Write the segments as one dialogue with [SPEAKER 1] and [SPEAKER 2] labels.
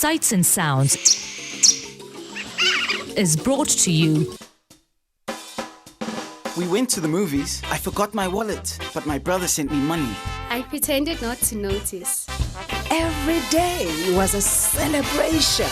[SPEAKER 1] Sights and Sounds is brought to you.
[SPEAKER 2] We went to the movies. I forgot my wallet, but my brother sent me money.
[SPEAKER 3] I pretended not to notice.
[SPEAKER 4] Every day was a celebration.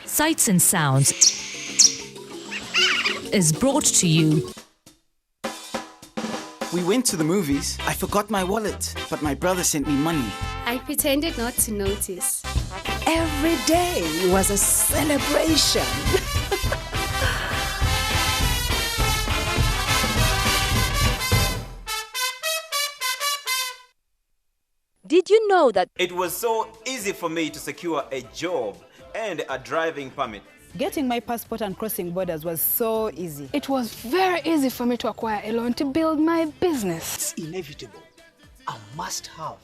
[SPEAKER 1] Sights and Sounds is brought to you.
[SPEAKER 2] We went to the movies. I forgot my wallet, but my brother sent me money.
[SPEAKER 3] I pretended not to notice.
[SPEAKER 4] Every day was a celebration.
[SPEAKER 5] Did you know that
[SPEAKER 6] it was so easy for me to secure a job and a driving permit?
[SPEAKER 7] Getting my passport and crossing borders was so easy.
[SPEAKER 8] It was very easy for me to acquire a loan to build my business.
[SPEAKER 9] It's inevitable, a must-have,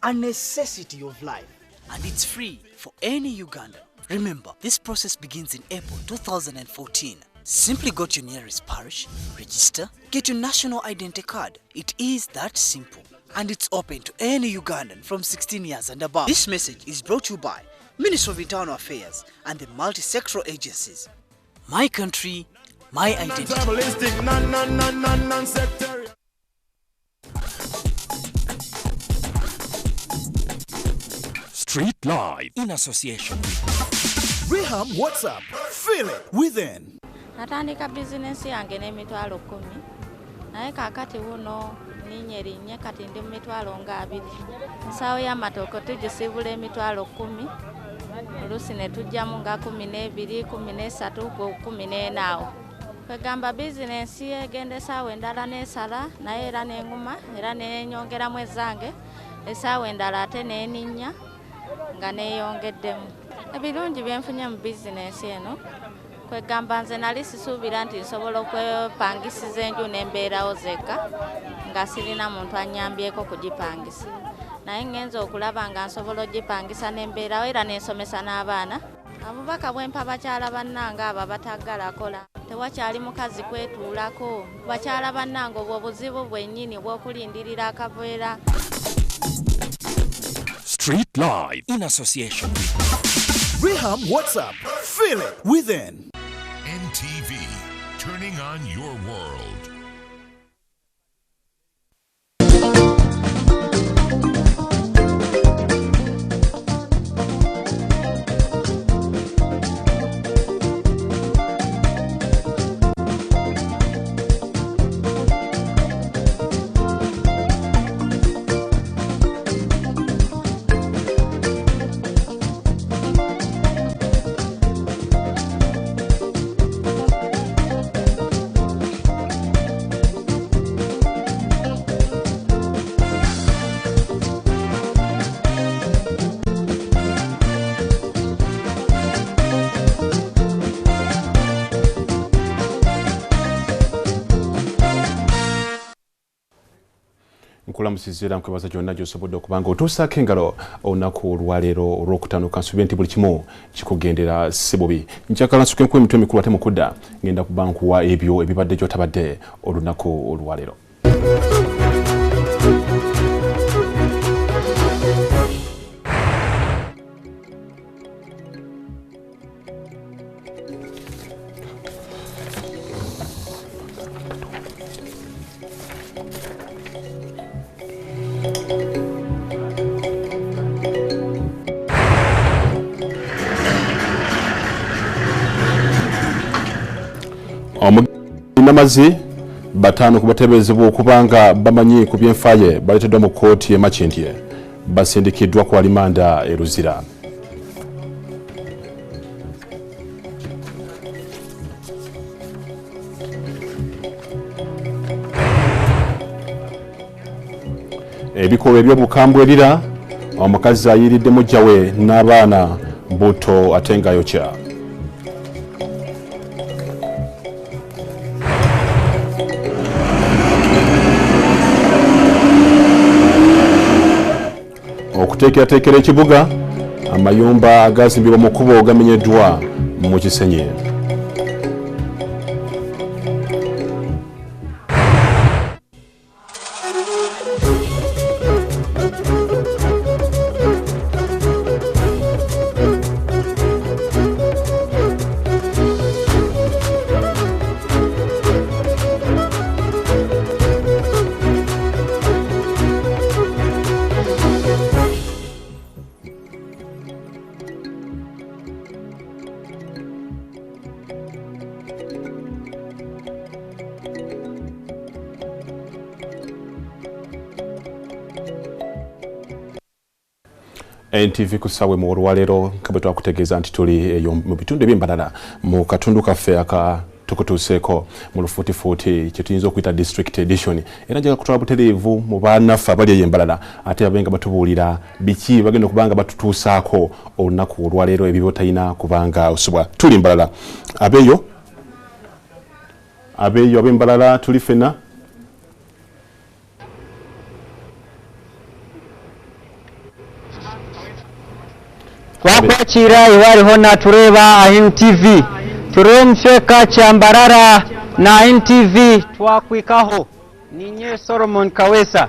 [SPEAKER 9] a necessity of life, and it's free for any Ugandan. Remember, this process begins in April 2014. Simply go to your nearest parish, register, get your national identity card. It is that simple, and it's open to any Ugandan from 16 years and above. This message is brought to you by Ministry of Internal Affairs and the multi-sectoral agencies. My country, my identity.
[SPEAKER 10] Street Live in association with
[SPEAKER 11] Rehab WhatsApp. Feel it within.
[SPEAKER 12] Natandika business yange n'emitwalo 10 naye kakati wuno ninyerinye kati ndi mu mitwalo nga 2 nsaawo y'amatooke tugisibula emitwalo 10 oluusi ne tujjamu nga 12 13 14 awo kwegamba bizinensi egenda essaawa endala n'esala naye era n'enguma era nenyongeramu ezange essaawa endala ate n'eninnya nga neeyongeddemu ebirungi byenfunye mu bizinensi eno kwegamba nze nali sisuubira nti nsobola okwepangisiza enju n'embeerawo zekka nga sirina muntu anyambyeko kugipangisa naye ngenza okulaba nga nsobola ogipangisa n'embeerawo era n'ensomesa n'abaana abubaka bwempa bakyala bannange abo bataggala kola tewakyali mukazi kwetuulako bakyala bannange obwo obuzibu bwennyini bw'okulindirira akaveera.
[SPEAKER 10] Street Live in association with
[SPEAKER 11] Rehab WhatsApp. Feel it within.
[SPEAKER 13] NTV, turning on your world.
[SPEAKER 14] nkula musizira nkwebaza gyonna gy'osobodde okubanga otuusaako engalo olunaku olwaleero olwokutanuka nsuubira nti buli kimu kikugendera si bubi nkyakala nsuka enkuba emitwe emikulu ate mukudda ngenda kuba nkuwa ebyo ebibadde gy'otabadde olunaku olwaleero. Namazi batano kubatebezebwa okubanga bamanyi ku byenfaye baleteddwa mu kkooti e Makindye basindikiddwa ku alimanda e Luzira. Ebikolwa eby'obukambwe erira omukazi ayiridde mujja we n'abaana buto ate nga yokya. Okuteekerateekera ekibuga amayumba agazimbibwa mu kkubo gamenyeddwa mu Kisenyi. NTV kusawe mu olwaleero kabwe twakutegeeza nti tuli eyo mu bitundu eby'embalala mu katundu kaffe aka tukutuuseeko mu lufuutifuuti kye tuyinza okuyita district edition era njagala kutwala butereevu mu bannaffe abali eyo embalala ate babenga batubuulira biki bagenda okubanga batutuusaako olunaku olwaleero ebyo talina kubanga osobwa tuli mbalala abeeyo ab'embalala tuli ffenna.
[SPEAKER 15] Wakwakira iwaliho na tureba NTV turemfeka Kyambarara na NTV twakwikaho ninye Solomon Kawesa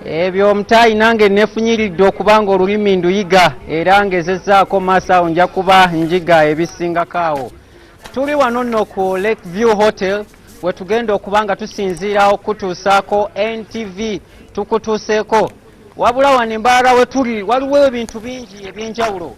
[SPEAKER 15] ebyo mutayi nange nefunyiridde okubanga olulimi nduyiga era ngezezzaako maaso nja kuba njiga ebisingakaawo. Tuli wano nno ku Lakeview Hotel we tugenda okubanga tusinziirawo kutuusaako NTV tukutuuseeko wabula wano embalala we tuli waliwo ebintu bingi eby'enjawulo.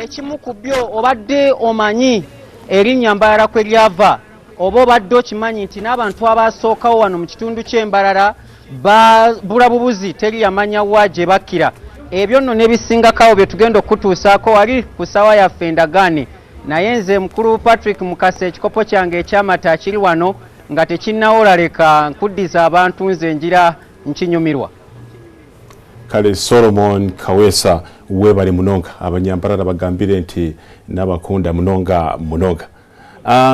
[SPEAKER 15] Ekimu ku byo obadde omanyi erinnya Mbalala kwe lyava oba obadde okimanyi nti n'abantu abasookawo wano mu kitundu ky'Embalala babula bubuzi teri yamanya wa gye bakkira. Ebyo nno n'ebisingakawo bye tugenda okutuusaako wali ku ssaawa yaffe endagaane naye nze mukulu Patrick Mukasa ekikopo kyange ekyamata kiri wano nga tekinnawola leka nkuddiza abantu nze njira nkinyumirwa.
[SPEAKER 14] Kale Solomon Kawesa webale munonga abanyambalala bagambire nti nabakunda munonga.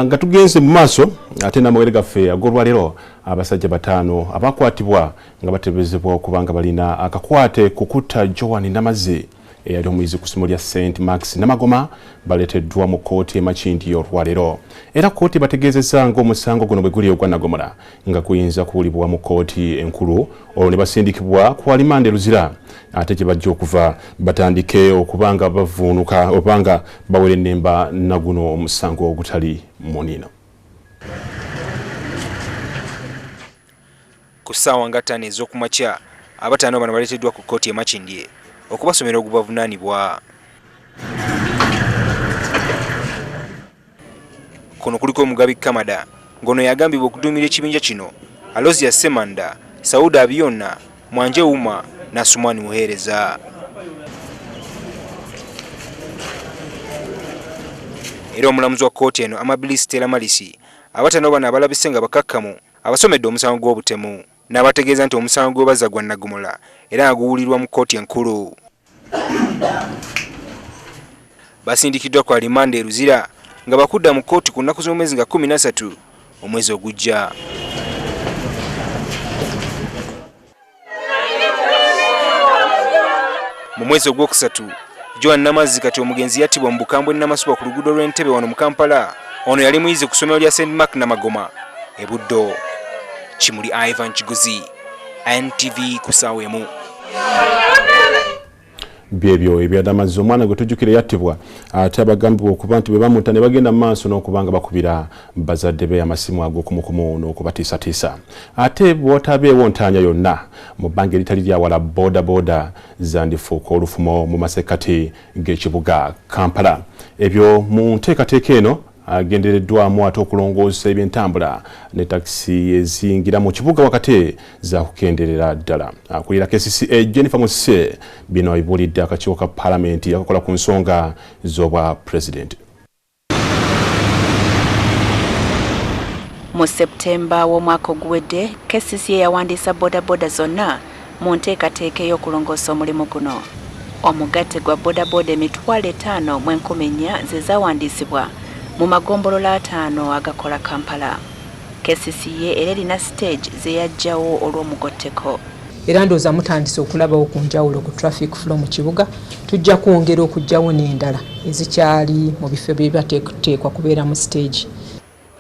[SPEAKER 14] Nga tugenze mu maaso ate n'amawere gaffe ag'olwaleero abasajja batano abakwatibwa nga batebezebwa okubanga balina akakwate kukutta Joan Namazi eyali omuyizi ku ssomo lya St. Max Namagoma baleteddwa mu kkooti e Makindye olwaleero. Era kkooti bategeezezza ng'omusango guno bwe guli ogwa Nagomola nga kuyinza kuwulibwa mu kkooti enkulu olwo ne basindikibwa ku alimanda e Luzira ate gye bajja okuva batandike okubanga bavuunuka obanga bawera ennemba na guno omusango ogutali muniino.
[SPEAKER 16] Ku ssaawa nga 5 ez'okumakya abataano bano baleeteddwa ku kkooti e Makindye okubasomera ogubavunaanibwa. Kuno kuliko Omugabi Kamada ngono yagambibwa okuduumira ekibinja kino Alozia Semanda, Sauda Abiona, Mwanje Uma na Sumani Muheereza. Era omulamuzi wa kkooti eno Amabilis Stella Malisi abataano bano abalabise nga bakakkamu abasomedde omusango gw'obutemu n'abategeeza nti omusango gw'obazza gwa Nagomola era nga guwulirwa mu kkooti enkulu. Basindikiddwa ku alimanda e Luzira nga bakudda mu kkooti ku nnaku z'omwezi nga 13 omwezi ogujja. mu mwezi ogwokusatu Joan Namazzi kati omugenzi yattibwa mu bukambwe Namasuba ku luguudo lw'Entebbe wano mu Kampala. Ono yali muyizi ku ssomero lya St. Mark Namagoma e Buddo. Kimuli Ivan Kiguzi, NTV kusaawa emu.
[SPEAKER 14] Byebyo ebyadamazi omwana gwe tujjukire yattibwa ate abagambibwa okuba nti bwe bamuta ne bagenda mu maaso n'okubanga bakubira bazadde be amasimu ag'okumukumu n'okubatiisatiisa. Ate bw'otabeewo ntaanya yonna mu bbanga eritali lyawala boda zandifuuka olufumo mu masekkati g'ekibuga Kampala. Ebyo mu nteekateeka eno agendereddwamu ate okulongoosa ebyentambula ne takisi ezingira mu kibuga wakati za kukenderera ddala. Akulira KCCA Jennifer Musise bino abibuulidde akakiiko ka Paalamenti akakola ku nsonga z'obwa pulezidenti.
[SPEAKER 17] Mu Septemba w'omwaka oguwedde KCCA yawandiisa bodaboda zonna mu nteekateeka ey'okulongoosa omulimu guno. Omugatte gwa bodaboda emitwalo 5 mu 14 ze zaawandiisibwa mu magombolola 5 agakola Kampala. KCCA era erina stage ze yajjawo olw'omugotteko.
[SPEAKER 18] Era ndowooza mutandise okulabawo ku njawulo ku traffic flow mu kibuga. Tujja kwongera okujjawo n'endala ezikyali mu bifo bye bateekwa kubeera mu stage.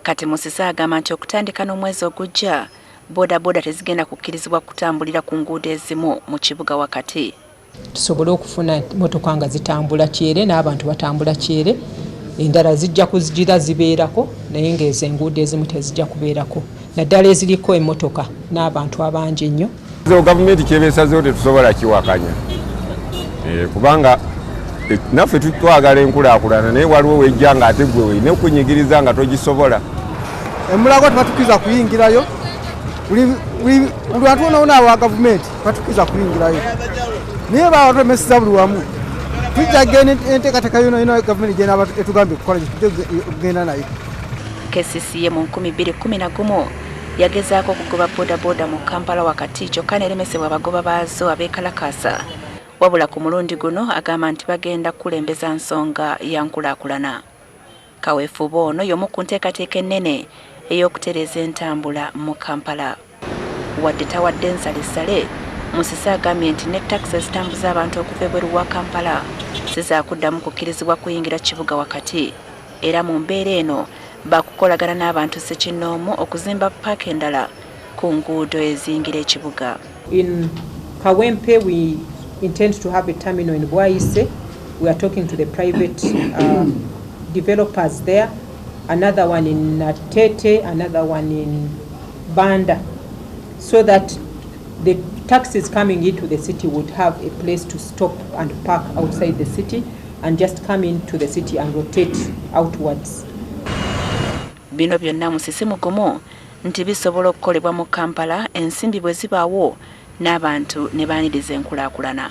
[SPEAKER 17] Kati Musisa agamba nti okutandika n'omwezi ogujja bodaboda tezigenda kukkirizibwa kutambulira ku nguudo ezimu mu kibuga wakati.
[SPEAKER 18] Tusobole okufuna motoka nga zitambula kyere n'abantu batambula kyere. Endala zijja kuzigira zibeerako naye ng'ezo enguudo ezimu tezijja kubeerako. Naddala eziriko emmotoka n'abantu abangi ennyo.
[SPEAKER 19] Gavumenti kyebeesazeewo tetusobola kiwakanya. Kubanga naffe twagala enkulaakulana naye waliwo wejja nga ate gwe weine okunyigiriza nga togisobola.
[SPEAKER 20] Emulago tebatukkiriza kuyingirayo. Buli bantu bonaabona awa gavumenti tebatukkiriza kuyingirayo. Naye babatomeseza buli wamu. Tujja genda enteekateeka yonna gavumenti gyena etugambye okukola kugenda nayo.
[SPEAKER 17] KCCA mu 2011 yagezaako okugoba bodaboda mu Kampala wakati kyokka neremesebwa abagoba baazo abeekalakaasa. Wabula ku mulundi guno agamba nti bagenda kulembeza nsonga ya nkulaakulana. Kaweefube ono y'omu ku nteekateeka ennene ey'okutereeza entambula mu Kampala. Wadde tawadde nsalisale, Musisa agambye nti ne takisi ezitambuza abantu okuva ebweru wa Kampala zizaakuddamu kukkirizibwa kuyingira kibuga wakati. Era mu mbeera eno bakukolagana n'abantu ssekinnoomu okuzimba paaka endala ku nguudo eziyingira ekibuga.
[SPEAKER 18] In Kawempe we intend to have a terminal in Bwaise. We are talking to the private developers there. Another one in Natete, another one in Banda, so that the taxis coming into the city would have a place to stop and park outside the city and just come into the city and rotate outwards.
[SPEAKER 17] Bino byonna Musisi mugumu nti bisobola okukolebwa mu Kampala ensimbi bwe zibaawo n'abantu ne baaniriza enkulaakulana.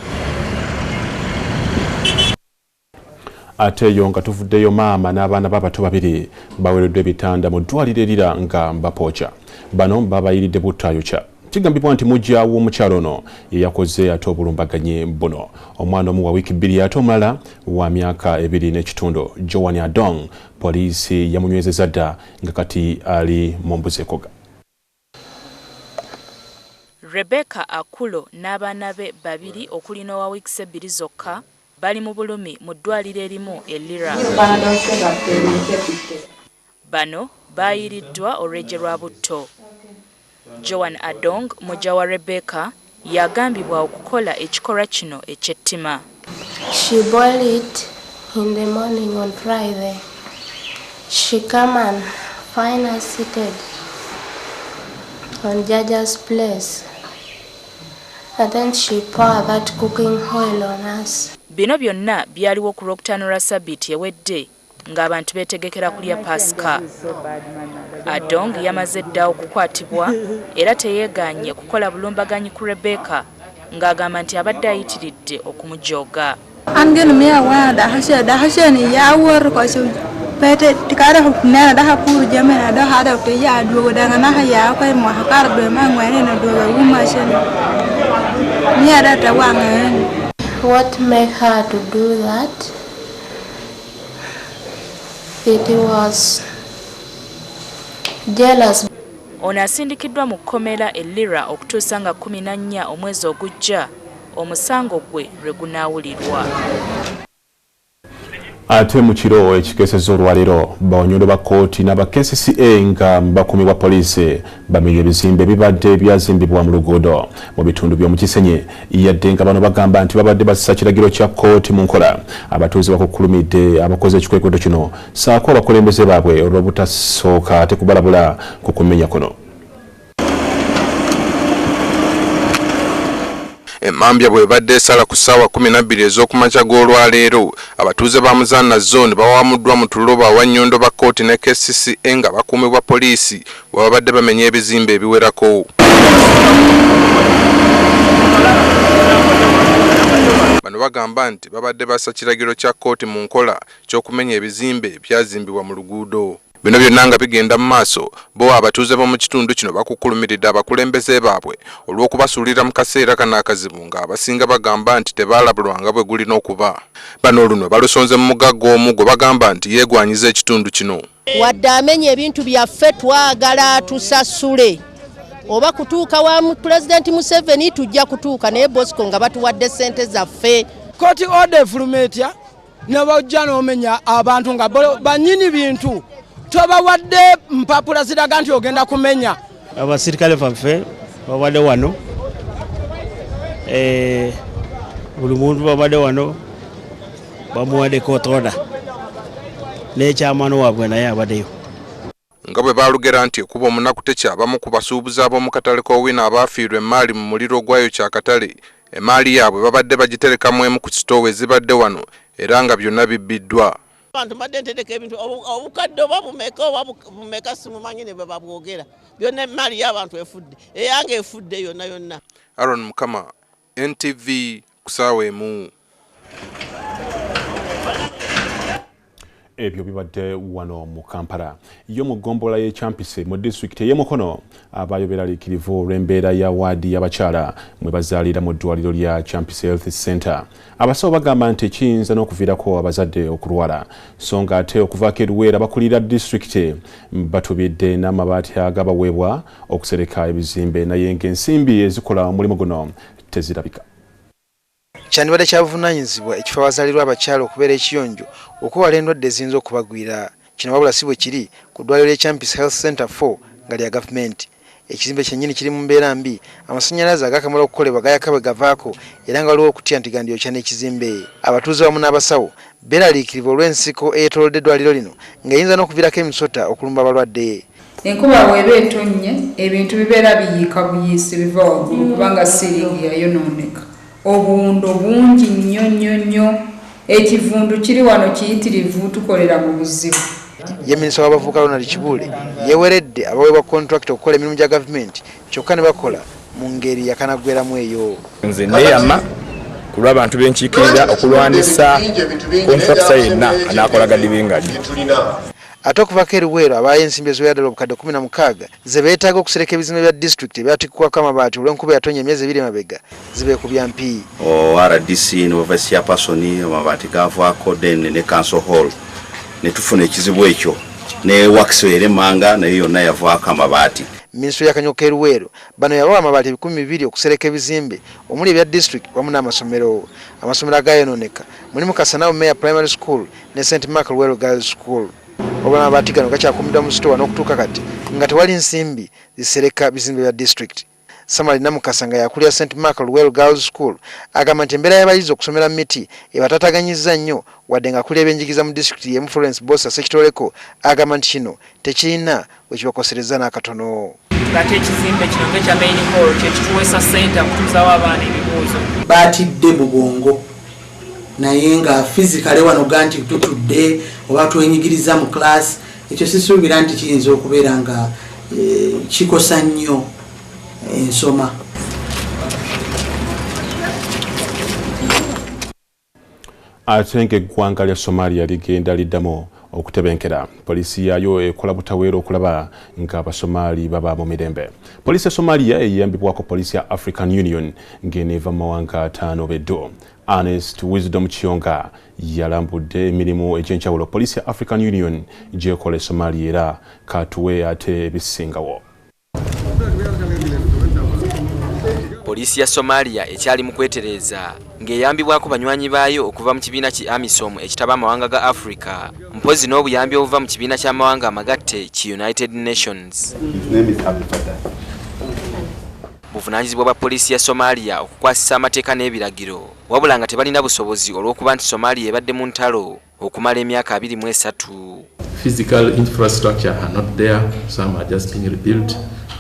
[SPEAKER 14] Ate yo nga tuvuddeyo maama n'abaana b'abato babiri bawereddwa ebitanda mu ddwaliro erira nga Mbapoocha. Bano babayiridde buttaayokya. Kigambibwa nti mujja w'omukyalo ono yeyakoze ate obulumbaganye buno. Omwana omu wa wiiki 2 ate omulala wa myaka 2 n'ekitundu. Joan Adong poliisi yamunywezezza dda nga kati ali mu mbuzekoga.
[SPEAKER 21] Rebecca Akulo n'abaana be babiri okuli n'owa wiiki 2 zokka bali mu bulumi mu ddwaliro erimu e Lira. Bano baayiriddwa olw'ejje lwa butto. Joan Adong mujja wa Rebecca yagambibwa okukola ekikolwa kino eky'ettima.
[SPEAKER 22] She boiled it in the morning on Friday. She come and find us seated on Jaja's place. And then she poured that cooking oil on us.
[SPEAKER 21] Bino byonna byaliwo ku Lwokutaano lwa Ssabbiiti ewedde ng'abantu beetegekera kulya Pasika. Adong yamaze dda okukwatibwa era teyeegaanye kukola bulumbaganyi ku Rebecca ng'agamba nti abadde ayitiridde okumujooga.
[SPEAKER 22] What made her to do that? It was jealous.
[SPEAKER 21] Ono asindikiddwa mu kkomera e Lira okutuusa nga 14 omwezi ogujja omusango gwe lwe gunaawulirwa.
[SPEAKER 14] Ate mu kiro ekikeesezza olwaleero bawonyondo ba kkooti n'aba KCCA nga bakuumibwa poliisi bamenya ebizimbe bibadde byazimbibwa mu luguudo mu bitundu by'omu Kisenyi yadde nga bano bagamba nti babadde basisa kiragiro kya kkooti mu nkola. Abatuuze bakukulumidde abakoze ekikwekweto kino saako abakulembeze baabwe olw'obutasooka ate kubalabula ku kumenya kuno.
[SPEAKER 1] Emambya bwe badde esala ku ssaawa 12 ez'okumakya g'olwaleero abatuuze ba Muzanna zone bawamuddwa mu tulo bawannyondo ba kkooti ne KCCA nga bakuumibwa poliisi bwe babadde bamenya ebizimbe ebiwerako. Bano bagamba nti babadde bassa kiragiro kya kkooti mu nkola ky'okumenya ebizimbe byazimbibwa mu luguudo. Bino byonna nga bigenda mu maaso bo abatuuze b'omu kitundu kino bakukulumiridde abakulembeze baabwe olw'okubasuulira mu kaseera kano akazibu nga abasinga bagamba nti tebaalabulwanga bwe gulina okuba. Bano oluno balusonze mu mugagga omu gwe bagamba nti yeegwanyiza ekitundu kino.
[SPEAKER 2] Wadde amenya ebintu byaffe twagala tusasule oba kutuuka wa Pulezidenti Museveni tujja kutuuka naye Bosco nga batuwadde ssente zaffe.
[SPEAKER 20] Koti order fulumetya ne bajja n'omenya abantu nga bannyini bintu tobawadde mpapula ziraga nti ogenda kumenya.
[SPEAKER 23] Abasirikale baffe babadde wano buli muntu babadde wano bamuwadde court order n'ekyamaano waabwe naye abaddeyo.
[SPEAKER 1] Nga bwe baalugera nti okuba omunaku tekyabamu ku basuubuzi ab'omu katale k'Owino abaafiirwa emmaali mu muliro ogwayo kyakatale. Emmaali yaabwe babadde bagiterekamu emu ku sitoowa ezibadde wano era nga byonna bibbiddwa.
[SPEAKER 24] Abantu badde ntereka ebintu obukadde oba bumeka simumanyi ne babwogera byonna emmaali y'abantu efudde eyange efudde yonna yonna.
[SPEAKER 1] Aaron Mukama, NTV ku ssaawa emu.
[SPEAKER 14] Ebyo bibadde wano mu Kampala. Yo mu gombola y'Ekyampise mu disitulikiti y'e Mukono abayoberaliikirivu olw'embeera ya waadi y'abakyala mwe bazaalira mu ddwaliro lya Kyampise Health Center. Abasawo bagamba nti kiyinza n'okuviirako abazadde okulwala so nga ate okuvaako eruweera bakulira disitulikiti batubidde n'amabaati agabaweebwa okusereka ebizimbe naye ng'ensimbi ezikola omulimu guno tezirabika.
[SPEAKER 25] Kyandibadde kyabuvunaanyizibwa ekifo awazaalirwa abakyala okubeera ekiyonjo okuwala endwadde eziyinza okubagwira. Kino wabula si bwe kiri ku ddwaliro ly'Ekyampise Health Center 4 nga lya gavumenti. Ekizimbe kyennyini kiri mu mbeera mbi, amasannyalaze agaakamala okukolebwa gayaka bwe gavaako era nga waliwo okutya nti gandyokya n'ekizimbe. Abatuuze wamu n'abasawo beeraliikirivu olw'ensiko eyetoolodde eddwaliro lino ng'eyinza n'okuviirako emisota okulumba abalwadde.
[SPEAKER 26] Enkuba bw'eba etonnye ebintu bibeera biyiika buyiisi biva waggulu kubanga siiringi yayonooneka. Obuwundo bungi nnyo ekivundu kiri wano kiyitirivu tukolera mu buzibu.
[SPEAKER 25] Ye minisita w'abavubuka Ronald Kibuule yeweredde abaweebwa contract okukola emirimu gya gavumenti kyokka ne bakola mu ngeri yakanagweramu eyo.
[SPEAKER 27] Nze neeyama ku lw'abantu b'enkiikirira okulwanisa kontrakita yenna anaakola dibingali.
[SPEAKER 25] Ate okuvaako eruweero abaayo ensimbi eziwera ddala obukadde 16 ze beetaaga okusereka ebizimbe bya disitulikiti ebyatikkwako amabaati olw'enkuba yatonnya emyezi 2 emabega zibeekubya mpi.
[SPEAKER 28] RDC ne vice chairperson amabaati gaavaako then ne council hall ne tufuna ekizibu ekyo ne wakisi eremanga naye yonna yavaako amabaati.
[SPEAKER 25] Minisitule y'Akanyoka eruweero bano yabawa amabaati 200 okusereka ebizimbe omuli ebya disitulikiti wamu n'amasomero. Amasomero agaayonooneka mulimu Kasanawo Mayor Primary School ne St. Mark Luwero Girls School. Obwana amabaati gano gakyakuumiddwa mu sitowa n'okutuuka kati nga tewali nsimbi zisereka bizimbe bya disitulikiti. Samali Namukasa nga yakulira St. Mark Luwero Girls School agamba nti embeera y'abayizi okusomera mu miti ebatataganyizza nnyo wadde nga akulira ebyenjigiriza mu disitulikiti y'emu Florence Bosa Sekitoleko agamba nti kino tekirina bwe kibakosereza n'akatono.
[SPEAKER 26] Ngate ekizimbe kino ng'ekya main hall kyekituweesa ssente okutuuzawo abaana ebibuuzo.
[SPEAKER 29] Baatidde Bugongo naye nga fizikale wano ga nti tutudde oba twenyigiriza mu class ekyo sisuubira nti kiyinza okubeera nga kikosa nnyo ensoma.
[SPEAKER 14] Ate ng'eggwanga lya Somalia ligenda liddamu okutebenkera poliisi yaayo ekola butaweera okulaba ng'Abasomali baba mu mirembe. Poliisi ya Somalia eyambibwako poliisi ya African Union ng'eneeva mu mawanga 5 beddo. Ernest Wisdom Chionga yalambudde emirimu egy'enjawulo poliisi ya African Union gy'ekola e Somalia era katuwe ate ebisingawo.
[SPEAKER 3] Poliisi ya Somalia ekyali mu kwetereza ng'eyambibwako banywanyi baayo okuva mu kibiina ki AMISOM ekitaba amawanga ga Africa mpozi n'obuyambi obuva mu kibiina ky'amawanga amagatte ki United Nations. Buvunaanyizibwa bwa poliisi ya Somalia okukwasisa amateeka n'ebiragiro wabula nga tebalina busobozi olw'okuba nti Somalia ebadde mu ntalo okumala emyaka 23.
[SPEAKER 4] Physical infrastructure are not there, some are just being rebuilt,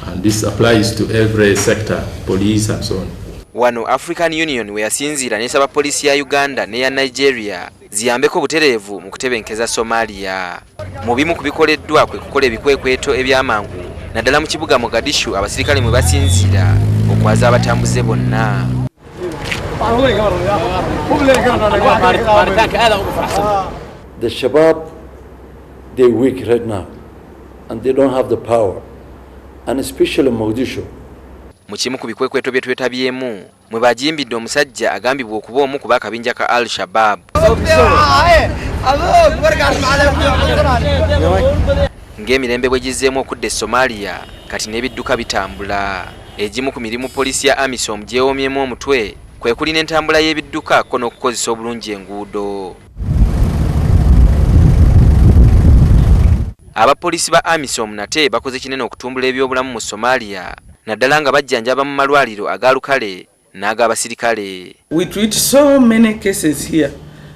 [SPEAKER 4] and this applies to every sector, police and so on.
[SPEAKER 3] Wano African Union we yasinzira n'esaba poliisi ya Uganda ne ya Nigeria ziyambeko butereevu mu kutebenkeza Somalia. Mu bimu kubikoleddwa kwe kukola ebikwekweto ebyamangu naddala mu kibuga Mogadishu abasirikale mwe basinzira okwaza abatambuze bonna.
[SPEAKER 5] The Shabab, they're weak right now and they don't have the power, and especially Mogadishu.
[SPEAKER 3] Mu kimu ku bikwekweto bye twetabyemu mwe bajimbidde omusajja agambibwa okuba omu ku bakabinja ka Al-Shabab. Ng'emirembe bwe gizzeemu okudda e Somalia kati n'ebidduka bitambula. Egimu ku mirimu poliisi ya AMISOM gyewomyemu omutwe kwe kuli n'entambula y'ebidduka ko n'okukozesa obulungi enguudo. Abapoliisi ba AMISOM nate bakoze kinene okutumbula ebyobulamu mu Somalia naddala nga bajjanjaba mu malwaliro agaalukale n'ag'abasirikale.
[SPEAKER 6] We treat so many cases here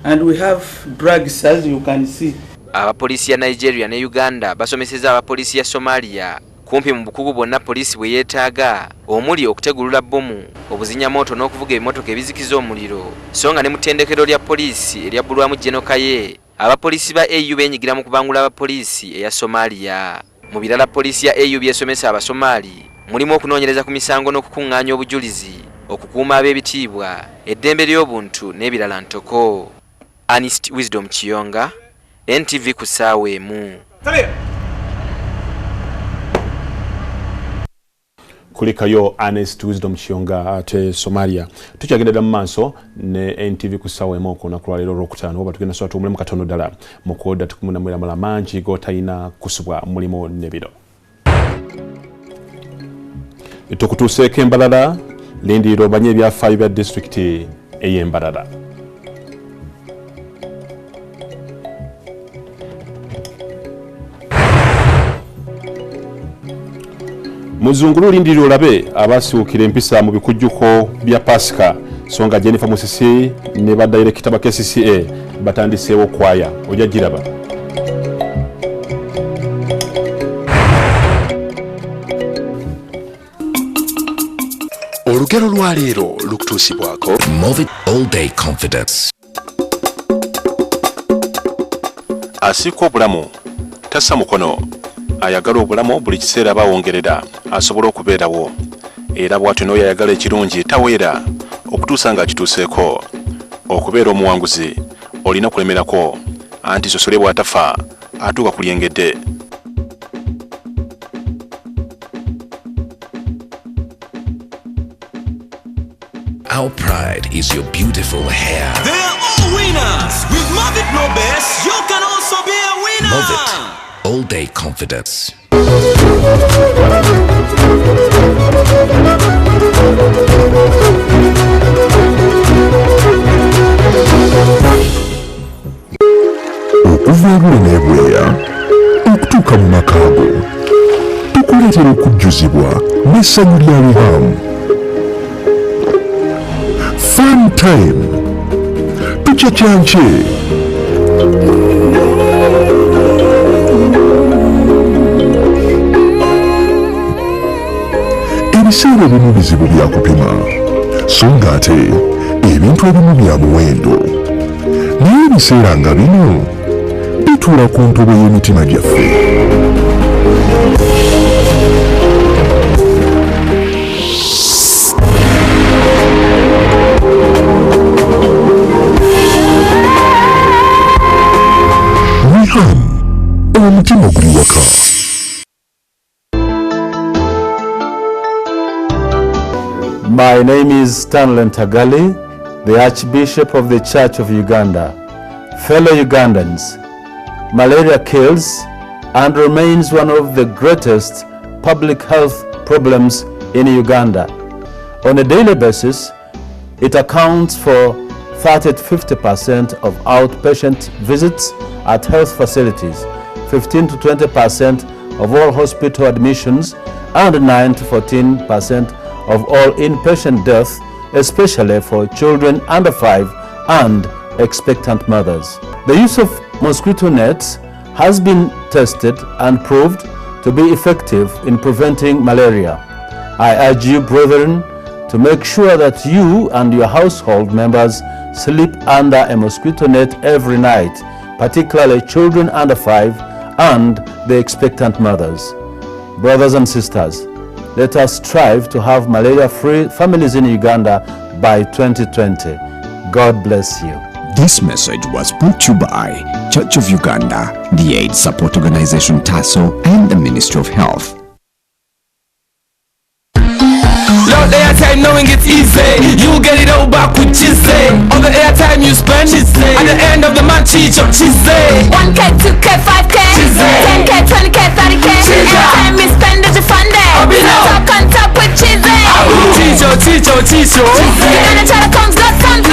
[SPEAKER 6] and we have drugs as you can see.
[SPEAKER 3] Abapoliisi ya Nigeria ne Uganda basomeseza abapoliisi ya Somalia kumpi mu bukugu bwonna poliisi bwe yeetaaga omuli okutegulula bbomu obuzinyamooto n'okuvuga ebimotoka ebizikiza omuliro so nga ne mu ttendekero lya poliisi eryabbulwamu General Kaye abapoliisi ba AU benyigira mu kubangula abapoliisi eya Somalia. Mu birala poliisi ya AU byesomesa abasomali mulimu okunoonyereza ku misango n'okukuŋŋaanya obujulizi okukuuma ab'ebitiibwa eddembe ly'obuntu n'ebirala ntoko. Honest Wisdom Kiyonga, NTV ku ssaawa emu.
[SPEAKER 14] Kulikayo Honest Wisdom Kiyonga ate Somalia. Tukyagendera mu maaso ne NTV ku ssaawa emu okunaku lwa leero Olwokutaano oba tugenda soba tumulemu katono ddala mu kooda tukumunamwera mangi g'otalina kusubwa mulimu n'ebiro. Tukutuuseeko Embalala lindiiro obanye ebyafaayo bya disitulikiti ey'Embalala. Muzungulu lindiiro olabe abasiwukira empisa mu bikujjuko bya Pasika so nga Jennifer Musisi ne badayirekita ba KCCA batandiseewo kwaya ojja giraba.
[SPEAKER 7] Olugero lwa leero lukutuusibwako Movit All Day Confidence.
[SPEAKER 14] Asiiko obulamu tassa mukono ayagala obulamu buli kiseera bawongerera asobola okubeerawo era bw'atyo n'oyo ayagala ekirungi taweera okutuusa ng'akituuseeko. Okubeera omuwanguzi olina kulemerako anti sosole bw'atafa atuuka ku lyengedde.
[SPEAKER 7] Our pride is your beautiful hair.
[SPEAKER 8] They're all winners. With Movit No Best, you can also be a winner.
[SPEAKER 7] Movit All Day Confidence.
[SPEAKER 9] Okuva ebweya okutuuka mu makaago tukuleetera okujjuzibwa n'essanyu lya Rihamu. Fun time tukyakyanke ebiseera ebimu bizibu bya kupima so nga ate ebintu ebimu bya muwendo naye ebiseera nga bino bituula ku ntobo y'emitima gyaffe. Omutima guli waka.
[SPEAKER 10] My name is Stanley Ntagali, the Archbishop of the Church of Uganda. Fellow Ugandans, malaria kills and remains one of the greatest public health problems in Uganda. On a daily basis, it accounts for 30 to 50% of outpatient visits at health facilities, 15 to 20% of all hospital admissions, and 9 to 14% of all inpatient deaths, especially for children under 5 and expectant mothers. The use of mosquito nets has been tested and proved to be effective in preventing malaria. I urge you, brethren, to make sure that you and your household members sleep under a mosquito net every night, particularly children under 5 and the expectant mothers. Brothers and sisters, let us strive to have malaria-free families in Uganda by 2020. God bless you.
[SPEAKER 7] This message was brought to you by Church of Uganda, the AIDS Support Organization TASO, and the Ministry of Health.
[SPEAKER 8] Loud airtime knowing it's easy. You get it all back with Chizzy. All the airtime you spend, at the end of the month, Chizzy.
[SPEAKER 11] 1K, 2K, 5K, 10K, 20K, 30K. Airtime you spend it, you fund it. Talk on top with Chizzy. Uganda Telecom's got something.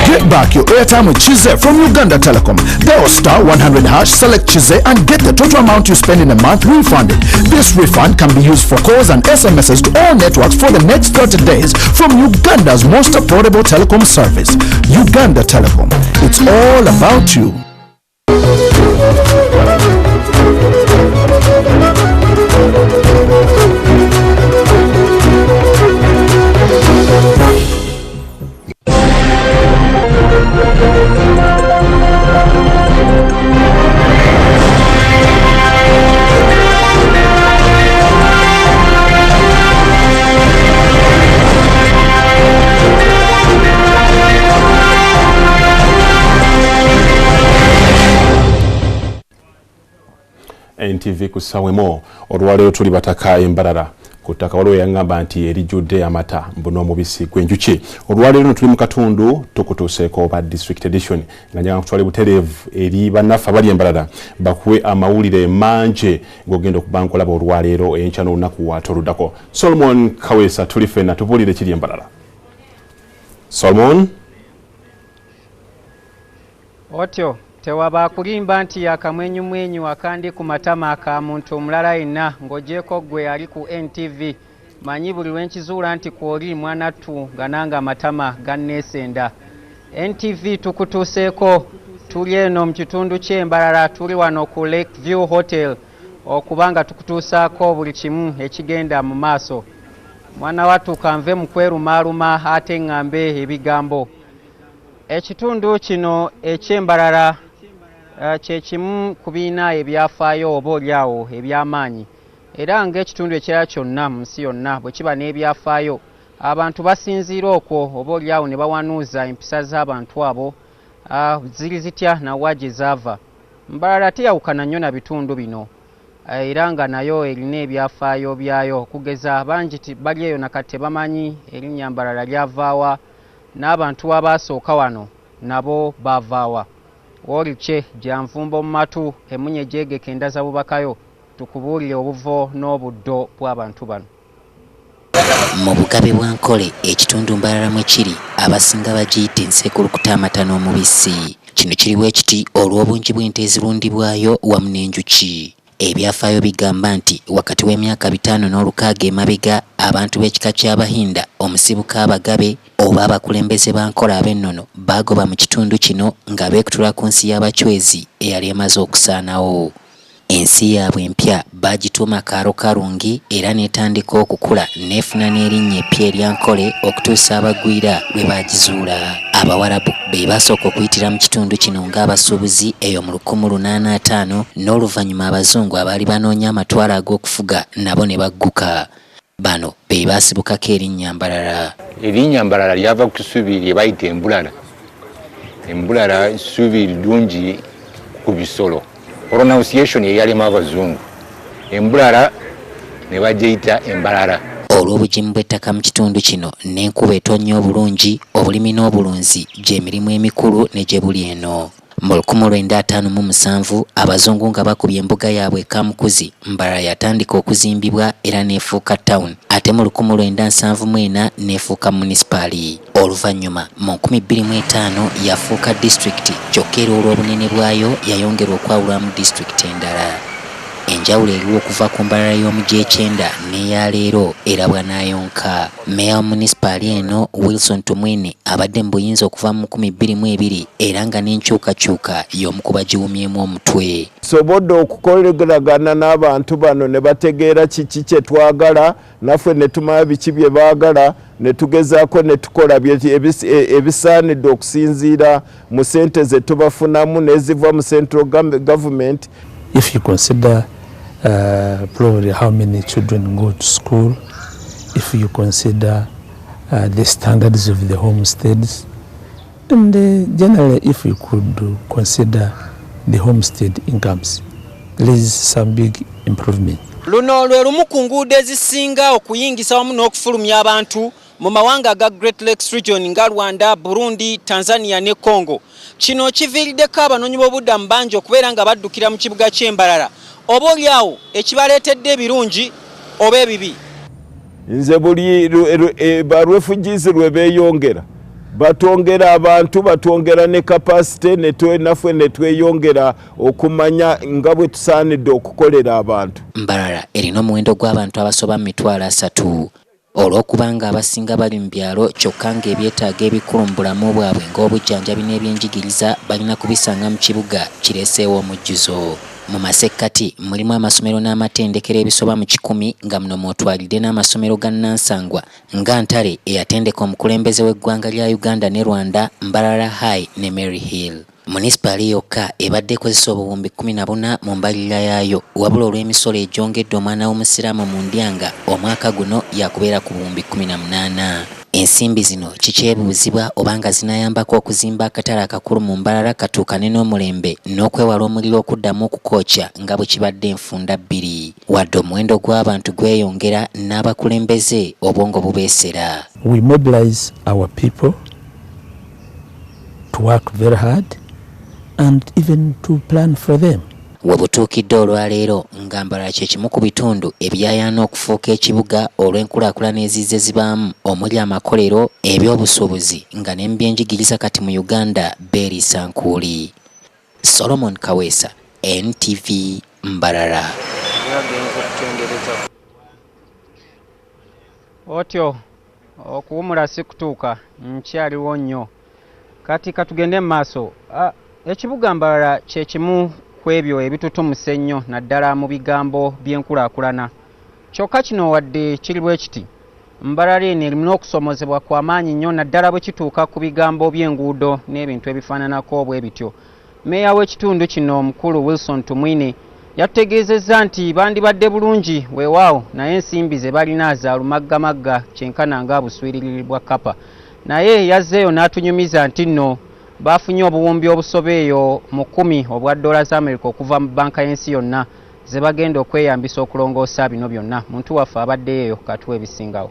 [SPEAKER 7] Get back your airtime with Chizzy from Uganda Telecom. Dial *100#, select Chizzy, and get the total amount you spend in a month refunded. This refund can be used for calls and SMSs to all networks for the next 30 days from Uganda's most affordable telecom service, Uganda Telecom. It's all about you.
[SPEAKER 14] NTV kusawemo olwaleero tuli bataka embalala kutaka waliwo yangamba nti erijjudde amata mbuno omubisi gw'enjuki. Olwaleero tuli mu katundu tukutuuseeko oba district edition nga njagala kutwala butereevu eri bannaffe abali embalala bakuwe amawulire manje ng'ogenda okuba nkolaba olwaleero enkya n'olunaku watoluddako. Solomon Kawesa tuli ffenna tubuulire kiri embalala. Solomon?
[SPEAKER 12] Otyo tewaba kulimba nti akamwenyumwenyu akandi ku matama aka muntu omulala yenna ng'ogyeko gwe ali ku NTV. Manyi buli lwenkizuula nti kwoli mwanattu nga nanga amatama ganneesenda. NTV tukutuuseeko tuli eno mu kitundu ky'embalala, tuli wano ku Lakeview Hotel okubanga tukutuusaako buli kimu ekigenda mu maaso. Mwana wattu kanve mu kwerumaaluma ate ŋŋambe ebigambo. Ekitundu kino eky'embalala kye kimu ku biina ebyafaayo oba olyawo eby'amaanyi, era ng'ekitundu ekirala kyonna mu nsi yonna bwe kiba n'ebyafaayo abantu basinziira okwo oba olyawo ne bawanuuza empisa z'abantu abo ziri zitya nawa gye zaava. Mbalala teyawukana nnyo na bitundu bino era nga nayo erina ebyafaayo byayo okugeza bangi bali eyo nakati tebamanyi erinnya Mbalala lyavaawa n'abantu abaasooka wano nabo baavaawa. Wolikye gyanvumbo mu matu emunye gyegeka endaza bubakayo tukubuulire obuvo n'obuddo bw'abantu bano.
[SPEAKER 13] Mu bugabe bwa Nkole ekitundu Mbalala mwe kiri abasinga bagiyita ensekulukuta amata n'omubisi. Kino kiri bwe kiti olw'obungi bw'ente ezirundibwayo wamu n'enjuki. Ebyafaayo bigamba nti wakati w'emyaka 5 n'olukaaga emabega abantu b'ekika ky'Abahinda omusibuka abagabe oba abakulembeze ba Nkola ab'ennono bagoba mu kitundu kino nga beekutula ku nsi y'Abachwezi eyali emaze okusaanawo. Ensi yaabwe empya bagituuma Kaaro Karungi era n'etandika okukula n'efuna n'erinnya eppya erya Nkole okutuusa abagwira lwe bagizuula. Abawarabu be basooka okuyitira mu kitundu kino ng'abasuubuzi eyo mu 1805 n'oluvannyuma abazungu abaali banoonya amatwalo ag'okufuga nabo ne bagguka. Bano be baasibukako erinnya Mbalala.
[SPEAKER 15] Erinnya Mbalala lyava ku ssubi lye bayita embulala. Embulala ssubi ddungi ku bisolo. Pronunciation yeyalimu abazungu. Embulala ne bagiyita Embalala.
[SPEAKER 13] Olw'obugimu bw'ettaka mu kitundu kino n'enkuba etonnya obulungi, obulimi n'obulunzi gy'emirimu emikulu ne gye buli eno. Mu 1957 abazungu nga bakubye embuga yaabwe Kamukuzi, Mbarara yatandika okuzimbibwa era neefuuka town, ate mu 1974 neefuuka municipali. Oluvannyuma mu 2005 yafuuka district, kyokka era olw'obunene bwayo yayongerwa okwawulwamu district endala. Enjawulo eriwo okuva ku Mbarara y'omu G9 n'eya leero erabwa n'ayonka. Meya wa municipali eno Wilson Tumwine abadde mu buyinza okuva mu 2002 era nga n'enkyukakyuka y'omu ku bagiwumyemu omutwe.
[SPEAKER 2] Sobodde okukoleragana n'abantu bano ne bategeera kiki kye twagala, naffe ne tumanya biki bye baagala, ne tugezaako ne tukola ebisaanidde okusinziira mu ssente ze tubafunamu n'eziva mu central government.
[SPEAKER 16] If you consider probably how many children go to school, if you consider the standards of the homesteads, and generally if you could consider the homestead incomes, there is some big improvement.
[SPEAKER 17] Luno lwe lumu ku nguudo ezisinga okuyingisa wamu n'okufulumya abantu mu mawanga aga Great Lakes Region nga Rwanda, Burundi, Tanzania ne Congo. Kino kiviiriddeko abanoonyi b'obuddamu bangi okubeera nga baddukira mu kibuga ky'Embarara. Oba olyawo ekibaleetedde ebirungi oba ebibi.
[SPEAKER 2] Nze buli ba refugees lwe beeyongera batwongera abantu, batwongera ne capacity, naffe ne tweyongera okumanya nga bwe tusaanidde okukolera abantu.
[SPEAKER 13] Mbarara erina omuwendo gw'abantu abasoba mu 300. Olw'okubanga abasinga bali mu byalo kyokka ng'ebyetaago ebikulu mu bulamu bwabwe ng'obujjanjabi n'ebyenjigiriza balina kubisanga mu kibuga kireeseewo omujjuzo. Mu masekkati mulimu amasomero n'amatendekero ebisoba mu 100 nga muno mwotwalidde n'amasomero ga Nansangwa nga Ntale eyatendeka omukulembeze w'eggwanga lya Uganda ne Rwanda, Mbarara High ne Mary Hill. Municipali yokka ebadde ekozesa obuwumbi 14 mu mbalirira yaayo, wabula olw'emisolo egyongedde omwana w'omusiraamu mu ndyanga omwaka guno yakubeera ku buwumbi 18. Ensimbi zino kikyebuuzibwa obanga zinayambako okuzimba akatale akakulu mu Mbarara katuukane n'omulembe n'okwewala omuliro okuddamu okukookya nga bwe kibadde enfunda 2. Wadde omuwendo gw'abantu gweyongera n'abakulembeze obwongo bubeesera.
[SPEAKER 16] We mobilize our people to work very hard and even to plan for them.
[SPEAKER 13] Webutuukidde olwaleero nga Mbarara kye kimu ku bitundu ebyayaana okufuuka ekibuga olw'enkulaakulana ezizze zibaamu omuli amakolero, ebyobusuubuzi nga ne mu byenjigiriza kati mu Uganda beeriisa nkuuli. Solomon Kaweesa, NTV Mbarara.
[SPEAKER 12] Otyo okuwumula si kutuuka, nkyaliwo nnyo. Kati katugende mu maaso. Ekibuga Mbarara kye kimu kwebyo ebitutumuse ennyo naddala mu bigambo by'enkulaakulana. Kyokka kino wadde kiri bwe kiti, Mbarara eno erimu n'okusomozebwa kw'amaanyi nnyo naddala bwe kituuka ku bigambo by'enguudo n'ebintu ebifaananako bwe bityo. Meeya w'ekitundu kino omukulu Wilson Tumwine yategeezezza nti bandibadde bulungi weewaawo naye ensimbi ze balina za lumaggamagga kyenkana nga buswiriri bwa kapa. Naye yazzeeyo n'atunyumiza nti nno bafunye obuwumbi obusobeeyo mu 10 obwa dola za America okuva mu banka y'ensi yonna ze bagenda okweyambisa okulongoosa bino byonna. Muntu waffe abaddeyo katuwa ebisingawo.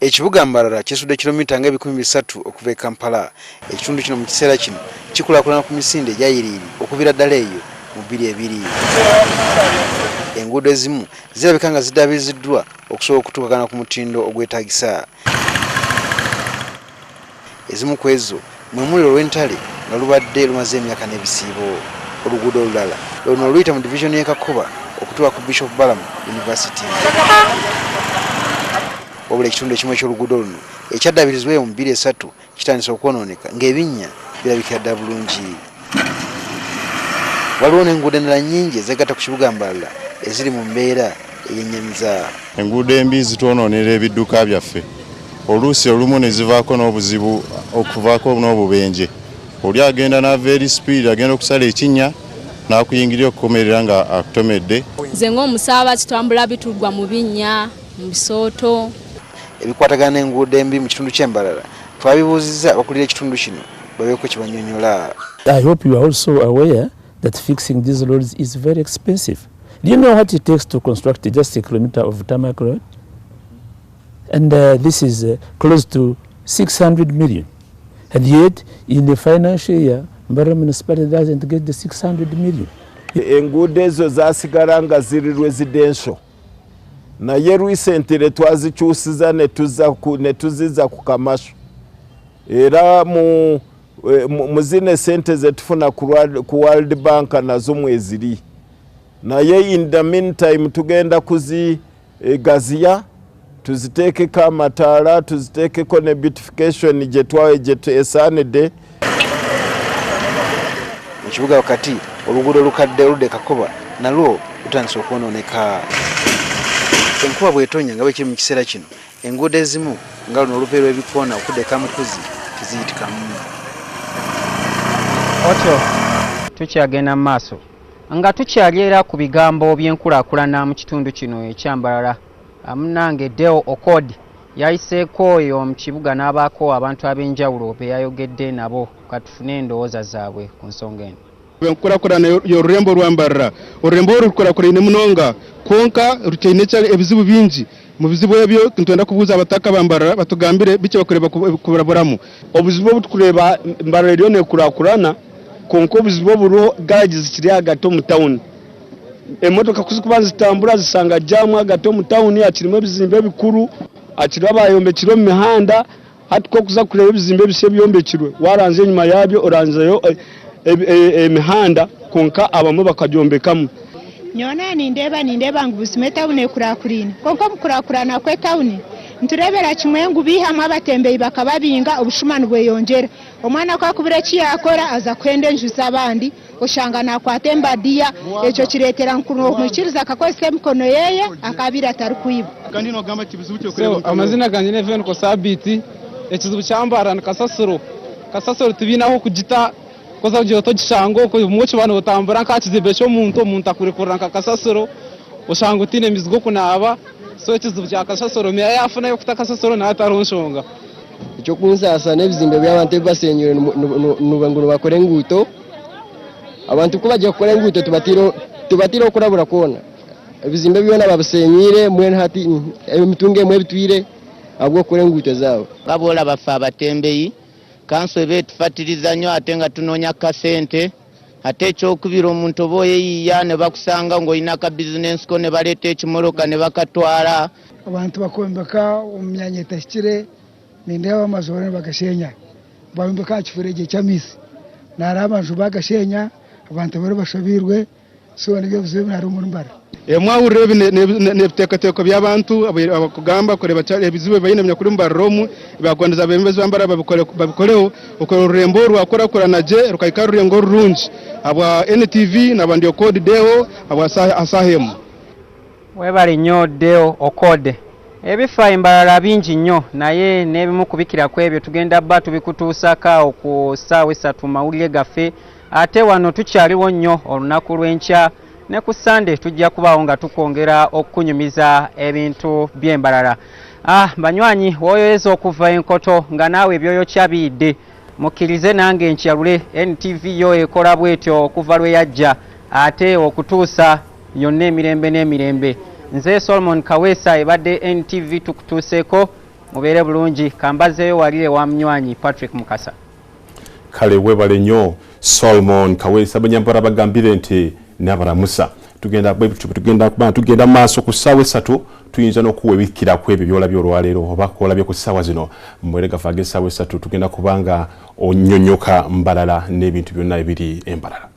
[SPEAKER 25] Ekibuga Mbarara kisudde kilomita nga 300 okuva e Kampala. Ekitundu kino mu kiseera kino kikulaakulana ku misinde egyayiriiri okubira ddala eyo mu 2 enguudo ezimu zirabika nga ziddabiriziddwa okusobola okutuukagana ku mutindo ogwetaagisa. Ezimu ku ezo mwe muli olw'entale nga lubadde lumaze emyaka n'ebisiibo. Oluguudo olulala luno luyita mu division y'e Kakoba okutuuka ku Bishop Balaam University. Wabula ekitundu ekimu eky'oluguudo luno ekyaddabirizibwa mu 2003 kitandise okwonooneka ng'ebinnya birabikira ddala bulungi. Waliwo n'enguudo endala nnyingi ezeegatta ku kibuga Mbarara eziri mu mbeera ey'ennyamiza.
[SPEAKER 18] Enguudo embi zitwonoonera ebidduka byaffe. Oluusi olumu ne zivaako n'obuzibu okuvaako n'obubenje. Oli agenda n'ava eri speed agenda okusala ekinnya n'akuyingirira okukomerera nga akutomedde.
[SPEAKER 19] Nze ng'omusaabazi twambula bituggwa mu binnya, mu bisooto.
[SPEAKER 25] Ebikwatagana n'enguudo embi mu kitundu ky'e Mbarara twabibuuzizza abakulira ekitundu kino babeeko kye bannyonnyola.
[SPEAKER 16] I hope you are also aware that fixing these roads is very expensive. Do you know what it takes to construct just a kilometer of tarmac road? And this is close to 600 million. And yet, in the financial year, Mbara municipality doesn't get the 600 million.
[SPEAKER 2] Enguudo ezo zasigala nga ziri residential. Naye recently twazikyusiza ne tuziza ku kamasho. Era mu zine sente ze tufuna ku World Bank nazo mweziri. Naye in the meantime tugenda gaziya tuziteekeko amataala tuziteekeko ne beautification gye esaanidde.
[SPEAKER 25] Mu kibuga wakati oluguudo olukadde oludde Kakoba nalwo lutandise okwonooneka. Enkuba bw'etonya nga bwe kiri mu kiseera kino enguudo ezimu nga luno olupe lw'ebikoona okudde Kamukuzi teziyitikamu.
[SPEAKER 12] Otyo tukyagenda mu maaso nga tukyali era ku bigambo by'enkulaakulana mu kitundu kino ekyambalala. Amunange Deo Okodi yayiseeko eyo mu kibuga n'abaako abantu ab'enjawulo be yayogedde nabo katufune endowooza zaabwe ku nsonga eno.
[SPEAKER 1] Enkulaakulana y'olurembo lwambalala olurembo olukulaakulane munonga konka rutaine ebizibu bingi. Mu bizibu ebyo ntwenda kubuuza abataka bambalala batugambire biki bakureba kuburamu. Obuzibu obutukureba mbalala eriyo nekulaakulana konka obuzibu obuliho garages zikiri hagati omu town. Emotoka kuzikuba zitambula zisanga jamu hagati omu town akirimu ebizimbe ebikuru akirimu abayombekirwe mu mihanda hati ko kuza kureba ebizimbe ebise byombekirwe waranze enyuma yabyo oranzeyo emihanda konka abamu bakagyombekamu.
[SPEAKER 20] Nyona nindeeba ngu busime town ekurakurine konka mukurakurana kwe town nturebera kimwe ngu bihamu abatembeyi bakababinga obushumani bweyongera. Omwana kwakubira kiyakora aza kwenda enjuza abandi oshanga nakwata embadiya ekyo kireetera nkumukiriza akakozesa emikono yeye akabira atari kwiba.
[SPEAKER 1] Kandi nogamba kibizibu kyokureba
[SPEAKER 21] amazina ganjye Neven Kosabiti ekizibu kyambarana kasasiro tubinaho kugita koza ujyo togishango ko mucho bano butambura nkakizibe cyo umuntu akurekurana kakasasiro oshanga utine imizigo kunaba so ekizibu cya kasasiro meya yafuna yo kutakasasiro na atarunshonga
[SPEAKER 22] icyo kunsasa n'ebizimbe by'abantu basenyure nubanguno bakore nguto abantu kubajya gukora nguto tubatiro okurabura kona ebizimbe byona babusenyire mwene hati emitunge mwe bitwire abwo kore nguto zabo babola bafa abatembeyi kanso betufatiriza nnyo ate nga tunonya kasente ate ekyokubira omuntu oboye yiya ne bakusanga ng'olina ka bizinensi ko ne baleeta ekimoloka ne bakatwala
[SPEAKER 23] abantu bakombeka omu myanya etahikire nindeeba amazoro ne bagashenya bombeka kifureje kyamisi nara abantu bagashenya abantu bari bashabirwe so nibyo bizibu nari mu mbara
[SPEAKER 1] mwawurebe n'ebiteekateeko by'abantu abakugamba kureba ebizibu bayinemya kuri mbaromu bagondeza abembezi bambara babikoreho ukora ururembo rwakorakorana je rukayika rurengo rurungi abwa NTV n'abandi Okodi Deo abwa asahemu
[SPEAKER 12] webali nnyo Deo Okode ebifa embalala bingi nnyo naye n'ebimu kubikira kwebyo tugenda bba tubikutuusaka ku ssaawa 3 mawulire gaffe ate wano tukyaliwo nnyo olunaku lw'enkya ne ku Sunday tujja kubawo nga tukongera okunyumiza ebintu by'embalala. Banywanyi woyoyeza okuva enkoto nga naawe ebyoyo kyabiyidde mukkirize nange enkyalule NTV yo ekola bwetyo okuva lwe yajja ate okutuusa yonna emirembe n'emirembe. Nze Solomon Kaweesa ebadde NTV tukutuuseeko mubeere bulungi kambazeeyo walire wa munywanyi Patrick Mukasa.
[SPEAKER 14] Kale webale nnyo Solomon Kaweesa abanyambala bagambire nti n'abaramusa tugenda maaso ku ssaawa 3 tuyinza n'okuwebikira ku ebyo byolabyo olwaleero oba kolabye ku ssaawa zino mwerega fage ssaawa 3 tugenda kubanga onyonyoka mbalala n'ebintu byonna ebiri embalala.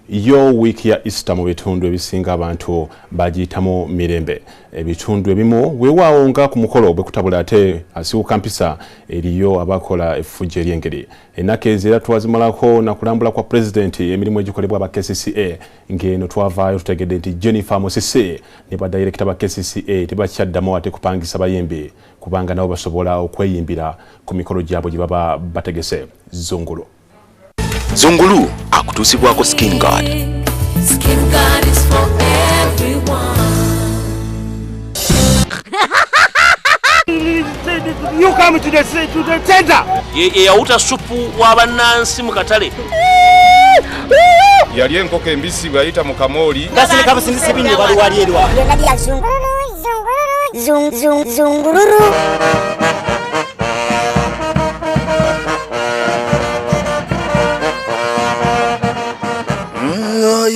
[SPEAKER 14] Yo wiki ya Easter mu bitundu ebisinga abantu bagiyitamu mirembe. Ebitundu ebimu weewaawo nga ku mukolo bwe kutabula ate asiwuka mpisa eriyo abakola effujjo ery'engeri. Ennaku ezo era twazimalako na kulambula kwa pulezidenti emirimu egikolebwa aba KCCA ng'eno twavaayo tutegedde nti Jennifer Musisi ne badayirekita ba KCCA tebakyaddamu ate kupangisa bayimbi kubanga nabo basobola okweyimbira ku mikolo gyabwe gye baba bategese.
[SPEAKER 24] Zungulu akutuusibwako Skin Guard.
[SPEAKER 11] Skin Guard is for everyone.
[SPEAKER 3] come to the center.
[SPEAKER 4] Yawuta supu w'abannansi mu katale.
[SPEAKER 5] Yali enkoko embisi bwayita mu kamooli.
[SPEAKER 3] Gasirika abasindisi binne bali wali erwa.
[SPEAKER 11] Zungururu.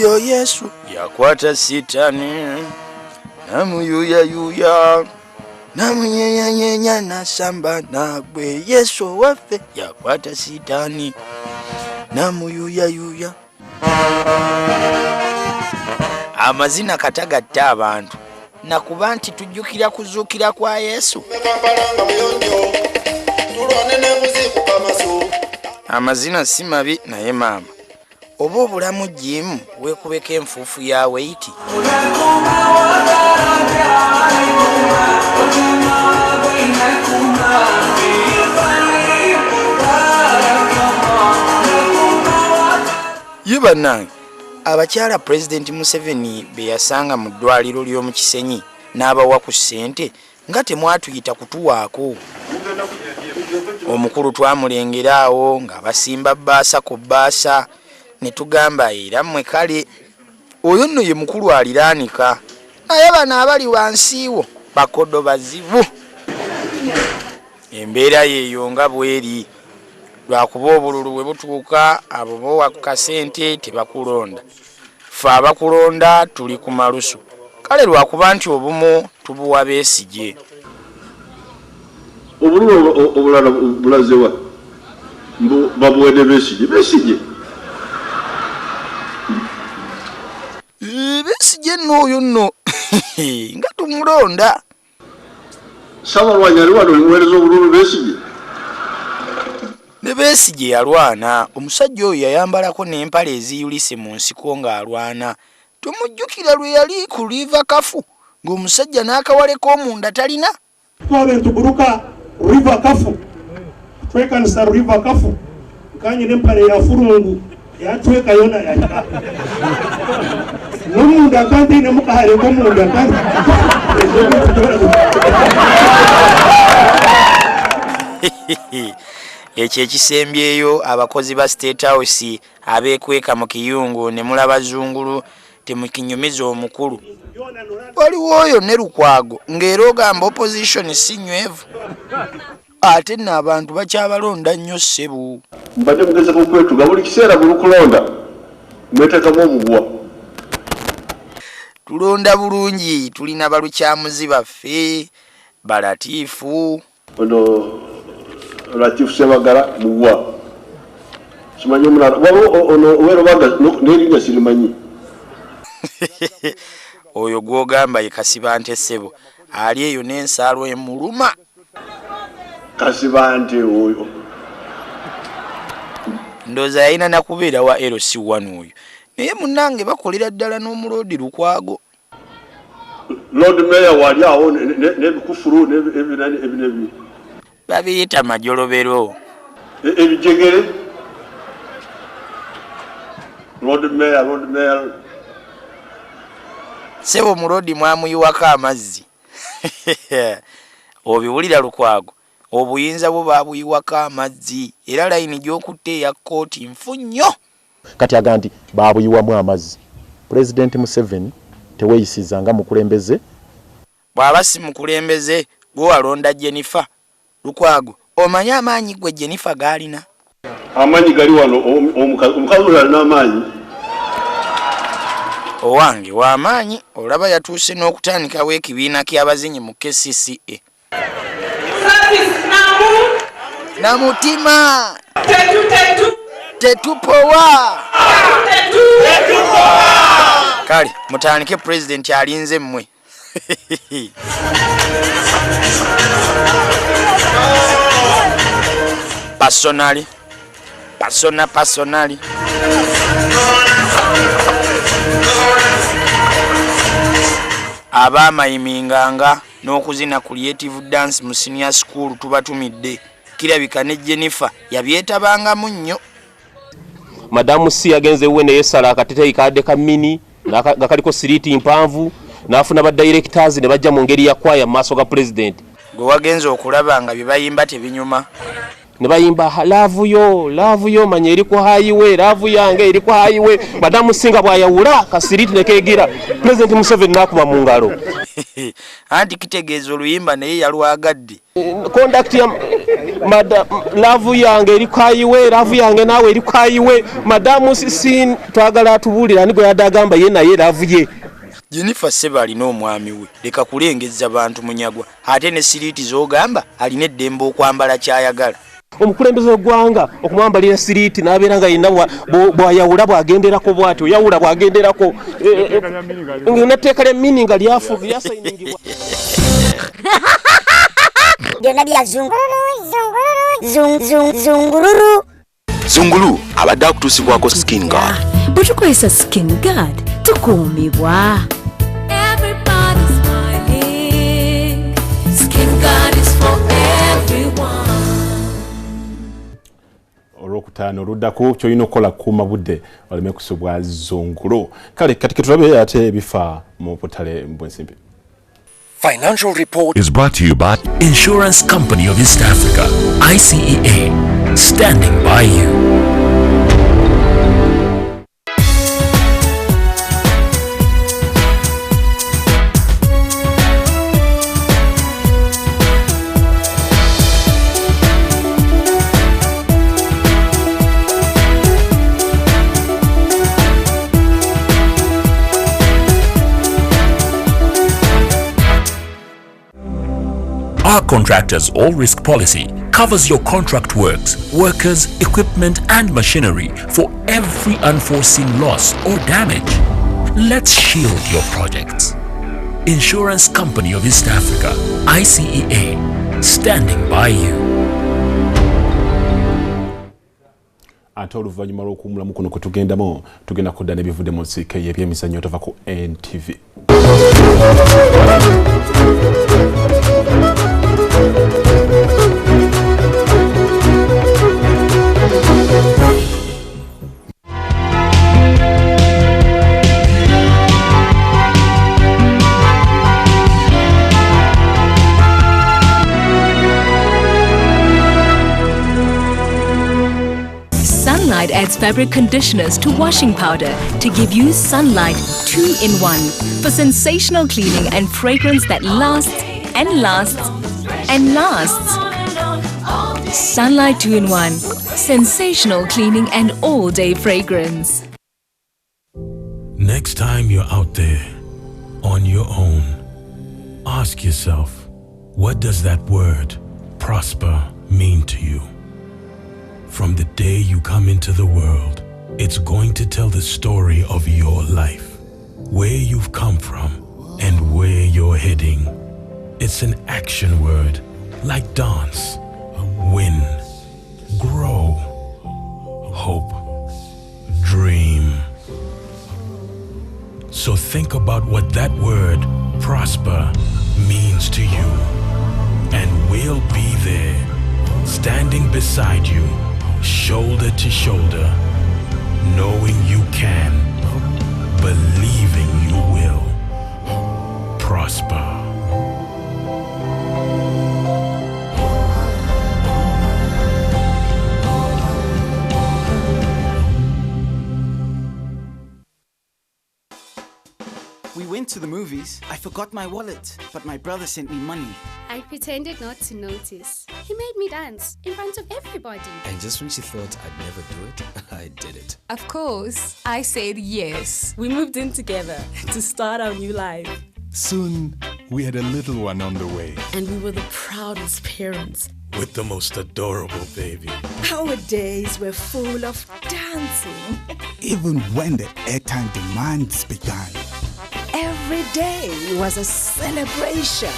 [SPEAKER 6] Yo Yesu yakwata sitani namuyuyayuya namunyenya nasamba nagwe. Yesu waffe yakwata sitani namuyuyayuya. Amazina katagatta abantu nakuba nti tujjukira kuzuukira kwa Yesu. Amazina si mabi naye maama oba obulamu jimu weekubeko enfuufu yawe iti. Ye bannange abakyala President Museveni be yasanga mu ddwaliro ly'omu Kisenyi n'abawa ku ssente nga temwatuyita kutuwaako. Omukulu twamulengera awo nga basimba bbaasa ku bbaasa ne tugamba era mmwe kale oyo nno ye mukulu aliraanika naye bano abali wansiiwo bakodo bazibu. Embeera yeeyo nga bweri lwakuba obululu bwe butuuka abo bowa ku kasente tebakulonda. Ffe abakulonda tuli ku malusu kale lwakuba nti obumu tubuwa Besigye.
[SPEAKER 24] Obululu obulala bulazewa babuwedde Besigye.
[SPEAKER 6] Besigye nno oyo nno nga tumulonda.
[SPEAKER 24] Ssabalwanyi ali wano nimuweereza obululu Besigye.
[SPEAKER 6] Ne Besigye yalwana. Omusajja oyo yayambalako n'empale eziyulise mu nsiko ng'alwana. Tumujjukira lwe yali ku River Kafu ng'omusajja n'akawaleko omunda talina.
[SPEAKER 3] Twabe ntuburuka River Kafu. Twekanisa River Kafu. Kanye n'empale ya furungu yatweka yona yaka. N'omunda kandi ne mukahaleko omunda kandi.
[SPEAKER 6] Ekyo ekisembyeyo abakozi ba State House abeekweka mu kiyungu ne mulaba Zungulu temukinyumiza omukulu. Waliwo oyo ne Lukwago ng'era ogamba opposition si nywevu. Ate nno abantu bakyabalonda nnyo ssebo.
[SPEAKER 24] Mbadde mugezeko kwetuga buli kiseera bulukulonda mweteekamu omuguwa.
[SPEAKER 6] Tulonda bulungi tulina balukyamuzi baffe balatiifu.
[SPEAKER 24] Ono Latifu Sebagala muguwa. Simanyi omulala ono Werobaga n'erinnya sirimanyi.
[SPEAKER 6] Oyo gw'ogamba ye Kasibante ssebo ali eyo n'ensalo emuluma.
[SPEAKER 24] Kasibante oyo
[SPEAKER 6] ndooza yalina nakubeera wa LC1 oyo naye munnange bakolera ddala n'omuloodi Lukwago.
[SPEAKER 24] Lord Mayor wali awo n'ebikufuru n'ebinebi
[SPEAKER 6] babiyita majolobero
[SPEAKER 24] ebijegere. Lord Mayor
[SPEAKER 6] sebo muloodi mwamuyiwako amazzi. Obiwulira Lukwago obuyinza bwo babuyiwako amazzi era layini gy'okutte eya kkooti nfu nnyo.
[SPEAKER 26] Kati aga nti baabuyiwamu amazzi. President Museveni teweeyisizanga mukulembeze.
[SPEAKER 6] Bw'aba si mukulembeze gwe walonda Jennifer. Lukwago omanyi amaanyi gwe Jennifer gaalina?
[SPEAKER 24] Amaanyi gali wano omukazi oyo alina amaanyi.
[SPEAKER 6] Owange w'amaanyi olaba yatuuse n'okutandikawo ekibiina ky'abazinyi mu KCCA. Namutima tetupowa. Kale mutandike president alinze mmwe. Personally. Abaamayiminganga n'okuzina creative dance mu senior school tubatumidde. Kirabika ne Jennifer yabyetabangamu nnyo.
[SPEAKER 4] Madamu si yagenze we ne yesala akatete kadde ka mini nga kaliko siriti mpanvu n'afuna ba directors ne bajja mu ngeri ya kwaya maaso ga president.
[SPEAKER 6] gwe wagenza okulaba nga bye bayimba tebinyuma.
[SPEAKER 4] Ne bayimba laavu yo manya eri ku highway, laavu yange eri ku highway. Madamu Singa bwayawula kasiriti ne keegira President Museveni n'akuba mu ngalo.
[SPEAKER 6] Anti kitegeeza oluyimba naye yalwagadde.
[SPEAKER 4] Conduct ya laavu yange eri ku highway, laavu yange naawe eri ku highway. Madamu Sin twagala atubulira ni gwe yadagamba ye naye laavu ye.
[SPEAKER 6] Jennifer Seba alina omwami we, leka kulengeza bantu munyagwa. Ate ne siriiti z'ogamba alina eddembe okwambala kyayagala.
[SPEAKER 4] Omukulembeze w'eggwanga okumwambalira siriiti n'abeera nga yenna bw'ayawula bw'agenderako bw'atyo, yawula bw'agenderako. N'etteeka lya mininga lyasayiningibwa.
[SPEAKER 7] Byonna bya zungururu.
[SPEAKER 8] Zungulu abadde akutuusibwako Skin Guard.
[SPEAKER 7] Bwe tukozesa Skin Guard tukuumibwa.
[SPEAKER 11] Everybody's smiling. Skin Guard is for everyone.
[SPEAKER 14] Olwokutaano oluddako ky'olina okukola kuuma budde oleme kusubwa zungulu. Kale kati tulabe ate ebifa mu butale bw'ensimbi.
[SPEAKER 8] Financial report
[SPEAKER 9] is brought to you by Insurance Company of East Africa, ICEA, standing by you. Our contractors all-risk policy covers your contract works, workers, equipment and machinery for every unforeseen loss or damage. Let's shield your projects. Insurance Company of East Africa, ICEA, standing by you.
[SPEAKER 14] Ate oluvannyuma lw'okuwummulamu kuno kwe tugendamu tugenda kudda n'ebivudde mu nsiike y'ebyemizannyo tova ku NTV.
[SPEAKER 10] Sunlight adds fabric conditioners to washing powder to give you Sunlight 2-in-1 for sensational cleaning and fragrance that lasts and lasts and lasts. Sunlight 2-in-1, sensational cleaning and all-day fragrance.
[SPEAKER 9] Next time you're out there on your own, ask yourself, what does that word, prosper, mean to you? From the day you come into the world, it's going to tell the story of your life, where you've come from and where you're heading. It's an action word, like dance, win, grow, hope, dream. So think about what that word, prosper, means to you. And we'll be there, standing beside you, shoulder to shoulder, knowing you can, believing you will prosper.
[SPEAKER 15] We went to the movies. I forgot my wallet, but my brother sent me money.
[SPEAKER 17] I pretended not to notice. He made me dance in front of everybody.
[SPEAKER 27] And just when she thought I'd never do it, I did it.
[SPEAKER 28] Of course, I said yes. We moved in together to start our new life.
[SPEAKER 29] Soon, we had a little one on the way.
[SPEAKER 28] And we were the proudest parents.
[SPEAKER 9] With the most adorable baby.
[SPEAKER 28] Our days were full of dancing.
[SPEAKER 29] Even when the airtime demands began.
[SPEAKER 28] Every day was a celebration.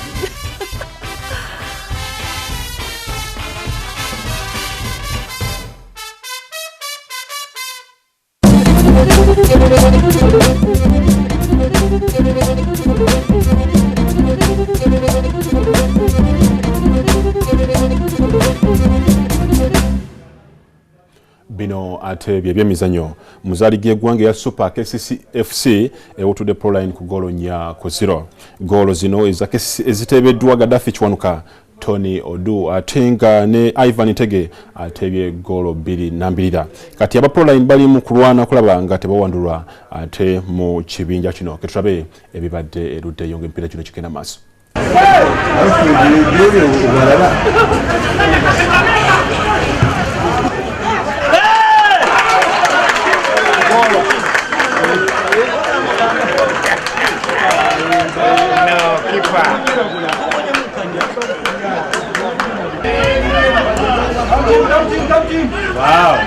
[SPEAKER 14] Bino ate by'emizannyo muzaali gw'eggwanga ya Super KCC FC ewutudde Proline ku goolo 4-0. Goolo zino eziteebeddwa Gaddafi Kiwanuka Tony Odu atenga ne Ivan Tege atebye golo 2-2. Kati aba Proline bali mu kulwana kulaba nga tebawandulwa ate mu kibinja kino ketulabe ebibadde erudde yonge mpira kino kigenda maaso.
[SPEAKER 2] Wow.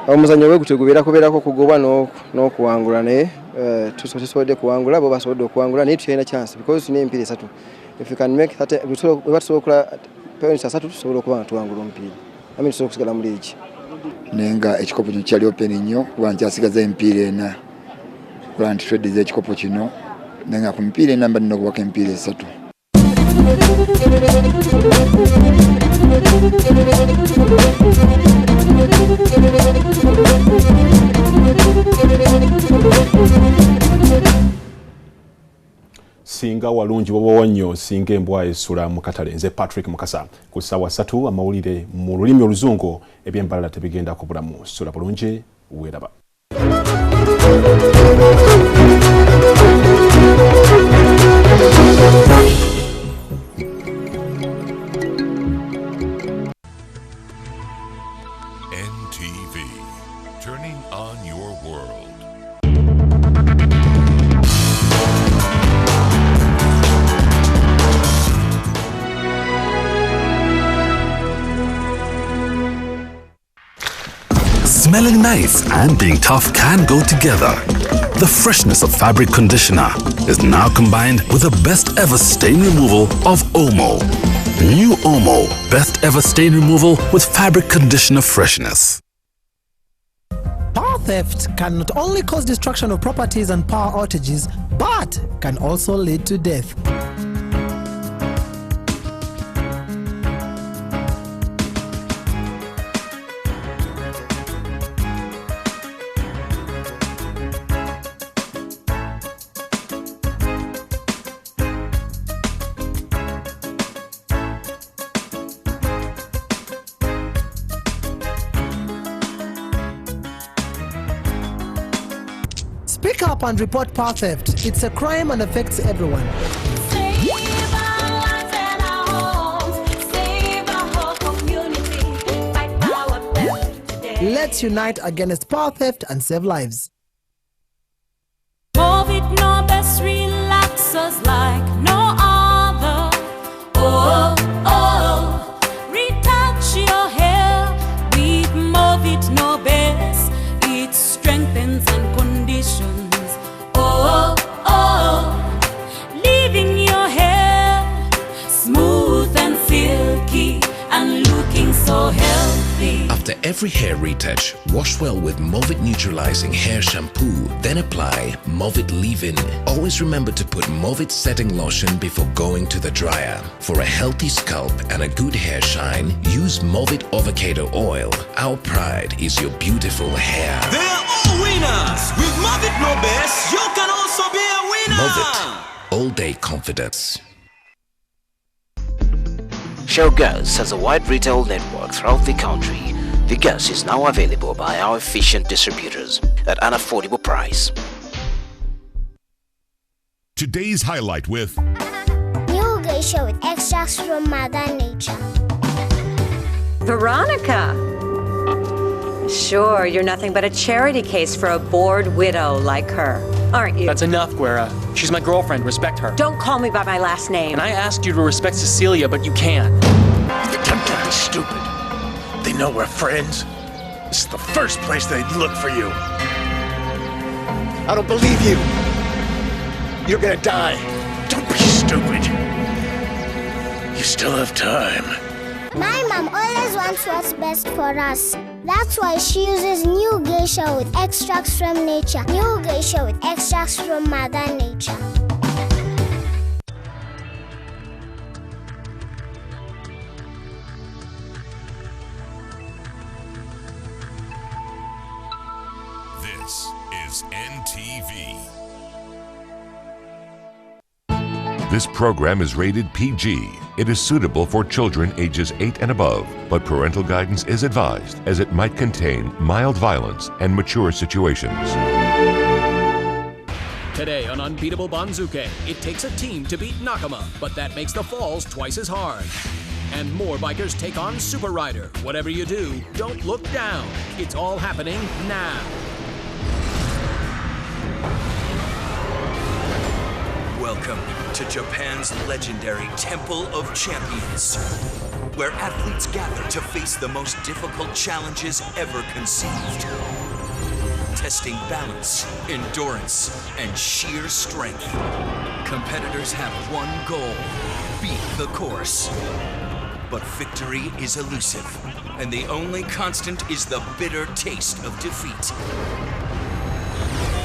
[SPEAKER 13] Omuzanyo we gutegubira kubeerako kugobwa n'okuwangula naye tusobodde kuwangula bo basobodde okuwangula naye tuyina chance because tuna empira 3. If you can make that tusobola points 3 tusobola okuba tuwangula omupiira. Ami tusobola kusigala mu league.
[SPEAKER 16] Nenga ekikopo kino kyali open nnyo kuba nkyasigaza empira 4. Kuba ntitweddiza ekikopo kino nenga ku mipiira 4 mba nina okubaka empira 3.
[SPEAKER 14] Singa walungi bobo nnyo singa embwa esula mu katale. Nze Patrick Mukasa ku ssaawa 3 amawulire mu lulimi oluzungu ebyembalala tebigenda kubulamu. Sula bulungi weeraba.
[SPEAKER 9] NTV, turning on your world.
[SPEAKER 18] Smelling nice and being tough can go together. The freshness of fabric conditioner is now combined with the best ever stain removal of Omo. New Omo, best ever stain removal with fabric conditioner freshness.
[SPEAKER 19] Power theft can not only cause destruction of properties and power outages, but can also lead to death. Speak up and report power theft. It's a crime and affects everyone. Let's unite against power theft and save lives.
[SPEAKER 11] Movit no best relaxers like no other. Oh, oh, retouch your hair with Movit no best. It strengthens and conditions. Oh, oh, leaving your hair smooth and silky and looking so healthy.
[SPEAKER 27] After every hair retouch, wash well with Movit Neutralizing Hair Shampoo, then apply Movit Leave-In. Always remember to put Movit Setting Lotion before going to the dryer. For a healthy scalp and a good hair shine, use Movit Avocado Oil. Our pride is your beautiful hair.
[SPEAKER 20] They're all winners! With Movit No Best, you can also be a winner!
[SPEAKER 27] Movit, all-day confidence.
[SPEAKER 21] Shell Gas has a wide retail network throughout the country. The gas is now available by our efficient distributors at an affordable price.
[SPEAKER 9] Today's highlight with
[SPEAKER 22] New geisha with extracts from Mother Nature.
[SPEAKER 25] Veronica! Sure, you're nothing but a charity case for a bored widow like her, aren't you?
[SPEAKER 30] That's enough, Guerra. She's my girlfriend. Respect her.
[SPEAKER 25] Don't call me by my last name.
[SPEAKER 30] And I asked you to respect Cecilia, but you can't.
[SPEAKER 31] They're sometimes stupid. They know we're friends. This is the first place they'd look for you. I don't believe you. You're gonna die. Don't be stupid. You still have time.
[SPEAKER 22] My mom always wants what's best for us. That's why she uses new geisha with extracts from nature. New geisha with extracts from Mother Nature.
[SPEAKER 1] This is NTV.
[SPEAKER 3] This program is rated PG. It is suitable for children ages 8 and above, but parental guidance is advised as it might contain mild violence and mature situations.
[SPEAKER 4] Today on Unbeatable Banzuke, it takes a team to beat Nakama, but that makes the falls twice as hard. And more bikers take on Super Rider. Whatever you do, don't look down. It's all happening now.
[SPEAKER 5] Welcome to Japan's legendary Temple of Champions, where athletes gather to face the most difficult challenges ever conceived. Testing balance, endurance, and sheer strength. Competitors have one goal: beat the course. But victory is elusive, and the only constant is the bitter taste of defeat.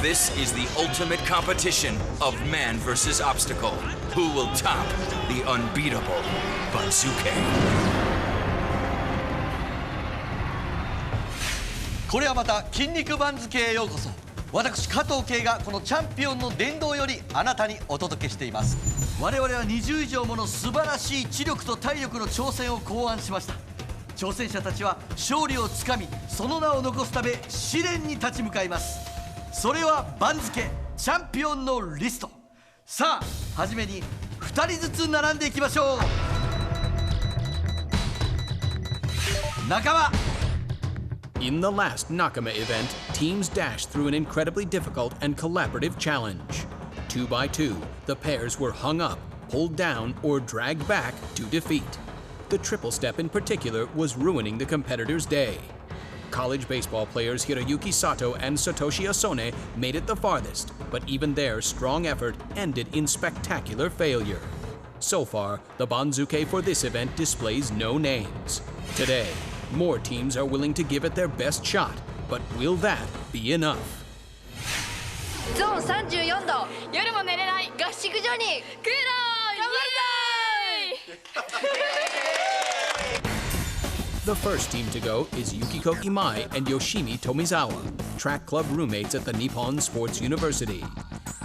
[SPEAKER 5] This is the ultimate competition of man versus obstacle. Who will top the unbeatable Banzuke?
[SPEAKER 6] これはまた筋肉番付へようこそ。私加藤圭がこのチャンピオンの殿堂よりあなたにお届けしています。我々は20以上もの素晴らしい知力と体力の挑戦を考案しました。挑戦者たちは勝利をつかみ、その名を残すため試練に立ち向かいます。それは番付チャンピオンのリスト。さあ、はじめに2人ずつ並んでいきましょう。仲間。
[SPEAKER 4] In the last Nakama event, teams dashed through an incredibly difficult and collaborative challenge. 2 by 2, the pairs were hung up, pulled down, or dragged back to defeat. The triple step in particular was ruining the competitors' day. College baseball players Hiroyuki Sato and Satoshi Asone made it the farthest, but even their strong effort ended in spectacular failure. So far, the Banzuke for this event displays no names. Today, more teams are willing to give it their best shot, but will that be enough?
[SPEAKER 7] ゾーン34度、夜も寝れない合宿所にクーラー頑張りたい。
[SPEAKER 4] The first team to go is Yukiko Imai and Yoshimi Tomizawa, track club roommates at the Nippon Sports University.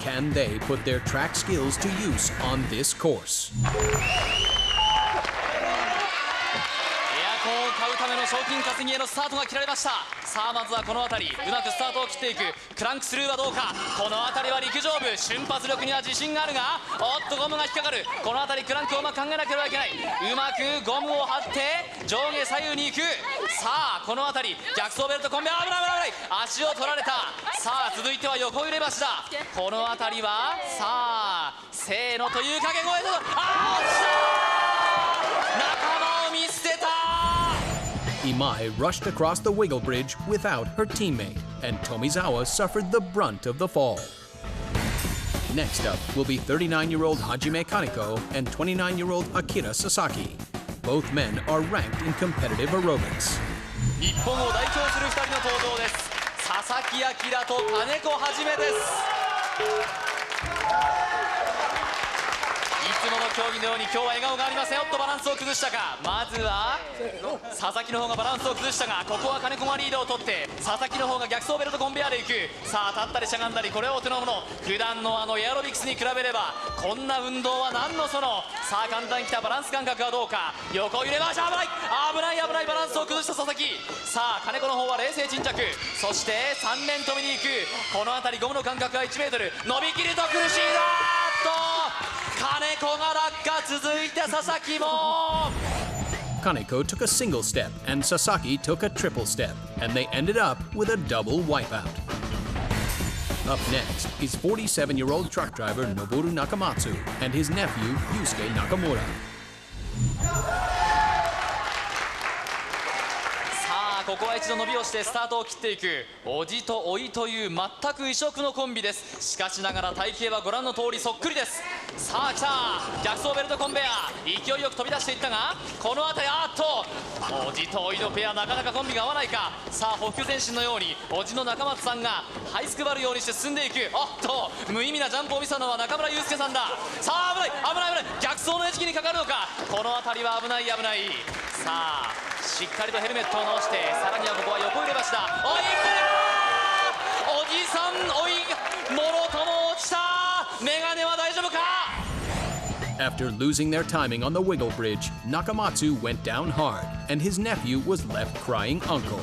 [SPEAKER 4] Can they put their track skills to use on this course?
[SPEAKER 30] エアコンを買うための賞金稼ぎへのスタートが切られました。さあまずはこの辺りうまくスタートを切っていく。クランクスルーはどうか。この辺りは陸上部、瞬発力には自信があるが、おっとゴムが引っかかる。この辺りクランクをうまく考えなければいけない。うまくゴムを張って上下左右に行く。さあこの辺り逆走ベルトコンベ、危ない危ない危ない、足を取られた。さあ続いては横揺れ橋だ。この辺りはさあせーのという掛け声と、あー落ちた、仲間を見捨てた。
[SPEAKER 4] Imai rushed across the wiggle bridge without her teammate, and Tomizawa suffered the brunt of the fall. Next up will be 39-year-old Hajime Kaneko and 29-year-old Akira Sasaki. Both men are ranked in competitive aerobics.
[SPEAKER 30] 日本を代表する2人の登場です。佐々木明と金子はじめです。 いつもの競技のように今日は笑顔がありません。おっとバランスを崩したか。まずは佐々木の方がバランスを崩したが、ここは金子がリードを取って佐々木の方が逆走ベルトコンベヤーでいく。さあ立ったりしゃがんだり、これはお手の物。普段のエアロビクスに比べればこんな運動は何のその。さあ簡単にきたバランス感覚はどうか。横揺れました。危ない危ない危ない、バランスを崩した佐々木。さあ金子の方は冷静沈着、そして3連止めに行く。この辺りゴムの間隔は 1m、 伸びきると苦しいだーっと。 金子が落下、続いて佐々木も。
[SPEAKER 4] Kaneko took a single step and Sasaki took a triple step, and they ended up with a double wipeout. Up next is 47-year-old truck driver Noboru Nakamatsu and his nephew Yusuke Nakamura.
[SPEAKER 30] ここは一度伸びをしてスタートを切っていくおじとおいという全く異色のコンビです。しかしながら体型はご覧の通りそっくりです。さあ来た、逆走ベルトコンベア、勢いよく飛び出していったが、この辺りおじとおいのペアなかなかコンビが合わないか。さあ北球前進のようにおじの中松さんが這いつくばるようにして進んでいく。無意味なジャンプを見せたのは中村祐介さんだ。さあ危ない逆走の餌食にかかるのか。この辺りは危ない。さあしっかりとヘルメットを直して、さらにはここは横入れ橋だ。おじさんおいもろとも落ちた。メガネは大丈夫か。
[SPEAKER 4] After losing their timing on the wiggle bridge, Nakamatsu went down hard, and his nephew was left crying uncle.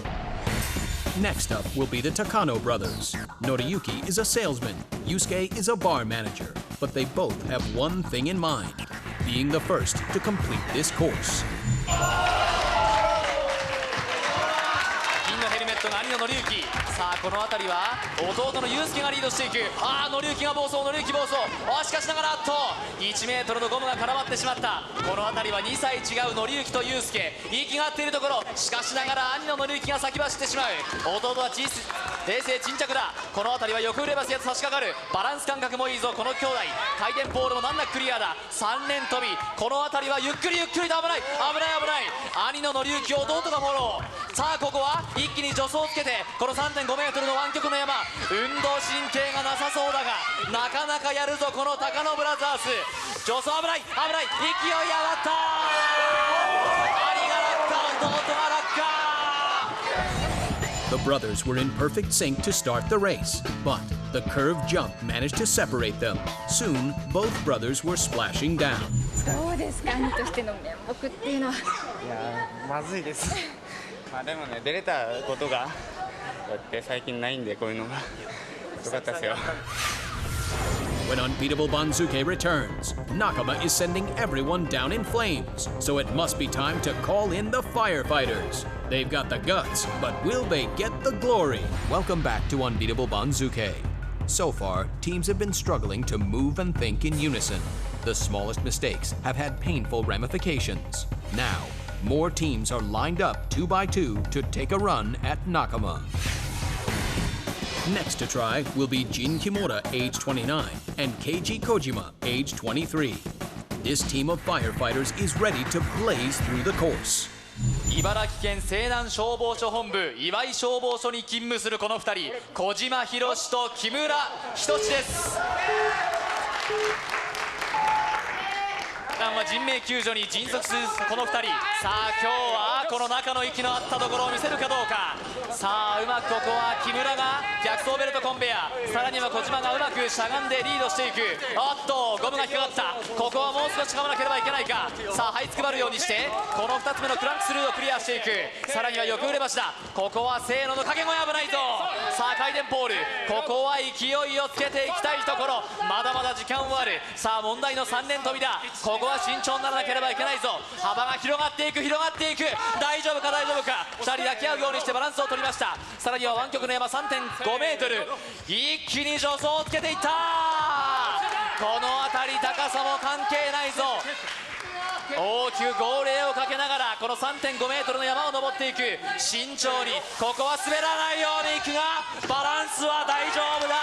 [SPEAKER 4] Next up will be the Takano brothers. Noriyuki is a salesman, Yusuke is a bar manager, but they both have one thing in mind: being the first to complete this course.
[SPEAKER 30] 銀のヘルメットが兄の紀之。さあこの辺りは弟の祐介がリードしていく。紀之が暴走、紀之暴走。しかしながら1メートルのゴムが絡まってしまった。この辺りは2歳違う紀之と祐介、息が合っているところ。しかしながら兄の紀之が先走ってしまう。弟は冷静沈着だ。この辺りは横売れバスや差し掛かる。バランス感覚もいいぞこの兄弟。回転ポールも難なくクリアだ。3連飛び。この辺りはゆっくりと危ない。兄の紀之、弟がフォロー。さあここは一気に助走をつけて、この 3.5 メートルの湾曲の山、運動神経がなさそうだがなかなかやるぞこの高野ブラザーズ。助走危ない、勢い上がった。兄が落下、弟が落下。
[SPEAKER 4] The brothers were in perfect sync to start the race, but the curved jump managed to separate them. Soon, both brothers were splashing down.
[SPEAKER 2] どうですか、兄としての面目っていうのは。い
[SPEAKER 8] やまずいです。でもね、出れたことがだって最近ないんで、こういうのが良かったですよ。
[SPEAKER 4] When Unbeatable Banzuke returns, Nakama is sending everyone down in flames, so it must be time to call in the firefighters. They've got the guts, but will they get the glory? Welcome back to Unbeatable Banzuke. So far, teams have been struggling to move and think in unison. The smallest mistakes have had painful ramifications. Now, more teams are lined up 2 by 2 to take a run at Nakama. Next to try will be Jin Kimura, age 29, and Keiji Kojima, age 23. This team of firefighters is ready to blaze through the course.
[SPEAKER 30] 茨城県西南消防署本部岩井消防署に勤務するこの2人、小島博史と木村仁です。人命救助に迅速するこの2人。さあ今日はこの中の息の合ったところを見せるかどうか。さあうまくここは木村が逆走ベルトコンベア、さらには小島がうまくしゃがんでリードしていく。ゴムが引っかかった。ここはもう少しかまなければいけないか。さあ這いつくばるようにしてこの2つ目のクランクスルーをクリアしていく。さらには横売れ橋だ。ここはせーのの掛け声危ないぞ。さあ回転ポール、ここは勢いをつけていきたいところ。まだまだ時間はある。さあ問題の3連飛びだ。ここは慎重にならなければいけないぞ。幅が広がっていく。大丈夫か2人抱き合うようにしてバランスを取りました。さらには湾曲の山 3.5 メートル、一気に助走をつけていった。この辺り高さも関係ないぞ。大きく号令をかけながらこの 3.5 メートルの山を登っていく。慎重に、ここは滑らないようにいくがバランスは大丈夫だ。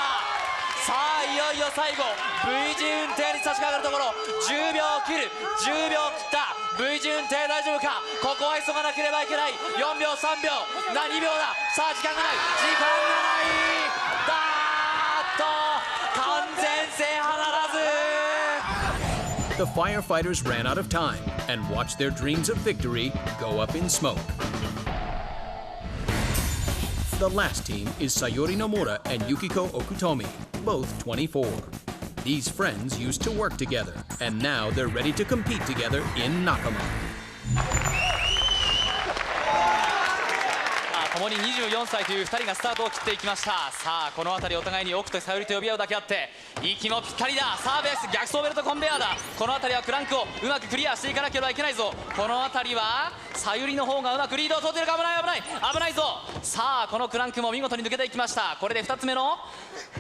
[SPEAKER 30] さあいよいよ最後 V 字運転に差し掛かるところ。10秒切る、10秒切った。 V 字運転大丈夫か。ここは急がなければいけない。4秒3秒2秒だ。さあ時間がない、完全制覇ならず。
[SPEAKER 4] The firefighters ran out of time and watched their dreams of victory go up in smoke. The last team is Sayori Nomura and Yukiko Okutomi, both 24. These friends used to work together, and now they're ready to compete together in Nakama.
[SPEAKER 30] 友もに24歳という2人がスタートを切っていきました。さあこの辺りお互いに奥とさゆりと呼び合うだけあって息もぴったりだ。サーベース逆走ベルトコンベヤーだ。この辺りはクランクをうまくクリアしていかなければいけないぞ。この辺りはさゆりの方がうまくリードを取っているか。危ないぞ。さあこのクランクも見事に抜けていきました。これで2つ目の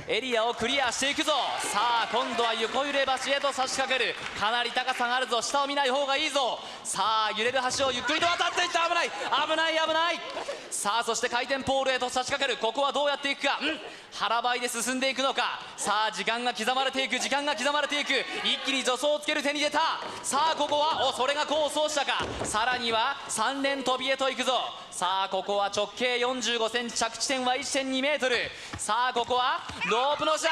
[SPEAKER 30] エリアをクリアしていくぞ。さあ今度は横揺れ橋へと差し掛ける。かなり高さがあるぞ。下を見ない方がいいぞ。さあ揺れる橋をゆっくりと渡っていった。危ない。さあそして回転ポールへと差し掛かる。ここはどうやっていくか。腹ばいで進んでいくのか。さあ時間が刻まれていく。一気に助走をつける。手に出た。さあここはそれが功を奏したか。さらには3連飛びへと行くぞ。さあここは直径45センチ、着地点は 1.2 メートル。さあここはロープの下、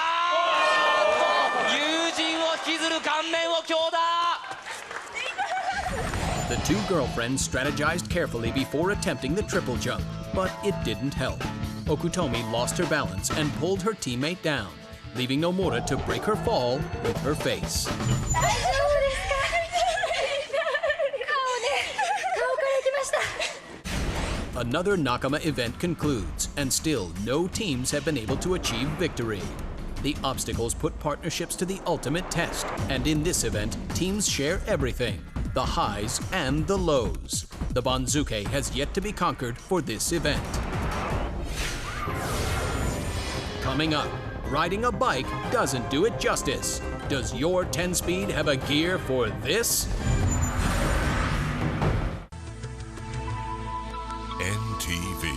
[SPEAKER 30] 友人を引きずる顔面を強打。
[SPEAKER 4] The two girlfriends strategized carefully before attempting the triple jump, but it didn't help. Okutomi lost her balance and pulled her teammate down, leaving Nomura to break her fall with her face. Another Nakama event concludes, and still no teams have been able to achieve victory. The obstacles put partnerships to the ultimate test, and in this event, teams share everything, the highs and the lows. The Banzuke has yet to be conquered for this event. Coming up, riding a bike doesn't do it justice. Does your 10-speed have a gear for this?
[SPEAKER 1] NTV,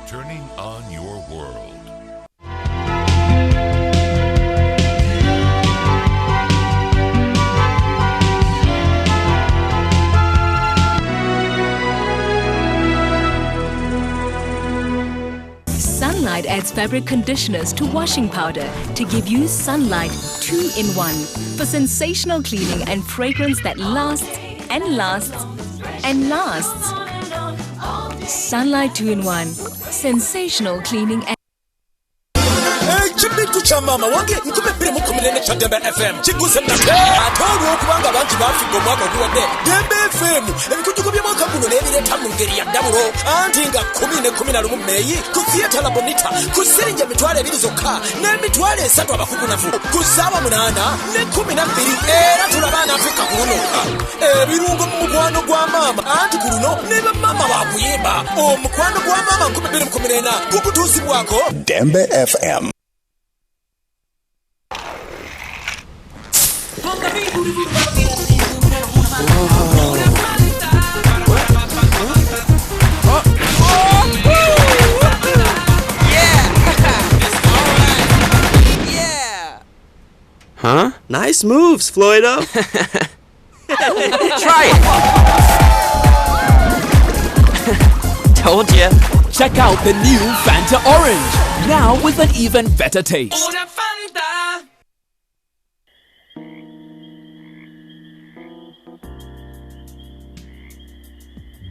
[SPEAKER 1] turning on your world.
[SPEAKER 10] Sunlight adds fabric conditioners to washing powder to give you Sunlight 2-in-1 for sensational cleaning and fragrance that lasts and lasts and lasts. Sunlight 2-in-1, sensational cleaning and
[SPEAKER 20] Chibitu cha mama wange nkumepire mukuminene cha Dembe FM chiguze mnate atoro okubanga bantu bafigo mwaka guwade Dembe FM ebikutuko bya mwaka guno nebireta mu ngeri ya daburo antinga 10 meyi ku theater la bonita ku sirinja mitwale ebiri zokka n'emitwale 3 abakugu nafu ku sawa 8 ne 12 era tulabana Afrika kuno ebirungo mu mukwano gwa mama anti kuno ne mama bakuyimba omukwano gwa mama nkubibiri mukuminena kukutusibwako
[SPEAKER 31] Dembe FM.
[SPEAKER 12] Huh? Nice moves, Floydo.
[SPEAKER 13] Try it. Told ya.
[SPEAKER 15] Check out the new Fanta Orange, now with an even better taste.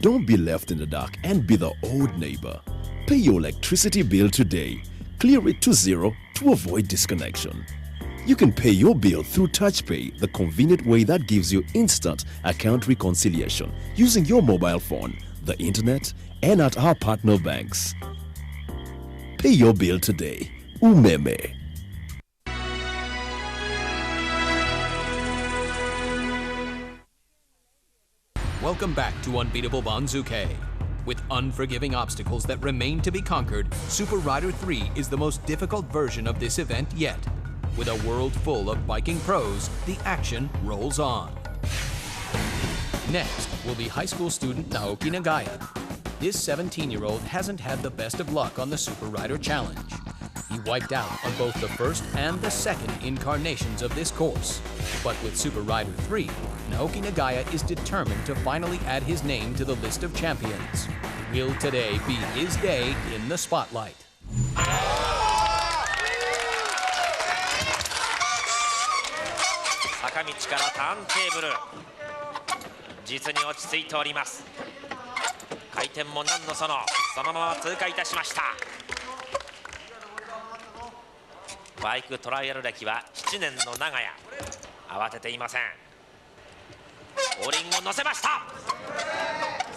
[SPEAKER 16] Don't be left in the dark and be the old neighbor. Pay your electricity bill today. Clear it to zero to avoid disconnection. You can pay your bill through TouchPay, the convenient way that gives you instant account reconciliation using your mobile phone, the internet, and at our partner banks. Pay your bill today. Umeme.
[SPEAKER 4] Welcome back to Unbeatable Banzuke. With unforgiving obstacles that remain to be conquered, Super Rider 3 is the most difficult version of this event yet. With a world full of biking pros, the action rolls on. Next will be high school student Naoki Nagaya. This 17-year-old hasn't had the best of luck on the Super Rider Challenge. He wiped out on both the first and the second incarnations of this course. But with Super Rider 3, Naoki Nagaya is determined to finally add his name to the list of champions. Will today be his day in the spotlight?
[SPEAKER 17] 坂道からターンテーブル、実に落ち着いております。回転も何のそのまま通過いたしました。バイクトライアル歴は7年の長屋、慌てていません。おりんを乗せました。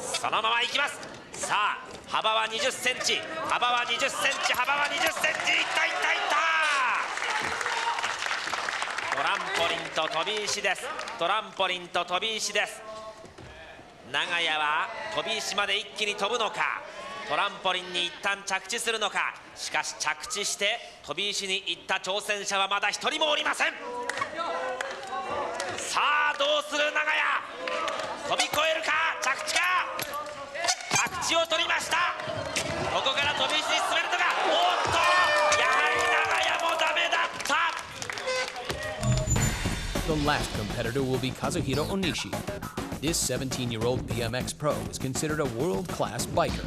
[SPEAKER 17] そのまま行きます。さあ幅は20センチ、幅は20センチ、幅は20センチ、いったいったいった。トランポリンと飛び石です。トランポリンと飛び石です。長屋は飛び石まで一気に飛ぶのか、トランポリンに一旦着地するのか。しかし着地して飛び石に行った挑戦者はまだ一人もおりません。さあどうする長屋、飛び越えるか、着地か、着地を取りました。ここから飛び石に進めるのか。おっと、やはり長屋もダメだった。
[SPEAKER 4] The last competitor will be Kazuhiro Onishi. This 17-year-old BMX pro is considered a world-class biker.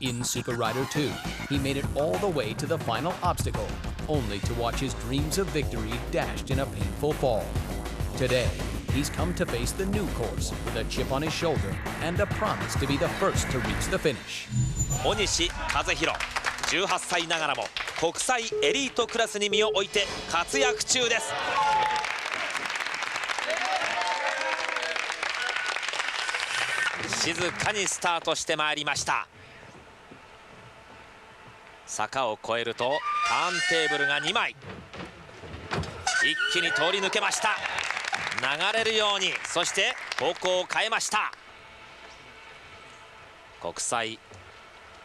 [SPEAKER 4] In Super Rider 2, he made it all the way to the final obstacle, only to watch his dreams of victory dashed in a painful fall. Today, he's come to face the new course with a chip on his shoulder and a promise to be the first to reach the finish.
[SPEAKER 17] 大西和弘、18歳ながらも国際エリートクラスに身を置いて活躍中です。静かにスタートしてまいりました。坂を越えるとターンテーブルが2枚一気に通り抜けました。流れるように、そして方向を変えました。国際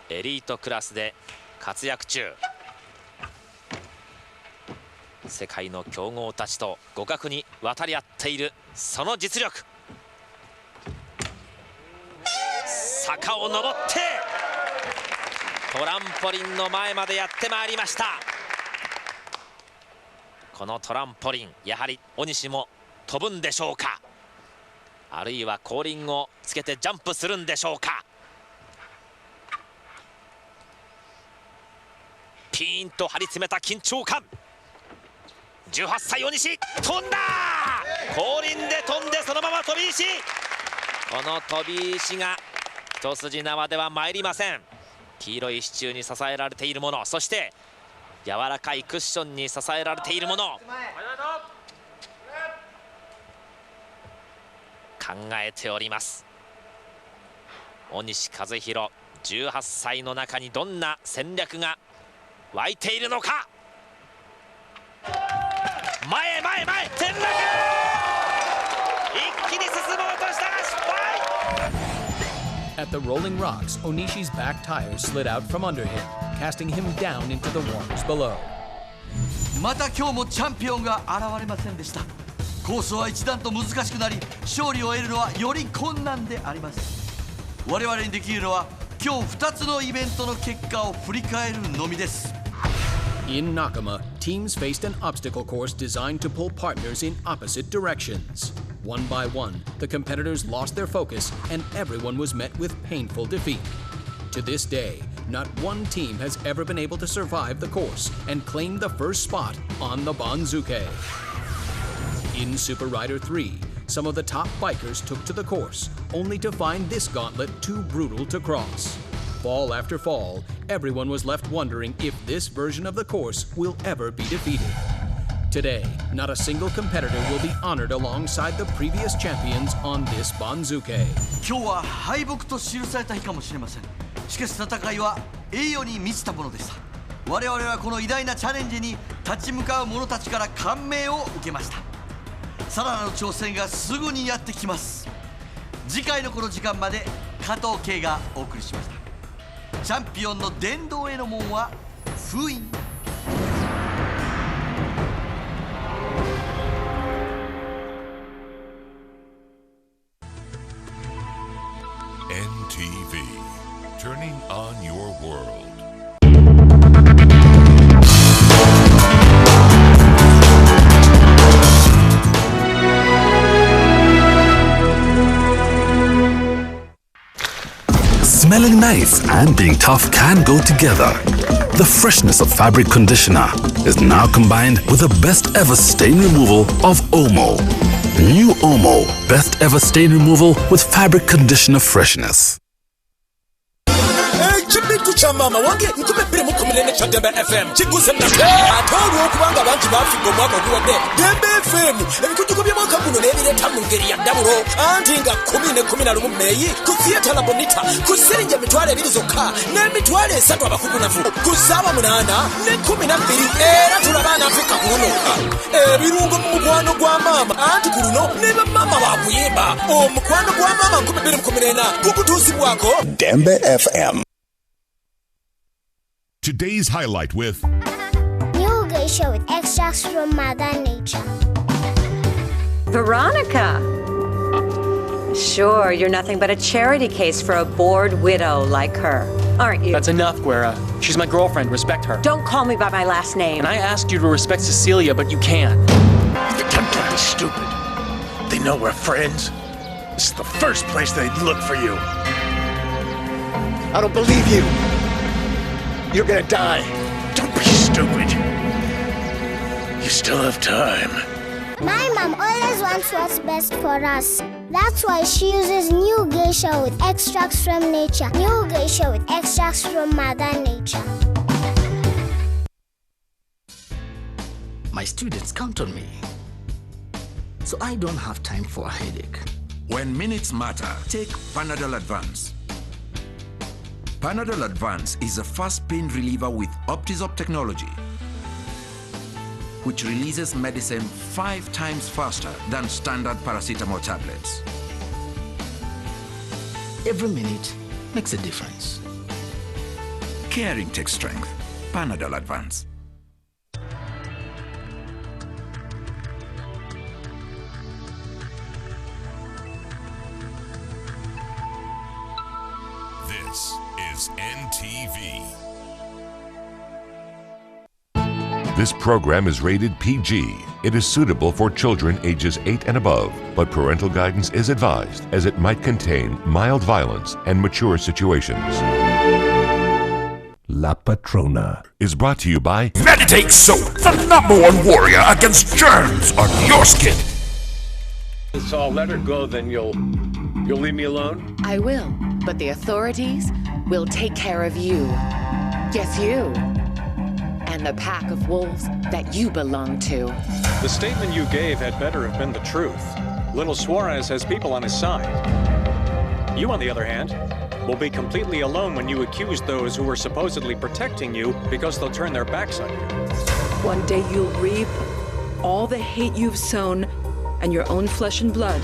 [SPEAKER 17] エリートクラスで活躍中、世界の強豪たちと互角に渡り合っているその実力。坂を登ってトランポリンの前までやってまいりました。このトランポリン、やはり大西も飛ぶんでしょうか、あるいは後輪をつけてジャンプするんでしょうか。ピーンと張り詰めた緊張感。18歳大西、飛んだ、後輪で飛んでそのまま飛び石。この飛び石が一筋縄では参りません。黄色い支柱に支えられているもの、そして柔らかいクッションに支えられているもの、考えております。大西和弘、18歳の中にどんな戦略が湧いているのか。前前前、転落、一気に進もうとしたが失敗。
[SPEAKER 4] At the rolling rocks, Onishi's back tires slid out from under him, casting him down into the waters below.
[SPEAKER 6] また今日もチャンピオンが現れませんでした。コースは一段と難しくなり、勝利を得るのはより困難であります。我々にできるのは今日2つのイベントの結果を振り返るのみです。
[SPEAKER 4] In Nakama, teams faced an obstacle course designed to pull partners in opposite directions. One by one, the competitors lost their focus and everyone was met with painful defeat. To this day, not one team has ever been able to survive the course and claim the first spot on the Banzuke. In Super Rider 3, some of the top bikers took to the course, only to find this gauntlet too brutal to cross. Fall after fall, everyone was left wondering if this version of the course will ever be defeated. Today, not a single competitor will be honored alongside the previous champions on this Banzuke.
[SPEAKER 6] 今日は敗北と記された日かもしれません。しかし戦いは栄誉に満ちたものでした。我々はこの偉大なチャレンジに立ち向かう者たちから感銘を受けました。さらなる挑戦がすぐにやってきます。次回のこの時間まで加藤圭がお送りしました。チャンピオンの殿堂への門は封印。
[SPEAKER 1] NTV, turning on your world.
[SPEAKER 11] Smelling nice and being tough can go together. The freshness of fabric conditioner is now combined with the best ever stain removal of Omo. New Omo, best ever stain removal with fabric conditioner freshness.
[SPEAKER 20] kya maama wange 2014 kya Dembe FM kiguze nate ate olw'okubanga bangi bafudde omwaka oguwedde Dembe FM ebikujuko by'omwaka guno n'ebireeta mu ngeri ya ddabulo anti nga 11 Meeyi ku Theatre Bonita ku siringi $2 zokka n'emitwalo 3 abakugunavu ku ssaawa 8 ne 12 era tulaba Afrika kuno ebirungo mu mukwano gwa maama anti ku luno ne bamama bakuyimba omukwano gwa maama 2014 gukutuusibwako
[SPEAKER 31] Dembe FM.
[SPEAKER 1] Today's highlight with
[SPEAKER 22] New geisha with extracts from Mother Nature.
[SPEAKER 25] Veronica! Sure, you're nothing but a charity case for a bored widow like her, aren't you?
[SPEAKER 9] That's enough, Guerra. She's my girlfriend. Respect her.
[SPEAKER 25] Don't call me by my last name.
[SPEAKER 9] And I asked you to respect Cecilia, but you can't.
[SPEAKER 31] They're trying to be stupid. They know we're friends. This is the first place they'd look for you. I don't believe you. You're gonna die. Don't be stupid. You still have time.
[SPEAKER 22] My mom always wants what's best for us. That's why she uses new geisha with extracts from nature. New geisha with extracts from Mother Nature.
[SPEAKER 14] My students count on me, so I don't have time for a headache.
[SPEAKER 18] When minutes matter, take Panadol Advance. Panadol Advance is a fast pain reliever with Optizop technology, which releases medicine 5 times faster than standard paracetamol tablets.
[SPEAKER 14] Every minute makes a difference.
[SPEAKER 18] Caring takes strength. Panadol Advance.
[SPEAKER 1] This is NTV.
[SPEAKER 3] This program is rated PG. It is suitable for children ages 8 and above, but parental guidance is advised as it might contain mild violence and mature situations.
[SPEAKER 19] La Patrona
[SPEAKER 3] is brought to you by
[SPEAKER 31] Meditate Soap, the #1 warrior against germs on your skin.
[SPEAKER 21] So I'll let her go, then you'll leave me alone?
[SPEAKER 23] I will, but the authorities will take care of you. Yes, you. And the pack of wolves that you belong to.
[SPEAKER 21] The statement you gave had better have been the truth. Little Suarez has people on his side. You, on the other hand, will be completely alone when you accuse those who were supposedly protecting you because they'll turn their backs on you.
[SPEAKER 24] One day you'll reap all the hate you've sown, and your own flesh and blood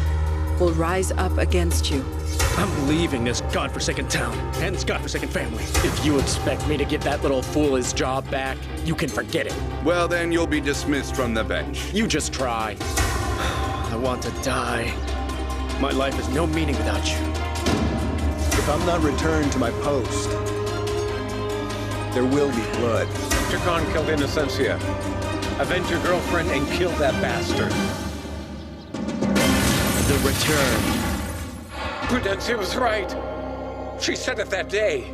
[SPEAKER 24] will rise up against you.
[SPEAKER 9] I'm leaving this godforsaken town and this godforsaken family. If you expect me to give that little fool his job back, you can forget it.
[SPEAKER 26] Well, then you'll be dismissed from the bench.
[SPEAKER 9] You just try. I want to die. My life has no meaning without you.
[SPEAKER 31] If I'm not returned to my post, there will be blood.
[SPEAKER 21] Chacon killed Innocencia. Avenge your girlfriend and kill that bastard.
[SPEAKER 9] The return.
[SPEAKER 21] Prudencia was right. She said it that day.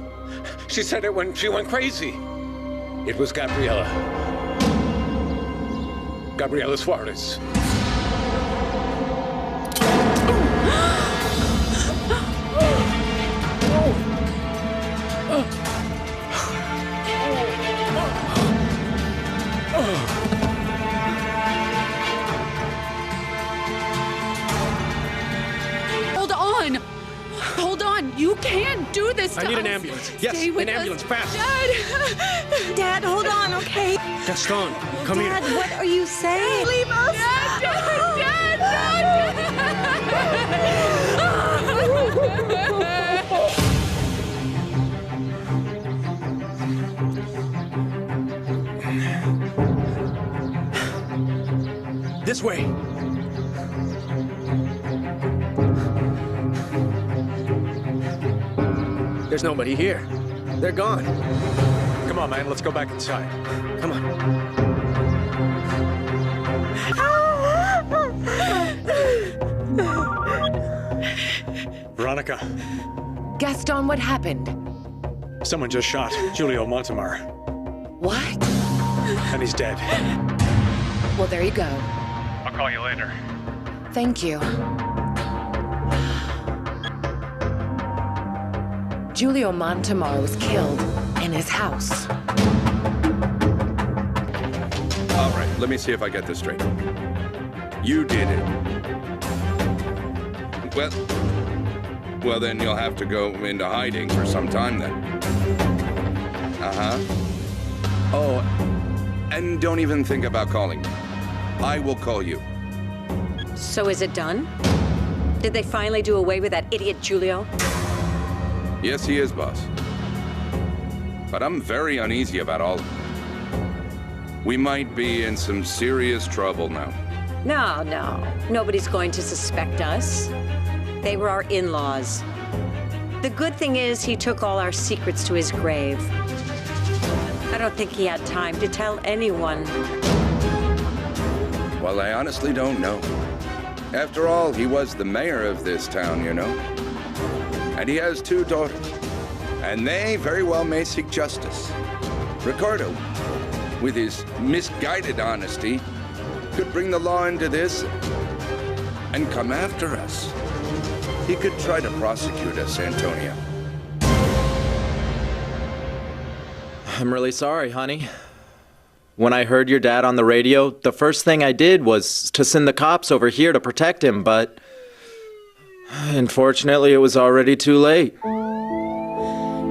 [SPEAKER 21] She said it when she went crazy. It was Gabriela. Gabriela Suarez.
[SPEAKER 24] Hold on, you can't do this to
[SPEAKER 9] I need
[SPEAKER 24] us.
[SPEAKER 9] an ambulance. Yes,
[SPEAKER 24] Stay with
[SPEAKER 9] an ambulance,
[SPEAKER 24] us.
[SPEAKER 9] fast.
[SPEAKER 24] Dad!
[SPEAKER 27] Dad, hold on, okay?
[SPEAKER 9] Gaston, come
[SPEAKER 27] Dad,
[SPEAKER 9] here.
[SPEAKER 27] what are you saying? Leave us!
[SPEAKER 9] This way. There's nobody here. They're gone.
[SPEAKER 21] Come on, man, let's go back inside.
[SPEAKER 9] Come on.
[SPEAKER 21] Veronica.
[SPEAKER 23] Gaston, what happened?
[SPEAKER 21] Someone just shot Julio Montemar.
[SPEAKER 23] What?
[SPEAKER 21] And he's dead.
[SPEAKER 23] Well, there you go.
[SPEAKER 21] I'll call you later.
[SPEAKER 23] Thank you. Julio Montemar was killed in his house.
[SPEAKER 26] All right, let me see if I get this straight. You did it. Well, then you'll have to go into hiding for some time then. Uh-huh. Oh, and don't even think about calling me. I will call you.
[SPEAKER 25] So is it done? Did they finally do away with that idiot Giulio?
[SPEAKER 26] Yes, he is, boss. But I'm very uneasy about all of it. We might be in some serious trouble now.
[SPEAKER 25] No. Nobody's going to suspect us. They were our in-laws. The good thing is he took all our secrets to his grave. I don't think he had time to tell anyone.
[SPEAKER 26] Well, I honestly don't know. After all, he was the mayor of this town, you know. And he has 2 daughters. And they very well may seek justice. Ricardo, with his misguided honesty, could bring the law into this and come after us. He could try to prosecute us, Antonio.
[SPEAKER 2] I'm really sorry, honey. When I heard your dad on the radio, the first thing I did was to send the cops over here to protect him, but unfortunately it was already too late.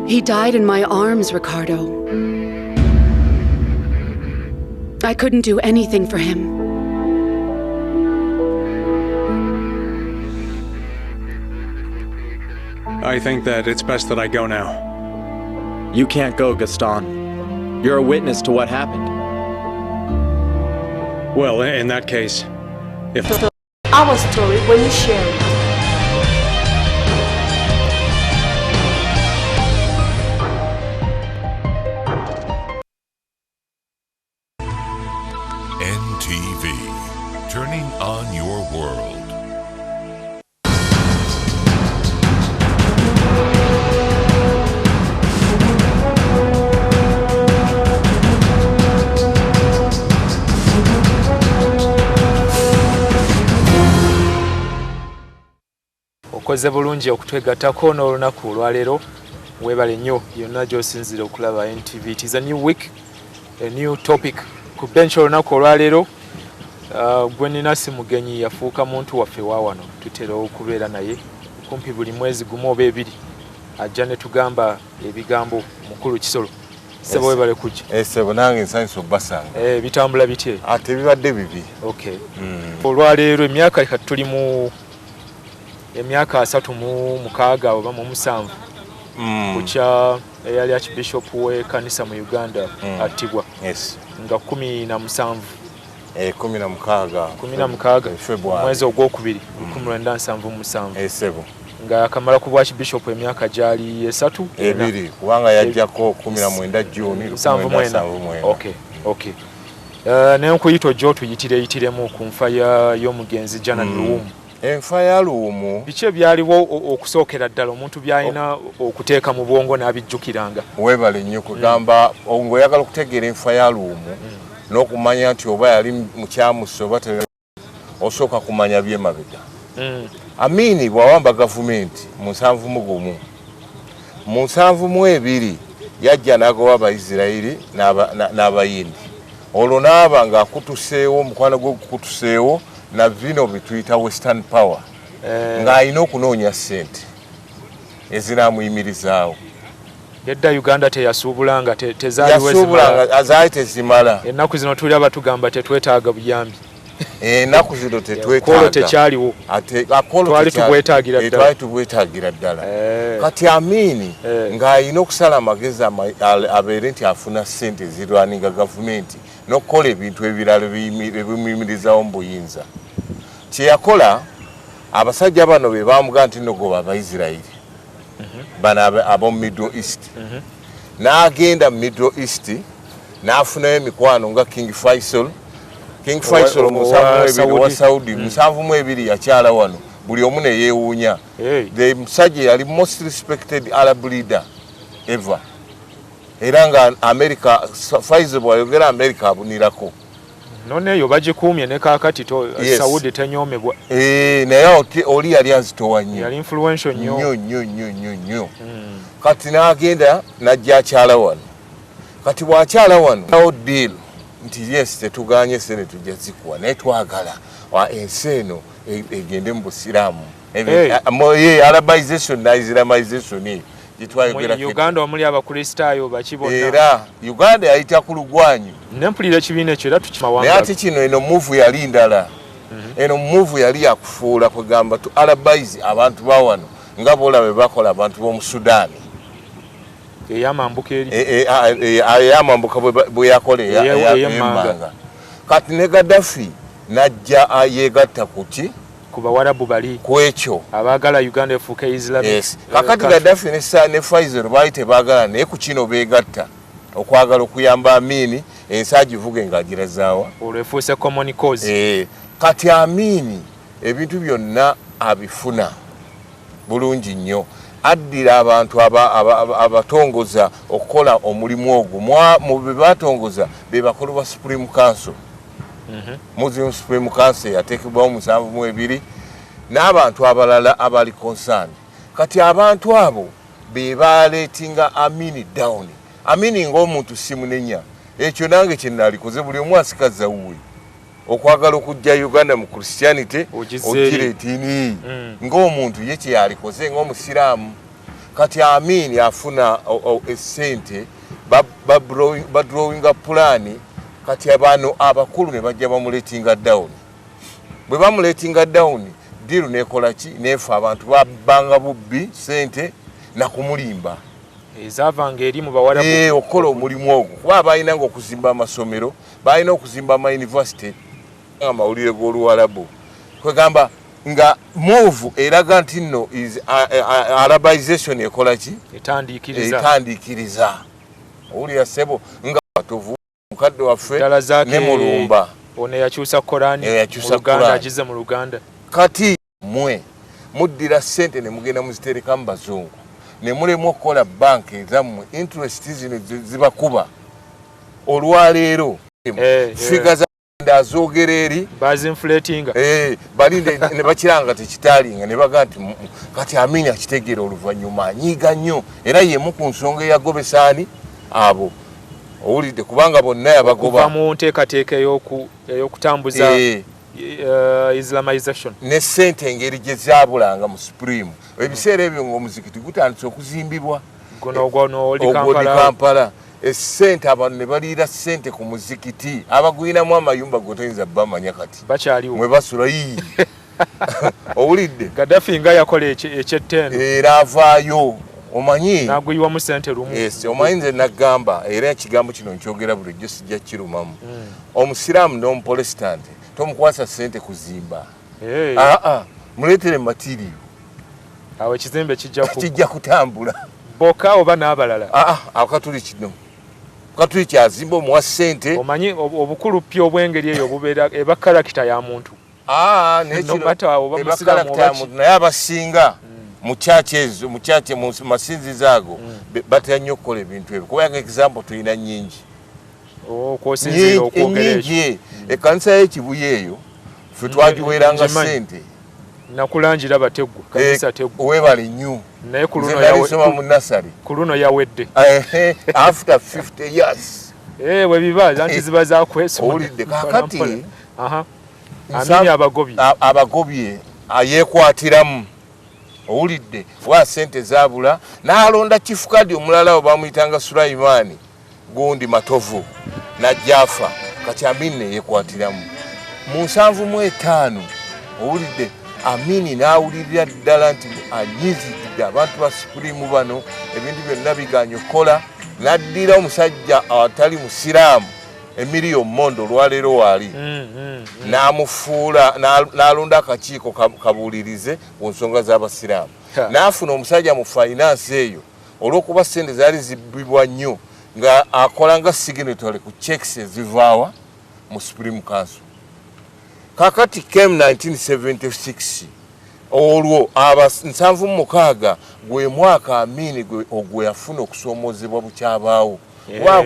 [SPEAKER 24] He died in my arms, Ricardo. I couldn't do anything for him.
[SPEAKER 21] I think that it's best that I go now.
[SPEAKER 2] You can't go, Gaston. You're a witness to what happened.
[SPEAKER 21] Well, in that case, if...
[SPEAKER 27] Our story when you share it.
[SPEAKER 3] NTV, turning on your world.
[SPEAKER 5] Okoze bulungi okutwegattako n'olunaku olwaleero. Weebale nnyo yonna gy'osinzira okulaba NTV. It is a new week, a new topic. Ku bench olunaku olwaleero gwe nina si mugenyi yafuuka muntu waffe wa wano. Tutera okubeera naye kumpi buli mwezi gumu oba 2 ajja ne tugamba ebigambo mukulu Kisolo. Sebo weebale kujja.
[SPEAKER 7] Sebo nange nsanyusa obbasanga.
[SPEAKER 5] Bitambula bitye?
[SPEAKER 7] Ate bibadde bibi.
[SPEAKER 5] Okay. Olwaleero emyaka kati tuli mu emyaka 36 oba mu 7 kukya eyali Archbishop w'ekkanisa mu Uganda attibwa.
[SPEAKER 7] Yes.
[SPEAKER 5] Nga 17
[SPEAKER 7] 16
[SPEAKER 5] mwezi ogwokubiri 1977.
[SPEAKER 7] Sebo.
[SPEAKER 5] Nga yakamala ku Archbishop emyaka gyali 3
[SPEAKER 7] 2 kubanga yajjako 19 June
[SPEAKER 5] 1977. Okay. N'enkuyita ojja otuyitireyitiremu ku nfa y'omugenzi Janan Luwumu.
[SPEAKER 7] Enfa ya Luwumu
[SPEAKER 5] biki ebyaliwo okusookera ddala omuntu by'alina okuteeka mu bwongo n'abijjukiranga?
[SPEAKER 7] Weebale nnyo kugamba ng'oyagala okutegeera enfa ya Luwumu n'okumanya nti oba yali mukyamusse oba osooka kumanya by'emabega. Amini bw'awamba gavumenti mu 71 mu 72 yajja n'agoba Abayisirayiri n'Abayindi. Olwo n'aba ng'akutuseewo omukwano gwe gukutuseewo na vino bituyita Western Power ng'alina okunoonya ssente ezinaamuyimirizaawo.
[SPEAKER 5] Edda Uganda teyasuubulanga
[SPEAKER 7] zaali tezimala.
[SPEAKER 5] Ennaku zino tuli abatugamba tetwetaaga buyambi.
[SPEAKER 7] Ennaku zino tetwetaaga.
[SPEAKER 5] Kolo tekyaliwo. Twali
[SPEAKER 7] tubwetaagira ddala. Kati Amini ng'alina okusala amagezi abeere nti afuna ssente ezirwaninga gavumenti n'okukola ebintu ebirala ebimuyimirizaawo mu buyinza. Kye yakola abasajja bano be baamugaa nti nogoba Abayisirayiri bano ab'omu Middle East. N'agenda mu Middle East n'afunayo emikwano nga King Faisal wa Saudi 72 yakyala wano buli omu ne yeewuunya. The musajja yali most respected Arab leader ever. Era nga America Faisal bw'ayogera America abunirako.
[SPEAKER 5] none yo bagikuumye ne kaakati Saudi tenyomebwa
[SPEAKER 7] naye oli yali azitowa nnyo
[SPEAKER 5] yali influential
[SPEAKER 7] nnyo kati n'agenda n'ajja akyala wano kati bw'akyala wano awo deal nti yes tetuganye sene tujja zikuwa naye twagala ensi eno egende mu busiraamu arabization na islamization
[SPEAKER 5] Uganda omuli abakristaayo bakibona
[SPEAKER 7] era Uganda yayita ku lugwanyu
[SPEAKER 5] nempulira ekibiina ekyo era tukimawanga
[SPEAKER 7] naye ati kino eno move yali ndala eno move yali yakufuula kugamba tu arabize abantu bawano nga bolabe bakola abantu b'omu Sudan
[SPEAKER 5] eyamambuka eri
[SPEAKER 7] eyamambuka bwe yakola ey'emmanga kati ne Gaddafi najja yegatta kuki
[SPEAKER 5] kuba warabu bali
[SPEAKER 7] kwekyo
[SPEAKER 5] abagala Uganda efuuke Islamic
[SPEAKER 7] kakati Gaddafi ne Faisal baali tebagala naye ku kino beegatta okwagala okuyamba Amini ensi agivuge ng'agirazaawa
[SPEAKER 5] olwefuuse common cause
[SPEAKER 7] kati Amini ebintu byonna abifuna bulungi nnyo addira abantu abatongoza okukola omulimu ogwo mu be batongoza be bakulu ba Supreme Council Muslim Supreme Council yateekebwawo 72 n'abantu abalala abali concerned kati abantu abo be baleetinga Amini down Amini ng'omuntu simunenya ekyo nange kye nalikoze buli omu asikaza wuwe okwagala okujja Uganda mu Christianity okireetini ng'omuntu ye kye yalikoze ng'omusiraamu kati Amini afuna essente badrawinga pulaani kati abantu abakulu ne bajja bamuleetinga down bwe bamuleetinga down diru nekola ki nefa abantu babanga bubbi sente na kumulimba
[SPEAKER 5] ezavanga eri mu bawarabu
[SPEAKER 7] okola omulimu ogwo kuba balina okuzimba amasomero balina okuzimba ama university amawulire g'Oluwarabu kwegamba nga move eraga nti nno arabization ekola ki etandikiriza owulira sebo nga batovu mukadde waffe ne mulumba
[SPEAKER 5] ono yakyusa Korani mu Luganda agize mu Luganda
[SPEAKER 7] kati mwe muddira ssente ne mugenda muzitereka mu bazungu ne mulemu okukola banki ezammwe interest zino zibakuba olwaleero figa za azogera eri
[SPEAKER 5] bazinflatinga
[SPEAKER 7] balinde ne bakiranga tekitaalinga ne baga nti kati Amini akitegeera oluvannyuma anyiiga nnyo era yemu ku nsonga eyagobesaani abo owulidde kubanga bonna yabagoba
[SPEAKER 5] mu nteekateeka ey'okutambuza Islamization
[SPEAKER 7] ne ssente engeri gye zaabulanga mu Supreme ebiseera ebyo ng'omuzikiti gutandise okuzimbibwa
[SPEAKER 5] oli
[SPEAKER 7] Kampala essente abantu ne baliira ssente ku muzikiti abagwinamu amayumba gotoyinza bamanya kati
[SPEAKER 5] bakyaliwo
[SPEAKER 7] mwe basula owulidde
[SPEAKER 5] Gaddafi nga yakola ekyettendo
[SPEAKER 7] era avaayo omanyi
[SPEAKER 5] nagwiwamu ssente lumu
[SPEAKER 7] omanyi nze nagamba era ekigambo kino nkyogera bulijjo sijja kirumamu omusiraamu n'omuprotestant tomukwasa ssente kuzimba muleetere material
[SPEAKER 5] awo ekizimbe
[SPEAKER 7] kijja kutambula
[SPEAKER 5] boka oba n'abalala
[SPEAKER 7] awo katuli kino katuli kyazimba omuwa ssente
[SPEAKER 5] omanyi obukulu pya obwengeri eyo bubeera eba karakita ya muntu
[SPEAKER 7] naye abasinga mu kyaki ezo mu masinzizo ago batera nnyo okukola ebintu ebyo kubanga example tulina nyingi nyingi ekkanisa y'ekibuya eyo ffe twagiweeranga ssente
[SPEAKER 5] nakulangira bateggu kanisa teggu
[SPEAKER 7] webale nnyo
[SPEAKER 5] naye
[SPEAKER 7] soma mu nasari
[SPEAKER 5] ku luno yawedde
[SPEAKER 7] after 50 years
[SPEAKER 5] bwe biba anti ziba zakwesoma
[SPEAKER 7] owulidde kakati
[SPEAKER 5] Amini
[SPEAKER 7] abagobye ayeekwatiramu owulidde wa ssente zaabula n'alonda kifukadi omulala we bamuyitanga Sulaimaani gundi matovu najjaafa kati Amini neyeekwatiramu mu 75 owulidde Amini n'awulirira ddala nti anyizigidde abantu ba Supreme bano ebintu byonna biganye okukola n'addira omusajja atali musiraamu Emilio Mondo olwaleero waali n'amufuula n'alonda akakiiko kabuulirize ku nsonga z'abasiraamu n'afuna omusajja mu finance eyo olw'okuba ssente zaali zibbibwa nnyo nga akola nga signatory ku checks ezivaawa mu Supreme Council kakati came 1976 olwo 76 gwe mwaka Amini gwe yafuna okusoomozebwa bukyabaawo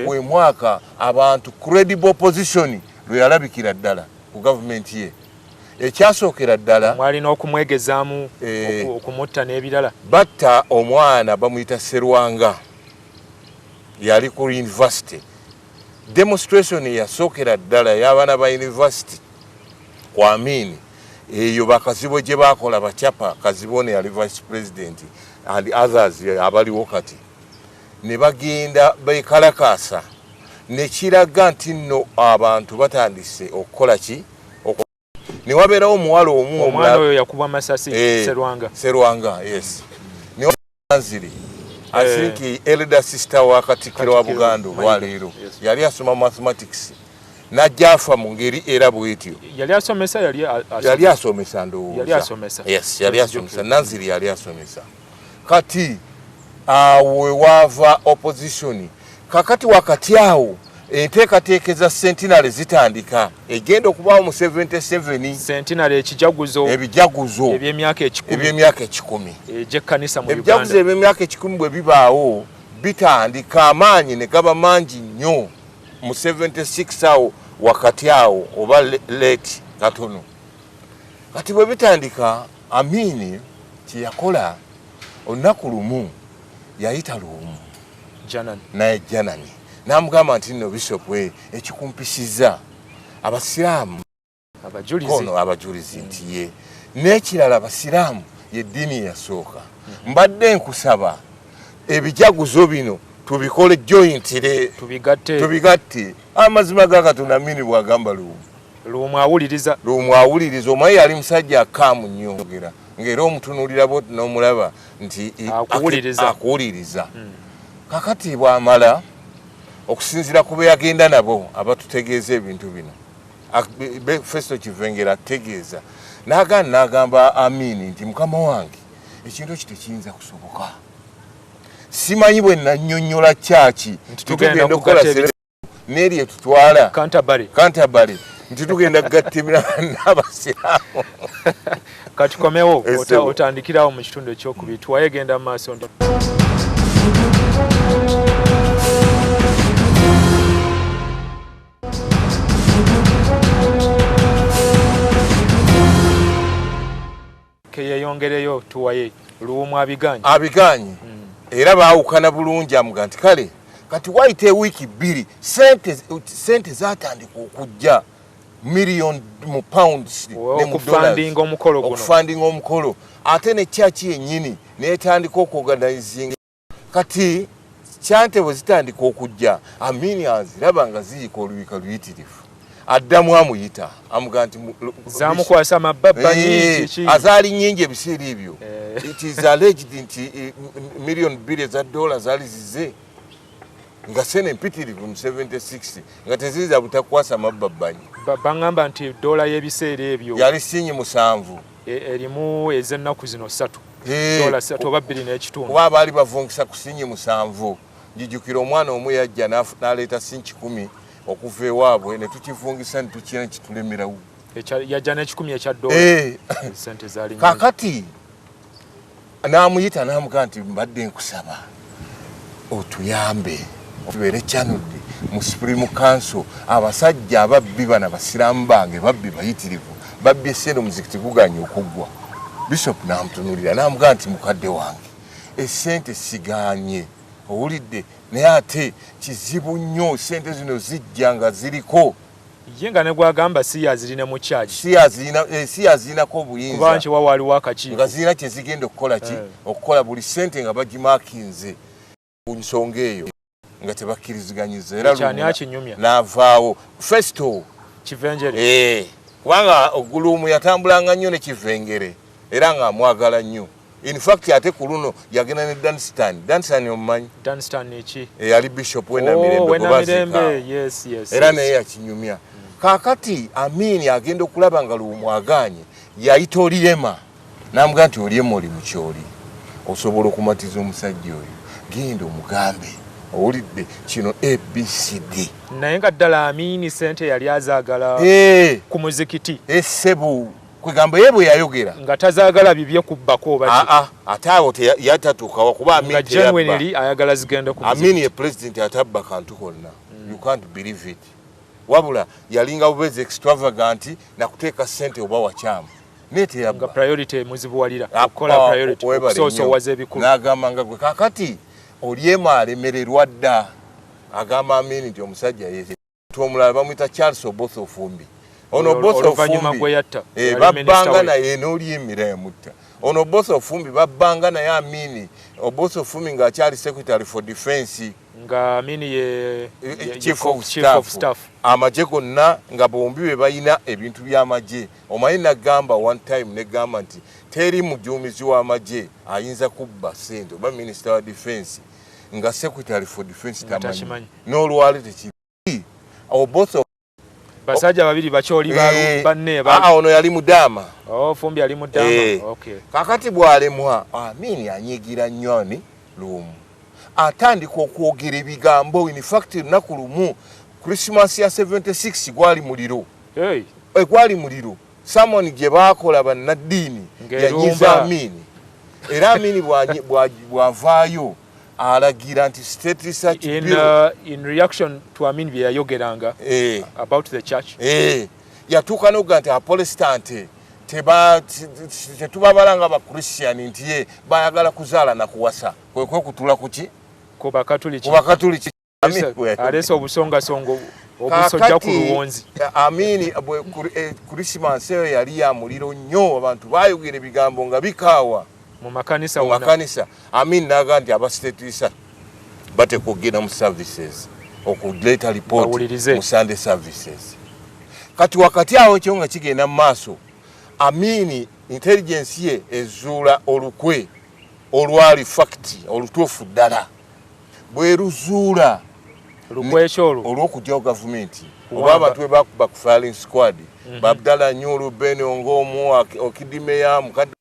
[SPEAKER 7] gwe mwaka abantu credible opposition lwe yalabikira ddala ku gavumenti ye. Ekyasookera ddala
[SPEAKER 5] mwalina okumwegezaamu okumutta n'ebirala.
[SPEAKER 7] Batta omwana bamuyita Serwanga yali ku university. Demonstration yasookera ddala y'abaana ba university ku Amini eyo bakazibo gye baakola bacapa Kazibone yali vice president and others abaliwo kati ne bagenda bekalakasa ne kiraga nti nno abantu batandise okukola ki ne wabeerawo omuwala omu
[SPEAKER 5] omwana oyo yakubwa masasi
[SPEAKER 7] Serwanga yes ne wanziri I think elder sister wa Katikkiro wa Buganda olwaleero yali asoma mathematics najja afa mu ngeri era bwetyo.
[SPEAKER 5] Yali asomesa
[SPEAKER 7] ndowooza.
[SPEAKER 5] Yali asomesa.
[SPEAKER 7] Yes, yali asomesa. Nanziri yali asomesa. Kati awe wava opposition. Kakati wakati awo enteekateekeza centenary zitandika. Egenda okubaawo mu 77.
[SPEAKER 5] Centenary ebijaguzo eby'emyaka
[SPEAKER 7] 10.
[SPEAKER 5] Egy'ekkanisa mu Uganda.
[SPEAKER 7] Ebijaguzo eby'emyaka 10 bwe bibaawo bitandika amaanyi ne gaba mangi nnyo mu 76 awo wakati awo oba late katono. Kati bwe bitandika Amini kyeyakola olunaku lumu yayita lumu naye Janani n'amugamba nti nno Bishop we ekikumpisiza abasiraamu abajulizi nti ye n'ekirala abasiraamu yeddiini yasooka mbadde nkusaba ebijaguzo bino tubikole jointire tubigatte amazima ga Katonda Amini bwagamba
[SPEAKER 5] lumu awuliriza
[SPEAKER 7] omaye yali musajja akaamu nnyo ng'era omutunuulira bwoti n'omulaba nti akuwuliriza kakati bw'amala okusinziira ku be yagenda nabo abatutegeeza ebintu bino Festo Kivengera ategeeza n'agamba Amini nti mukama wange ekintu ekyo tekiyinza kusoboka simanyi bwe nannyonnyola kyaki tugenda okukola n'eri etutwala Canterbury nti tugenda kugattimira n'abasiraamu.
[SPEAKER 5] Katukomewo otandikirawo mu kitundu ekyokubiri tuwaye genda mu maaso. Keyeyongereyo tuwaye lumu abiganye era baawukana bulungi amuga nti kale kati wayita ewiiki 2 sente zatandika okujja million mu pounds ne mu okufandinga omukolo ate ne church yennyini netandika okuorganizing kati kyante bwe zitandika okujja Amini aziraba nga ziyika oluyika luyitirifu addamu amuyita amuga nti zamukwasa mababa nyingi
[SPEAKER 7] azaali nyingi ebiseera ebyo it is alleged nti million $2 zaali zize nga sene mpitirivu mu 76 nga teziza butakwasa mababbanyi
[SPEAKER 5] bangamba nti dola y'ebiseera ebyo
[SPEAKER 7] yali sinyi 7
[SPEAKER 5] erimu ez'ennaku zino 3 dola 3 oba 2 n'ekitundu
[SPEAKER 7] kuba baali bavungisa ku sinyi 7 njijukira omwana omu yajja n'aleeta sinyi 10 okuva ewaabwe ne tukivungisa ne tukira kitulemerawo
[SPEAKER 5] yajja n'ekikumi ekya dola sente zaali
[SPEAKER 7] kakati n'amuyita n'amugaa nti mbadde nkusaba otuyambe tubeere kyanudde mu Supreme Council abasajja ababbi bana basiraamu bange babbi bayitirivu babbi essente omuzikiti guganye okuggwa. Bishop n'amutunuulira n'amugaa nti mukadde wange essente siganye owulidde naye ate kizibu nnyo sente zino zijja nga ziriko
[SPEAKER 5] ye nga ne gwagamba si yazirina mu charge
[SPEAKER 7] si yazirinako obuyinza
[SPEAKER 5] kuba nti waaliwo akakiiko
[SPEAKER 7] nga zirina kye zigenda okukola ki okukola buli sente nga bagimaakinze ku nsonga eyo nga tebakkiriziganyizza era n'avaawo Festo
[SPEAKER 5] Kivengere
[SPEAKER 7] kubanga Ogulumu yatambulanga nnyo ne Kivengere era nga amwagala nnyo. In fact ate ku luno yagenda ne Dunstan omumanyi
[SPEAKER 5] eki
[SPEAKER 7] yali Bishop Wennamirembe era naye yakinyumya. Kakati Amini agenda okulaba nga lumwaganye yayita Oliema n'amugaa nti Oliema oli mu kyoli osobola okumatiza omusajja oyo genda omugambe owulidde kino ABCD
[SPEAKER 5] naye nga ddala Amini sente yali azaagala ku muzikiti
[SPEAKER 7] essebu kwegamba ye bwe yayogera
[SPEAKER 5] nga tazaagala bibye kubbako oba
[SPEAKER 7] ate awo yatatuukawa kuba
[SPEAKER 5] Amini ayagala zigenda ku
[SPEAKER 7] Amini ye president atabba kantu konna you can't believe it wabula yalinga bubezi extravagant na kuteeka sente oba wakyama nete yabba
[SPEAKER 5] priority muzibuwalira okukola priority okusosowaza ebikulu
[SPEAKER 7] n'agamba nga gwe kakati olyema alemererwa dda agamba amini nti omusajja yeze omulala bamwita Charles Oboso Fumbi ono Oboso Fumbi babbanga naye n'olyemira yamutta ono Oboso Fumbi babbanga naye amini Oboso Fumbi ng'akyali secretary for defense
[SPEAKER 5] nga amini ye
[SPEAKER 7] chief of staff amagye gonna nga bombi be balina ebintu by'amagye omanyi nagamba one time negamba nti teri mujumizi w'amagye ayinza kubba sente oba minister wa defense nga secretary for defense tamanyi n'olwali tekiri Oboso
[SPEAKER 5] basajja babiri bakyoli banne
[SPEAKER 7] ono yali mudama
[SPEAKER 5] Fumbi ali mudama okay
[SPEAKER 7] kakati bwalemwa amini anyigira nnyoni lumu atandika okwogera ebigambo in fact lunaku lumu Christmas ya 76 gwali muliro gwali muliro someone gye baakola bannaddiini yanyiza amini era amini bwavaayo alagira nti state research
[SPEAKER 5] in reaction to Amin bye yayogeranga about the church
[SPEAKER 7] yatuuka n'okuga nti aprotestant tetubabalanga abakristian nti ye bayagala kuzaala na kuwasa kwekutula kuki
[SPEAKER 5] ku bakatuliki alesa obusongasongo obusojja ku luwonzi
[SPEAKER 7] amini Christmas eyo yali ya muliro nnyo abantu bayogera ebigambo nga bikaawa
[SPEAKER 5] mu makanisa
[SPEAKER 7] amini naga nti aba state research batekugenda mu services okuleeta report mu Sunday services kati wakati awo kyo nga kigenda mu maaso amini intelligence ye ezuula olukwe olwali fact olutuufu ddala bweruzuula olw'okujjawo gavumenti oba abantu bwe bakuba ku firing squad Babdala Nyulu Bene Ongomu Okidimeya mukadde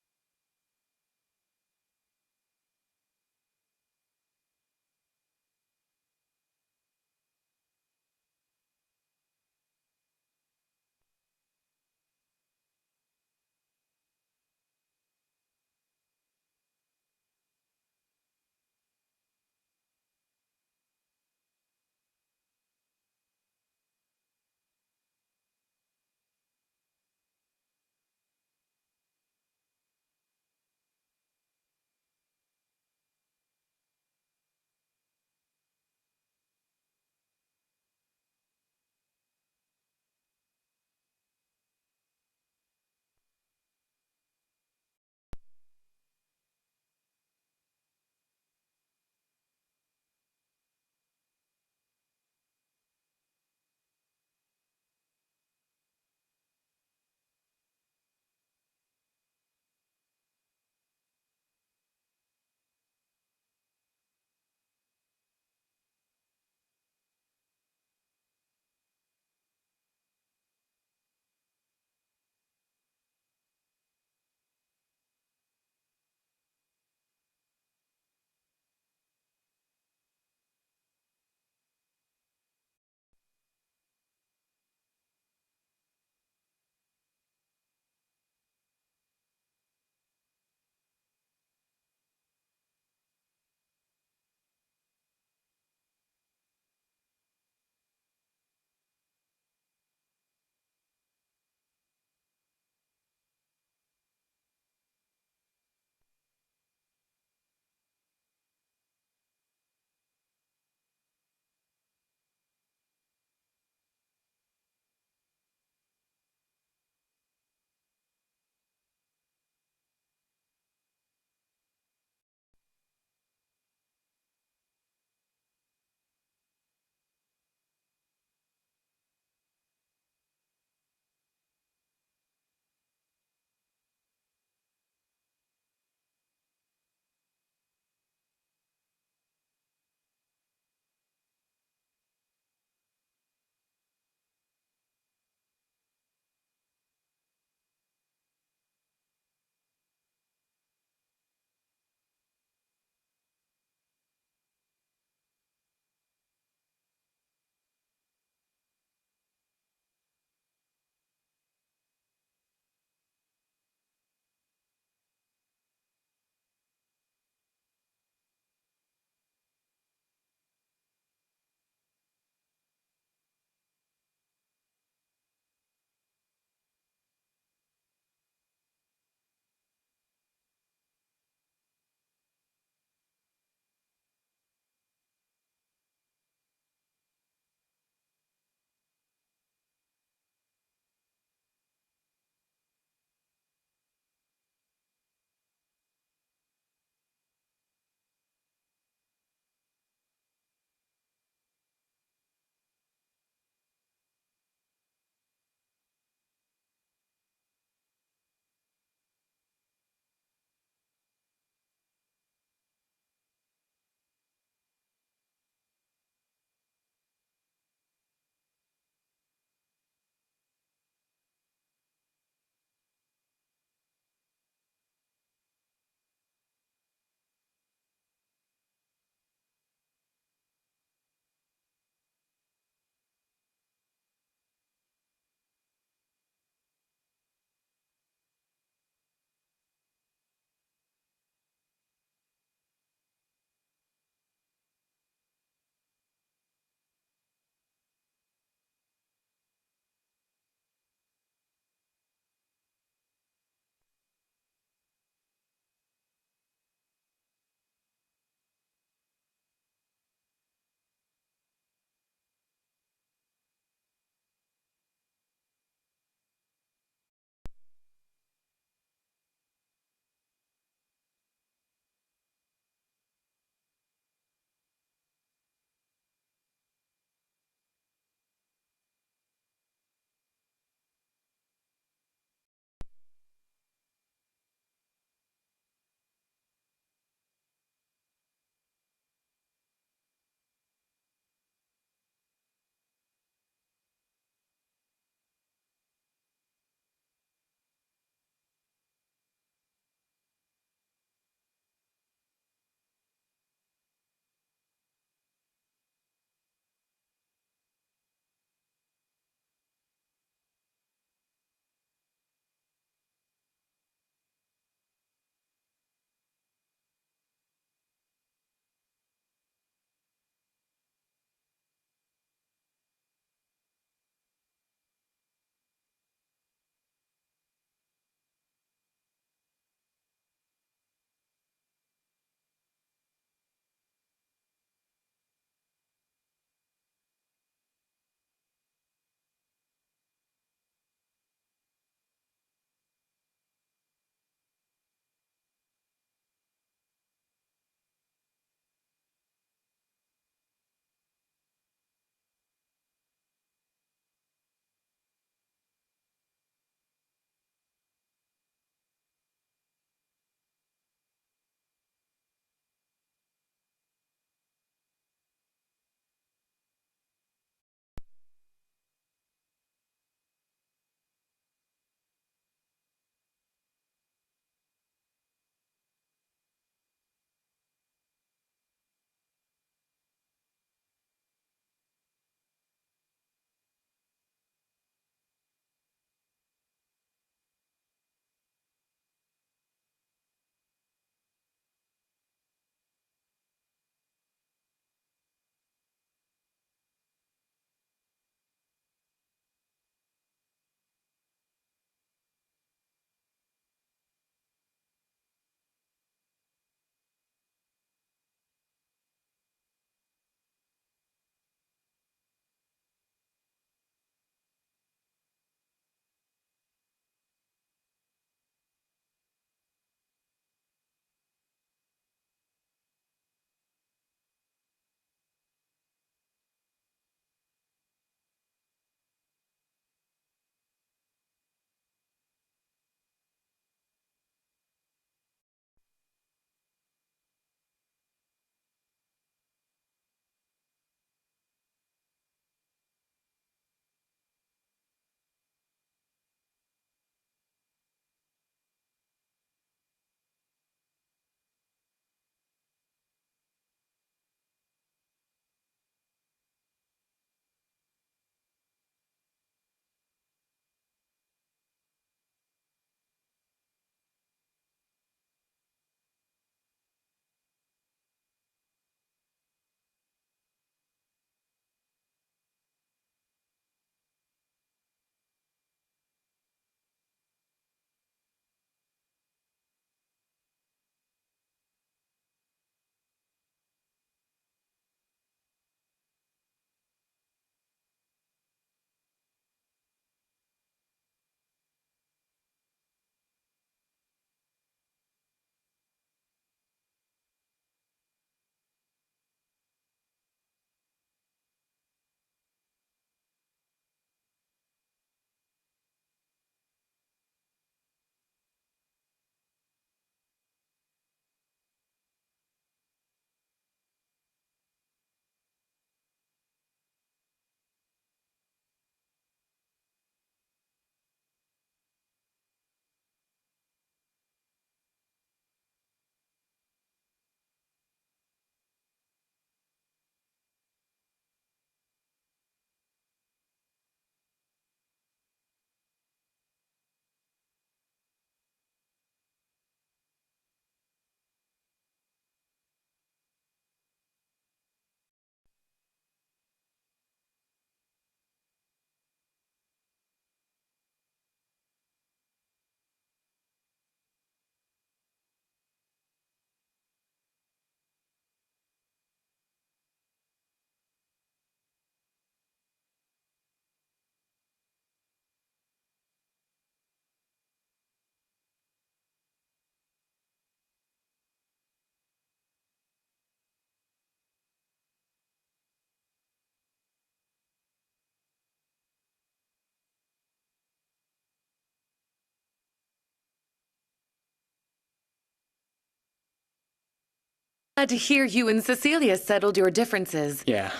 [SPEAKER 23] Glad to hear you and Cecilia settled your differences.
[SPEAKER 8] Yeah.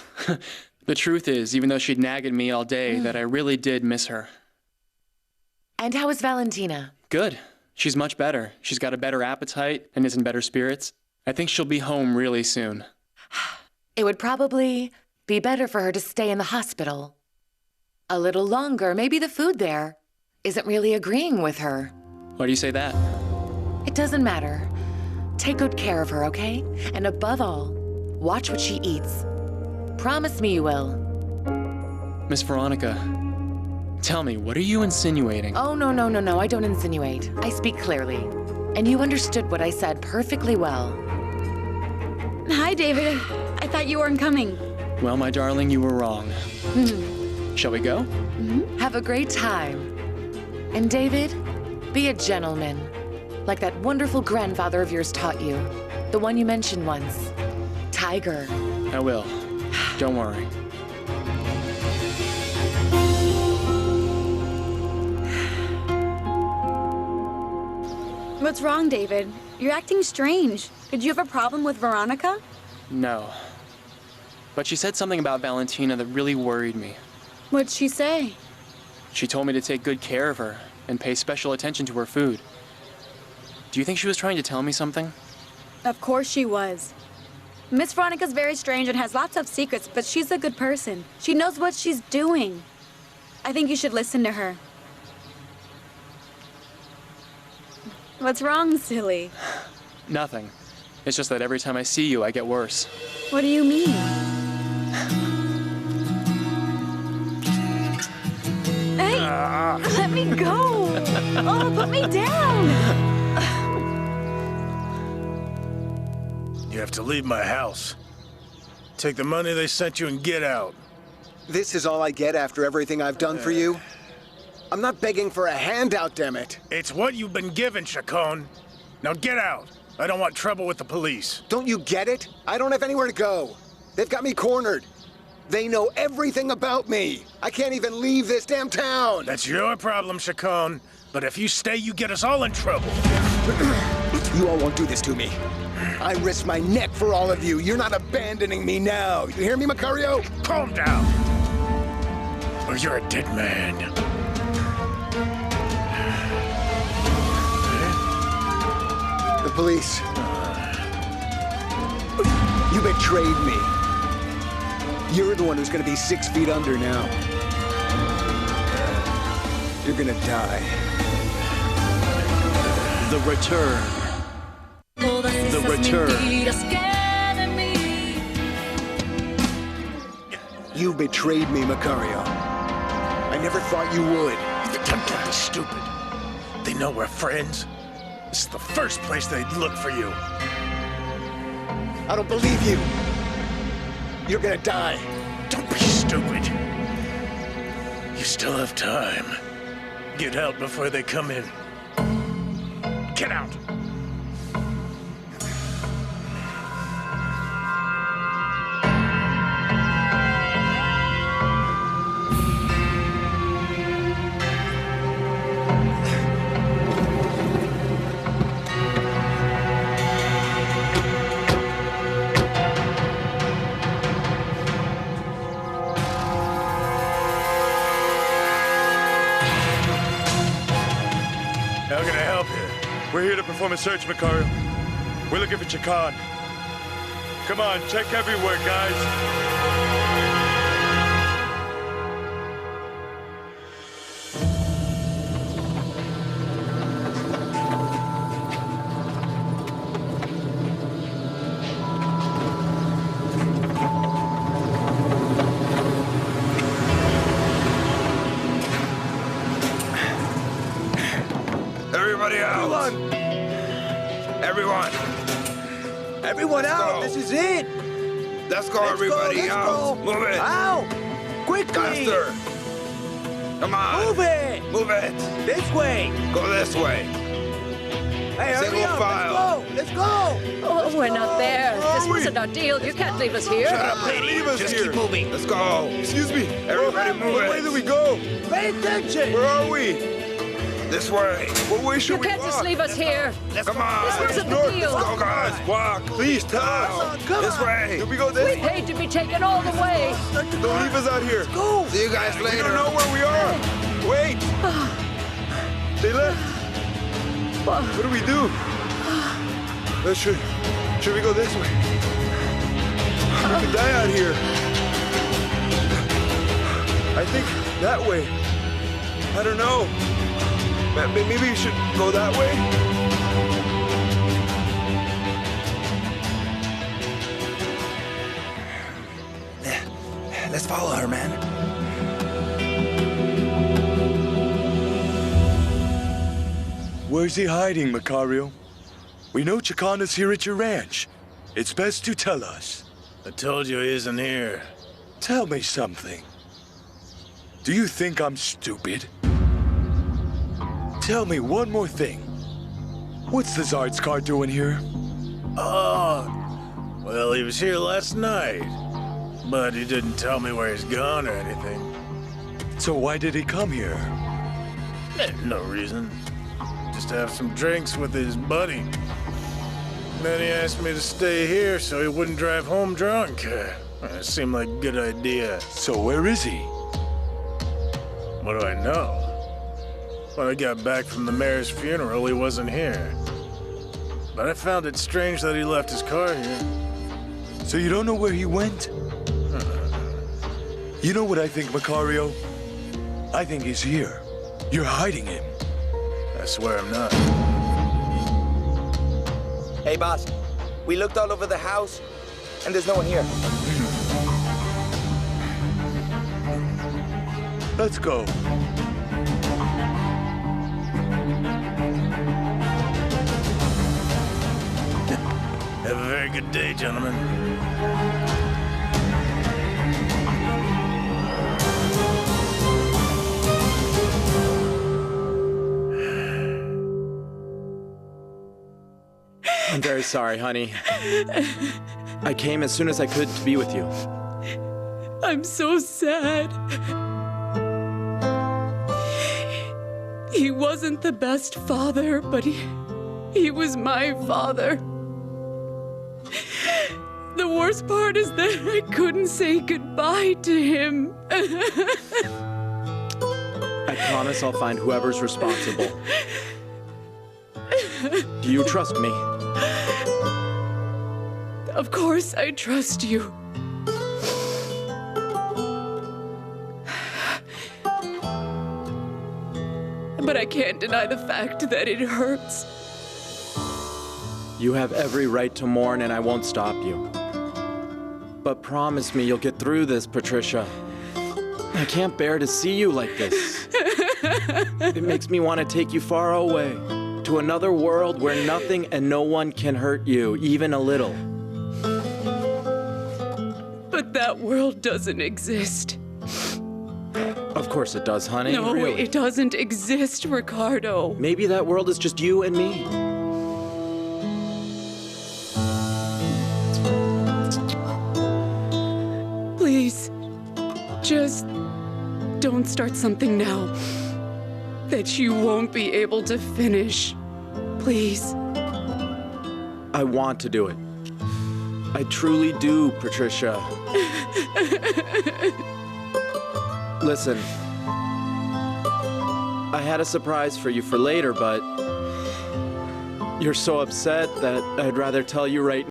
[SPEAKER 8] The truth is, even though she'd nag at me all day, that I really did miss her.
[SPEAKER 23] And how is Valentina?
[SPEAKER 8] Good. She's much better. She's got a better appetite and is in better spirits. I think she'll be home really soon.
[SPEAKER 23] It would probably be better for her to stay in the hospital. A little longer. Maybe the food there isn't really agreeing with her.
[SPEAKER 8] Why do you say that?
[SPEAKER 23] It doesn't matter. Take good care of her, okay? And above all, watch what she eats. Promise me you will.
[SPEAKER 8] Miss Veronica, tell me, what are you insinuating?
[SPEAKER 23] Oh, no, I don't insinuate. I speak clearly. And you understood what I said perfectly well.
[SPEAKER 10] Hi, David. I thought you weren't coming.
[SPEAKER 8] Well, my darling, you were wrong. Shall we go?
[SPEAKER 23] Have a great time. And David, be a gentleman. Like that wonderful grandfather of yours taught you. The one you mentioned once. Tiger.
[SPEAKER 8] I will. Don't worry.
[SPEAKER 10] What's wrong, David? You're acting strange. Did you have a problem with Veronica?
[SPEAKER 8] No. But she said something about Valentina that really worried me.
[SPEAKER 10] What'd she say?
[SPEAKER 8] She told me to take good care of her and pay special attention to her food. Do you think she was trying to tell me something?
[SPEAKER 10] Of course she was. Miss Veronica's very strange and has lots of secrets, but she's a good person. She knows what she's doing. I think you should listen to her. What's wrong, silly?
[SPEAKER 8] Nothing. It's just that every time I see you, I get worse.
[SPEAKER 10] What do you mean? Hey, let me go! Oh, put me down!
[SPEAKER 31] You have to leave my house. Take the money they sent you and get out.
[SPEAKER 12] This is all I get after everything I've done for you? I'm not begging for a handout, damn it.
[SPEAKER 31] It's what you've been given, Chacon. Now get out. I don't want trouble with the police.
[SPEAKER 12] Don't you get it? I don't have anywhere to go. They've got me cornered. They know everything about me. I can't even leave this damn town.
[SPEAKER 31] That's your problem, Chacon. But if you stay, you get us all in trouble.
[SPEAKER 12] You all won't do this to me. I risk my neck for all of you. You're not abandoning me now. You hear me, Macario?
[SPEAKER 31] Calm down. Or you're a dead man.
[SPEAKER 12] The police. You betrayed me. You're the one who's gonna be 6 feet under now. You're gonna die.
[SPEAKER 6] The return. The return.
[SPEAKER 12] You betrayed me, Macario. I never thought you would.
[SPEAKER 31] Don't be stupid. They know we're friends. This is the first place they'd look for you.
[SPEAKER 12] I don't believe you. You're gonna die.
[SPEAKER 31] Don't be stupid. You still have time. Get out before they come in. Get out! How can I help you?
[SPEAKER 13] We're here to perform a search, Macario. We're looking for Chacon. Come on, check everywhere, guys.
[SPEAKER 26] Everybody out! Everyone!
[SPEAKER 6] Everyone out! This is it!
[SPEAKER 26] Let's go, everybody out! Move it!
[SPEAKER 6] Out! Quickly!
[SPEAKER 26] Faster! Come on!
[SPEAKER 6] Move it!
[SPEAKER 26] Move it!
[SPEAKER 6] This way!
[SPEAKER 26] Go this way!
[SPEAKER 6] Hey, hurry
[SPEAKER 26] Single
[SPEAKER 6] up!
[SPEAKER 26] file!
[SPEAKER 6] Let's go!
[SPEAKER 15] Oh, we're not there. This wasn't our deal. You can't leave us here.
[SPEAKER 26] Shut up, lady!
[SPEAKER 13] Leave us
[SPEAKER 26] Just
[SPEAKER 13] here.
[SPEAKER 26] keep moving! Let's go!
[SPEAKER 13] Excuse me.
[SPEAKER 26] Everybody move
[SPEAKER 13] What
[SPEAKER 26] it!
[SPEAKER 13] way do we go?
[SPEAKER 6] Pay attention!
[SPEAKER 13] Where are we?
[SPEAKER 26] This way.
[SPEAKER 31] What way should
[SPEAKER 15] You
[SPEAKER 31] we
[SPEAKER 15] can't
[SPEAKER 31] walk?
[SPEAKER 15] just leave us here.
[SPEAKER 26] Come on.
[SPEAKER 15] This wasn't the
[SPEAKER 26] North.
[SPEAKER 15] deal.
[SPEAKER 26] Let's go, guys. Walk.
[SPEAKER 31] Please tell us.
[SPEAKER 26] This way.
[SPEAKER 31] Did we go
[SPEAKER 15] We
[SPEAKER 31] this way?
[SPEAKER 15] paid to be taken all the way.
[SPEAKER 31] Don't leave us out here. Go.
[SPEAKER 26] See you guys
[SPEAKER 31] We
[SPEAKER 26] later.
[SPEAKER 31] don't know where we are. Wait. They left. What do we do? Should we go this way? We could die out here. I think that way. I don't know. Maybe you should go that way?
[SPEAKER 26] Let's follow her, man.
[SPEAKER 13] Where's he hiding, Macario? We know Chicana's here at your ranch. It's best to tell us.
[SPEAKER 4] I told you he isn't here.
[SPEAKER 13] Tell me something. Do you think I'm stupid? Tell me one more thing. What's the Zard's car doing here?
[SPEAKER 4] Oh, well, he was here last night. But he didn't tell me where he's gone or anything.
[SPEAKER 13] So why did he come here?
[SPEAKER 4] No reason. Just to have some drinks with his buddy. Then he asked me to stay here so he wouldn't drive home drunk. It seemed like a good idea.
[SPEAKER 13] So where is he?
[SPEAKER 4] What do I know? When I got back from the mayor's funeral, he wasn't here. But I found it strange that he left his car here.
[SPEAKER 13] So you don't know where he went? You know what I think, Macario? I think he's here. You're hiding him.
[SPEAKER 4] I swear I'm not.
[SPEAKER 11] Hey, boss. We looked all over the house, and there's no one here.
[SPEAKER 13] Let's go.
[SPEAKER 4] Have a very good day, gentlemen.
[SPEAKER 2] I'm very sorry, honey. I came as soon as I could to be with you.
[SPEAKER 24] I'm so sad. He wasn't the best father, but he was my father. The worst part is that I couldn't say goodbye to him.
[SPEAKER 2] I promise I'll find whoever's responsible. Do you trust me?
[SPEAKER 24] Of course I trust you. But I can't deny the fact that it hurts.
[SPEAKER 2] You have every right to mourn, and I won't stop you. But promise me you'll get through this, Patricia. I can't bear to see you like this. It makes me want to take you far away, to another world where nothing and no one can hurt you, even a little.
[SPEAKER 24] But that world doesn't exist.
[SPEAKER 2] Of course it does, honey.
[SPEAKER 24] No,
[SPEAKER 2] really.
[SPEAKER 24] it doesn't exist, Ricardo.
[SPEAKER 2] Maybe that world is just you and me.
[SPEAKER 24] Please, just don't start something now that you won't be able to finish. Please.
[SPEAKER 2] I want to do it. I truly do, Patricia. Listen, I had a surprise for you for later, but you're so upset that I'd rather tell you right now.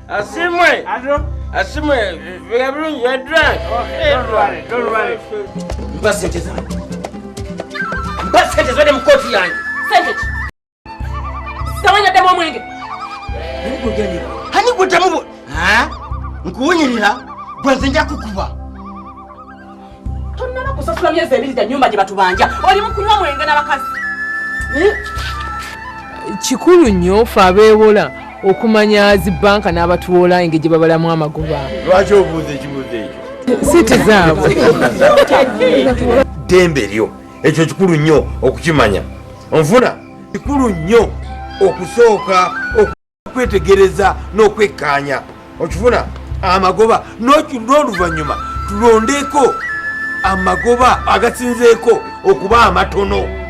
[SPEAKER 1] Asimwe. Asimwe. You're drunk. Don't worry.
[SPEAKER 14] Mbasenteza wade mukoti yange. Sente. Sitawanya demo mwenge.
[SPEAKER 1] Hani kutamubo. Nkuwunyirira gwanze nja kukuba.
[SPEAKER 14] Tonnaba kusasula myezi ebiri gya nyumba gye batubanja. Oli mukunywa mwenge n'abakazi.
[SPEAKER 16] Kikulu nnyo ffe abeewola okumanya zi banka n'abatuwola engeri gye babalamu amagoba.
[SPEAKER 1] Lwaki obuuza ekibuuzo ekyo?
[SPEAKER 16] Sente zaabwe.
[SPEAKER 1] Ddembe lyo ekyo kikulu nnyo okukimanya. Onfuna kikulu nnyo okusooka okwetegereza n'okwekkaanya. Okifuna amagoba n'oluvannyuma tulondeko amagoba agasinzeeko okuba amatono.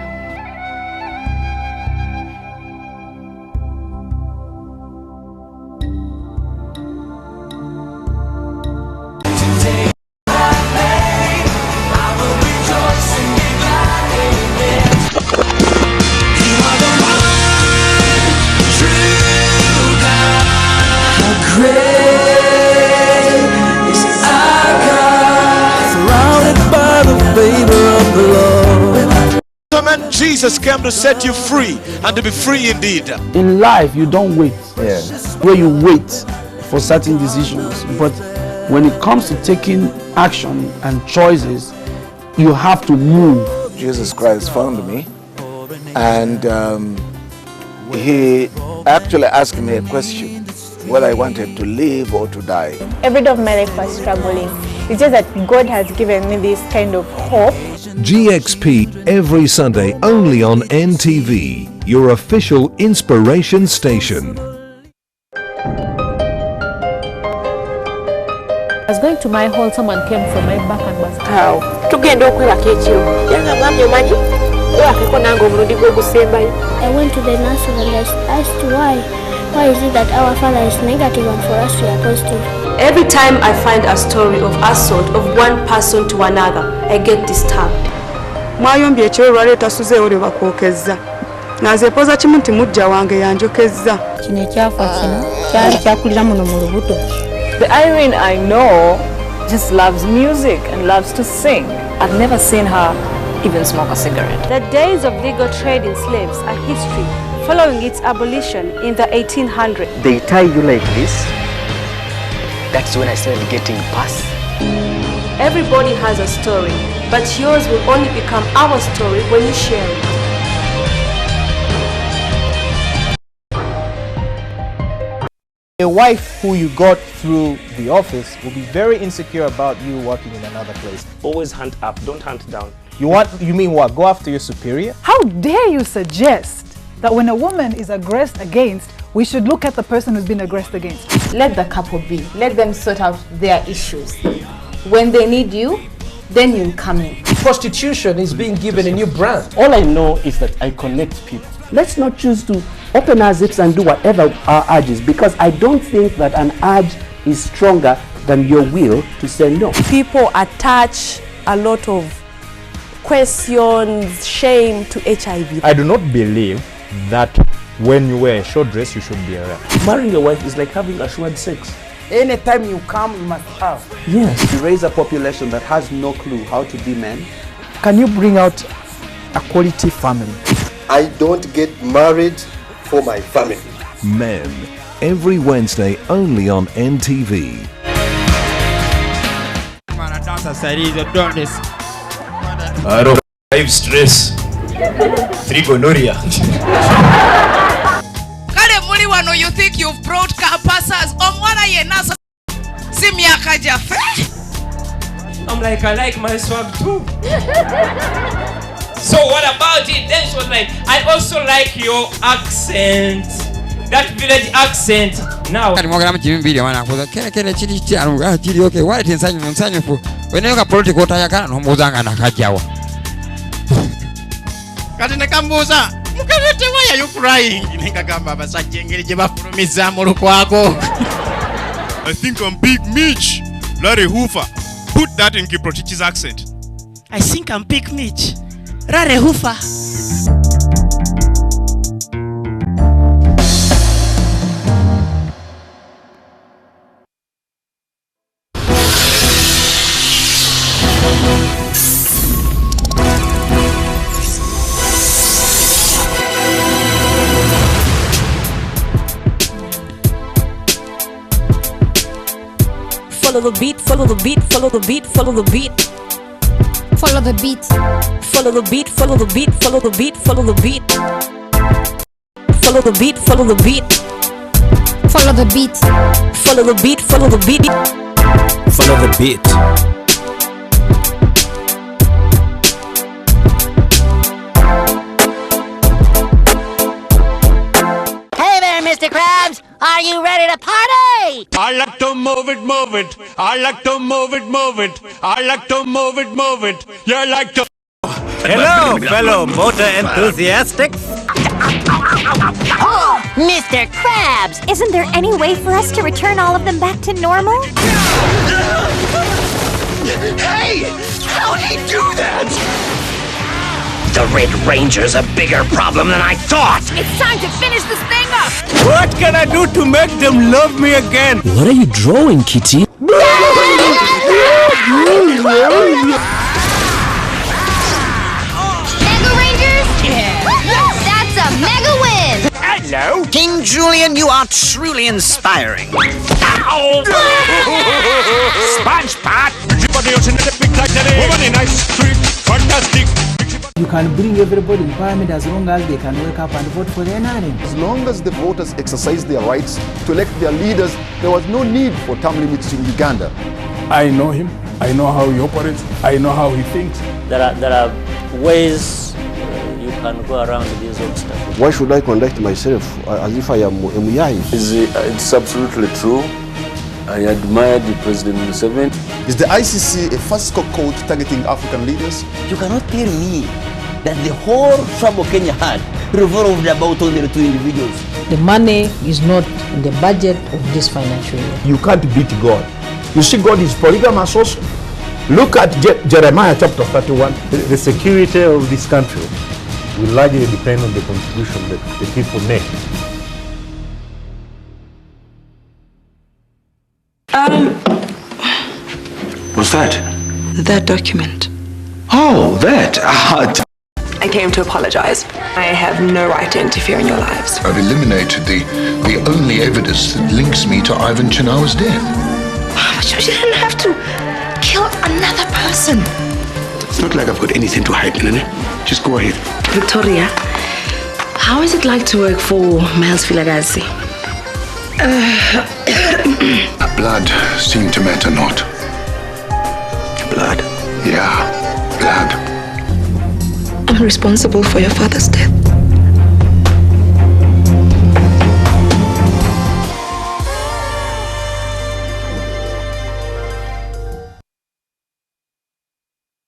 [SPEAKER 17] Jesus came to set you free and to be free indeed.
[SPEAKER 18] In life, you don't wait. Where you wait for certain decisions, but when it comes to taking action and choices, you have to move.
[SPEAKER 19] Jesus Christ found me, and he actually asked me a question, whether I wanted to live or to die.
[SPEAKER 20] Every day of my life was struggling. It's just that God has given me this kind of hope.
[SPEAKER 22] GXP every Sunday only on NTV, your official inspiration station.
[SPEAKER 20] I was going to my hall, someone came from my back and was
[SPEAKER 27] How? Tugenda okwebaka ekiro. Yanga mwami omanyi? Owakeko nange omulundi gw'ogusembayo.
[SPEAKER 28] I went to the nurse and I asked why. Why is it that our father is negative and for us we are positive?
[SPEAKER 27] Every time I find a story of assault of one person to another, I get disturbed.
[SPEAKER 29] Mwayombye ekiro lwaleeta suzeewo lwe bakwokezza. Nazeepoza kimu nti mujja wange yanjokezza.
[SPEAKER 20] Kino ekyafa kino kyali kyakulira muno mu lubuto.
[SPEAKER 30] The Irene I know just loves music and loves to sing. I've never seen her even smoke a cigarette.
[SPEAKER 20] The days of legal trade in slaves are history, following its abolition in the 1800s.
[SPEAKER 32] They tie you like this. That's when I started getting past.
[SPEAKER 27] Everybody has a story, but yours will only become our story when you share it.
[SPEAKER 33] A wife who you got through the office will be very insecure about you working in another place.
[SPEAKER 21] Always hunt up, don't hunt down.
[SPEAKER 33] You mean what? Go after your superior?
[SPEAKER 34] How dare you suggest that when a woman is aggressed against, we should look at the person who's been aggressed against?
[SPEAKER 35] Let the couple be. Let them sort out their issues. When they need you, then you come in.
[SPEAKER 33] Prostitution is being given a new brand.
[SPEAKER 18] All I know is that I connect people.
[SPEAKER 36] Let's not choose to open our zips and do whatever our urge is, because I don't think that an urge is stronger than your will to say no.
[SPEAKER 27] People attach a lot of questions, shame to HIV.
[SPEAKER 33] I do not believe that when you wear a short dress, you should be around.
[SPEAKER 36] Marrying a wife is like having assured sex.
[SPEAKER 18] Anytime you come, you must have.
[SPEAKER 36] Yes. To raise a population that has no clue how to be men.
[SPEAKER 18] Can you bring out a quality family?
[SPEAKER 37] I don't get married for my family.
[SPEAKER 22] Men, every Wednesday only on NTV.
[SPEAKER 38] I don't have stress. Trigonoria.
[SPEAKER 39] Kale muli wano you think you've brought passes omwana yenasa simyaka jafe.
[SPEAKER 21] I'm like, I like my swag too. So what about it? Then she was like, I also like your accent. That village accent. Now.
[SPEAKER 40] Kati nekambuuza mukalete why are you crying? Nekagamba abasajja engeri gye bafulumiza mu lukwago.
[SPEAKER 13] I think I'm Big Mitch. Larry Hoover. Put that in Kiprotichi's accent.
[SPEAKER 40] I think I'm Big Mitch. Larry Hoover.
[SPEAKER 1] Follow the beat, follow the beat, follow the beat, follow the beat.
[SPEAKER 2] Follow the beat.
[SPEAKER 1] Follow the beat, follow the beat, follow the beat, follow the beat. Follow the beat, follow the beat.
[SPEAKER 2] Follow the beat.
[SPEAKER 1] Follow the beat, follow the beat.
[SPEAKER 38] Follow the beat.
[SPEAKER 3] Hey there, Mr. Krabs! Are you ready to party?
[SPEAKER 4] I like to move it, move it. I like to move it, move it. I like to move it, move it. You like to...
[SPEAKER 5] Hello, fellow motor enthusiastics.
[SPEAKER 3] Oh, Mr. Krabs!
[SPEAKER 6] Isn't there any way for us to return all of them back to normal?
[SPEAKER 7] Hey! How'd he do that? The Red Ranger's a bigger problem than I thought!
[SPEAKER 3] It's time to finish this thing up!
[SPEAKER 5] What can I do to make them love me again?
[SPEAKER 38] What are you drawing, Kitty?
[SPEAKER 3] That's a mega win!
[SPEAKER 7] Hello?
[SPEAKER 5] King Julian, you are truly inspiring.
[SPEAKER 7] Ow!
[SPEAKER 4] Sponge pot! Fantastic!
[SPEAKER 8] You can bring everybody in parliament as long as they can wake up and vote for their NRM.
[SPEAKER 9] As long as the voters exercise their rights to elect their leaders, there was no need for term limits in Uganda.
[SPEAKER 10] I know him. I know how he operates. I know how he thinks.
[SPEAKER 11] There are ways you can go around these obstacles.
[SPEAKER 12] Why should I conduct myself as if I am Muyai?
[SPEAKER 14] It's absolutely true. I admired President Museveni.
[SPEAKER 9] Is the ICC a fiscal code targeting African leaders?
[SPEAKER 15] You cannot tell me that the whole trouble Kenya had revolved about only 2 individuals.
[SPEAKER 16] The money is not in the budget of this financial year.
[SPEAKER 18] You can't beat God. You see, God is polygamous also. Look at Jeremiah chapter 31.
[SPEAKER 23] The security of this country will largely depend on the contribution that the people make.
[SPEAKER 24] What's that?
[SPEAKER 25] That document.
[SPEAKER 24] Oh, that.
[SPEAKER 25] I came to apologize. I have no right to interfere in your lives.
[SPEAKER 26] I've eliminated the only evidence that links me to Ivan Chinawa's death.
[SPEAKER 25] But you didn't have to kill another person.
[SPEAKER 26] It's not like I've got anything to hide, Nene. Just go ahead.
[SPEAKER 25] Victoria, how is it like to work for Miles Filagazi?
[SPEAKER 26] Blood seemed to matter not.
[SPEAKER 25] Blood?
[SPEAKER 26] Yeah, blood.
[SPEAKER 25] I'm responsible for your father's death.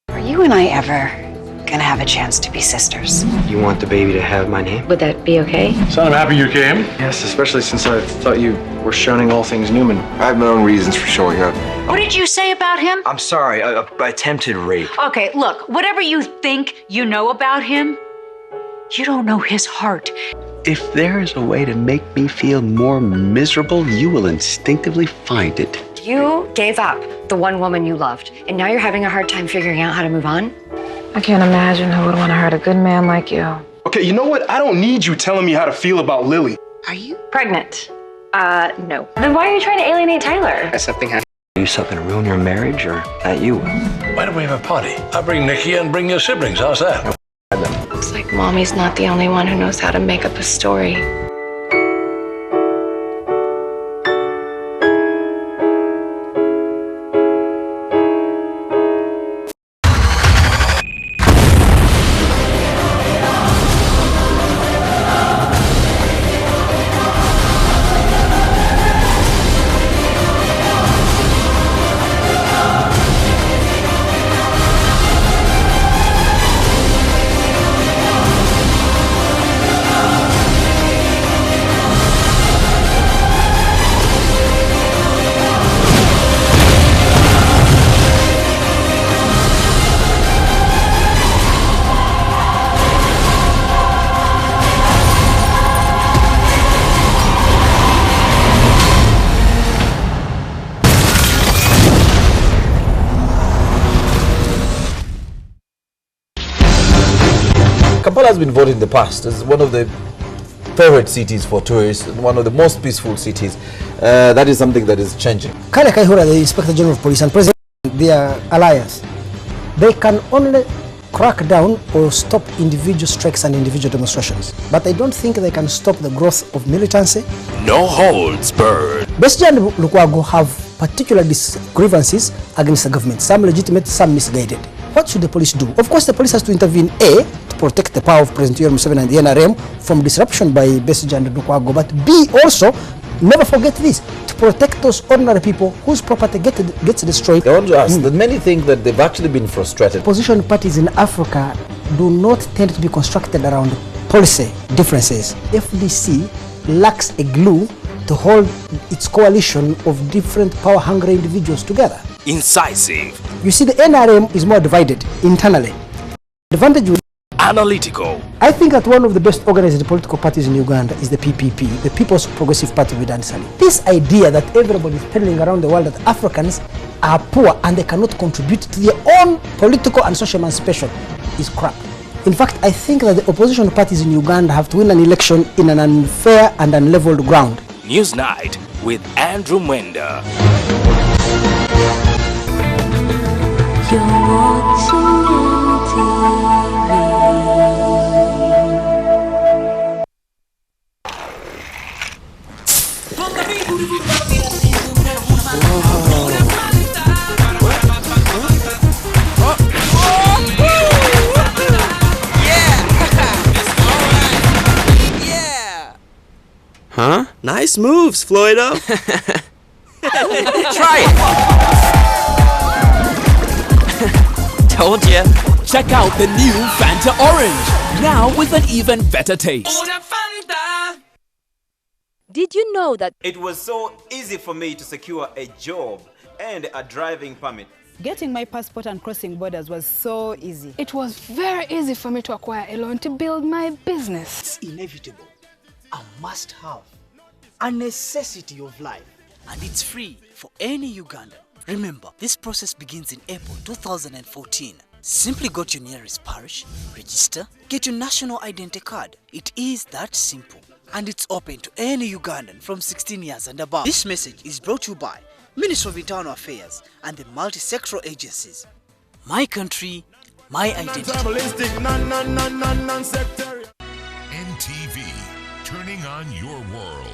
[SPEAKER 31] Are you and I ever gonna have a chance to be sisters?
[SPEAKER 32] You want the baby to have my name?
[SPEAKER 31] Would that be okay?
[SPEAKER 32] So I'm happy you came. Yes, especially since I thought you were shunning all things Newman.
[SPEAKER 26] I have my own reasons for showing up.
[SPEAKER 31] What did you say about him?
[SPEAKER 32] I'm sorry, attempted rape.
[SPEAKER 31] Okay, look, whatever you think you know about him, you don't know his heart.
[SPEAKER 32] If there is a way to make me feel more miserable, you will instinctively find it.
[SPEAKER 31] You gave up the one woman you loved, and now you're having a hard time figuring out how to move on?
[SPEAKER 29] I can't imagine who would want to hurt a good man like you.
[SPEAKER 23] Okay, you know what? I don't need you telling me how to feel about Lily.
[SPEAKER 31] Are you pregnant? No. Then why are you trying to alienate Tyler?
[SPEAKER 32] Has something happened? Are you something to ruin your marriage, or that you will?
[SPEAKER 24] Why don't we have a party? I'll bring Nikki and bring your siblings. How's that?
[SPEAKER 25] Looks like Mommy's not the only one who knows how to make up a story.
[SPEAKER 17] Kampala has been voted in the past as one of the
[SPEAKER 1] favorite cities for tourists, one of the most peaceful cities. That is something that is changing.
[SPEAKER 2] Kale Kaihura, the Inspector General of Police, and President, their alliance, they can only crack down or stop individual strikes and individual demonstrations. But I don't think they can stop the growth of militancy.
[SPEAKER 3] No holds barred.
[SPEAKER 2] Besigye and Lukwago have particular grievances against the government, some legitimate, some misguided. What should the police do? Of course, the police has to intervene, A, to protect the power of President Yoweri Museveni and the NRM from disruption by Besigye and Lukwago, but B, also, never forget this, to protect those ordinary people whose property gets destroyed.
[SPEAKER 1] I want to ask that many think that they've actually been frustrated.
[SPEAKER 2] Opposition parties in Africa do not tend to be constructed around policy differences. FDC lacks a glue to hold its coalition of different power-hungry individuals together.
[SPEAKER 3] Incisive.
[SPEAKER 2] You see, the NRM is more divided internally. The advantage with
[SPEAKER 3] analytical.
[SPEAKER 2] I think that one of the best organized political parties in Uganda is the PPP, the People's Progressive Party with Ansari. This idea that everybody is peddling around the world that Africans are poor and they cannot contribute to their own political and social emancipation is crap. In fact, I think that the opposition parties in Uganda have to win an election in an unfair and unleveled ground.
[SPEAKER 3] Newsnight with Andrew Mwenda.
[SPEAKER 6] You're watching
[SPEAKER 13] Huh? Nice moves, Floydo.
[SPEAKER 6] Try it.
[SPEAKER 19] Told ya. Check out the new Fanta Orange, now with an even better taste.
[SPEAKER 20] Did you know that
[SPEAKER 21] it was so easy for me to secure a job and a driving permit?
[SPEAKER 22] Getting my passport and crossing borders was so easy.
[SPEAKER 27] It was very easy for me to acquire a loan to build my business.
[SPEAKER 28] It's inevitable, a must-have, a necessity of life, and it's free for any Ugandan. Remember, this process begins in April 2014. Simply go to your nearest parish, register, get your national identity card. It is that simple, and it's open to any Ugandan from 16 years and above. This message is brought to you by Ministry of Internal Affairs and the multi-sectoral agencies. My country, my identity.
[SPEAKER 30] NTV, turning on your world.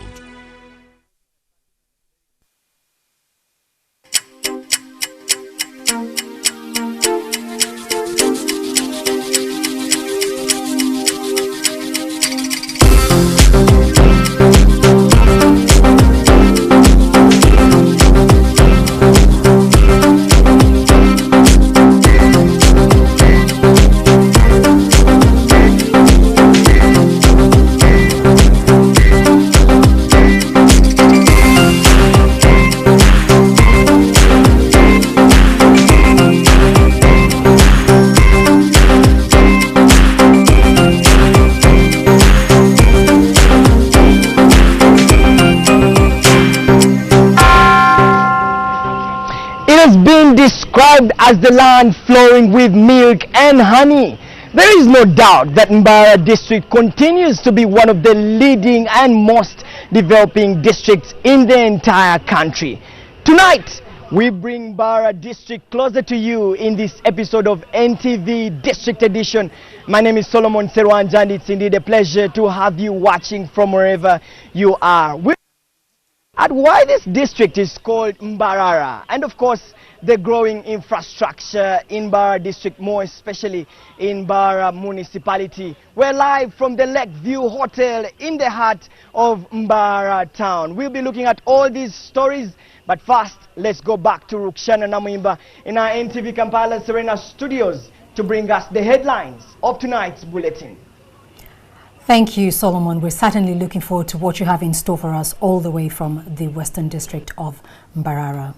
[SPEAKER 33] Described as the land flowing with milk and honey. There is no doubt that Mbara district continues to be one of the leading and most developing districts in the entire country. Tonight, we bring Mbara district closer to you in this episode of NTV District Edition. My name is Solomon Serwanja, and it's indeed a pleasure to have you watching from wherever you are. At why this district is called Mbarara, and of course the growing infrastructure in Mbara district, more especially in Mbara municipality. We're live from the Lakeview Hotel in the heart of Mbara town. We'll be looking at all these stories, but first let's go back to Rukshana Namwimba in our NTV Kampala Serena studios to bring us the headlines of tonight's bulletin.
[SPEAKER 34] Thank you, Solomon. We're certainly looking forward to what you have in store for us all the way from the Western District of Mbarara.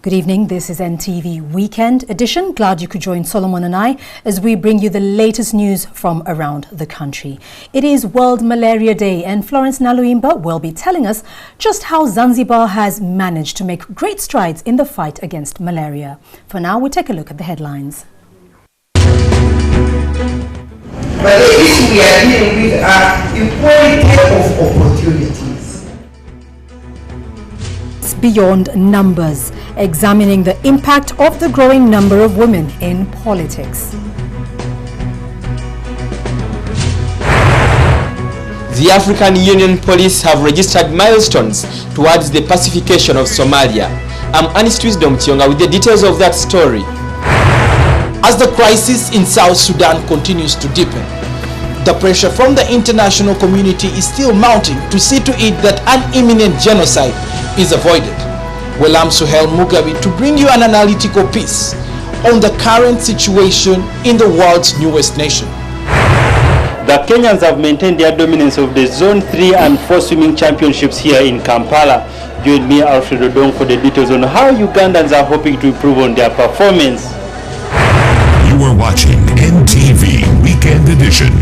[SPEAKER 34] Good evening. This is NTV Weekend Edition. Glad you could join Solomon and I as we bring you the latest news from around the country. It is World Malaria Day, and Florence Naluimba will be telling us just how Zanzibar has managed to make great strides in the fight against malaria. For now, we'll take a look at the headlines.
[SPEAKER 4] But the issue we are dealing with are equality of opportunities.
[SPEAKER 34] It's beyond numbers, examining the impact of the growing number of women in politics.
[SPEAKER 5] The African Union Police have registered milestones towards the pacification of Somalia. I'm Ernest Wisdom Tionga with the details of that story.
[SPEAKER 7] As the crisis in South Sudan continues to deepen, the pressure from the international community is still mounting to see to it that an imminent genocide is avoided. Well, I'm Suhail Mugabe to bring you an analytical piece on the current situation in the world's newest nation.
[SPEAKER 8] The Kenyans have maintained their dominance of the Zone 3 and 4 swimming championships here in Kampala. Join me, Alfredo Dong, for the details on how Ugandans are hoping to improve on their performance.
[SPEAKER 30] You are watching NTV Weekend Edition.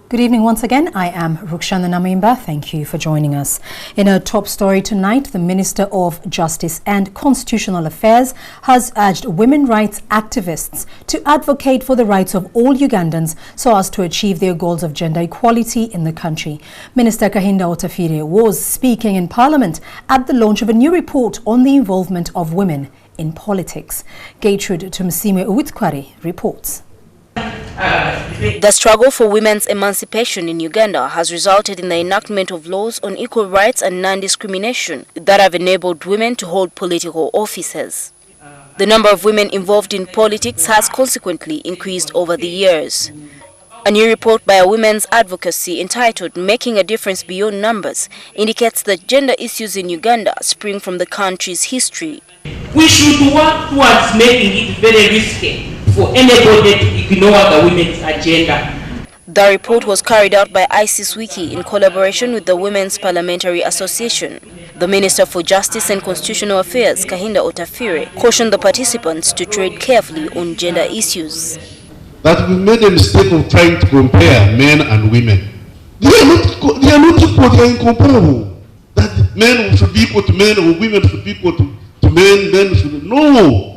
[SPEAKER 34] Good evening once again. I am Rukshana Namimba. Thank you for joining us. In a top story tonight, the Minister of Justice and Constitutional Affairs has urged women rights activists to advocate for the rights of all Ugandans so as to achieve their goals of gender equality in the country. Minister Kahinda Otafire was speaking in Parliament at the launch of a new report on the involvement of women in politics. Gertrude Tumusime Uitkwari reports.
[SPEAKER 9] The struggle for women's emancipation in Uganda has resulted in the enactment of laws on equal rights and non-discrimination that have enabled women to hold political offices. The number of women involved in politics has consequently increased over the years. A new report by a women's advocacy entitled "Making a Difference Beyond Numbers" indicates that gender issues in Uganda spring from the country's history.
[SPEAKER 10] We should work towards making it very risky for anybody to ignore the women's agenda.
[SPEAKER 9] The report was carried out by ISIS Wiki in collaboration with the Women's Parliamentary Association. The Minister for Justice and Constitutional Affairs, Kahinda Otafire, cautioned the participants to tread carefully on gender issues.
[SPEAKER 11] That we made a mistake of trying to compare men and women. They are not equal, they are incomparable. That men should be equal to men or women should be equal to men, men should... No!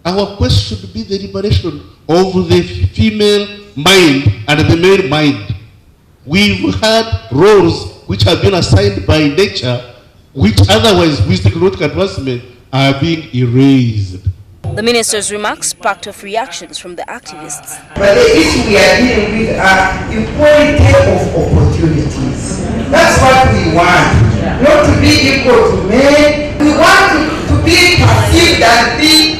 [SPEAKER 11] Our quest should be the liberation of the female mind and the male mind. We've had roles which have been assigned by nature, which otherwise, with technological advancement, are being erased.
[SPEAKER 9] The minister's remarks sparked off reactions from the activists.
[SPEAKER 4] But the issue we are dealing with are equality of opportunities. That's what we want. Not to be equal to men. We want to be perceived and be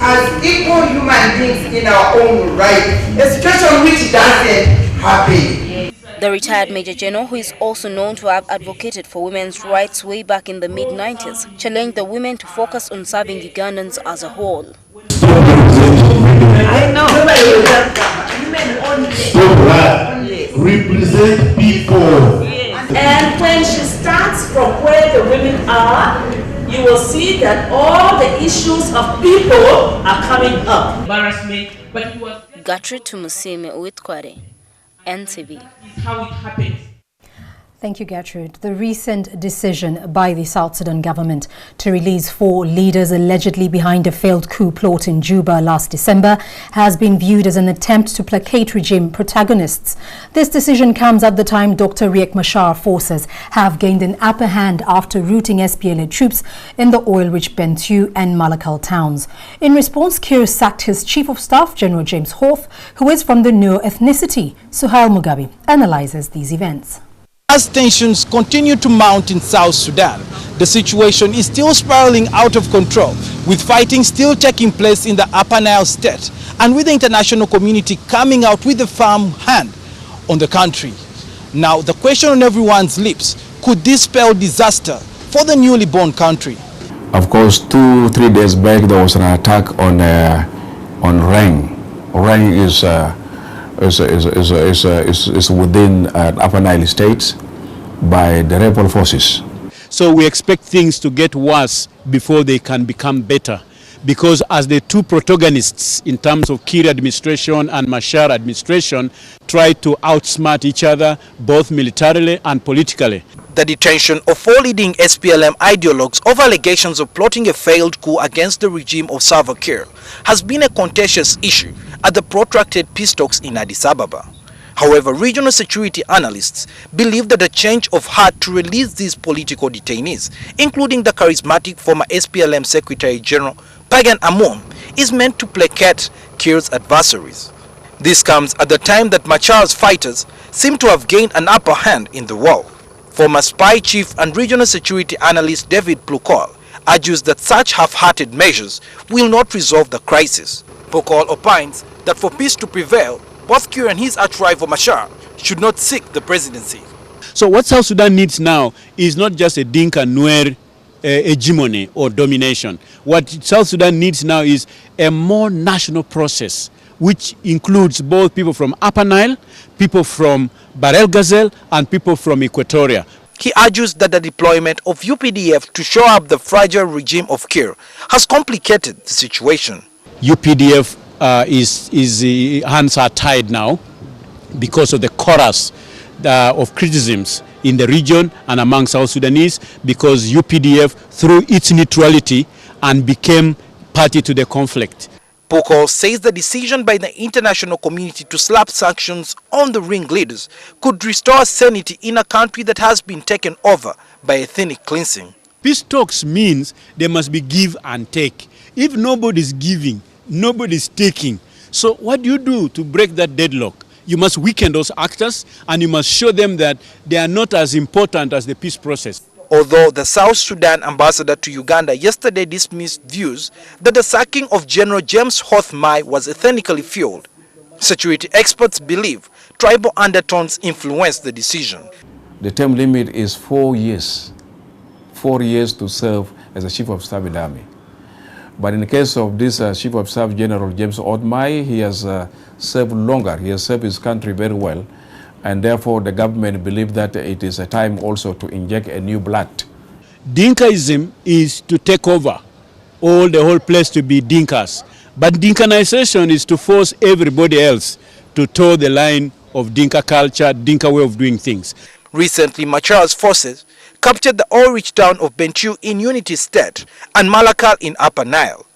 [SPEAKER 4] as equal human beings in our own right, a situation which doesn't happen.
[SPEAKER 9] The retired Major General, who is also known to have advocated for women's rights way back in the mid-90s, challenged the women to focus on serving Ugandans as a whole.
[SPEAKER 11] I know. Represent people.
[SPEAKER 12] And when she starts from where the women are, you will see that all the issues of people are coming up. Embarrassment, but it was
[SPEAKER 9] Gertrude Tumusime Uitkware, NTV.
[SPEAKER 12] How it happens.
[SPEAKER 34] Thank you, Gertrude. The recent decision by the South Sudan government to release 4 leaders allegedly behind a failed coup plot in Juba last December has been viewed as an attempt to placate regime protagonists. This decision comes at the time Dr. Riek Machar forces have gained an upper hand after routing SPLA troops in the oil-rich Bentiu and Malakal towns. In response, Kiir sacked his Chief of Staff, General James Hoth, who is from the Nuer ethnicity. Suhail Mugabe analyzes these events.
[SPEAKER 7] As tensions continue to mount in South Sudan, the situation is still spiraling out of control, with fighting still taking place in the Upper Nile state and with the international community coming out with a firm hand on the country. Now, the question on everyone's lips, could this spell disaster for the newly born country?
[SPEAKER 14] Of course, 2-3 days back, there was an attack on Reng. Reng is within Upper Nile State by the rebel forces.
[SPEAKER 23] So we expect things to get worse before they can become better, because as the two protagonists in terms of Kiir administration and Machar administration try to outsmart each other both militarily and politically.
[SPEAKER 7] The detention of 4 leading SPLM ideologues over allegations of plotting a failed coup against the regime of Salva Kiir has been a contentious issue at the protracted peace talks in Addis Ababa. However, regional security analysts believe that the change of heart to release these political detainees, including the charismatic former SPLM Secretary General Pagan Amom, is meant to placate Kiir's adversaries. This comes at the time that Machar's fighters seem to have gained an upper hand in the war. Former spy chief and regional security analyst David Plukol argues that such half-hearted measures will not resolve the crisis. Plukol opines that for peace to prevail, both Kiir and his arch-rival Machar should not seek the presidency.
[SPEAKER 23] So what South Sudan needs now is not just a Dinka-Nuer hegemony or domination. What South Sudan needs now is a more national process, which includes both people from Upper Nile, people from Barel Gazelle, and people from Equatoria.
[SPEAKER 7] He argues that the deployment of UPDF to shore up the fragile regime of Kiir has complicated the situation.
[SPEAKER 23] UPDF hands are tied now because of the chorus of criticisms in the region and among South Sudanese, because UPDF threw its neutrality and became party to the conflict.
[SPEAKER 7] Plukol says the decision by the international community to slap sanctions on the ringleaders could restore sanity in a country that has been taken over by ethnic cleansing.
[SPEAKER 23] Peace talks means there must be give and take. If nobody's giving, nobody's taking. So what do you do to break that deadlock? You must weaken those actors and you must show them that they are not as important as the peace process.
[SPEAKER 7] Although the South Sudan ambassador to Uganda yesterday dismissed views that the sacking of General James Hothmai was ethnically fueled, security experts believe tribal undertones influenced the decision.
[SPEAKER 14] The term limit is 4 years. 4 years to serve as a chief of staff in the army. But in the case of this chief of staff, General James Hothmai, he has served longer. He has served his country very well. And therefore, the government believes that it is a time also to inject a new blood.
[SPEAKER 23] Dinkaism is to take over the whole place to be Dinkas. But Dinkanization is to force everybody else to toe the line of Dinka culture, Dinka way of doing things.
[SPEAKER 7] Recently, Machar's forces captured the oil-rich town of Bentiu in Unity State and Malakal in Upper Nile.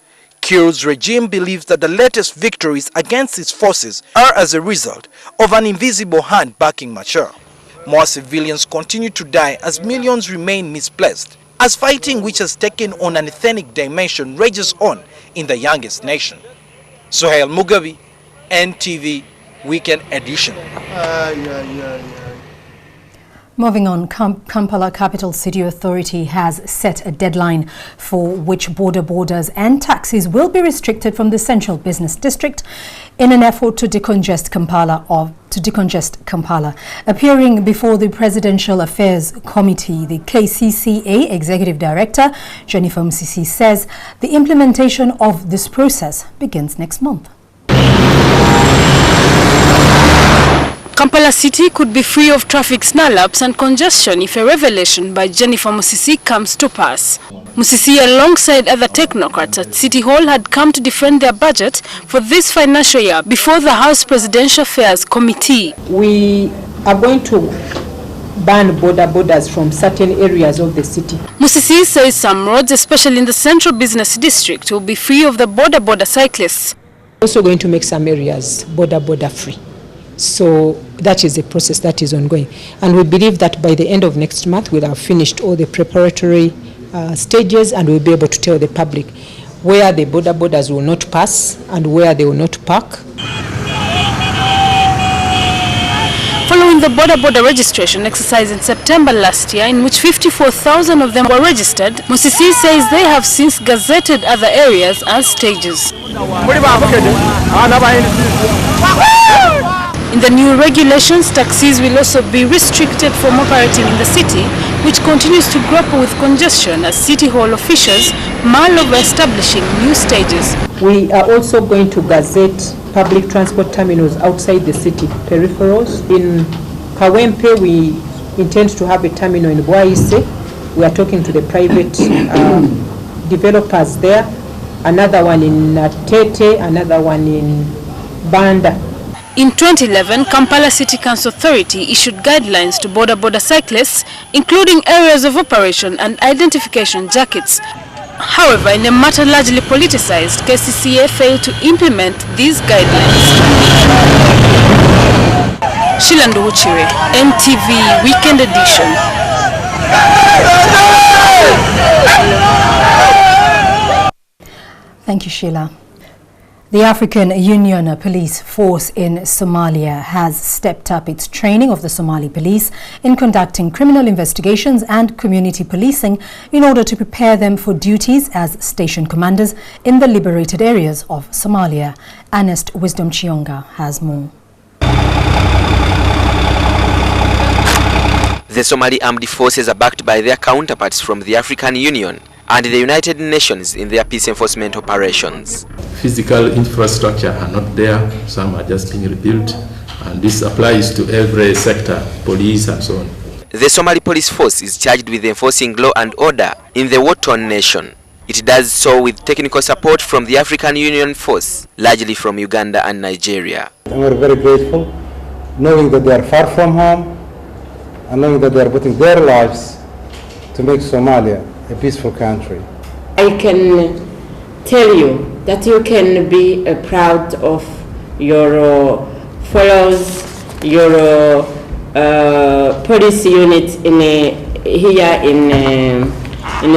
[SPEAKER 7] Kiir's regime believes that the latest victories against its forces are as a result of an invisible hand backing Machar. More civilians continue to die as millions remain misplaced, as fighting which has taken on an ethnic dimension rages on in the youngest nation. Sohail Mugabi, NTV Weekend Edition.
[SPEAKER 34] Moving on, Kampala Capital City Authority has set a deadline for which borders and taxis will be restricted from the central business district in an effort to decongest Kampala. Appearing before the Presidential Affairs Committee, the KCCA Executive Director Jennifer Musisi says the implementation of this process begins next month.
[SPEAKER 27] Kampala City could be free of traffic snarl-ups and congestion if a revelation by Jennifer Musisi comes to pass. Musisi, alongside other technocrats at City Hall, had come to defend their budget for this financial year before the House Presidential Affairs Committee.
[SPEAKER 1] We are going to ban borders from certain areas of the city.
[SPEAKER 27] Musisi says some roads, especially in the central business district, will be free of the border cyclists.
[SPEAKER 1] Also going to make some areas border free. So that is a process that is ongoing. And we believe that by the end of next month, we'll have finished all the preparatory stages and we'll be able to tell the public where the borders will not pass and where they will not park.
[SPEAKER 27] Following the border registration exercise in September last year, in which 54,000 of them were registered, Musisi says they have since gazetted other areas as stages. In the new regulations, taxis will also be restricted from operating in the city, which continues to grapple with congestion as City Hall officials mull over establishing new stages.
[SPEAKER 1] We are also going to gazette public transport terminals outside the city peripherals. In Kawempe, we intend to have a terminal in Bwaise. We are talking to the private developers there. another one in Tete, another one in Banda.
[SPEAKER 27] In 2011, Kampala City Council Authority issued guidelines to border cyclists, including areas of operation and identification jackets. However, in a matter largely politicized, KCCA failed to implement these guidelines. Shilandu Uchire, NTV Weekend Edition.
[SPEAKER 34] Thank you, Sheila. The African Union Police Force in Somalia has stepped up its training of the Somali police in conducting criminal investigations and community policing in order to prepare them for duties as station commanders in the liberated areas of Somalia. Ernest Wisdom Chionga has more.
[SPEAKER 2] The Somali armed forces are backed by their counterparts from the African Union and the United Nations in their peace enforcement operations.
[SPEAKER 3] Physical infrastructure are not there, some are just being rebuilt, and this applies to every sector, police and so on.
[SPEAKER 2] The Somali police force is charged with enforcing law and order in the war-torn nation. It does so with technical support from the African Union force, largely from Uganda and Nigeria.
[SPEAKER 13] And we're very grateful, knowing that they are far from home, and knowing that they are putting their lives to make Somalia a peaceful country.
[SPEAKER 15] I can tell you that you can be proud of your fellows, your police unit here in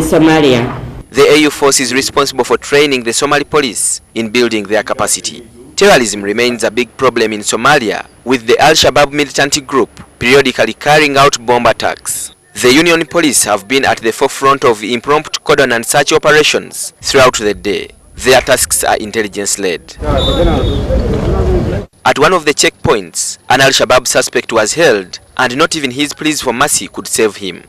[SPEAKER 15] Somalia.
[SPEAKER 2] The AU force is responsible for training the Somali police in building their capacity. Terrorism remains a big problem in Somalia, with the Al-Shabaab militant group periodically carrying out bomb attacks. The Union Police have been at the forefront of impromptu cordon and search operations throughout the day. Their tasks are intelligence-led. At one of the checkpoints, an Al-Shabaab suspect was held, and not even his pleas for mercy could save him.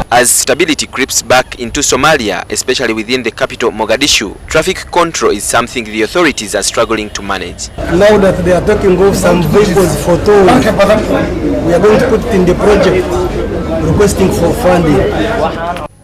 [SPEAKER 2] As stability creeps back into Somalia, especially within the capital Mogadishu, traffic control is something the authorities are struggling to manage.
[SPEAKER 13] Now that they are talking of some vehicles for toll, we are going to put it in the project, requesting for funding.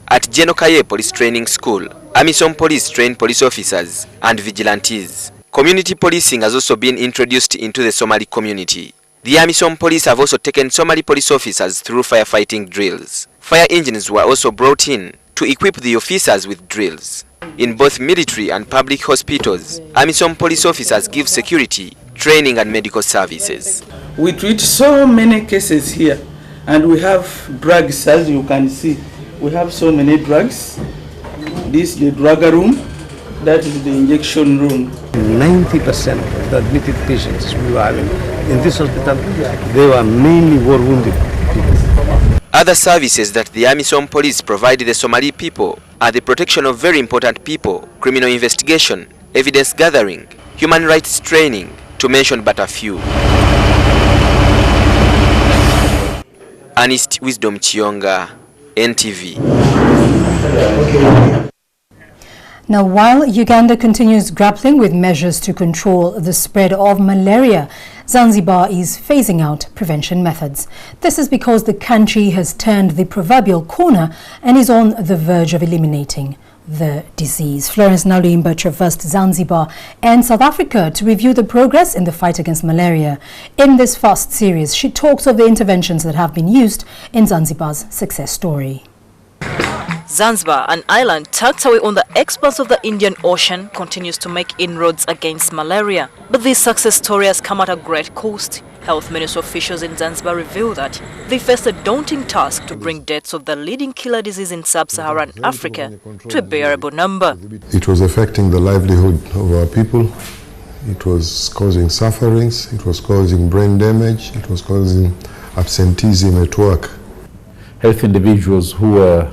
[SPEAKER 2] At Genokaye Police Training School, AMISOM police train police officers and vigilantes. Community policing has also been introduced into the Somali community. The AMISOM police have also taken Somali police officers through firefighting drills. Fire engines were also brought in to equip the officers with drills. In both military and public hospitals, AMISOM police officers give security, training and medical services.
[SPEAKER 16] We treat so many cases here, and we have drugs, as you can see. We have so many drugs. This is the drug room, that is the injection room.
[SPEAKER 13] 90% of the admitted patients we were having in this hospital, they were mainly war-wounded people.
[SPEAKER 2] Other services that the AMISOM police provide the Somali people are the protection of very important people, criminal investigation, evidence gathering, human rights training, to mention but a few. Ernest Wisdom Chionga, NTV.
[SPEAKER 34] Now, while Uganda continues grappling with measures to control the spread of malaria, Zanzibar is phasing out prevention methods. This is because the country has turned the proverbial corner and is on the verge of eliminating the disease. Florence Naluimba traversed Zanzibar and South Africa to review the progress in the fight against malaria. In this first series, she talks of the interventions that have been used in Zanzibar's success story.
[SPEAKER 17] Zanzibar, an island tucked away on the expanse of the Indian Ocean, continues to make inroads against malaria. But this success story has come at a great cost. Health Ministry officials in Zanzibar reveal that they faced a daunting task to bring deaths of the leading killer disease in sub-Saharan Africa to a bearable number.
[SPEAKER 18] It was affecting the livelihood of our people. It was causing sufferings. It was causing brain damage. It was causing absenteeism at work.
[SPEAKER 14] Health individuals who were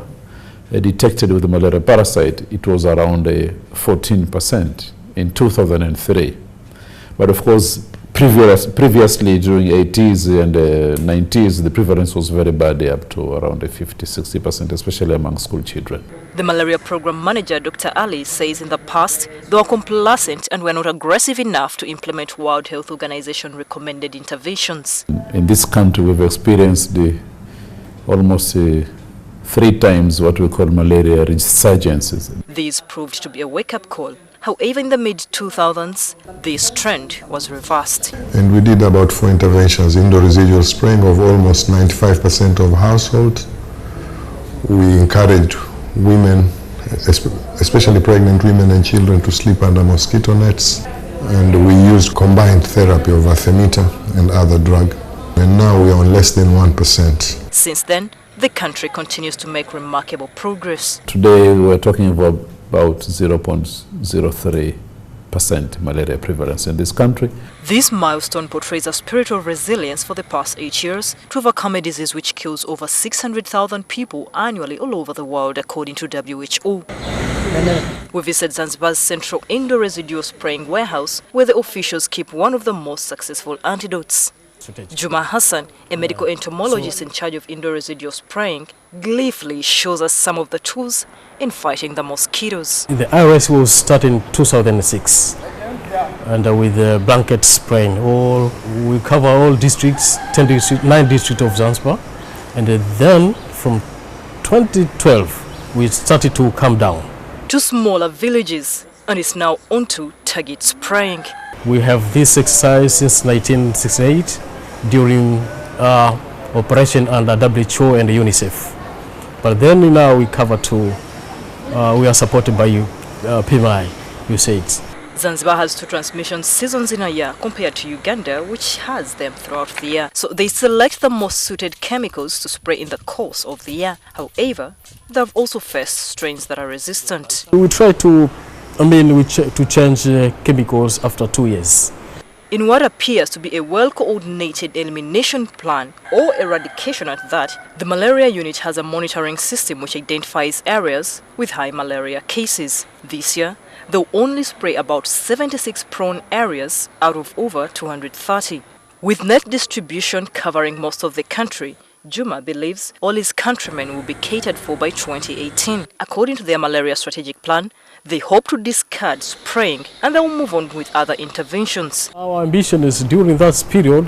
[SPEAKER 14] detected with the malaria parasite, it was around 14% in 2003. But of course, previously during 80s and 90s, the prevalence was very bad, up to around 50-60%, especially among school children.
[SPEAKER 17] The malaria program manager, Dr. Ali, says in the past they were complacent and were not aggressive enough to implement World Health Organization recommended interventions.
[SPEAKER 14] In this country, we've experienced almost
[SPEAKER 5] 3 times what we call malaria resurgences.
[SPEAKER 17] These proved to be a wake-up call. However, in the mid-2000s, this trend was reversed.
[SPEAKER 18] And we did about 4 interventions, indoor residual spraying of almost 95% of households. We encouraged women, especially pregnant women and children, to sleep under mosquito nets. And we used combined therapy of artemether and other drug. And now we are on less than 1%.
[SPEAKER 17] Since then, the country continues to make remarkable progress.
[SPEAKER 5] Today we're talking about 0.03% malaria prevalence in this country.
[SPEAKER 17] This milestone portrays a spirit of resilience for the past 8 years to overcome a disease which kills over 600,000 people annually all over the world, according to WHO. We visit Zanzibar's central indoor residual spraying warehouse, where the officials keep one of the most successful antidotes. Juma Hassan, a medical entomologist in charge of indoor residual spraying, gleefully shows us some of the tools in fighting the mosquitoes.
[SPEAKER 6] The IRS was started in 2006, and with the blanket spraying, we cover all districts, 9 districts of Zanzibar, and then from 2012 we started to come down
[SPEAKER 17] to smaller villages, and is now onto target spraying.
[SPEAKER 6] We have this exercise since 1968 during operation under WHO and UNICEF. But then now we cover we are supported by PMI, USAID.
[SPEAKER 17] Zanzibar has 2 transmission seasons in a year compared to Uganda, which has them throughout the year. So they select the most suited chemicals to spray in the course of the year. However, they have also faced strains that are resistant.
[SPEAKER 6] We try to change chemicals after 2 years.
[SPEAKER 17] In what appears to be a well-coordinated elimination plan, or eradication at that, the malaria unit has a monitoring system which identifies areas with high malaria cases. This year, they'll only spray about 76 prone areas out of over 230. With net distribution covering most of the country, Juma believes all his countrymen will be catered for by 2018. According to their malaria strategic plan, they hope to discard spraying and they will move on with other interventions.
[SPEAKER 6] Our ambition is during that period,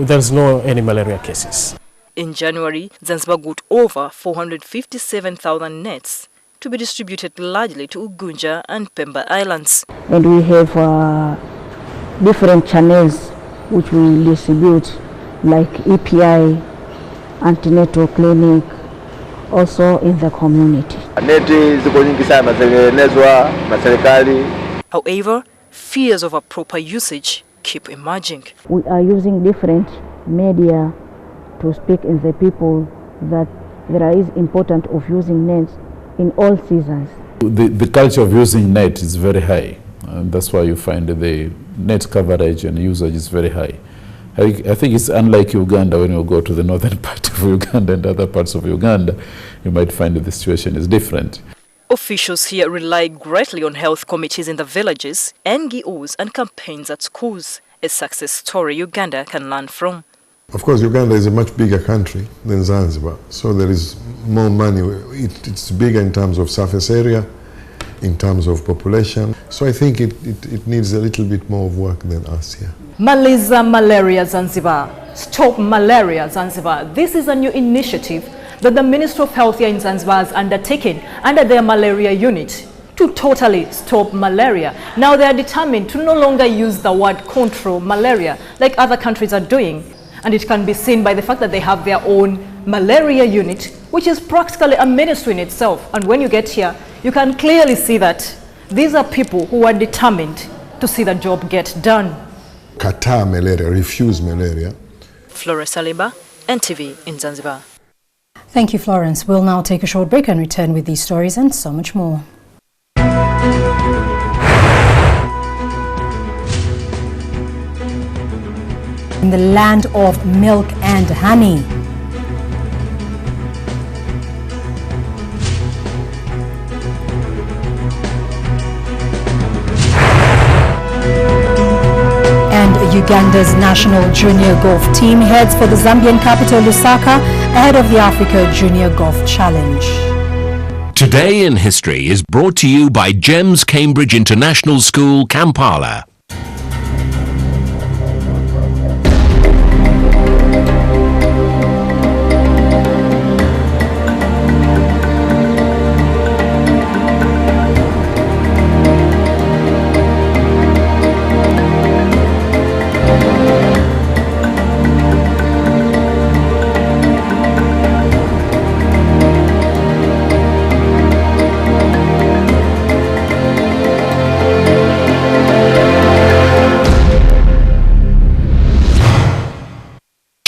[SPEAKER 6] there's no any malaria cases.
[SPEAKER 17] In January, Zanzibar got over 457,000 nets to be distributed largely to Ugunja and Pemba Islands.
[SPEAKER 19] And we have different channels which we distribute, like EPI, antenatal clinic, also in the community.
[SPEAKER 17] However, fears of a proper usage keep emerging.
[SPEAKER 19] We are using different media to speak in the people that there is importance of using nets in all seasons.
[SPEAKER 5] The culture of using net is very high, and that's why you find the net coverage and usage is very high. I think it's unlike Uganda. When you go to the northern part of Uganda and other parts of Uganda, you might find that the situation is different.
[SPEAKER 17] Officials here rely greatly on health committees in the villages, NGOs and campaigns at schools, a success story Uganda can learn from.
[SPEAKER 18] Of course, Uganda is a much bigger country than Zanzibar, so there is more money. It's bigger in terms of surface area, in terms of population. So I think it needs a little bit more of work than us here.
[SPEAKER 20] Maliza Malaria Zanzibar. Stop Malaria Zanzibar. This is a new initiative that the Ministry of Health here in Zanzibar has undertaken under their malaria unit to totally stop malaria. Now they are determined to no longer use the word control malaria like other countries are doing. And it can be seen by the fact that they have their own malaria unit, which is practically a ministry in itself. And when you get here, you can clearly see that these are people who are determined to see the job get done.
[SPEAKER 18] Kataa malaria, refuse malaria.
[SPEAKER 17] Florence Saliba, NTV in Zanzibar.
[SPEAKER 34] Thank you, Florence. We'll now take a short break and return with these stories and so much more. In the land of milk and honey. Uganda's national junior golf team heads for the Zambian capital Lusaka ahead of the Africa Junior Golf Challenge.
[SPEAKER 30] Today in History is brought to you by GEMS Cambridge International School, Kampala.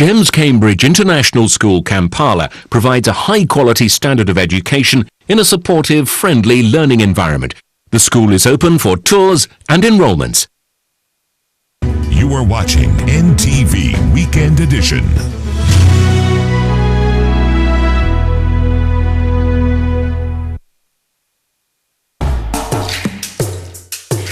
[SPEAKER 30] James Cambridge International School, Kampala, provides a high-quality standard of education in a supportive, friendly learning environment. The school is open for tours and enrollments.
[SPEAKER 4] You are watching NTV Weekend Edition.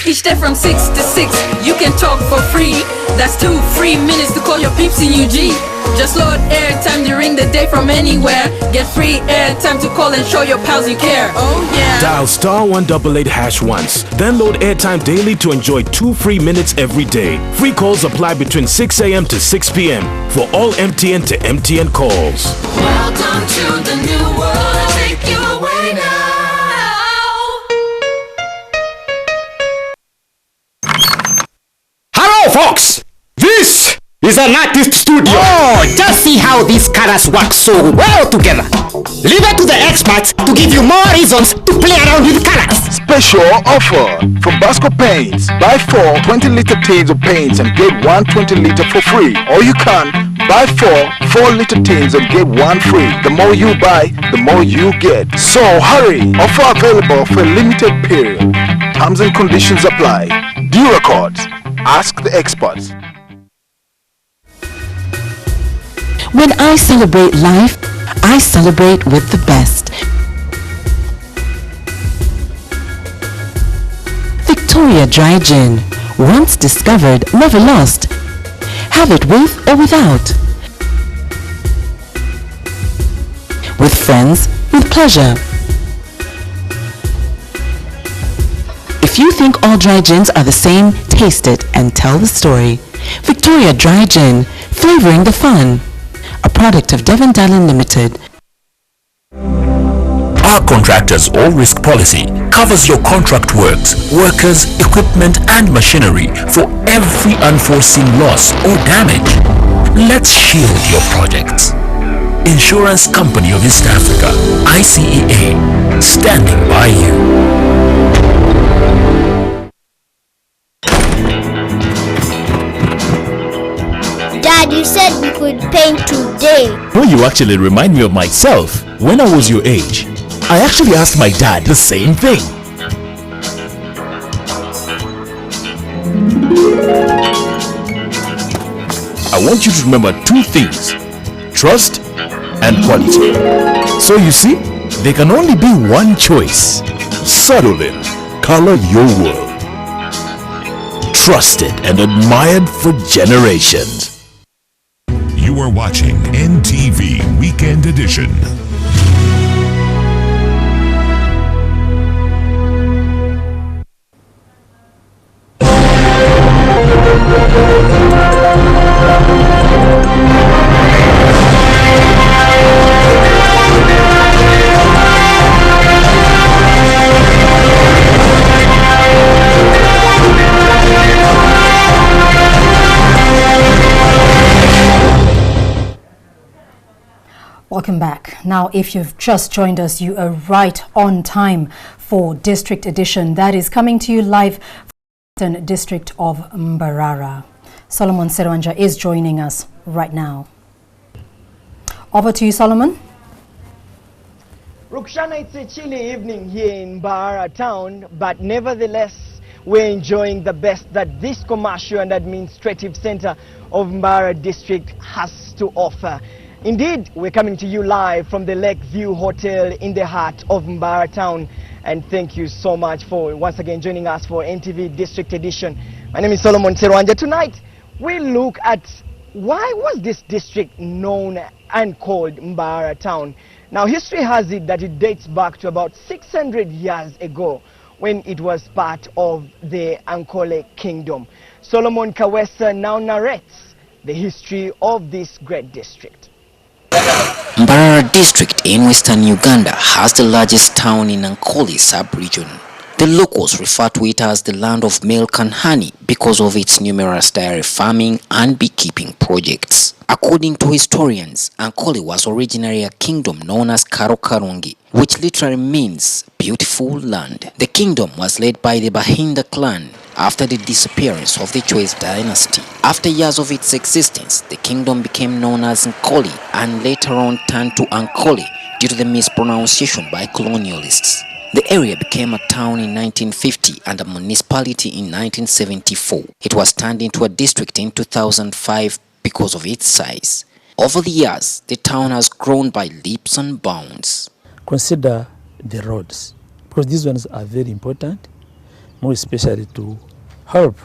[SPEAKER 8] Each day from 6 to 6, you can talk for free. That's 2 free minutes to call your peeps in UG. Just load airtime during the day from anywhere. Get free airtime to call and show your pals you care. Oh yeah.
[SPEAKER 10] Dial *188# once. Then load airtime daily to enjoy 2 free minutes every day. Free calls apply between 6 a.m. to 6 p.m. for all MTN to MTN calls.
[SPEAKER 8] Welcome to the new world. Take you away now.
[SPEAKER 11] Hello folks, this is an artist studio. Oh, just see how these colors work so well together. Leave it to the experts to give you more reasons to play around with colors.
[SPEAKER 21] Special offer from Basco Paints. Buy 4 20-liter tins of paints and get 1 20-liter for free. Or you can buy 4 4-liter tins and get 1 free. The more you buy, the more you get. So hurry! Offer available for a limited period. Terms and conditions apply. Due records. Ask the experts.
[SPEAKER 22] When I celebrate life, I celebrate with the best. Victoria Dry Gin. Once discovered, never lost. Have it with or without. With friends, with pleasure. If you think all dry gins are the same, taste it and tell the story. Victoria Dry Gin, flavoring the fun. A product of Devon Dallin Limited.
[SPEAKER 30] Our contractors all-risk policy covers your contract works, workers, equipment and machinery for every unforeseen loss or damage. Let's shield your projects. Insurance Company of East Africa, ICEA, standing by you.
[SPEAKER 24] Dad, you said we could paint today.
[SPEAKER 25] No, you actually remind me of myself. When I was your age, I actually asked my dad the same thing. I want you to remember 2 things: trust and quality. So you see, there can only be one choice. Sadolin, color your world. Trusted and admired for generations.
[SPEAKER 4] You are watching NTV Weekend Edition.
[SPEAKER 34] Welcome back. Now, if you've just joined us, you are right on time for District Edition. That is coming to you live from the District of Mbarara. Solomon Serwanja is joining us right now. Over to you, Solomon.
[SPEAKER 26] Rukshana, it's a chilly evening here in Mbarara town, but nevertheless, we're enjoying the best that this commercial and administrative center of Mbarara district has to offer. Indeed, we're coming to you live from the Lakeview Hotel in the heart of Mbarara town. And thank you so much for once again joining us for NTV District Edition. My name is Solomon Serwanja. Tonight, we look at why was this district known and called Mbarara town. Now, history has it that it dates back to about 600 years ago when it was part of the Ankole Kingdom. Solomon Kawesa now narrates the history of this great district.
[SPEAKER 28] Mbarara district in western Uganda has the largest town in Ankole sub-region. The locals refer to it as the land of milk and honey because of its numerous dairy farming and beekeeping projects. According to historians, Ankole was originally a kingdom known as Karokarungi, which literally means beautiful land. The kingdom was led by the Bahinda clan after the disappearance of the Chwez dynasty. After years of its existence, the kingdom became known as Nkoli and later on turned to Ankoli due to the mispronunciation by colonialists. The area became a town in 1950 and a municipality in 1974. It was turned into a district in 2005 because of its size. Over the years, the town has grown by leaps and bounds.
[SPEAKER 1] Consider the roads, because these ones are very important, more especially to help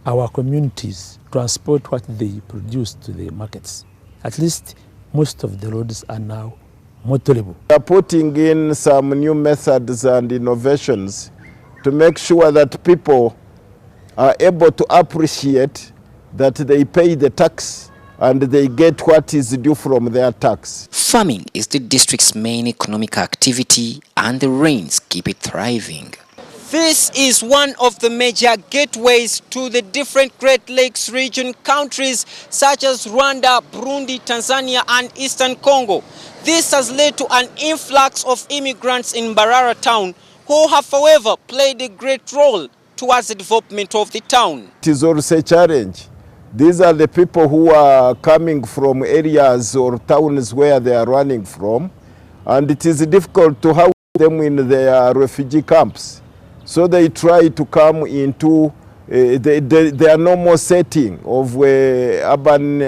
[SPEAKER 1] our communities transport what they produce to the markets. At least most of the roads are now motorable.
[SPEAKER 3] We are putting in some new methods and innovations to make sure that people are able to appreciate that they pay the tax and they get what is due from their tax.
[SPEAKER 28] Farming is the district's main economic activity and the rains keep it thriving.
[SPEAKER 7] This is one of the major gateways to the different Great Lakes region countries such as Rwanda, Burundi, Tanzania and Eastern Congo. This has led to an influx of immigrants in Mbarara town who have however played a great role towards the development of the town.
[SPEAKER 3] It is also a challenge. These are the people who are coming from areas or towns where they are running from, and it is difficult to house them in their refugee camps. So they try to come into their normal setting of urban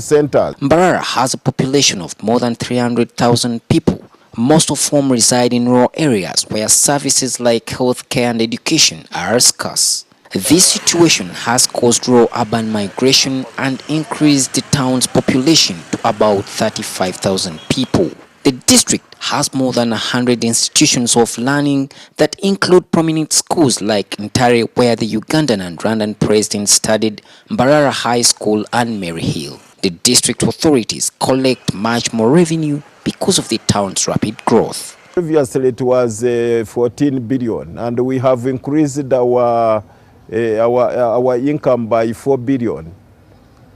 [SPEAKER 3] centers.
[SPEAKER 28] Mbarara has a population of more than 300,000 people, most of whom reside in rural areas where services like healthcare and education are scarce. This situation has caused rural urban migration and increased the town's population to about 35,000 people. The district has more than 100 institutions of learning that include prominent schools like Ntare, where the Ugandan and Rwandan presidents studied, Mbarara High School and Mary Hill. The district authorities collect much more revenue because of the town's rapid growth.
[SPEAKER 3] Previously it was 14 billion and we have increased our income by 4 billion.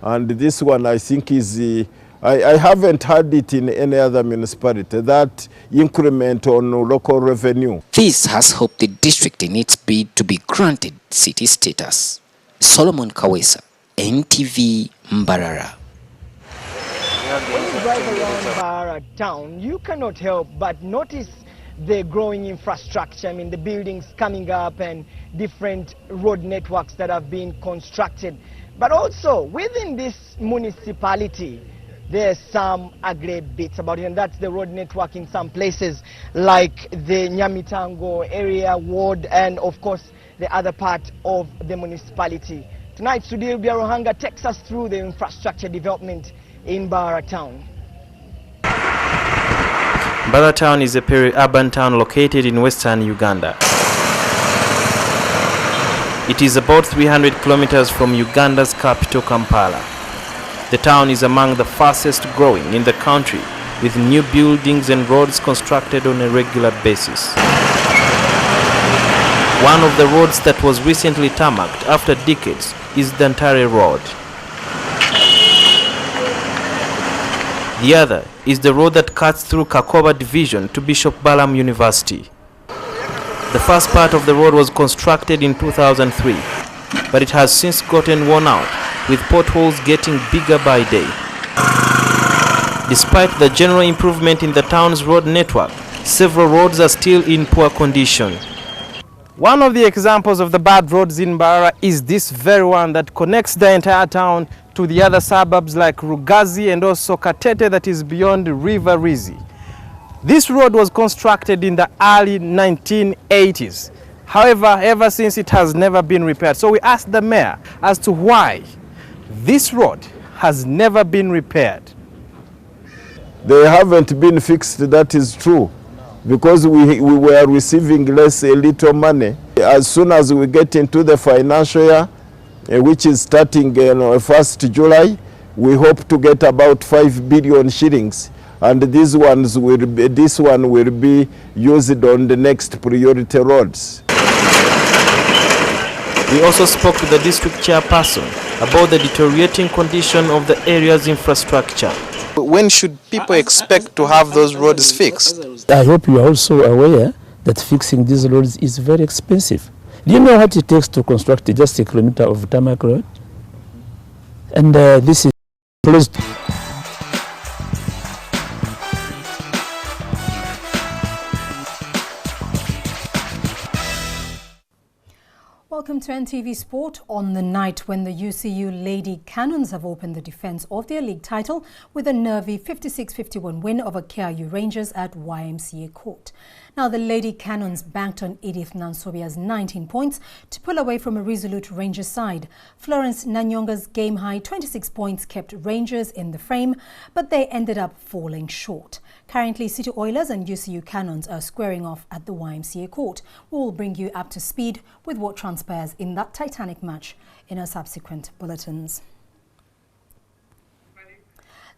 [SPEAKER 3] And this one I think is I haven't had it in any other municipality, that increment on local revenue.
[SPEAKER 28] This has helped the district in its bid to be granted city status. Solomon Kawesa, NTV Mbarara.
[SPEAKER 26] When you drive around Mbarara town, you cannot help but notice the growing infrastructure. I mean, the buildings coming up and different road networks that have been constructed. But also, within this municipality, there's some ugly bits about it, and that's the road network in some places like the Nyamitango area, ward, and of course the other part of the municipality. Tonight, Sudhir Biarohanga takes us through the infrastructure development in Mbarara town.
[SPEAKER 9] Mbarara town is a peri-urban town located in western Uganda. It is about 300 kilometers from Uganda's capital, Kampala. The town is among the fastest growing in the country, with new buildings and roads constructed on a regular basis. One of the roads that was recently tarmacked after decades is the Ntare Road. The other is the road that cuts through Kakoba Division to Bishop Balaam University. The first part of the road was constructed in 2003, but it has since gotten worn out, with potholes getting bigger by day. Despite the general improvement in the town's road network, several roads are still in poor condition.
[SPEAKER 7] One of the examples of the bad roads in Mbarara is this very one that connects the entire town to the other suburbs like Rugazi and also Katete that is beyond River Rizi. This road was constructed in the early 1980s. However, ever since it has never been repaired. So we asked the mayor as to why this road has never been repaired.
[SPEAKER 3] They haven't been fixed, that is true, because we were receiving a little money. As soon as we get into the financial year, which is starting 1st July, we hope to get about 5 billion shillings. And this one will be used on the next priority roads.
[SPEAKER 9] We also spoke to the district chairperson about the deteriorating condition of the area's infrastructure.
[SPEAKER 12] When should people expect to have those roads fixed?
[SPEAKER 1] I hope you are also aware that fixing these roads is very expensive. Do you know what it takes to construct just a kilometer of tarmac road? And this is closed.
[SPEAKER 34] Welcome to NTV Sport on the night when the UCU Lady Cannons have opened the defence of their league title with a nervy 56-51 win over KRU Rangers at YMCA Court. Now, the Lady Cannons banked on Edith Nansobia's 19 points to pull away from a resolute Rangers side. Florence Nanyonga's game-high 26 points kept Rangers in the frame, but they ended up falling short. Currently, City Oilers and UCU Cannons are squaring off at the YMCA Court. We will bring you up to speed with what transpires in that titanic match in our subsequent bulletins.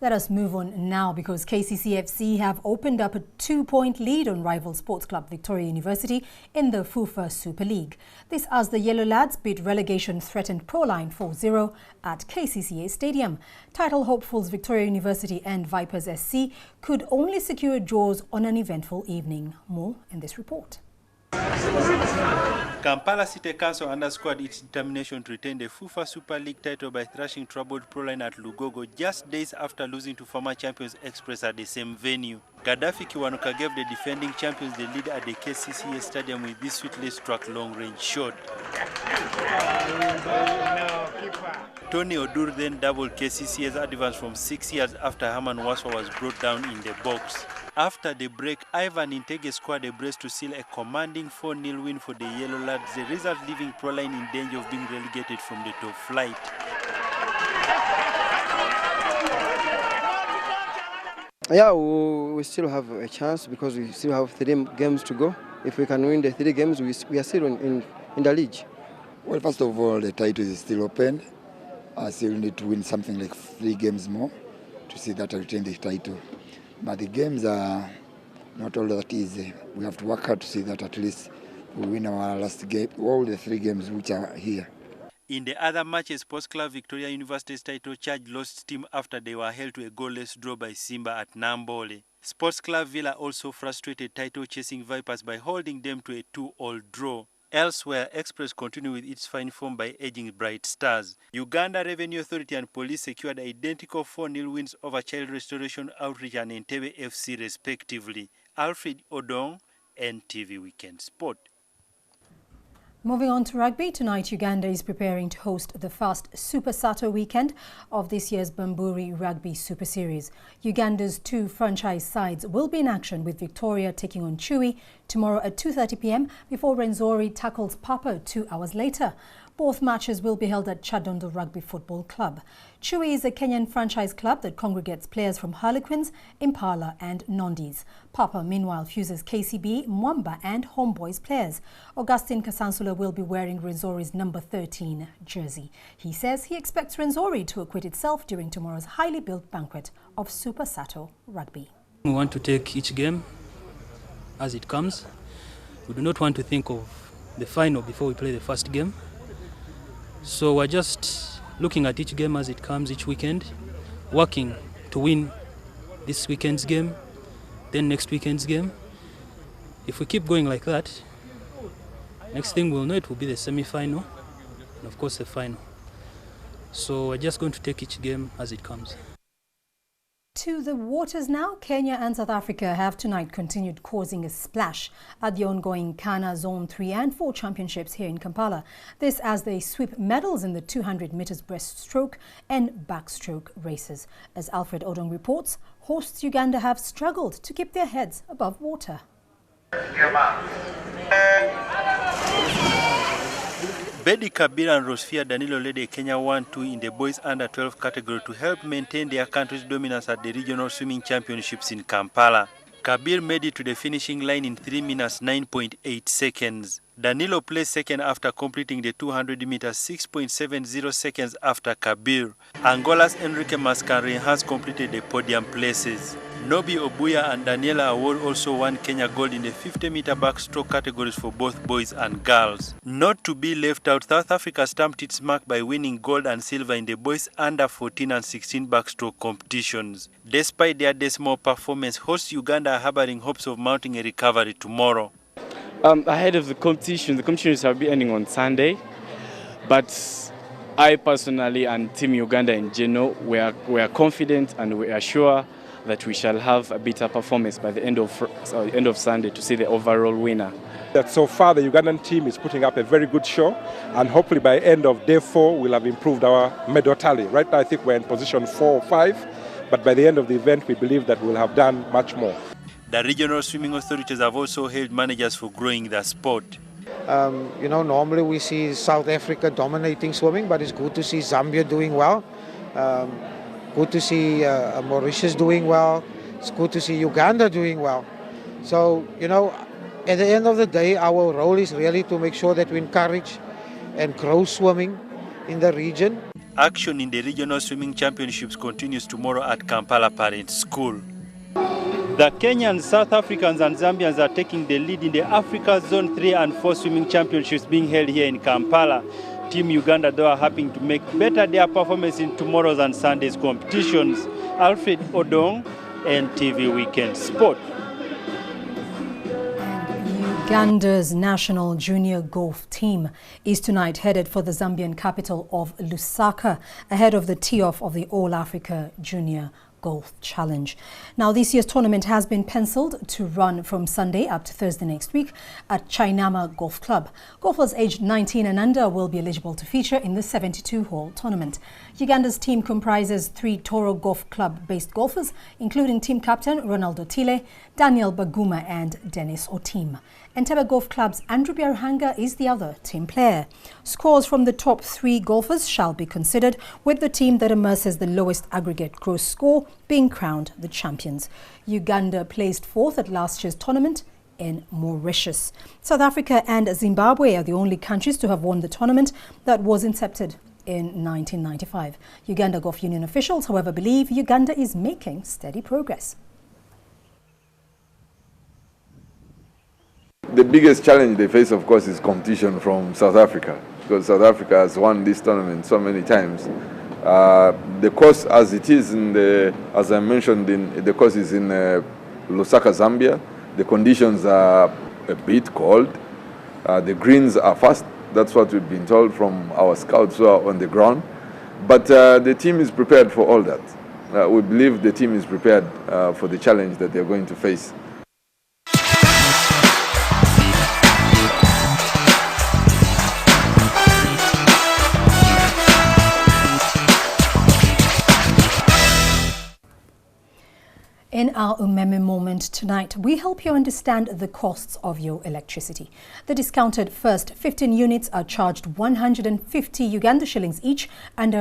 [SPEAKER 34] Let us move on now because KCCFC have opened up a 2-point lead on rival sports club Victoria University in the FUFA Super League. This as the Yellow Lads beat relegation-threatened Proline 4-0 at KCCA Stadium. Title hopefuls Victoria University and Vipers SC could only secure draws on an eventful evening. More in this report.
[SPEAKER 2] Kampala City Council underscored its determination to retain the FUFA Super League title by thrashing troubled Proline at Lugogo just days after losing to former champions Express at the same venue. Gaddafi Kiwanuka gave the defending champions the lead at the KCCA Stadium with this sweetly struck long-range shot. Tony Odur then doubled KCCA's advance from 6 years after Herman Waswa was brought down in the box. After the break, Ivan Intege scored a brace to seal a commanding 4-0 win for the Yellow Lads, the result leaving Proline in danger of being relegated from the top flight.
[SPEAKER 5] Yeah, we still have a chance because we still have 3 games to go. If we can win the 3 games, we are still in the league.
[SPEAKER 6] Well, first of all, the title is still open. I still need to win something like 3 games more to see that I retain the title. But the games are not all that easy. We have to work hard to see that at least we win our last game, all the 3 games which are here.
[SPEAKER 2] In the other matches, Sports Club Victoria University's title charge lost steam after they were held to a goalless draw by Simba at Nambole. Sports Club Villa also frustrated title-chasing Vipers by holding them to a 2-all draw. Elsewhere, Express continued with its fine form by edging Bright Stars. Uganda Revenue Authority and Police secured identical 4-0 wins over Child Restoration Outreach and NTV FC respectively. Alfred Odong, NTV Weekend Sport.
[SPEAKER 34] Moving on to rugby, tonight Uganda is preparing to host the first Super Sato weekend of this year's Bamburi Rugby Super Series. Uganda's 2 franchise sides will be in action with Victoria taking on Chui tomorrow at 2:30 p.m. before Rwenzori tackles Papa 2 hours later. Both matches will be held at Chadondo Rugby Football Club. Chui is a Kenyan franchise club that congregates players from Harlequins, Impala and Nondis. Papa, meanwhile, fuses KCB, Mwamba and Homeboys players. Augustine Kasansula will be wearing Rwenzori's number 13 jersey. He says he expects Rwenzori to acquit itself during tomorrow's highly built banquet of Super Sato Rugby.
[SPEAKER 13] We want to take each game as it comes. We do not want to think of the final before we play the first game. So we're just looking at each game as it comes each weekend, working to win this weekend's game, then next weekend's game. If we keep going like that, next thing we'll know it will be the semi-final and of course the final. So we're just going to take each game as it comes.
[SPEAKER 34] To the waters now, Kenya and South Africa have tonight continued causing a splash at the ongoing Kana Zone 3 and 4 championships here in Kampala. This as they sweep medals in the 200 meters breaststroke and backstroke races. As Alfred Odong reports, hosts Uganda have struggled to keep their heads above water.
[SPEAKER 2] Bedi Kabira and Rosfia Danilo led a Kenya 1-2 in the boys under-12 category to help maintain their country's dominance at the regional swimming championships in Kampala. Kabir made it to the finishing line in 3 minutes 9.8 seconds. Danilo placed second after completing the 200 meters 6.70 seconds after Kabir. Angola's Enrique Mascarenhas has completed the podium places. Nobi Obuya and Daniela Award also won Kenya gold in the 50-meter backstroke categories for both boys and girls. Not to be left out, South Africa stamped its mark by winning gold and silver in the boys under 14 and 16 backstroke competitions. Despite their dismal performance, hosts Uganda are harboring hopes of mounting a recovery tomorrow.
[SPEAKER 10] Ahead of the competitions will be ending on Sunday, but I personally and Team Uganda in general, we are confident and we are sure that we shall have a better performance by the end of Sunday to see the overall winner.
[SPEAKER 14] That so far the Ugandan team is putting up a very good show, and hopefully by end of day 4 we'll have improved our medal tally. Right now I think we're in position 4 or 5, but by the end of the event we believe that we'll have done much more.
[SPEAKER 2] The regional swimming authorities have also hailed managers for growing the sport.
[SPEAKER 15] You know, normally we see South Africa dominating swimming, but it's good to see Zambia doing well. Good to see Mauritius doing well. It's good to see Uganda doing well. So, you know, at the end of the day, our role is really to make sure that we encourage and grow swimming in the region.
[SPEAKER 2] Action in the regional swimming championships continues tomorrow at Kampala Parent School. The Kenyans, South Africans and Zambians are taking the lead in the Africa Zone 3 and 4 swimming championships being held here in Kampala. Team Uganda, though, are hoping to make better their performance in tomorrow's and Sunday's competitions. Alfred Odong, NTV Weekend Sport.
[SPEAKER 34] Uganda's national junior golf team is tonight headed for the Zambian capital of Lusaka ahead of the tee-off of the All-Africa Junior Golf Challenge. Now, this year's tournament has been penciled to run from Sunday up to Thursday next week at Chainama Golf Club. Golfers aged 19 and under will be eligible to feature in the 72-hole tournament. Uganda's team comprises 3 Toro Golf Club-based golfers, including team captain Ronaldo Tile, Daniel Baguma and Dennis Otim. Entebbe Golf Club's Andrew Biaruhanga is the other team player. Scores from the top 3 golfers shall be considered, with the team that amasses the lowest aggregate gross score being crowned the champions. Uganda placed 4th at last year's tournament in Mauritius. South Africa and Zimbabwe are the only countries to have won the tournament that was incepted in 1995. Uganda Golf Union officials, however, believe Uganda is making steady progress.
[SPEAKER 16] The biggest challenge they face, of course, is competition from South Africa, because South Africa has won this tournament so many times. The course, as it is as I mentioned, the course is in Lusaka, Zambia. The conditions are a bit cold. The greens are fast. That's what we've been told from our scouts who are on the ground. But the team is prepared for all that. We believe the team is prepared for the challenge that they're going to face.
[SPEAKER 34] In our Umeme moment tonight, we help you understand the costs of your electricity. The discounted first 15 units are charged 150 Uganda shillings each and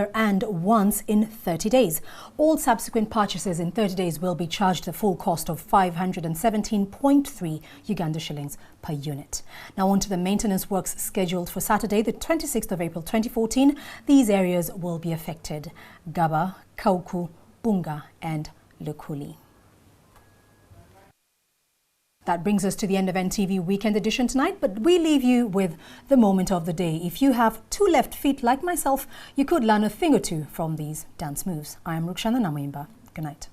[SPEAKER 34] once in 30 days. All subsequent purchases in 30 days will be charged the full cost of 517.3 Uganda shillings per unit. Now on to the maintenance works scheduled for Saturday, the 26th of April 2014. These areas will be affected: Gaba, Kauku, Bunga and Lukuli. That brings us to the end of NTV Weekend Edition tonight, but we leave you with the moment of the day. If you have 2 left feet like myself, you could learn a thing or two from these dance moves. I am Rukshana Namuimba. Good night.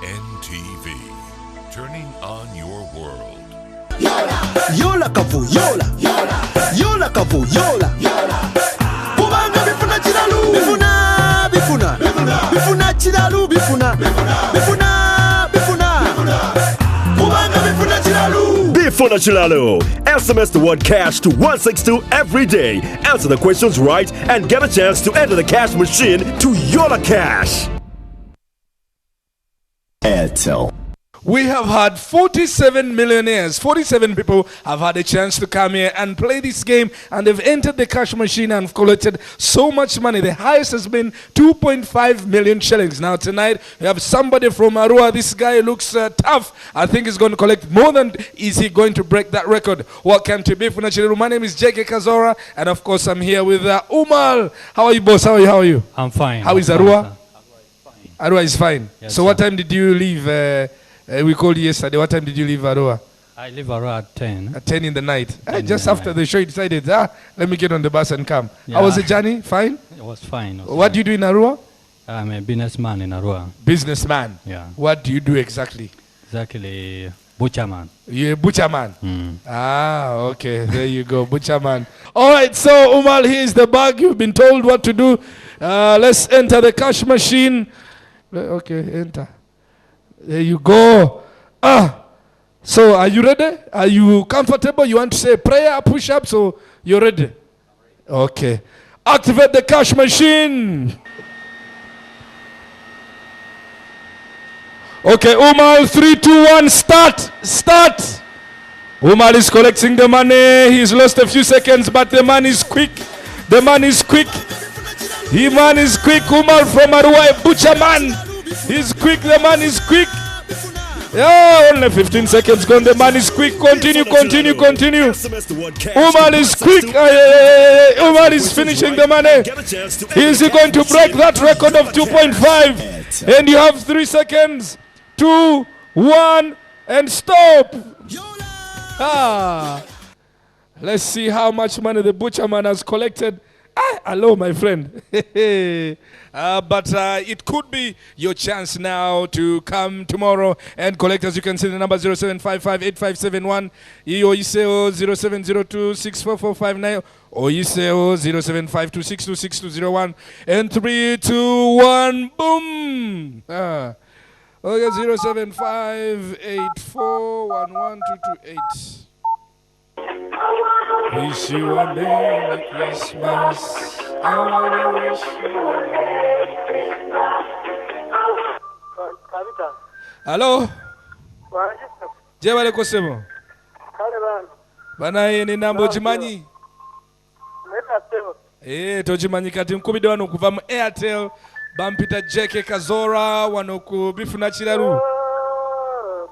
[SPEAKER 4] NTV, turning on your world.
[SPEAKER 17] Yola kavu yola, yola kavu yola, kubanga bifuna chiralu. bifuna bifuna bifuna chiralu bifuna bifuna bifuna kubanga bifuna chiralu
[SPEAKER 25] Bifuna Chilalo. SMS the word cash to 162 every day. Answer the questions right and get a chance to enter the cash machine to Yola Cash.
[SPEAKER 8] Airtel.
[SPEAKER 11] We have had 47 millionaires. 47 people have had a chance to come here and play this game, and they've entered the cash machine and collected so much money. The highest has been 2.5 million shillings. Now tonight we have somebody from Arua. This guy looks tough. I think he's going to collect more than. Is he going to break that record? Welcome to Bifuna Chiriru. My name is Jeke Kazora, and of course I'm here with Umar. How are you, boss? How are you?
[SPEAKER 18] I'm fine.
[SPEAKER 11] How is Arua? Arua is fine.
[SPEAKER 18] Yes,
[SPEAKER 11] so what time did you leave? We called you yesterday. What time did you leave Arua?
[SPEAKER 18] I leave Arua at 10.
[SPEAKER 11] At 10 in the night. Just after the show, you decided, let me get on the bus and come.
[SPEAKER 18] Yeah.
[SPEAKER 11] How was the journey? Fine?
[SPEAKER 18] It was fine.
[SPEAKER 11] What do you do in Arua?
[SPEAKER 18] I'm a businessman in Arua.
[SPEAKER 11] Businessman?
[SPEAKER 18] Yeah.
[SPEAKER 11] What do you do exactly?
[SPEAKER 18] Exactly, butcherman.
[SPEAKER 11] You're a butcherman? Ah, okay. There you go, butcherman. All right, so Umar, here's the bag. You've been told what to do. Let's enter the cash machine. Okay, enter. There you go. So are you ready? Are you comfortable? You want to say prayer, push-ups, so you're ready? Okay. Activate the cash machine. Okay, Umar, 3, 2, 1, start. Start. Umar is collecting the money. He's lost a few seconds, but the man is quick. The man is quick. The man is quick. Umar from Arua, a butcher man. He's quick. The man is quick. Yeah, only 15 seconds gone. The man is quick. Continue. Umar is quick. Umar is finishing the money. Is he going to break that record of 2.5? And you have 3 seconds. 2, 1, and stop. Let's see how much money the butcherman has collected. Hello, my friend. But it could be your chance now to come tomorrow and collect. As you can see, the number 07558571, Oyiseo 0702644459, Oyiseo 0752626201, and 3, 2, 1, boom. Okay, 0758411228. Wish you a Merry Christmas. I wanna wish you a Merry Christmas. Hello? Je wale kosemo? Bana ye ni nambo jimanyi? Tojimanyi kati mkubide wano kuva mu Airtel bampita Jeke Kazora wano ku Bifuna Chiralu.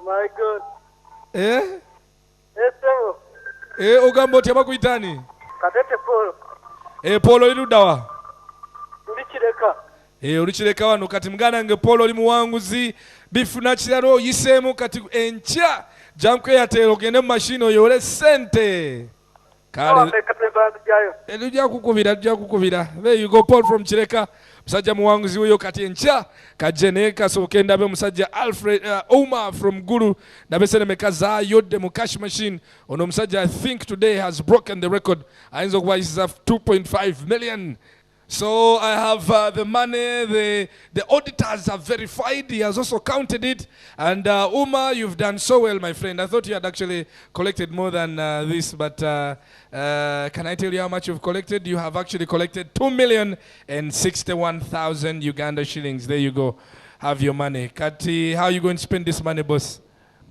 [SPEAKER 11] My God. Ogambo tiama kuitani?
[SPEAKER 19] Katete Polo.
[SPEAKER 11] Polo iludawa?
[SPEAKER 19] Ulichireka.
[SPEAKER 11] Ulichireka wano kati mgana nge Polo limu wanguzi Bifuna Chiralo yisemu kati encha jamkwe ya telo gende machino yole sente. Kale. Eluja kukuvira. There you go, Paul from Chireka. Musajja muwanguzi uyo kati encha kajene kasoke ndabe musajja Alfred Omar from Guru ndabe sene mekaza yodde mu cash machine. Ono musajja I think today has broken the record. Ainzo kwa is 2.5 million. So I have the money, the auditors have verified, he has also counted it. And Umar, you've done so well, my friend. I thought you had actually collected more than this, but can I tell you how much you've collected? You have actually collected 2,061,000 Uganda shillings. There you go. Have your money. Kati, how are you going to spend this money, boss?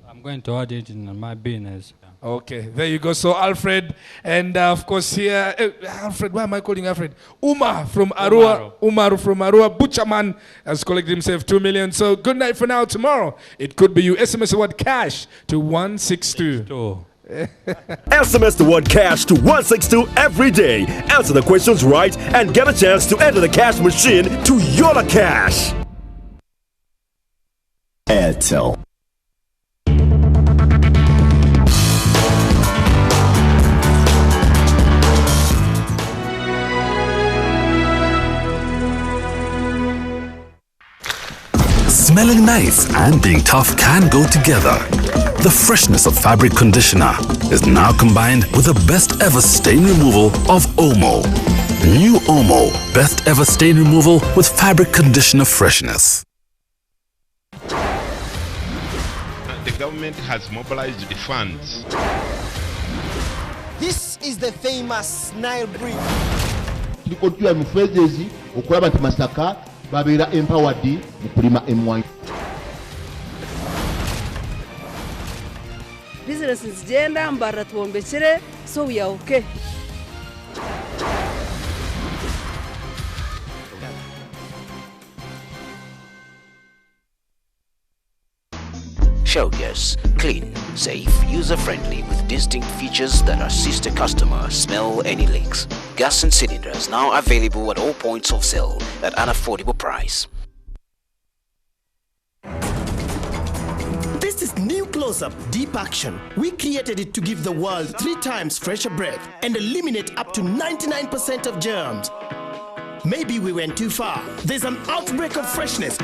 [SPEAKER 18] I'm going to add it in my business.
[SPEAKER 11] Okay, there you go. So Alfred, and of course here, Alfred, why am I calling Alfred? Umar from Arua. Umar from Arua, butcherman, has collected himself 2 million. So good night for now. Tomorrow, it could be you. SMS the word cash to 162.
[SPEAKER 25] SMS the word cash to 162 every day. Answer the questions right and get a chance to enter the cash machine to Yola Cash.
[SPEAKER 8] Airtel. Smelling nice and being tough can go together. The freshness of fabric conditioner is now combined with the best ever stain removal of Omo. New Omo, best ever stain removal with fabric conditioner freshness.
[SPEAKER 7] The government has mobilized the funds.
[SPEAKER 17] This is the famous Nile Bridge.
[SPEAKER 20] Tulikodua mufezezi okulaba nti Masaka babeera empowered mu kulima emmwanyi.
[SPEAKER 21] Business zigenda mbarra tuombekere, so we are okay.
[SPEAKER 22] Showgas, clean, safe, user-friendly with distinct features that assist a customer smell any leaks. Gas and cylinders now available at all points of sale at an affordable price.
[SPEAKER 17] This is new close-up deep action. We created it to give the world 3 times fresher breath and eliminate up to 99% of germs. Maybe we went too far. There's an outbreak of freshness.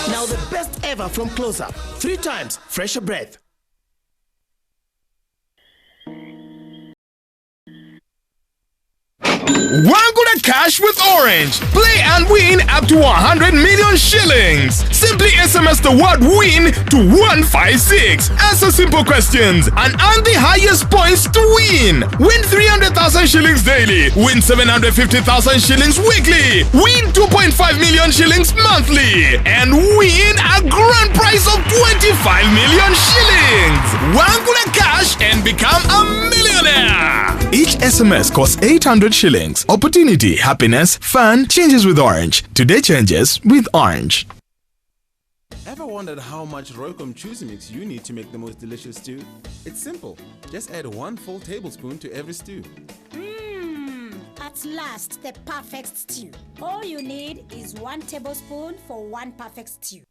[SPEAKER 17] Now the best ever from close-up. 3 times fresher breath.
[SPEAKER 23] Wangula Cash with Orange. Play and win up to 100 million shillings. Simply SMS the word WIN to 156. Answer simple questions and earn the highest points to win. Win 300,000 shillings daily. Win 750,000 shillings weekly. Win 2.5 million shillings monthly. And win a grand prize of 25 million shillings. Wangula Cash and become a millionaire. Each SMS costs 800 shillings. Opportunity, happiness, fun changes with Orange. Today changes with Orange.
[SPEAKER 24] Ever wondered how much Roycom Chews Mix you need to make the most delicious stew? It's simple. Just add 1 full tablespoon to every stew.
[SPEAKER 26] At last, the perfect stew. All you need is 1 tablespoon for 1 perfect stew.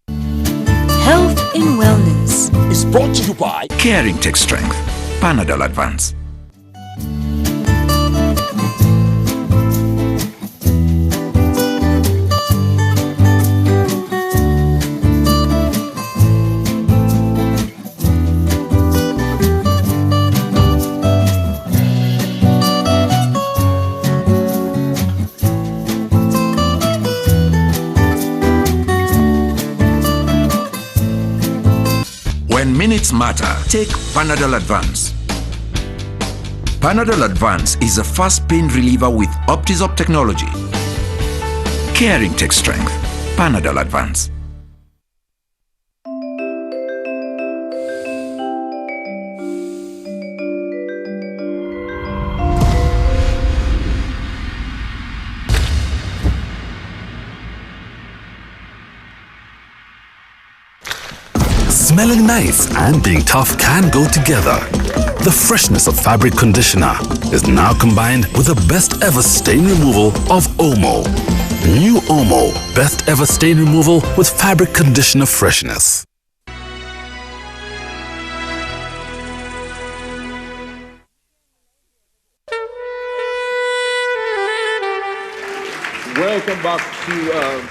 [SPEAKER 27] Health in Wellness
[SPEAKER 25] is brought to you by
[SPEAKER 28] Caring Tech Strength, Panadol Advance. When minutes matter, take Panadol Advance. Panadol Advance is a fast pain reliever with Optizop technology. Caring Tech Strength. Panadol Advance.
[SPEAKER 8] Smelling nice and being tough can go together. The freshness of fabric conditioner is now combined with the best ever stain removal of Omo. New Omo, best ever stain removal with fabric conditioner freshness.
[SPEAKER 29] Welcome back to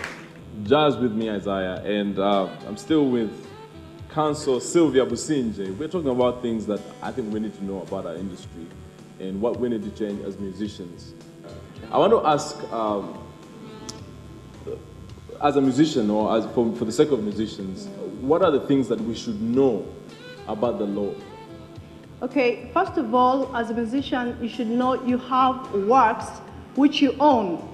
[SPEAKER 29] Jazz with me, Isaiah, and I'm still with Council Sylvia Businje. We're talking about things that I think we need to know about our industry and what we need to change as musicians. I want to ask, as a musician or as for the sake of musicians, what are the things that we should know about the law?
[SPEAKER 30] Okay, first of all, as a musician, you should know you have works which you own.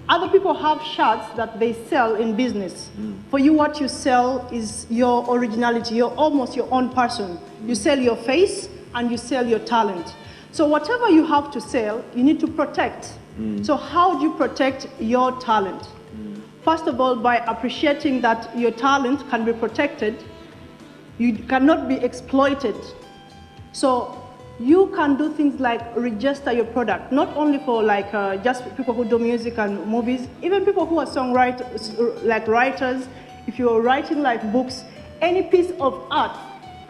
[SPEAKER 30] Other people have shirts that they sell in business. For you, what you sell is your originality. You're almost your own person. You sell your face and you sell your talent. So whatever you have to sell, you need to protect. So how do you protect your talent? First of all, by appreciating that your talent can be protected. You cannot be exploited. So you can do things like register your product, not only for like just people who do music and movies, even people who are songwriters, like writers. If you're writing like books, any piece of art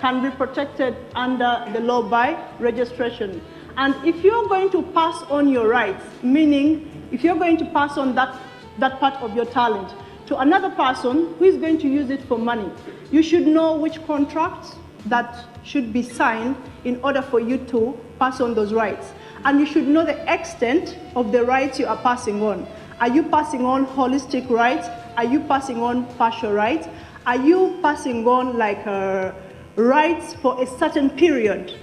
[SPEAKER 30] can be protected under the law by registration. And if you're going to pass on your rights, meaning if you're going to pass on that that part of your talent to another person who is going to use it for money. You should know which contracts that should be signed in order for you to pass on those rights. And you should know the extent of the rights you are passing on. Are you passing on holistic rights? Are you passing on partial rights? Are you passing on like rights for a certain period?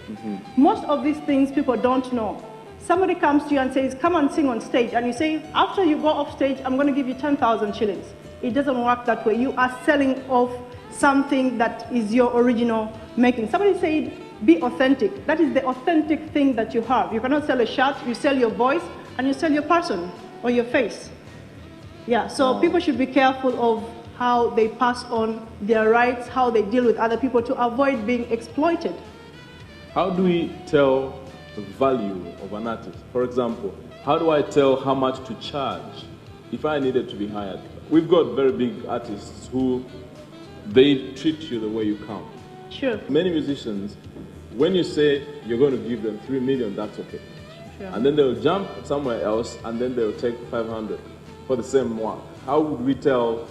[SPEAKER 30] Most of these things people don't know. Somebody comes to you and says, come and sing on stage. And you say, after you go off stage, I'm going to give you 10,000 shillings. It doesn't work that way. You are selling off something that is your original making. Somebody said, be authentic. That is the authentic thing that you have. You cannot sell a shirt, you sell your voice, and you sell your person or your face. Yeah, so people should be careful of how they pass on their rights, how they deal with other people to avoid being exploited.
[SPEAKER 29] How do we tell the value of an artist? For example, how do I tell how much to charge if I needed to be hired? We've got very big artists who they treat you the way you come.
[SPEAKER 30] Sure.
[SPEAKER 29] Many musicians, when you say you're going to give them 3 million, that's okay.
[SPEAKER 30] Sure.
[SPEAKER 29] And then they'll jump somewhere else and then they'll take 500 for the same work. How would we tell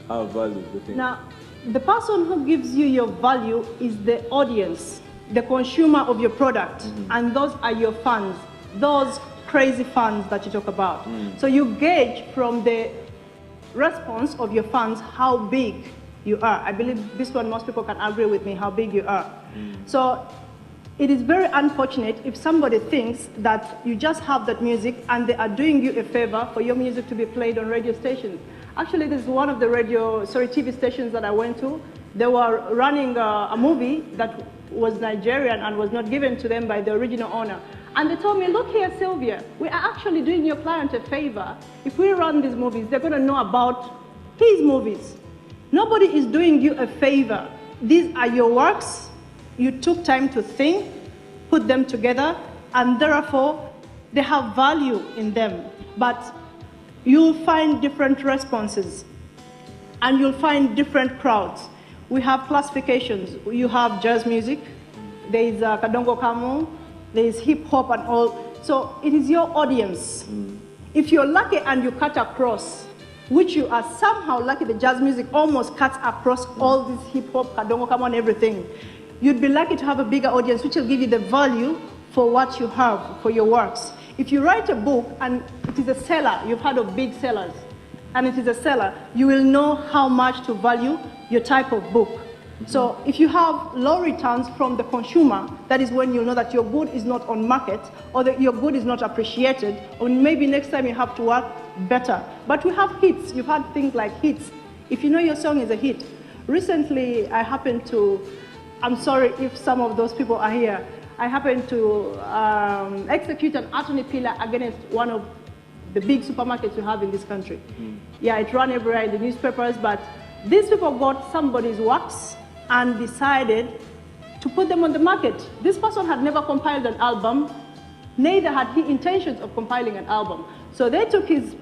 [SPEAKER 29] our value, you think?
[SPEAKER 30] Now, the person who gives you your value is the audience, the consumer of your product, and those are your fans, those crazy fans that you talk about. So you gauge from the response of your fans how big you are. I believe this one, most people can agree with me, how big you are. So it is very unfortunate if somebody thinks that you just have that music and they are doing you a favor for your music to be played on radio stations. Actually, this is one of the TV stations that I went to. They were running a movie that was Nigerian and was not given to them by the original owner. And they told me, look here, Sylvia, we are actually doing your client a favor. If we run these movies, they're going to know about his movies. Nobody is doing you a favor. These are your works. You took time to think, put them together, and therefore, they have value in them. But you'll find different responses, and you'll find different crowds. We have classifications. You have jazz music, there is Kadongo Kamu, there is hip hop and all. So it is your audience. If you're lucky and you cut across, which you are somehow lucky, the jazz music almost cuts across all this hip hop, Kadongo Kamu and everything, you'd be lucky to have a bigger audience, which will give you the value for what you have, for your works. If you write a book and it is a seller, you've heard of big sellers, and it is a seller, you will know how much to value your type of book. So if you have low returns from the consumer, that is when you know that your good is not on market, or that your good is not appreciated, or maybe next time you have to work better. But we have hits. You've had things like hits. If you know your song is a hit. Recently, I happened to, I'm sorry if some of those people are here, I happened to execute an attorney pillar against one of the big supermarkets we have in this country. Yeah, it ran everywhere in the newspapers, but these people got somebody's works and decided to put them on the market. This person had never compiled an album, neither had he intentions of compiling an album. So they took his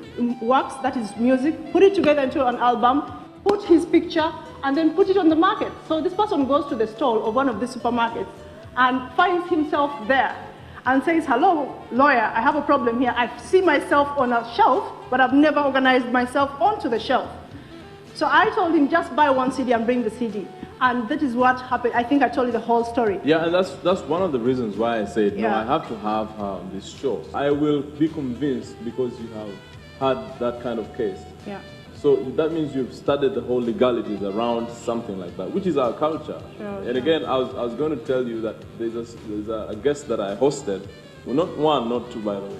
[SPEAKER 30] works, that is music, put it together into an album, put his picture, and then put it on the market. So this person goes to the stall of one of the supermarkets and finds himself there and says, hello, lawyer, I have a problem here. I see myself on a shelf, but I've never organized myself onto the shelf. So I told him, just buy one CD and bring the CD. And that is what happened. I think I told you the whole story.
[SPEAKER 29] Yeah, and that's one of the reasons why I said, no, I have to have her on this show. I will be convinced because you have had that kind of case.
[SPEAKER 30] Yeah.
[SPEAKER 29] So that means you've studied the whole legalities around something like that, which is our culture. And again, I was going to tell you that there's a guest that I hosted, well, not one, not two, by the way,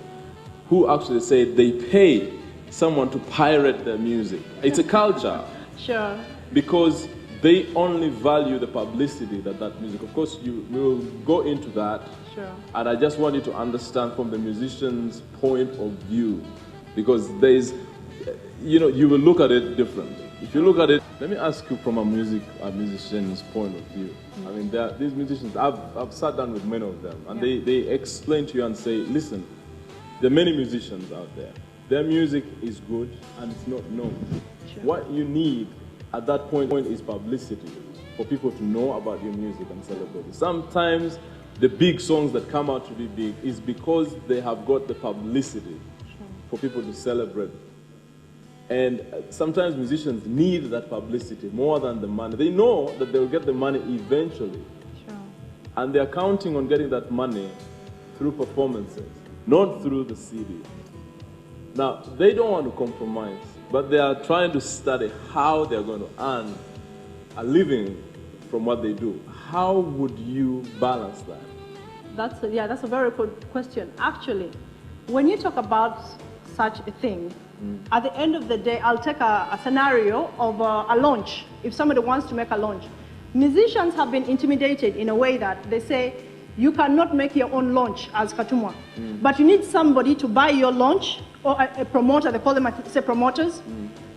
[SPEAKER 29] who actually said they pay someone to pirate their music. It's a culture.
[SPEAKER 30] Sure.
[SPEAKER 29] Because they only value the publicity that music. Of course, we will go into that.
[SPEAKER 30] Sure.
[SPEAKER 29] And I just want you to understand from the musician's point of view, because there's, you will look at it differently. If you look at it, let me ask you from a musician's point of view. I mean, these musicians, I've sat down with many of them, and they explain to you and say, listen, there are many musicians out there. Their music is good and it's not known. Sure. What you need at that point is publicity for people to know about your music and celebrate it. Sometimes the big songs that come out to be big is because they have got the publicity for people to celebrate And sometimes musicians need that publicity more than the money. They know that they'll get the money eventually.
[SPEAKER 30] Sure.
[SPEAKER 29] And they're counting on getting that money through performances, not through the CD. Now, they don't want to compromise, but they are trying to study how they're going to earn a living from what they do. How would you balance that?
[SPEAKER 30] That's a very good question. Actually, when you talk about such a thing, at the end of the day, I'll take a scenario of a launch. If somebody wants to make a launch, musicians have been intimidated in a way that they say, you cannot make your own launch as Katumwa, but you need somebody to buy your launch, or a promoter, they call them promoters,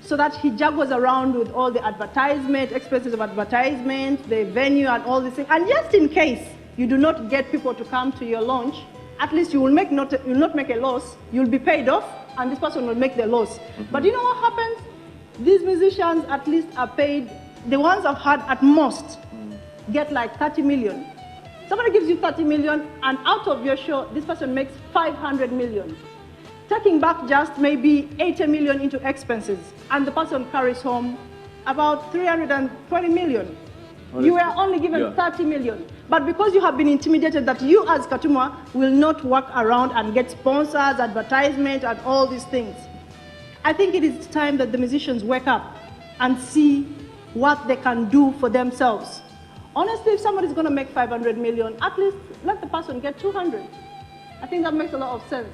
[SPEAKER 30] so that he juggles around with all the advertisement, expenses of advertisement, the venue and all these things. And just in case you do not get people to come to your launch, at least you will not make a loss, you'll be paid off, and this person will make the loss. But you know what happens? These musicians at least are paid, the ones I've had at most, get like 30 million. Somebody gives you 30 million, and out of your show, this person makes 500 million. Taking back just maybe 80 million into expenses, and the person carries home about 320 million. You were only given 30 million. But because you have been intimidated that you as Katumwa will not work around and get sponsors, advertisement, and all these things, I think it is time that the musicians wake up and see what they can do for themselves. Honestly, if somebody's going to make 500 million, at least let the person get 200. I think that makes a lot of sense.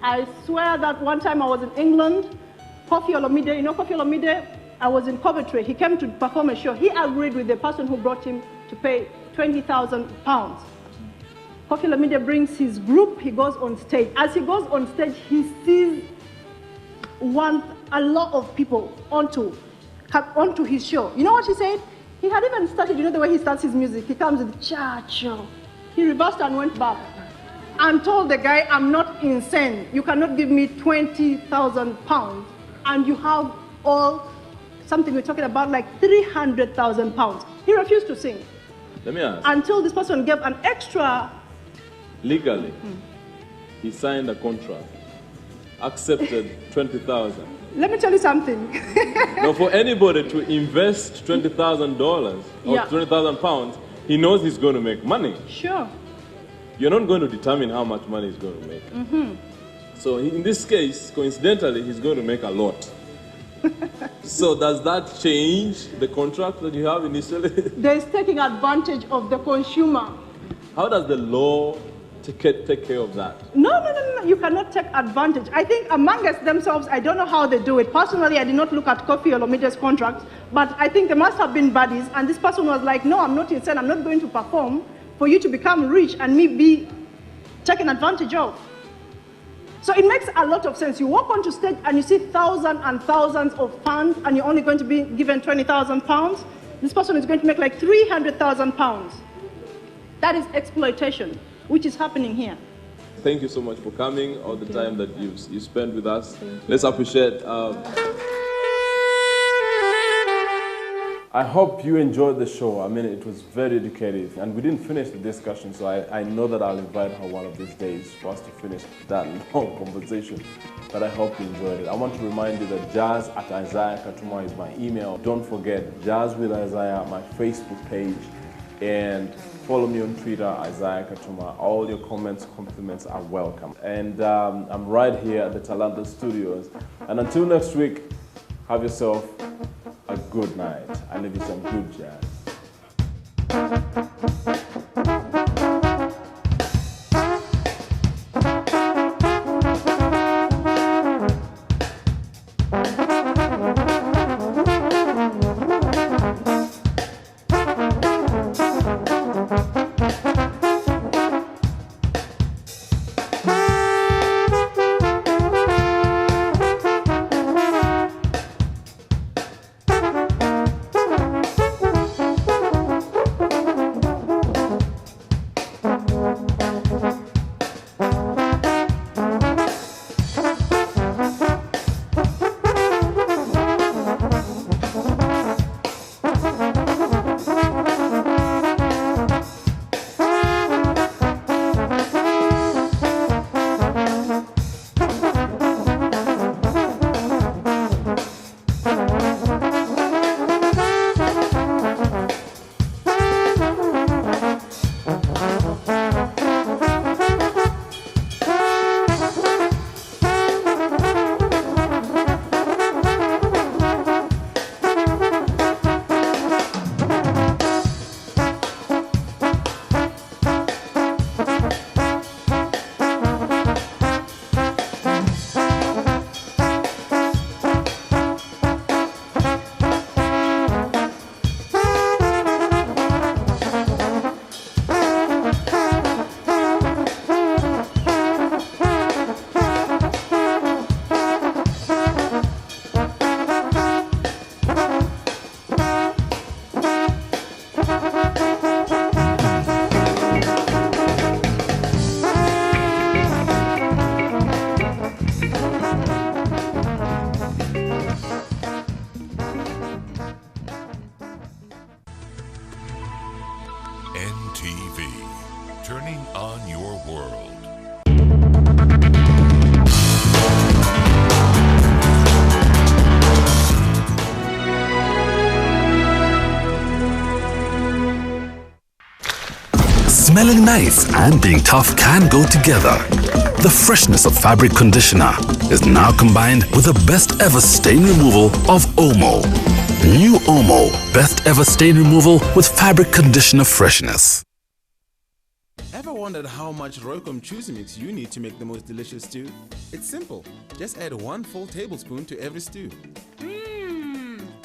[SPEAKER 30] I swear that one time I was in England, Kofi Olomide, you know Kofi Olomide? I was in Coventry. He came to perform a show. He agreed with the person who brought him to pay 20,000 pounds. Kofi Olomide brings his group, he goes on stage. As he goes on stage, he sees a lot of people onto his show. You know what he said? He had even started, you know the way he starts his music? He comes with cha-cha. He reversed and went back and told the guy, I'm not insane. You cannot give me 20,000 pounds and you have all something we're talking about like 300,000 pounds. He refused to sing.
[SPEAKER 29] Let me ask.
[SPEAKER 30] Until this person gave an extra.
[SPEAKER 29] Legally, he signed a contract, accepted 20,000.
[SPEAKER 30] Let me tell you something.
[SPEAKER 29] Now, for anybody to invest $20,000 or 20,000 pounds, he knows he's going to make money.
[SPEAKER 30] Sure.
[SPEAKER 29] You're not going to determine how much money he's going to make. So in this case, coincidentally, he's going to make a lot. So does that change the contract that you have initially?
[SPEAKER 30] There's taking advantage of the consumer.
[SPEAKER 29] How does the law take care of that?
[SPEAKER 30] No. You cannot take advantage. I think amongst themselves, I don't know how they do it. Personally, I did not look at Kofi Olomide's contract, but I think they must have been buddies. And this person was like, no, I'm not insane. I'm not going to perform for you to become rich and me be taken advantage of. So it makes a lot of sense. You walk onto stage and you see thousands and thousands of fans and you're only going to be given 20,000 pounds. This person is going to make like 300,000 pounds. That is exploitation, which is happening here.
[SPEAKER 29] Thank you so much for coming, all the time that you spent with us. Let's appreciate. I hope you enjoyed the show. I mean, it was very educative, and we didn't finish the discussion, so I know that I'll invite her one of these days for us to finish that long conversation, but I hope you enjoyed it. I want to remind you that jazz@isaiahkatumwa is my email. Don't forget, Jazz with Isaiah, my Facebook page, and follow me on Twitter, Isaiah Katumwa. All your comments, compliments are welcome. And I'm right here at the Talanta Studios. And until next week, have yourself a good night. I leave you some good jazz.
[SPEAKER 8] Smelling nice and being tough can go together. The freshness of fabric conditioner is now combined with the best ever stain removal of Omo. New Omo, best ever stain removal with fabric conditioner freshness.
[SPEAKER 24] Ever wondered how much Roycom Choosy Mix you need to make the most delicious stew? It's simple. Just add 1 full tablespoon to every stew.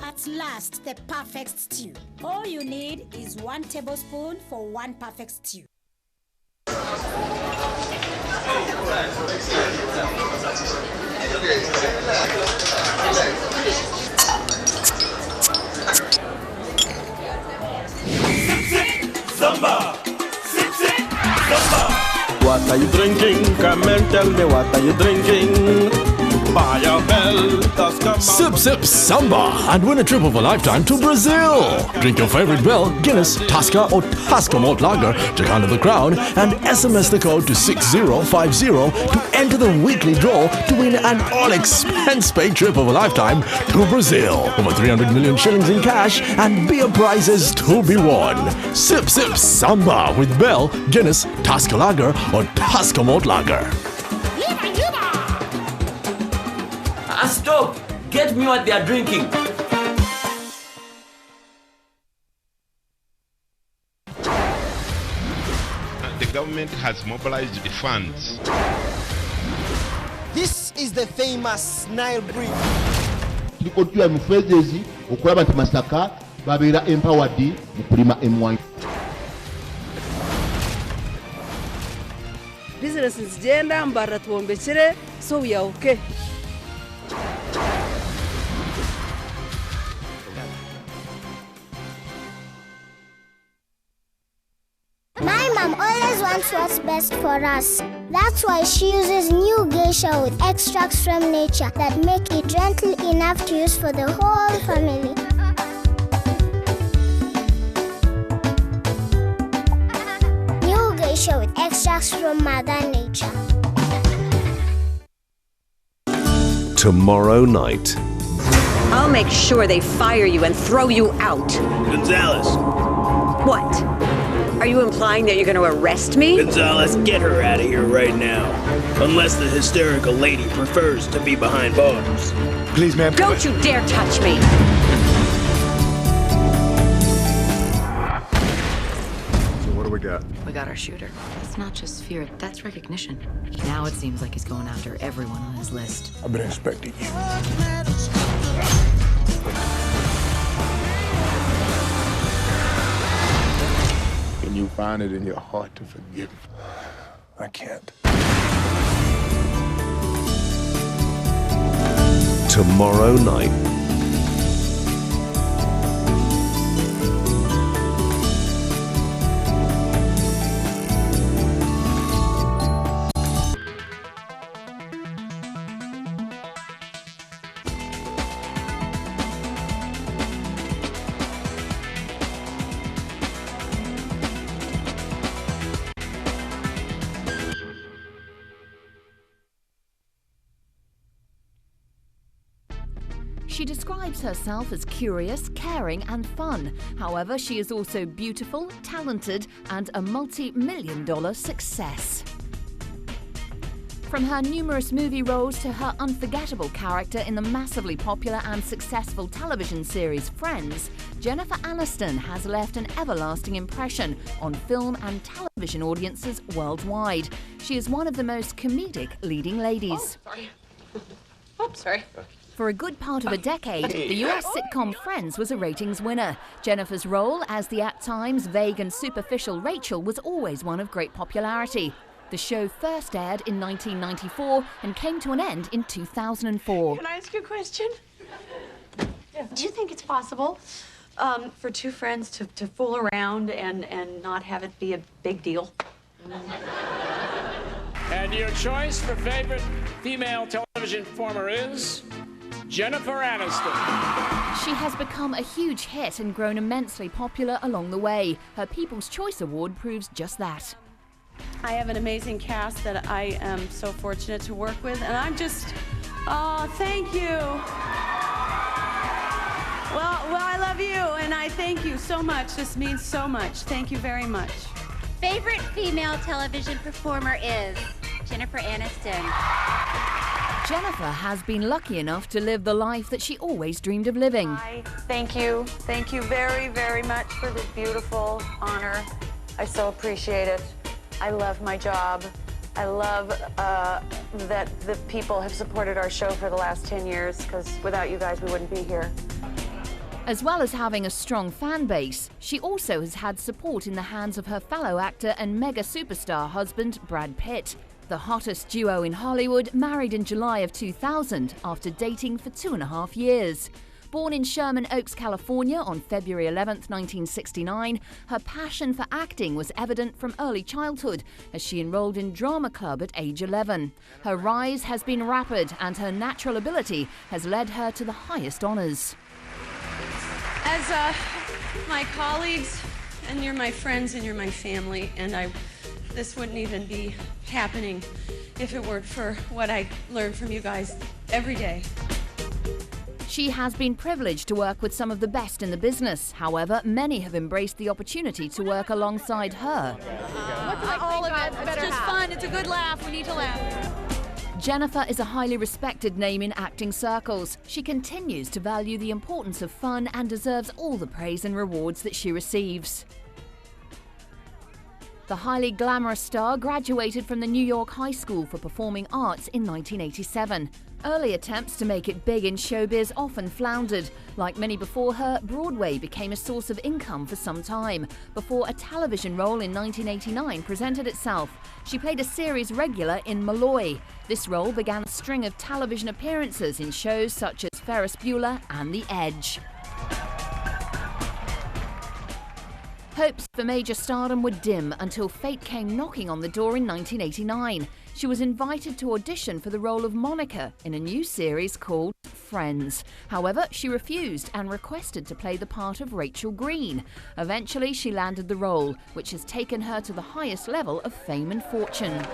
[SPEAKER 26] At last, the perfect stew. All you need is 1 tablespoon for 1 perfect stew.
[SPEAKER 1] Zamba! What are you drinking? Come and tell me what are you drinking? Buy a bell,
[SPEAKER 25] Sip Sip Samba and win a trip of a lifetime to Brazil. Drink your favorite Bell, Guinness, Tusker or Tusker Malt Lager to under the crown and SMS the code to 6050 to enter the weekly draw to win an all-expense-paid trip of a lifetime to Brazil. Over 300 million shillings in cash and beer prizes to be won. Sip Sip Samba with Bell, Guinness, Tusker Lager or Tusker Malt Lager.
[SPEAKER 2] Stop! Get me what they are drinking.
[SPEAKER 7] The government has mobilized the funds.
[SPEAKER 3] This is the famous Nile Bridge.
[SPEAKER 20] Tulikotua mufezezi okulaba nti Masaka babeera empowered mu kulima emmwanyi.
[SPEAKER 21] Business zigenda mbarra tuombekere so we are okay.
[SPEAKER 5] My mom always wants what's best for us. That's why she uses new geisha with extracts from nature that make it gentle enough to use for the whole family. New geisha with extracts from Mother Nature.
[SPEAKER 6] Tomorrow night.
[SPEAKER 9] I'll make sure they fire you and throw you out.
[SPEAKER 10] Gonzalez.
[SPEAKER 9] What? Are you implying that you're going to arrest me?
[SPEAKER 10] Gonzalez, get her out of here right now. Unless the hysterical lady prefers to be behind bars.
[SPEAKER 9] Please, ma'am. Don't you dare touch me!
[SPEAKER 12] So what do we got?
[SPEAKER 13] We got our shooter. It's not just fear, that's recognition. Now it seems like he's going after everyone on his list.
[SPEAKER 12] I've been expecting you. Can you find it in your heart to forgive? I can't.
[SPEAKER 25] Tomorrow night.
[SPEAKER 12] She describes herself as curious, caring and fun. However, she is also beautiful, talented and a multi-million-dollar success. From her numerous movie roles to her unforgettable character in the massively popular and successful television series Friends, Jennifer Aniston has left an everlasting impression on film and television audiences worldwide. She is one of the most comedic leading ladies.
[SPEAKER 13] Sorry.
[SPEAKER 12] For a good part of a decade, the US sitcom Friends was a ratings winner. Jennifer's role as the at times vague and superficial Rachel was always one of great popularity. The show first aired in 1994 and came to an end in 2004.
[SPEAKER 13] Can I ask you a question? Do you think it's possible for two friends to fool around and not have it be a big deal?
[SPEAKER 14] And your choice for favorite female television performer is Jennifer Aniston.
[SPEAKER 12] She has become a huge hit and grown immensely popular along the way. Her People's Choice Award proves just that.
[SPEAKER 13] I have an amazing cast that I am so fortunate to work with, and I'm just, oh, thank you. Well, I love you, and I thank you so much. This means so much. Thank you very much.
[SPEAKER 4] favorite female television performer is Jennifer Aniston.
[SPEAKER 12] Jennifer has been lucky enough to live the life that she always dreamed of living.
[SPEAKER 6] Hi, thank you. Thank you very, very much for this beautiful honor. I so appreciate it. I love my job. I love that the people have supported our show for the last 10 years, because without you guys, we wouldn't be here.
[SPEAKER 12] As well as having a strong fan base, she also has had support in the hands of her fellow actor and mega superstar husband, Brad Pitt. The hottest duo in Hollywood married in July of 2000 after dating for 2.5 years. Born in Sherman Oaks, California on February 11, 1969, her passion for acting was evident from early childhood as she enrolled in drama club at age 11. Her rise has been rapid and her natural ability has led her to the highest honors.
[SPEAKER 13] As my colleagues, and you're my friends and you're my family, and this wouldn't even be happening if it weren't for what I learned from you guys every day.
[SPEAKER 12] She has been privileged to work with some of the best in the business. However, many have embraced the opportunity to work alongside her.
[SPEAKER 13] All of it. It's just fun. It's a good laugh. We need to laugh.
[SPEAKER 12] Jennifer is a highly respected name in acting circles. She continues to value the importance of fun and deserves all the praise and rewards that she receives. The highly glamorous star graduated from the New York High School for Performing Arts in 1987. Early attempts to make it big in showbiz often floundered. Like many before her, Broadway became a source of income for some time, before a television role in 1989 presented itself. She played a series regular in Malloy. This role began a string of television appearances in shows such as Ferris Bueller and The Edge. Hopes for major stardom were dim until fate came knocking on the door in 1989. She was invited to audition for the role of Monica in a new series called Friends. However, she refused and requested to play the part of Rachel Green. Eventually, she landed the role, which has taken her to the highest level of fame and fortune.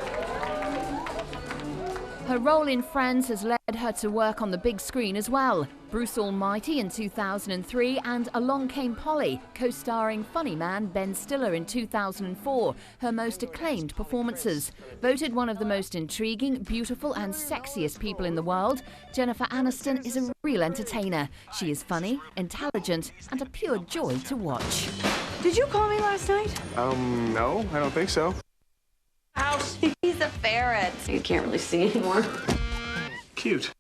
[SPEAKER 12] Her role in Friends has led her to work on the big screen as well. Bruce Almighty in 2003 and Along Came Polly, co-starring funny man Ben Stiller in 2004, her most acclaimed performances. Voted one of the most intriguing, beautiful and sexiest people in the world, Jennifer Aniston is a real entertainer. She is funny, intelligent and a pure joy to watch.
[SPEAKER 13] Did you call me last night?
[SPEAKER 11] No, I don't think so.
[SPEAKER 13] House. He's a ferret. You can't really see anymore.
[SPEAKER 11] Cute.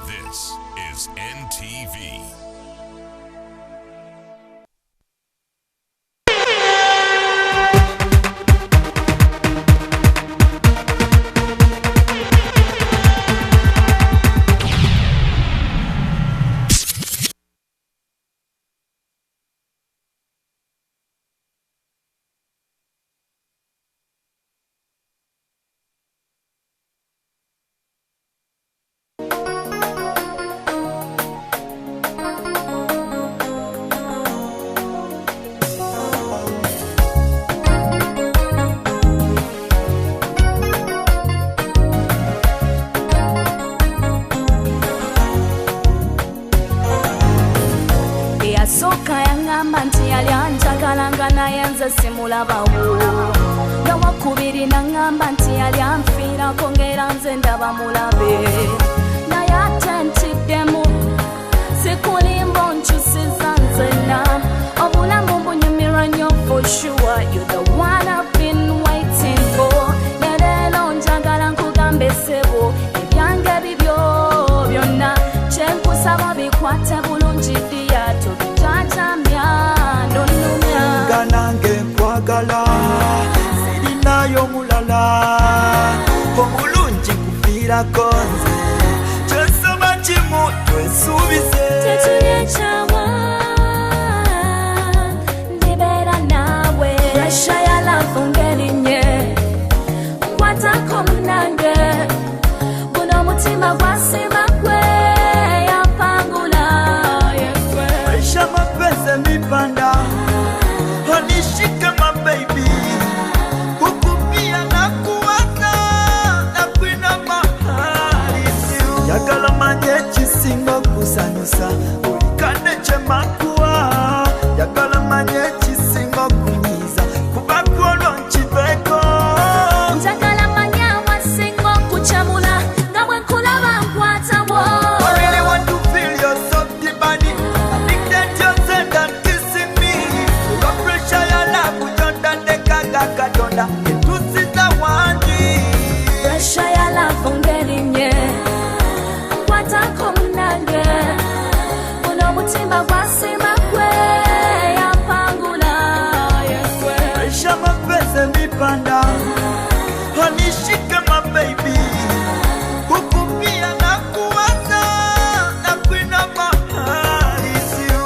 [SPEAKER 15] This is NTV.
[SPEAKER 16] Soka yangamba nti yali anjagalanga naye nze simulabawo n'owakubiri nangamba nti yali anfiirako ng'era nze ndaba mulabe naye ate ntiddemu sikulimba onkyusiza nzenna obulamu bunyumirwa nnyo for sure you're the one I've been waiting for ne leero njagala nkugambe ssebo ebyange bibyo byonna kyenkusaba bikwate bulungi diyato
[SPEAKER 17] Ganange nkwagala sirinayo mulala omulungi kufiirako nze kyosoma kimu twesuubize
[SPEAKER 16] tetuyekyawa ndibeera naawe presha ya lavu ng'erinnye nkwatako munange guno omutima gwasima gwe yapangula
[SPEAKER 17] Uganda etusita wangi
[SPEAKER 16] Pressure ya love ongelinye Kwatako munange Uno mutimba gwasima kwe Yapangula yekwe
[SPEAKER 17] Pressure mapese mipanda Hanishike my baby Kukupia na kuwaza Na kuina mahali siu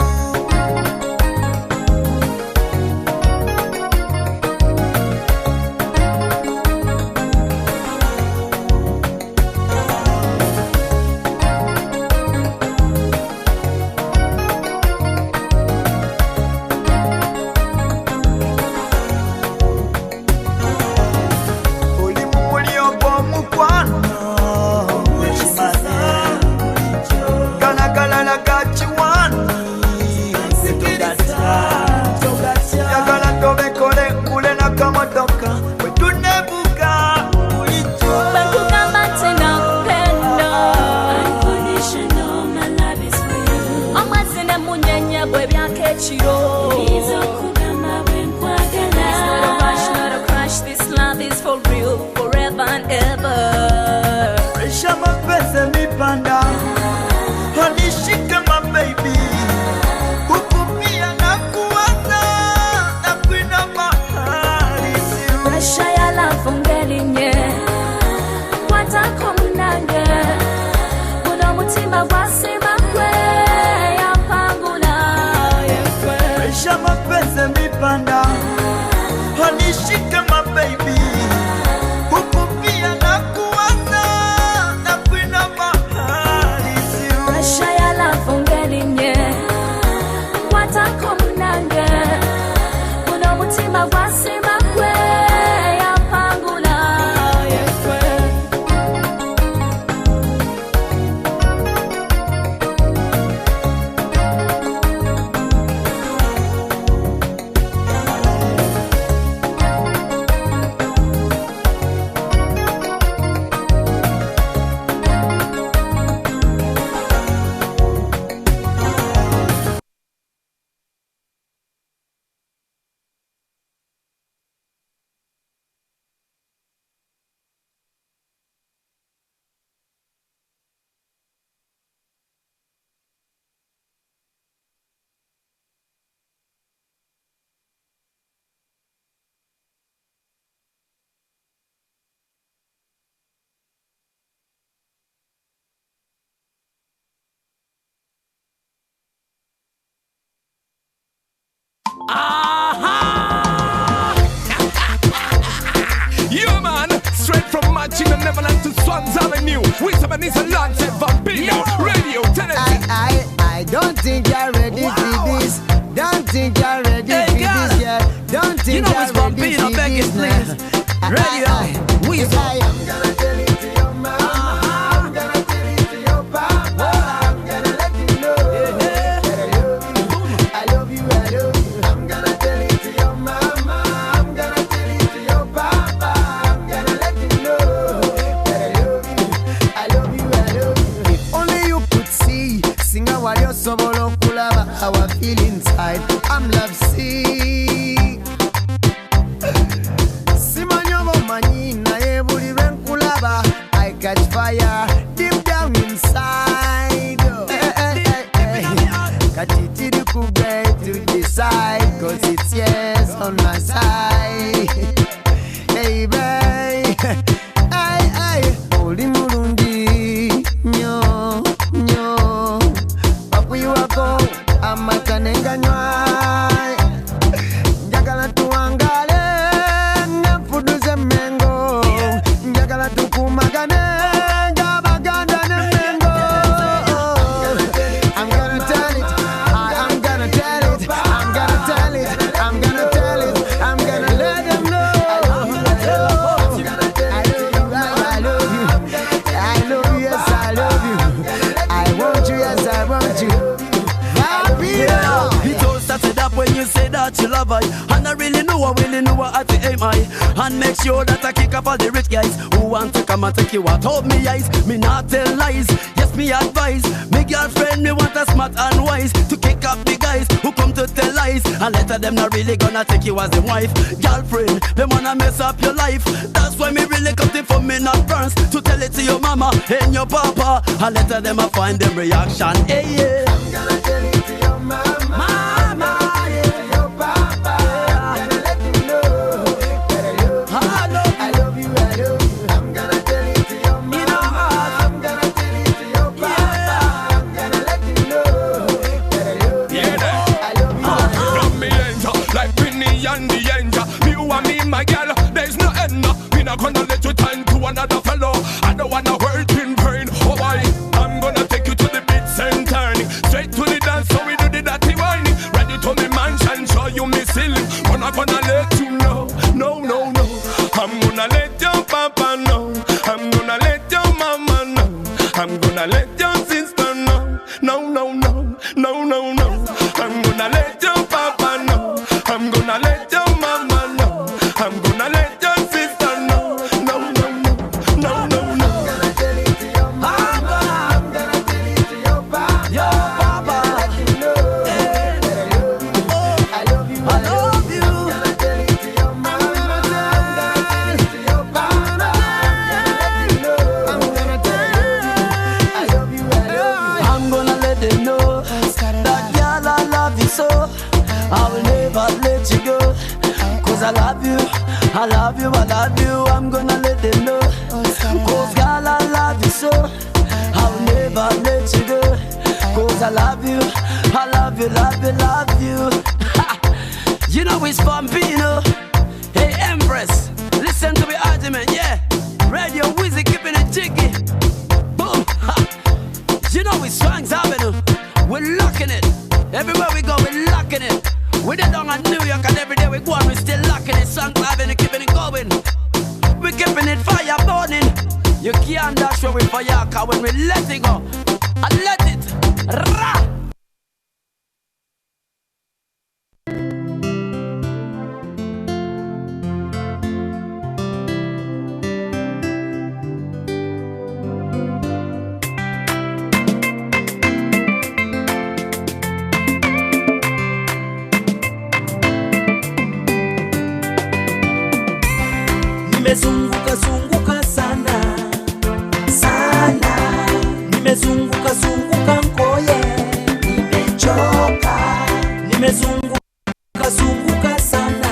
[SPEAKER 8] Yeah, man, straight from Matching and Neverland to Swans Avenue. With some and it's a lot of Vampino Radio Tennessee.
[SPEAKER 18] I don't think you're ready for this. Don't think you're ready for this yet. Don't think you're ready for this now.
[SPEAKER 2] Radio, we
[SPEAKER 18] I'm gonna tell it to your mama. I'm gonna tell it to your papa. I'm gonna let you know that I love you. I love you. I'm gonna tell it to your mama. I'm gonna tell it to your papa. I'm gonna let you know that I love you. I love you. If only you could see, sing a warrior sobolo kulaba how I feel inside. I'm love sick. Simanyobo manyi na ebuli renkula
[SPEAKER 17] that you love I. And I really know I have to aim I. And make sure that I kick up all the rich guys who want to come and take you out of me eyes. Me not tell lies, yes me advise. Me girlfriend me want a smart and wise to kick up the guys who come to tell lies. And later them not really gonna take you as a wife. Girlfriend, them wanna mess up your life. That's why me really cut it for me not burns to tell it to your mama and your papa. And later them I find them reaction. Hey, yeah.
[SPEAKER 18] I'm gonna tell it to your mama. Mama, yeah. To your papa. I'm gonna let you know that I love you. I love you, I love you. I'm gonna tell it to your mama. I'm gonna tell it to your papa. I'm gonna let you know that I love you. I love you, I love you.
[SPEAKER 8] From me angel, like Britney and the angel. Me you and me, my girl, there's no end. Me not gonna let you turn to another fellow. I don't wanna work in vain. Oh why? I'm gonna take you to the beats and turning straight to the dance, so we do the dirty whining. Ready to me mansion, show you me ceiling. But I'm gonna let you know, no, no, no. I'm gonna let your papa know. I'm gonna let your mama know. I'm gonna let your sister know. No, no, no, no, no, no. I'm gonna let your papa know. I'm gonna let your mama know. I'm gonna let your sister know. No, no, no, no, no, no.
[SPEAKER 18] I'm gonna tell it to your mama. I'm gonna tell it to your papa.
[SPEAKER 17] Your papa.
[SPEAKER 18] Let you know that I love you. I love you. I'm gonna tell it to your mama. I'm gonna tell it to your papa. I'm gonna tell you I love you. I love you.
[SPEAKER 17] I'm gonna let them know that girl I love you so. I will never let you go. Cause I love you, I love you, I love you. I'm gonna let them know. Cause girl I love you so. I will never let you go. Cause I love you, I love you, love you, love you. Ha! You know it's Bambino. Hey Empress, listen to the argument, yeah. Radio Wizzy keeping it jiggy. Boom, ha! You know it's Swangs Avenue. We're locking it. Everywhere we go, we're locking it. We did down in New York and every day we go on, we still locking it. Swangs Avenue, keeping it going. We keeping it fire burning. You can't dash away fire, cause when we let it go, I let it. Rah! Nimezunguka zunguka sana sana, nimezunguka zunguka Nkoye, nimechoka. Nimezunguka zunguka sana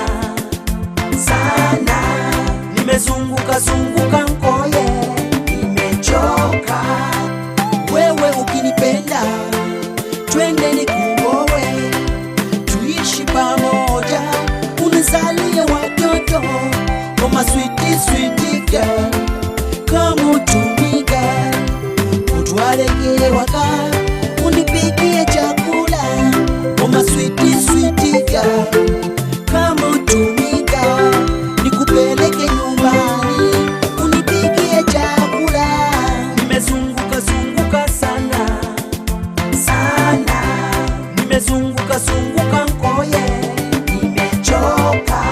[SPEAKER 17] sana, nimezunguka zunguka Nkoye, nimechoka. Wewe ukinipenda twende nikuoe, tuishi pamoja, unizalie watoto. Oh my sweetie, sweetie girl, come to me girl. Utwaleke waka, unipikie chakula. Oh my sweetie, sweetie girl, come to me girl. Nikupeleke nyumbani, unipikie chakula. Nimezunguka zunguka sana sana, nimezunguka zunguka Nkoye, nimechoka.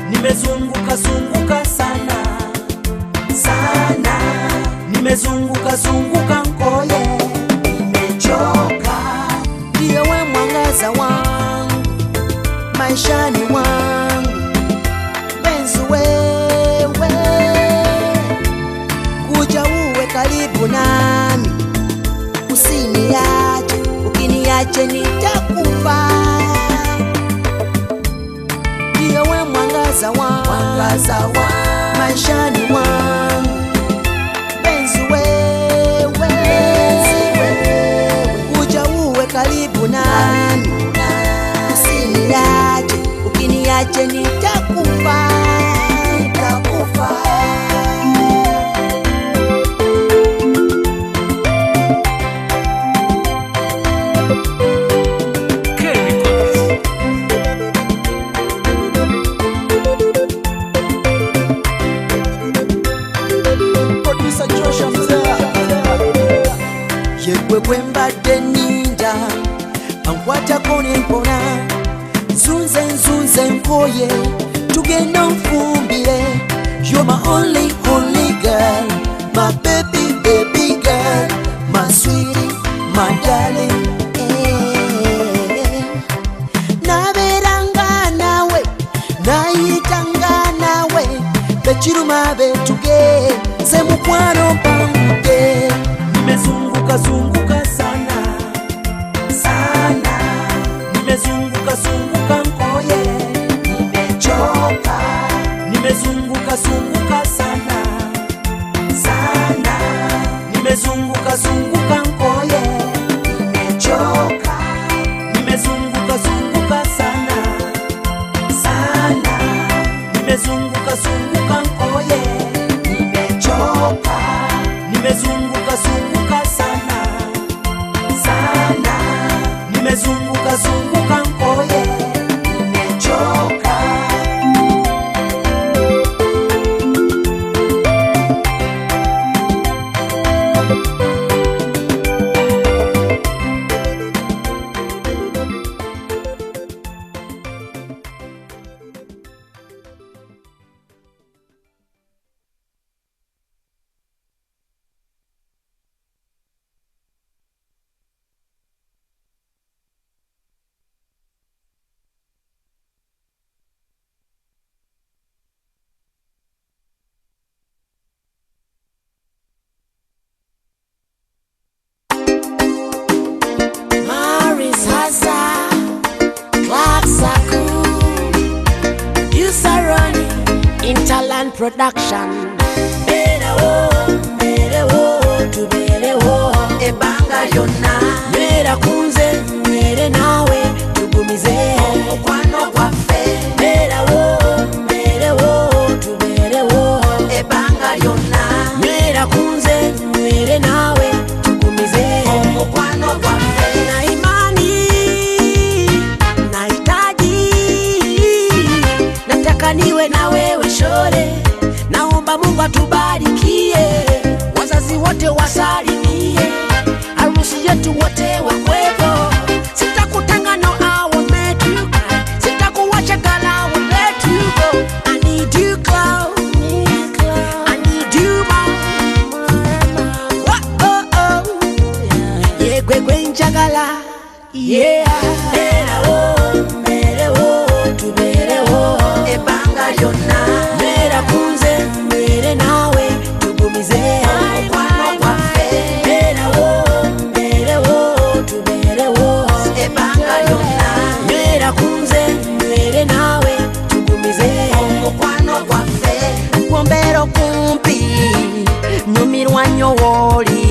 [SPEAKER 17] Nimezunguka zunguka sana sana, nimezunguka zunguka Nkoye, nimechoka. Ndiye we mwangaza wangu maishani wangu, penzi wewe, kuja uwe karibu nami, usiniache, ukiniache nitakufa. Ndiye we mwangaza wangu maishani wangu, penzi wewe, kuja uwe karibu nami, usiniache, ukiniache nitakufa, nitakufa. Kwembadde ninja ankwatako nempona nsunze nzunze nkoye tugenda nfumbire. You're my only girl, my baby girl, my sweetie, my darling. Naberanga nawe, nayitanga nawe, bechiruma betuge, nze mukwano mpanguge. Nimezunguka zunguka sana, sana. Nimezunguka zunguka nkoye, nimechoka. Nimezunguka zunguka sana, sana. Nimezunguka zunguka nkoye, nimechoka. Nimezunguka zunguka sana, sana. Nimezunguka zunguka nkoye, nimechoka. Nimezunguka zunguka sana, sana. Nimezunguka zunguka nkoye, nimechoka. Production. Mere wo, ebanga yonna. Mera kunze, mere nawe, tugumize. Omukwano gwaffe. Mere wo, tubere wo, ebanga yonna. Mera kunze, mere nawe, tugumize. Omukwano gwaffe. Na imani, nahitaji, nataka niwe na wewe shore. Naomba Mungu atubarikie, wazazi wote wasalimie, harusi yetu wote wakwepo. Sitakutenga no, I won't make you cry. Sitakuacha girl, I won't let you go. I need you close, I need you more. Yeah, gwe njagala. Yeah. Mere wo, tubere wo, ebanga yonna. Mera kunze, mere nawe, tugumize. Omukwano gwaffe. Mere wo, tubere wo, ebanga yonna. Mera kunze, mere nawe, tugumize. Omukwano gwaffe. Wombero kumpi, nyumirwa nnyo woli.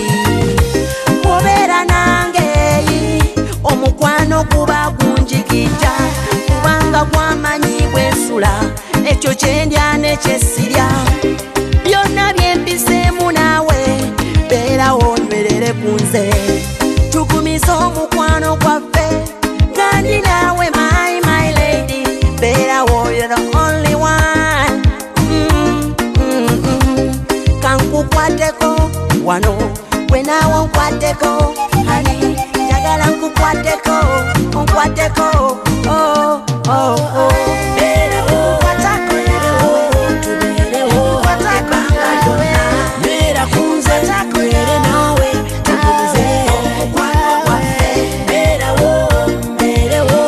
[SPEAKER 17] Wobeera nange, omukwano guba gunjigija. Kubanga gwamanyi bwensula, ekyo kyendya nekyesirya. Byonna byembiseemu naawe, beerawo nywerere kunze. Tugumize omukwano gwaffe, kandi naawe my lady. Beerawo, you're the only one. Kankukwateko wano, gwe naawe onkwateko. Honey, njagala nkukwateko, onkwateko. Oh, oh, oh. Beerawo, kwatako. Mera kunze, mere nawe, tugumize. Omukwano gwaffe. Mere wo, tubere wo,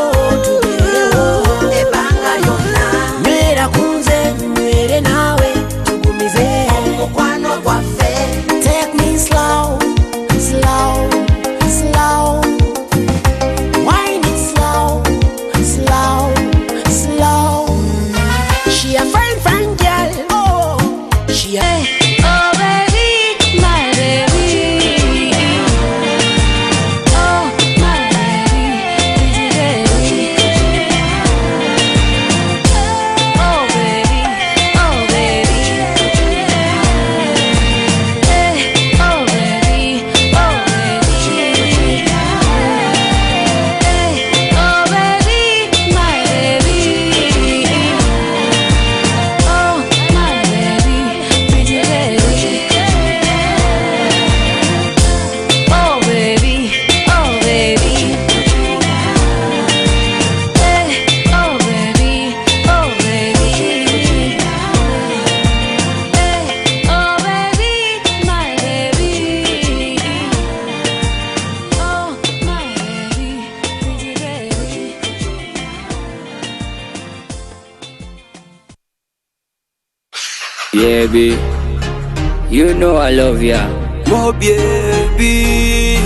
[SPEAKER 17] ebanga yonna. Mera kunze, mere nawe, tugumize. Omukwano gwaffe. Take me slow, slow, slow. Wine it slow,
[SPEAKER 1] Baby, you know I love ya.
[SPEAKER 17] More baby.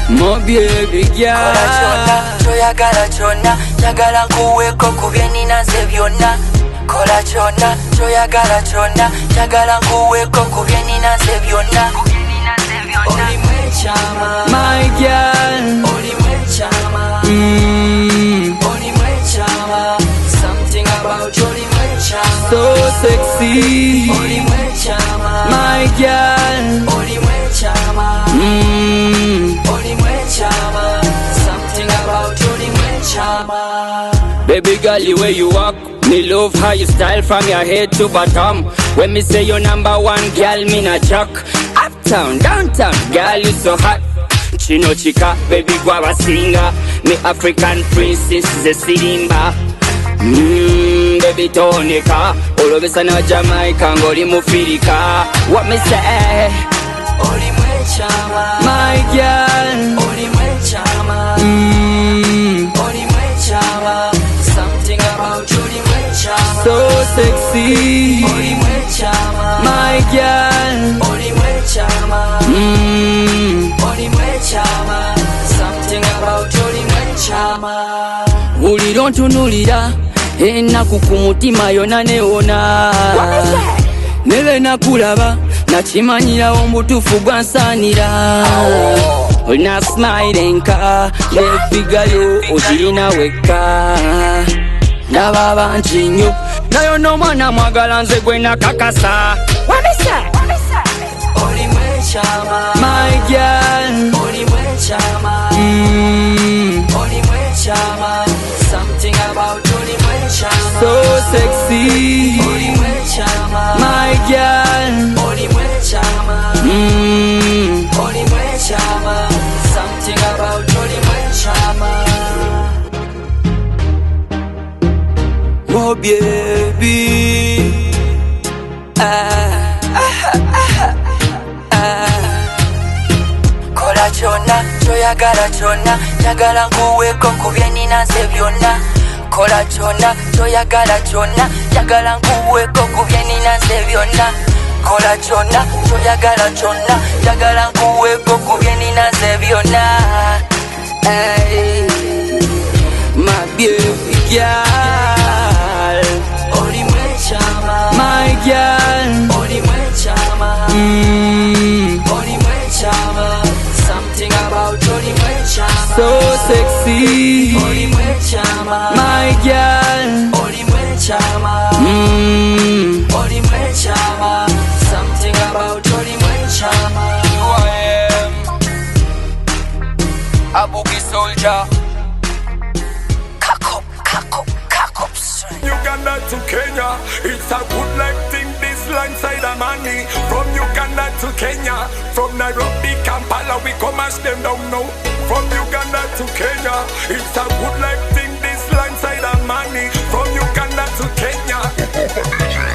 [SPEAKER 1] More baby girl.
[SPEAKER 17] Kola chona, choyagala chona, jagala nkuweko kubye ninaze byonna. Kola chona, choyagala chona, jagala nkuweko kubye ninaze byonna. Oli mwechama,
[SPEAKER 1] my girl.
[SPEAKER 17] Oli mwechama, Oli mwechama. Something about Oli mwechama,
[SPEAKER 1] so sexy.
[SPEAKER 17] Oli mwechama,
[SPEAKER 1] my girl.
[SPEAKER 17] Oli mwechama, Oli mwechama. Something about Oli mwechama.
[SPEAKER 1] Baby girl, the way you walk, me love how you style from your head to bottom. When me say you're number one, girl, me not chuck. Uptown, downtown, girl, you so hot. Chino chica, baby guava singer. Me African princess, the Sirimba. Baby tonika, all of a sudden Jamaica, ngoli mufirika. What me say?
[SPEAKER 17] Oli mwechama,
[SPEAKER 1] my girl.
[SPEAKER 17] Oli mwechama, Oli mwechama. Something about Oli mwechama,
[SPEAKER 1] so sexy.
[SPEAKER 17] Oli mwechama,
[SPEAKER 1] my girl.
[SPEAKER 17] Oli mwechama, Oli mwechama. Something about Oli mwechama.
[SPEAKER 1] Uliro ntunulira enaku ku mutima yona neona. Nebe nakulaba nakimanyirawo mbutuufu gwansaanira. Olina smile enka nefigayo ogirina wekka. Ndaba bangi nnyo nayo n'omwana mwagala nze gwe nakakasa.
[SPEAKER 17] Oli mwechama,
[SPEAKER 1] my girl.
[SPEAKER 17] Oli mwechama, Oli mwechama. Something about Oli mwechama,
[SPEAKER 1] so sexy.
[SPEAKER 17] Oli mwechama,
[SPEAKER 1] my girl.
[SPEAKER 17] Oli mwechama, Oli mwechama. Something about Oli mwechama. More baby. Kola chona, choyagala chona, jagala nkuweko kubye ninaze byonna. Kola chona, choyagala chona, jagala nkuweko kubye ninaze byonna. Kola chona, choyagala chona, jagala nkuweko kubye ninaze byonna.
[SPEAKER 1] Hey, my baby girl.
[SPEAKER 17] Oli mwechama,
[SPEAKER 1] my girl.
[SPEAKER 17] Oli mwechama, Oli mwechama. Something about Oli mwechama,
[SPEAKER 1] so sexy.
[SPEAKER 17] Oli mwechama,
[SPEAKER 1] my girl.
[SPEAKER 17] Oli mwechama, Oli mwechama. Something about Oli mwechama.
[SPEAKER 1] I am a boogie soldier.
[SPEAKER 17] Cock up, son.
[SPEAKER 8] Uganda to Kenya, it's a good life thing. This line side of money from Uganda to Kenya, from Nairobi, Kampala, we come as them down now. From Uganda to Kenya, it's a good life thing. This line side of money from Uganda to Kenya.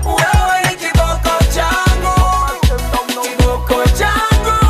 [SPEAKER 17] Wewe ni kiboko changu, kiboko changu.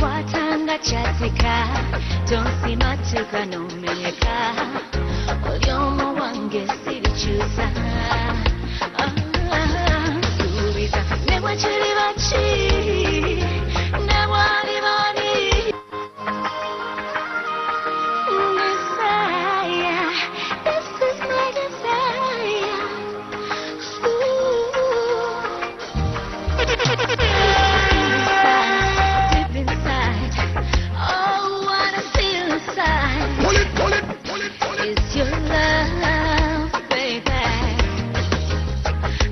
[SPEAKER 16] nkukwatanga kyatika tonsima tukanomenyeka oli omu wange sirikyusa suubiza ne bwe kiriba ki ne bwali bani Messiah, this is my desire. Deep inside, oh, what I feel inside. It's your love, baby.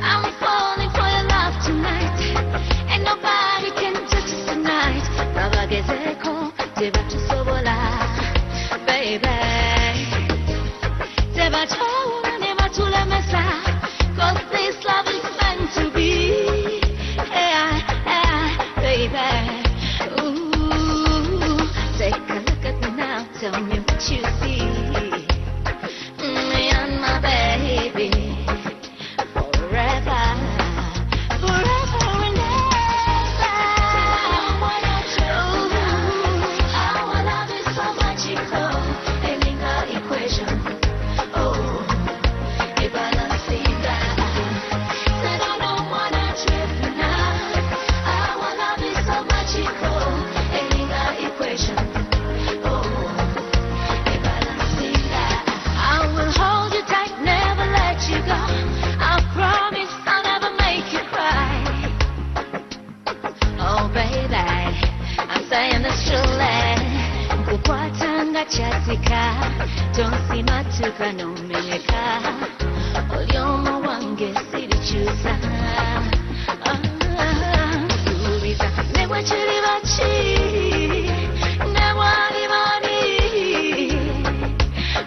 [SPEAKER 16] I'm falling for your love tonight, and nobody can touch us tonight. Baba gezeko, teba tusobola, baby. Teba chola, never tulemesa, 'cause this love is meant to be. Baby, ooh, take a look at me now, tell me what you see. Me and my baby, forever, forever and ever. Ooh, our love is so magical, ending our equation. Oh, if I don't see that, then I don't wanna trip now. Our love is so magical, ending our equation. Oh, if I don't see that, I will hold you tight, never let you go. I promise I'll never make you cry. Oh baby, I'm saying this truly. Nkukwatanga kyatika tonsima tukanomenyeka oli omu wange sirikyusa suubiza ne bwe kiriba ki ne bwali bani.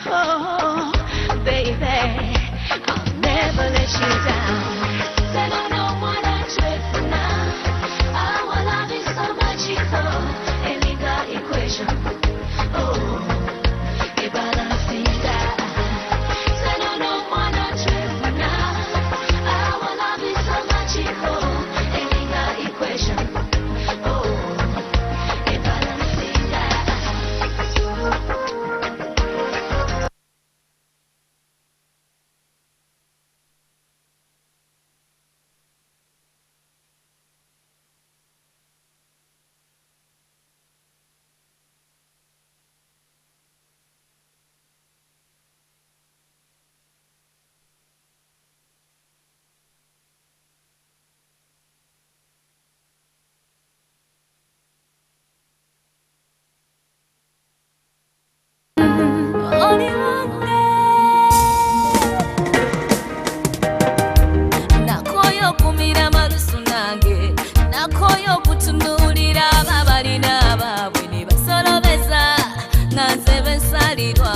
[SPEAKER 16] Oh baby, I'll never let you down. Said I don't wanna trip now. Our love is so magical, ending our equation. Oh, if I don't see that, said I don't wanna trip now. Our love is so magical, ending our equation. Oh, if I don't see that. Nakoyo kumira malusu nange, nakoyo kutunuulira ababalina abaabwe ne basolobeza nga nze bensalirwa.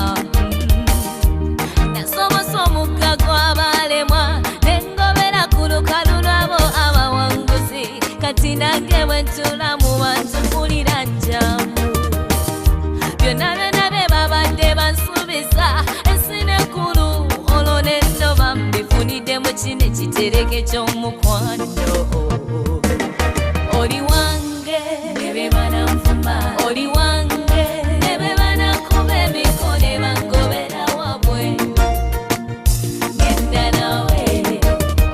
[SPEAKER 16] Nasomosa omugga gw'abalemwa ne ngobera ku lukalu lwabo abawanguzi, kati nange bwe ntula mu bantu mpulira njamu. Byonna byonna bye babadde bansuubiza ensi nenkulu olwo ne ndoba mbifuniddemu kino ekitereke ky'omukwano. Oli wange ne be bananvuma, oli wange ne be banakuba emikono bangobera wabwe. Genda nawe,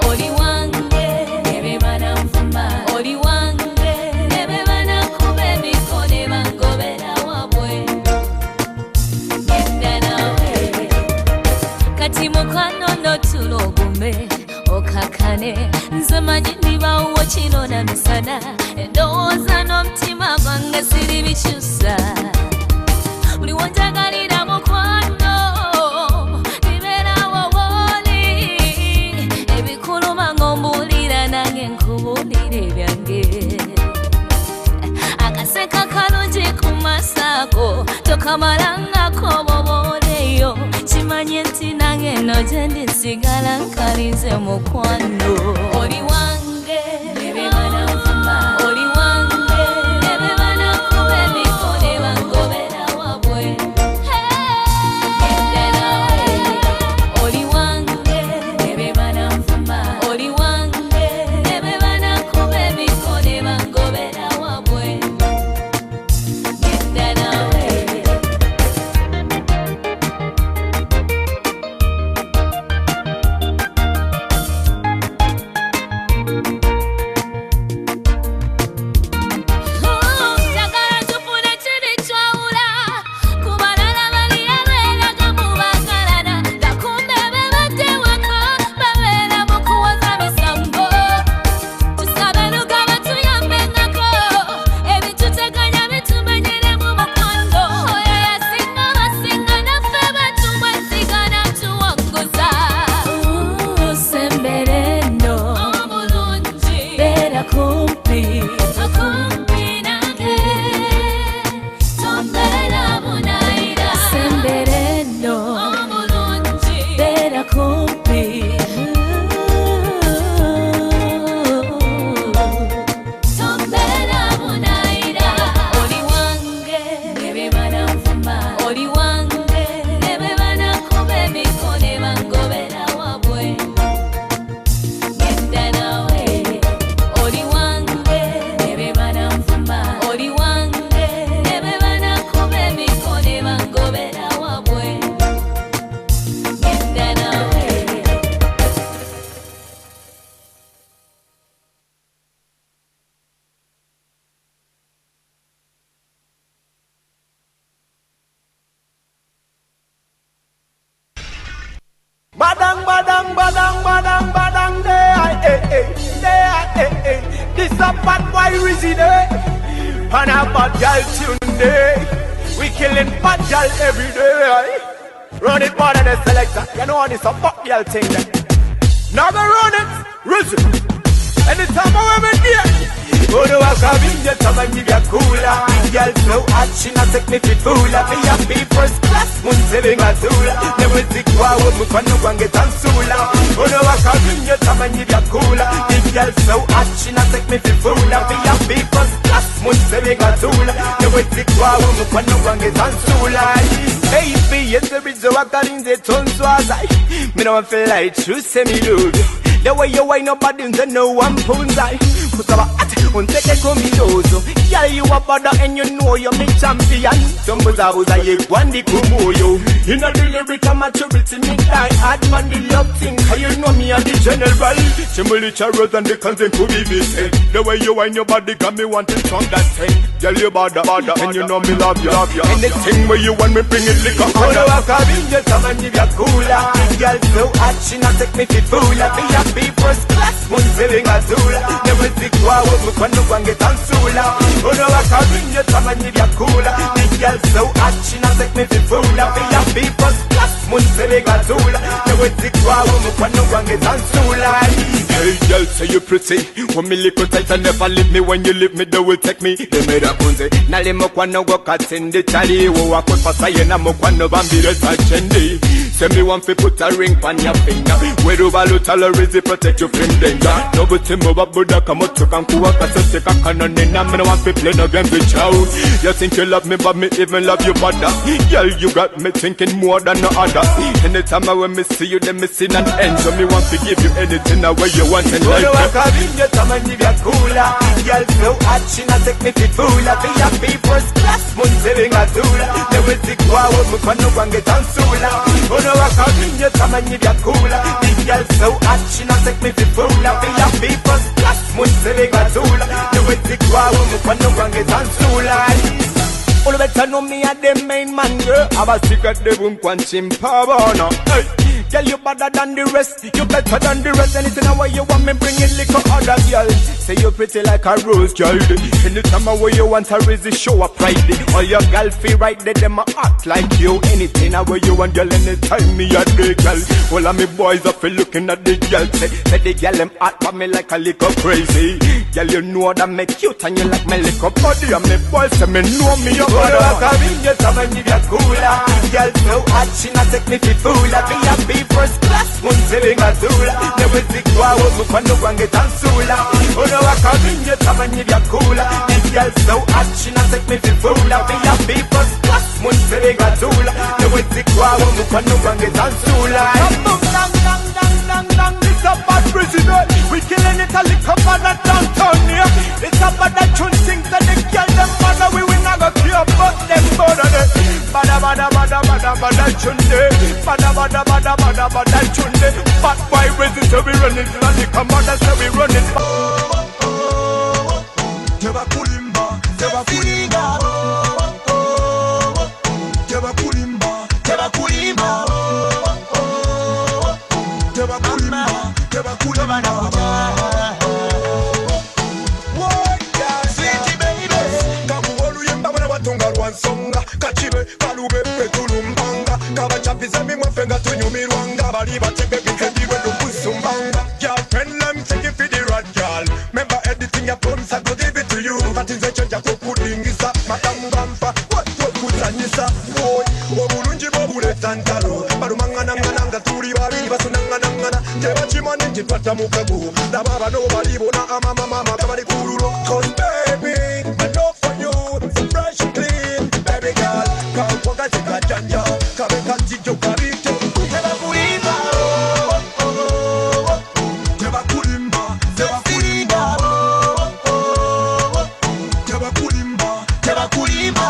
[SPEAKER 16] oli wange ne be bananvuma, oli wange ne be banakuba emikono bangobera wabwe. Genda nawe, kati mukwano notula ogume okakane, nze manyi ndibawo kiro na misana, endowooza n'omutima gwange siri bikyusa. Buli wonjagalira mukwano bibeerawo wooli, ebikuluma ng'ombuulira nange nkubuulira ebyange. Akaseka kalungi ku masaako tokamalangako bobooleyo, kimanye nti nange no gye ndisigala nkalinze mukwano. Oli wange ne be bananvuma, oli wange ne be banakuba emikono bangobera wabwe. Genda nawe, oli wange ne be bananvuma, oli wange ne be banakuba emikono bangobera wabwe. kumpi. Tombera munaira oli wange nebe bananfuma oli wange nebe banakuba emikono bangobera wabwe genda nawe oli wange nebe bananfuma oli wange nebe banakuba emikono bangobera wabwe genda nawe.
[SPEAKER 18] Badang, badang, badang, badang, badang, day. This a bad boy Rizzy day. And a bad girl tune day. We killing bad girl every day. Run it more than a selector. You know this a fuck girl thing then. Now go run it, Rizzy. Anytime I am here. Oh no, I come in your time and give you cooler. Girl flow hot, she not take me for fool. I be happy first class, moon saving a tool. Never think wow, we can no one get on soola. Oh no, I come in your time and give you cooler. The girl flow hot, she not take me for fool. I be happy first class, moon saving a tool. Never think wow, we can no one get on soola. Baby, yes, there is a walker in the tone so as I. Me no feel like true semi-load. The way you wine up body, you know one pound I. Put up a take a comidozo. Yeah, you a bother and you know you're my champion. Some was a ye one the kumoyo. In a lyric of maturity, me die hard man the love thing. How you know me and the general. Chimbali charot and the content to be busy. The way you wine your body got me wanting from that thing. Tell you bother, and you know me love you. Anything where you want me bring it liquor. Oh no, I come in your time and give you cooler. Girl so hot, she not take me for fool. I be happy first class, moon sailing a tool. Never think wow, we can no one get on soola. Oh no, I come in your time and give you cooler. This girl so hot, she not take me for fool. I be happy first class, moon sailing a tool. Never think wow, we can no one get on soola. Hey girl, say you pretty. When me lick you tight and never leave me. When you leave me, they will take me. They made a punze. Nale mo kwa no go katende chali. Wo wako pasaye na mo kwa no bambire tachendi. Say me want to put a ring on your finger. Where do I tolerate it, protect you from danger. No but him over Buddha come out to come to work. I say take a cannon in. I'm no want to play no game with you. You think you love me, but me even love you better. Girl, you got me thinking more than no other. Anytime I when me see you, then me see an end. So me want to give you anything away you want in life. I come in your time and give you cooler. Girl, so hot, she not take me for fool. I be happy first class, moon saving a tool. Never think wow, we can no one get on soola. Oh no, I come in your time and give you cooler. This girl so hot, she not take me for fool. I be happy first class, moon saving a tool. Never think wow, we can no one get on soola. All the better know me at the main man, girl. Have a secret, they won't quench him power, no. Hey. Girl, you better than the rest. You better than the rest. Anything away you want me, bring it like a other girl. Say you pretty like a rose, girl. Anytime away you want a raise, show up pride. All your girl feel right there, them a act like you. Anything away you want, girl, anytime me a day, girl. All of me boys up looking at the girl. Say the girl them act for me like a little crazy. Girl, you know that me cute and you like me little body. And me boys say me know me your body. I come in your time and give you cooler. Girl so hot, she not take me for fool. I be happy first class, moon sailing a tool. Never think wow, we can no one get on soola. Oh no, I come in your time and give you cooler. This girl so hot, she not take me for fool. I be happy first class, moon sailing a tool. Never think wow, we can no one get on soola. Dang, dang, dang, dang, dang. This a bad president. We killing it a little bad downtown here. It's a bad tune things that they kill them mother. We will not go care about them mother. Bada bada bada bada bada chunde. Bada bada bada bada bada chunde. Bad boy ready to be running. Like a mother say we running. Jeba kulimba, jeba kulimba. Jeba kulimba, jeba kulimba. Jeba kulimba, jeba kulimba. Songa kachibe kalube petulumbanga kabachapiza mimwe fenga tunyumirwanga bali batebe bikendiwe lukusumbanga girl friend them take it for the right girl remember editing your promise I go give it to you but in the change I go kudingisa matambampa what kuzanyisa boy obulungi bobule tantalo balumanga nanga tu
[SPEAKER 8] tuli babiri basunangana tebakimani nti twatta mukago laba bano balibona amamama kabali kululo cause baby my love for you is fresh and clean baby girl kakwaga tekajanja kabe katijo kabite tebakulimba tebakulimba tebakulimba tebakulimba tebakulimba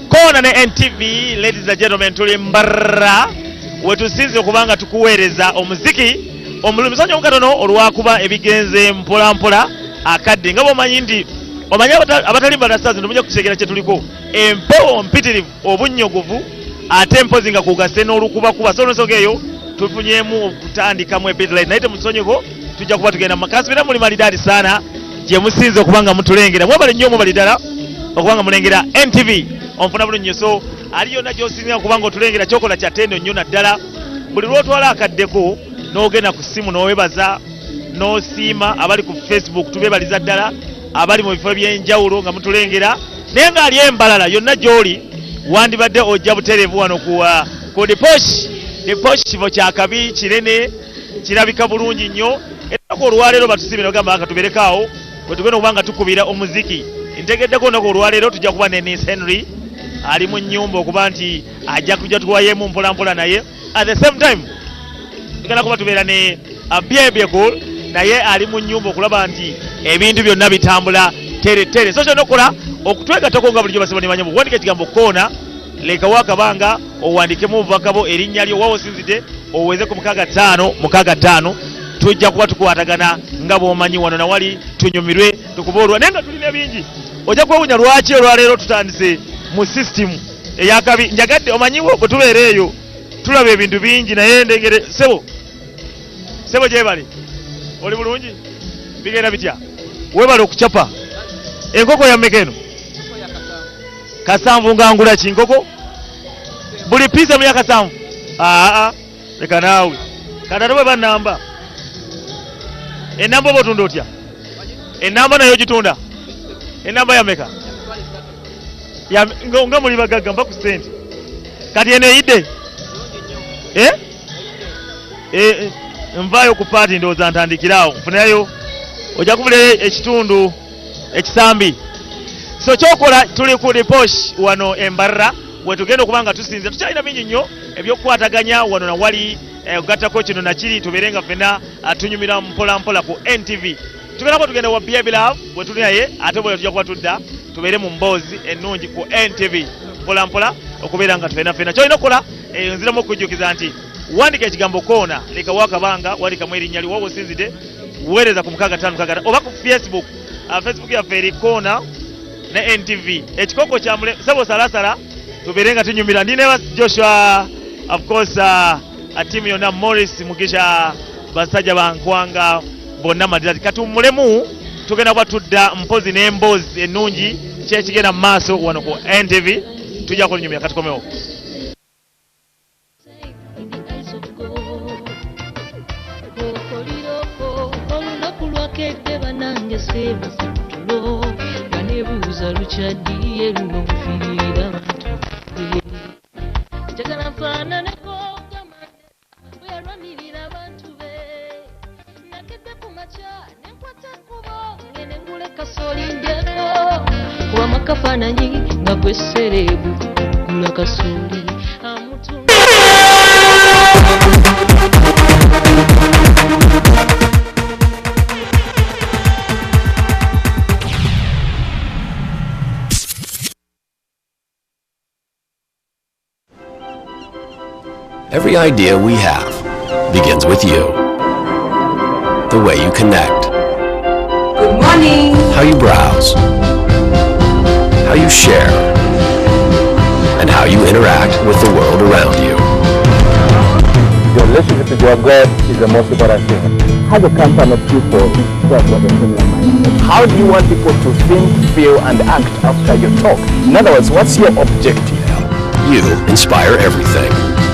[SPEAKER 7] Kona ne NTV, ladies and gentlemen, tuli mbarra wetusinze okubanga tukuweereza omuziki omulumi sonyo mukatono olwakuba ebigenze mpola mpola akadde nga bomanyi ndi omanyi abatalimba na stars ndumuje kuchegera kye tuliko empewo mpitirivu obunnyogovu ate empozi nga kugase n'olukuba kuba so nsonga eyo tufunyemu okutandika mu ebitlite naite musonyeko tujja kuba tugenda makasi bina muli malidadi sana je musinze okubanga mutulengera mwebale nnyo mubalidala okubanga mulengera NTV onfuna bulungi so aliyo na josinga kubanga otulengera chokola kya tendo nnyo naddala buli lwotwala akaddeko n'ogenda ku simu n'owebaza n'osiima abali ku Facebook tubebaliza ddala abali mu bifo by'enjawulo nga mutulengera naye nga ali embalala yonna gy'oli wandibadde ojja butereevu wano ku Deposh kivo kya kabi kinene kirabika bulungi nnyo era ko olwaleero batusimira ogamba akatuberekaawo bwe tugenda okubanga tukubira omuziki ntegeddeko nako olwaleero tujja kuba ne Miss Henry ali mu nnyumba okuba nti ajja kujja tuwayemu mpolampola naye at the same time tugenda kuba tubeera ne Biebekul naye ali mu nnyumba okulaba nti ebintu byonna bitambula tere so kyonna okola okutwegatako nga bulijjo basaba nemanyamu wandika ekigambo koona lekawo akabanga owandikemu obubakabo erinnya lyo wawo osinzidde oweze ku 6565 tujja kuba tukwatagana nga bw'omanyi wano nawali tunyumirwe tukuboolwa naye nga tulina bingi ojja kwewunya lwaki olwaleero tutandise mu system eyakabi njagadde omanyiwo bwe tubeera eyo tulaba ebintu bingi naye ndengere sebo gyebale oli bulungi bigenda bitya webale okucapa enkoko yammeka eno kasanvu ngangula ki nkoko buli piisa mu yakasanvu leka naawe kanate bwe banamba enamba oba otunda otya enamba nayo gitunda enamba yammeka nga muli bagagga mba ku sente kati eno eyidde nvaayo ku paati ndowooza ntandikiraawo nfunayo ojja kubulayo ekitundu ekisambi so kyokola tuli ku riposh wano embarra wetugenda okuba nga tusinze tukyalina bingi nnyo ebyokukwataganya wano nawali okugattako kino nakiri tubeere nga ffenna tunyumira mpolampola ku NTV tugenda kuba tugenda wa Biebekul bwe tuli naye ate bwe tujja kuba tudda tubeere mu mboozi ennungi ku NTV mpolampola okubeera nga ffenna kyolina okukola nziramu okujjukiza nti wandika ekigambo koona lekawo akabanga wandikamu erinnya lyo waba osinzidde weereza ku 6565 oba ku Facebook yaffe eri koona ne NTV ekikoko kyamule sabo salasala tubeere nga tunyumira ndi ne Joshua of course tiimu yonna Morris Mugisha basajja bankwanga bonna madira katummulemu tugenda kuba tudda mpozi n'emboozi ennungi kyekigenda mu maaso wano ku NTV tujja kunyumira katukomewo
[SPEAKER 3] Nebuuza lukyaddiye luno nfiirira abantu njagala nfaananeko bwe yalwanirira abantu be nakedde ku makya nenkwata ekkubo ngende ngule kasooli ndyeko kuba makafaananyi nga gwe sereebu gula kasooli amutunga
[SPEAKER 19] Every idea we have begins with you. The way you connect.
[SPEAKER 9] Good morning.
[SPEAKER 19] How you browse. How you share. And how you interact with the world around you.
[SPEAKER 22] Your relationship with your God is the most important thing. How the company of people express what they think in mind. How do you want people to think, feel, and act after you talk? In other words, what's your objective?
[SPEAKER 19] You inspire everything.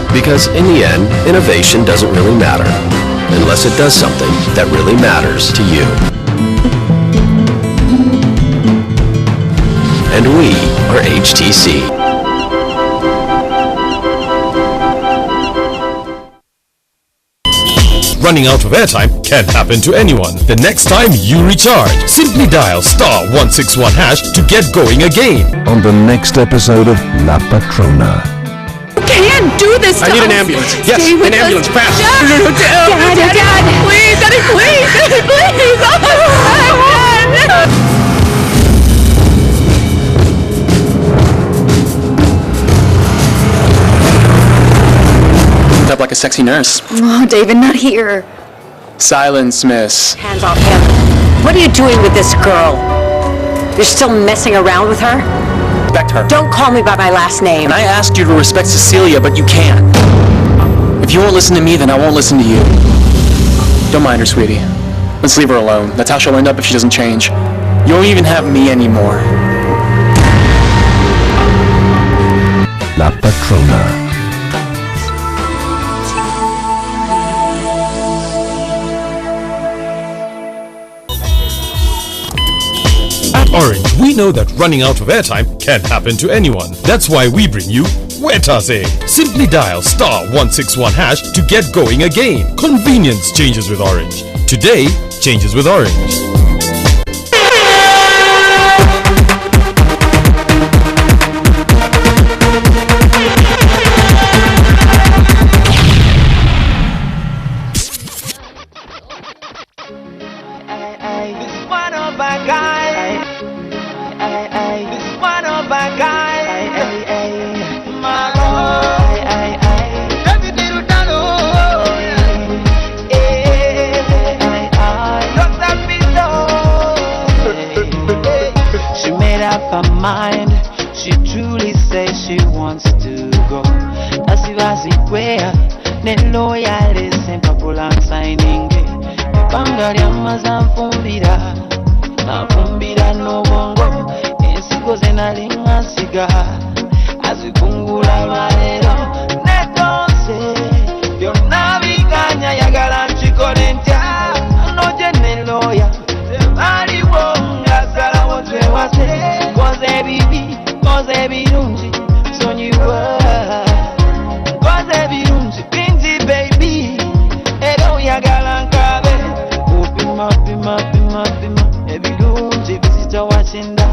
[SPEAKER 19] Because in the end, innovation doesn't really matter unless it does something that really matters to you. And we are HTC.
[SPEAKER 25] Running out of airtime can happen to anyone. The next time you recharge, simply dial *161# to get going again. On the next episode of La Patrona.
[SPEAKER 9] Can't do this.
[SPEAKER 11] I need an ambulance. Yes, an ambulance, fast.
[SPEAKER 9] Dad, please, Daddy, please, please. Oh my God.
[SPEAKER 11] Up like a sexy nurse.
[SPEAKER 9] Oh, David, not here.
[SPEAKER 11] Silence, miss.
[SPEAKER 9] Hands off him. What are you doing with this girl? You're still messing around with her?
[SPEAKER 11] Respect her.
[SPEAKER 9] Don't call me by my last name.
[SPEAKER 11] And I asked you to respect Cecilia, but you can't. If you won't listen to me, then I won't listen to you. Don't mind her, sweetie. Let's leave her alone. That's how she'll end up if she doesn't change. You won't even have me anymore.
[SPEAKER 25] La Patrona. At Orange, we know that running out of airtime can happen to anyone. That's why we bring you Wetase. Simply dial *161# to get going again. Convenience changes with Orange. Today changes with Orange.
[SPEAKER 5] to go. Nasibazi kwea nelo yale sempapula signing. Banga lya mazamfumbira nafumbira n'obwongo ensigo ze nali ngasiga azikungula lwaleero netonse byonna biganya yagala nkikole ntya noje neloya tebaliwo ngasalawo twewase koze bibi koze birungi sonyiwa koze birungi bingi baby era oyagala nkabe upima pima pima pima ebirungi bizita wachinda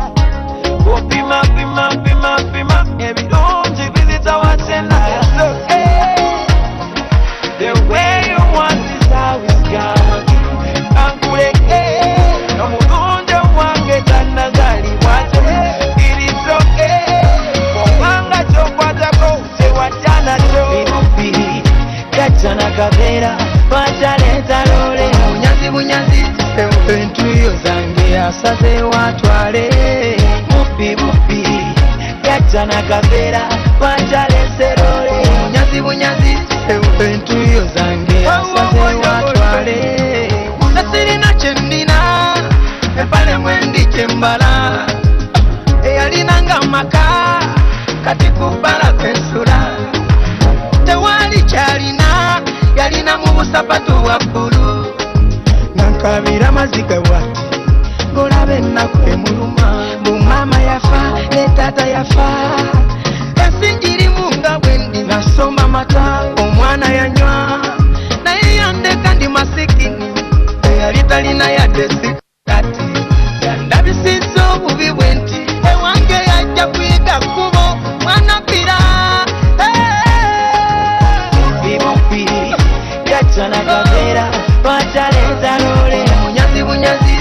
[SPEAKER 5] upima pima pima pima ebirungi bizita wachinda. The way you want is how it's gonna be. Kankuleke nomulunja wange tanazali wate. It is okay kubanga chokwatako tewajana cho birupi gachana kavera bataleta lole munyazi munyazi entuyo zange asaze watwale mupi mupi gachana kavera batalese lole munyazi munyazi entuyo zange asaze watwale nasirina chendina epale mwendi chembala eyalinanga maka kati kubala kwensula tewali kyalina yalina mu busapatu bwa bbulu nankabira maziga bwati ngolaba ennaku emuluma bumama yafa ne taata yafa esinjirimu nga bwendi nasoma mata omwana yanywa naye yandeka ndi masikini eyali talina yadde sikati yandabisizza obubi bwe nti ewange yajja kuyiga kkubo mwana bbira mupi gachana kavera bataleta lole munyazi munyazi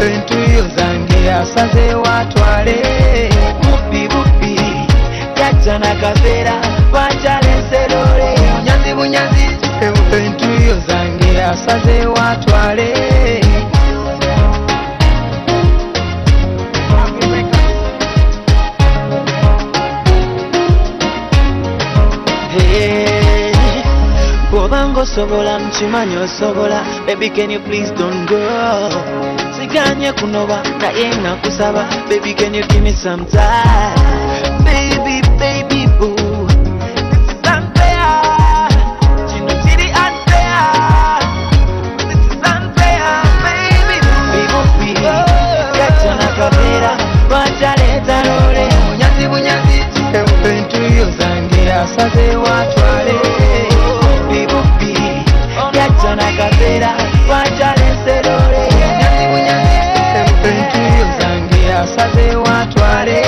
[SPEAKER 5] entuyo zange asaze watwale mupi mupi gachana kavera batalese lole munyazi munyazi entuyo zange asaze watwale. Bobango sobola mchimanyo sobola baby can you please don't go siganye kunoba naye nakusaba baby can you give me some time baby baby boo this is unfair chino chiri unfair this is unfair baby baby gachana kavera bataleta lole munyazi munyazi entuyo zange asaze watwale bupi gachana kavera batalese lole munyazi munyazi entuyo zange asaze watwale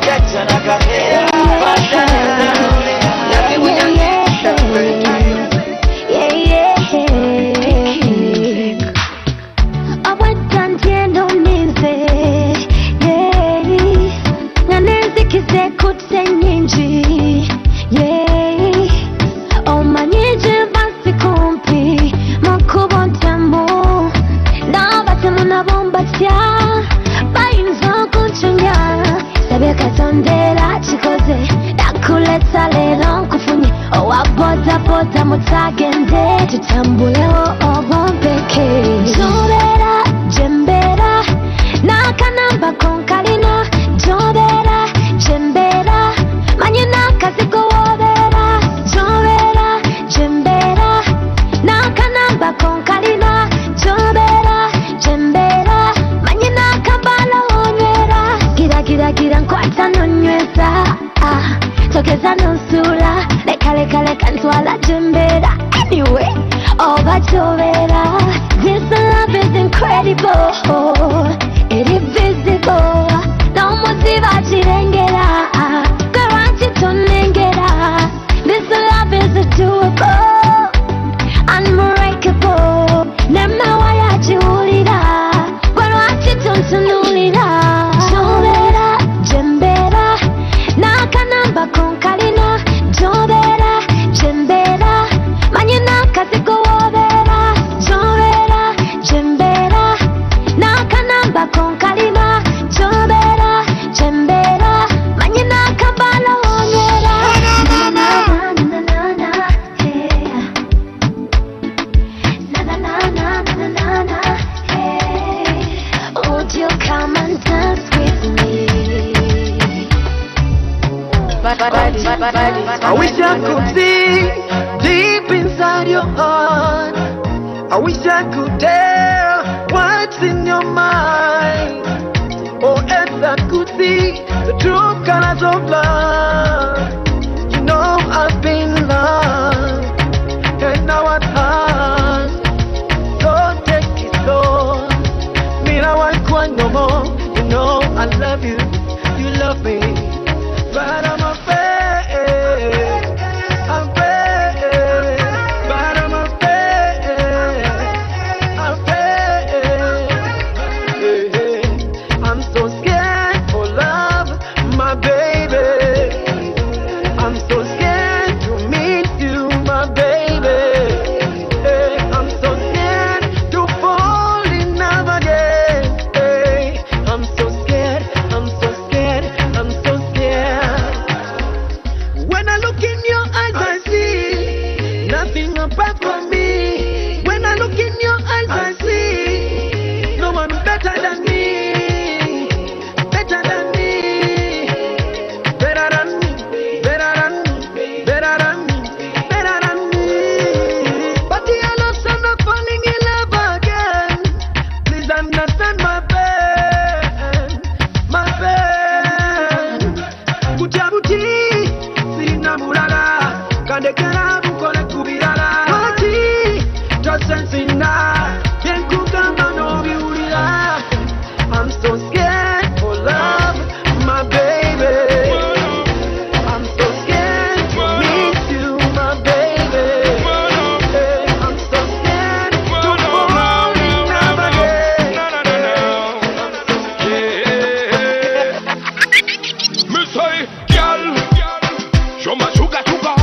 [SPEAKER 5] gachana kavera batalese lole munyazi munyazi entuyo
[SPEAKER 20] abadantendo nize nanenzikize kutse nyinji omanyije basi kumpi makubo ntamo nabatemu nabo mbatya bayinza kuncunya sabe katondera kikoze nakuleta lero nkufunye owabodaboda mutagende tutambuleho obompeke jobera jembera nakanamba konkalina jobera jembera manye nakazigo wobera jobera jembera nakanamba konkalina jobera jembera manye nakambala onywera gira nkwata nonyweza tokeza nonsula leka ntwala jembera anyway oba jobera this love is incredible it is visible no muziba chirengera garanti tonengera this love is doable unbreakable nema waya jiulira garanti tontunulira jobera jembera nakanamba konkalina jobera jembera manye nakazigo wobera
[SPEAKER 17] I wish I could see deep inside your heart. I wish I could tell what's in your mind. Oh, if I could see the true colors of love. You know I've been loved, and now at heart. So take it slow. Me now I want no more. You know I love you, you love me, but I'm afraid. I'm afraid, but I'm afraid. I'm afraid. I'm so scared for love, my baby. I'm so scared to meet you, my baby. I'm so scared to fall in love again. I'm so scared, I'm so scared, I'm so scared. When I look in your eyes, I see nothing apart from me. When I look in your eyes, I see no one better than me. Better than me. Better than me. Better than me. Better than me. Better than me. But the loves are not falling in love again. Please understand my pain. My pain. Kujabuti, sina mulala. Kandekera bukole kubirala. Wati, tosensina. Yenkugamba no biulila. I'm so scared for love, my baby. I'm so scared to meet you, my baby. I'm so scared to fall in love again.
[SPEAKER 8] Me say, girl, show my sugar, sugar.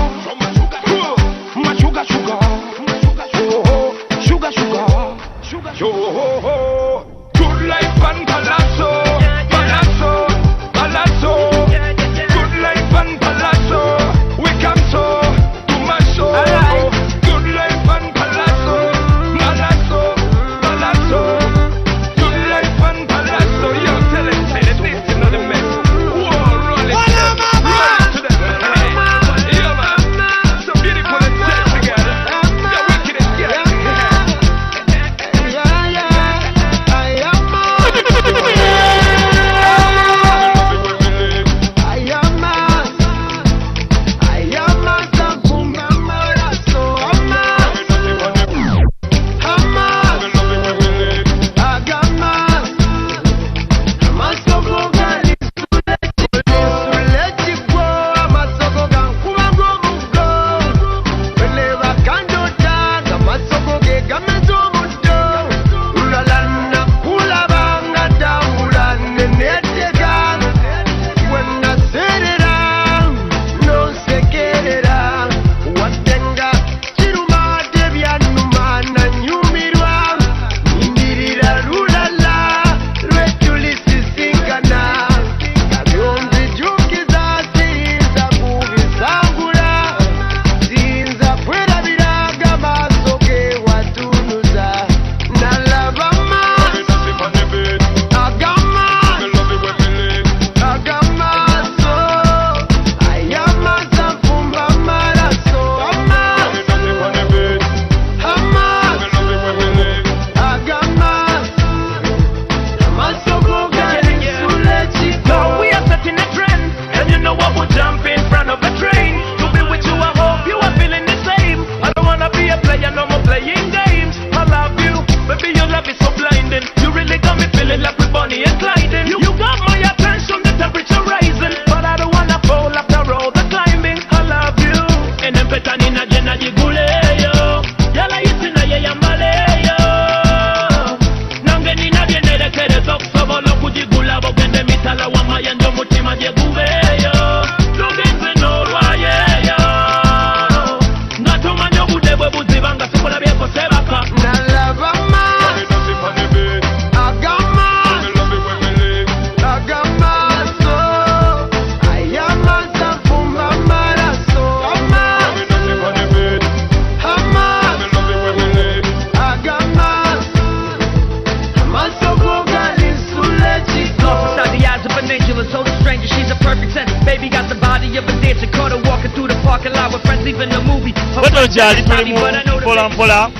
[SPEAKER 10] baby got the body of a dancer. Caught her walking through the parking lot with friends leaving the movie.
[SPEAKER 7] Bano jali tuli mpola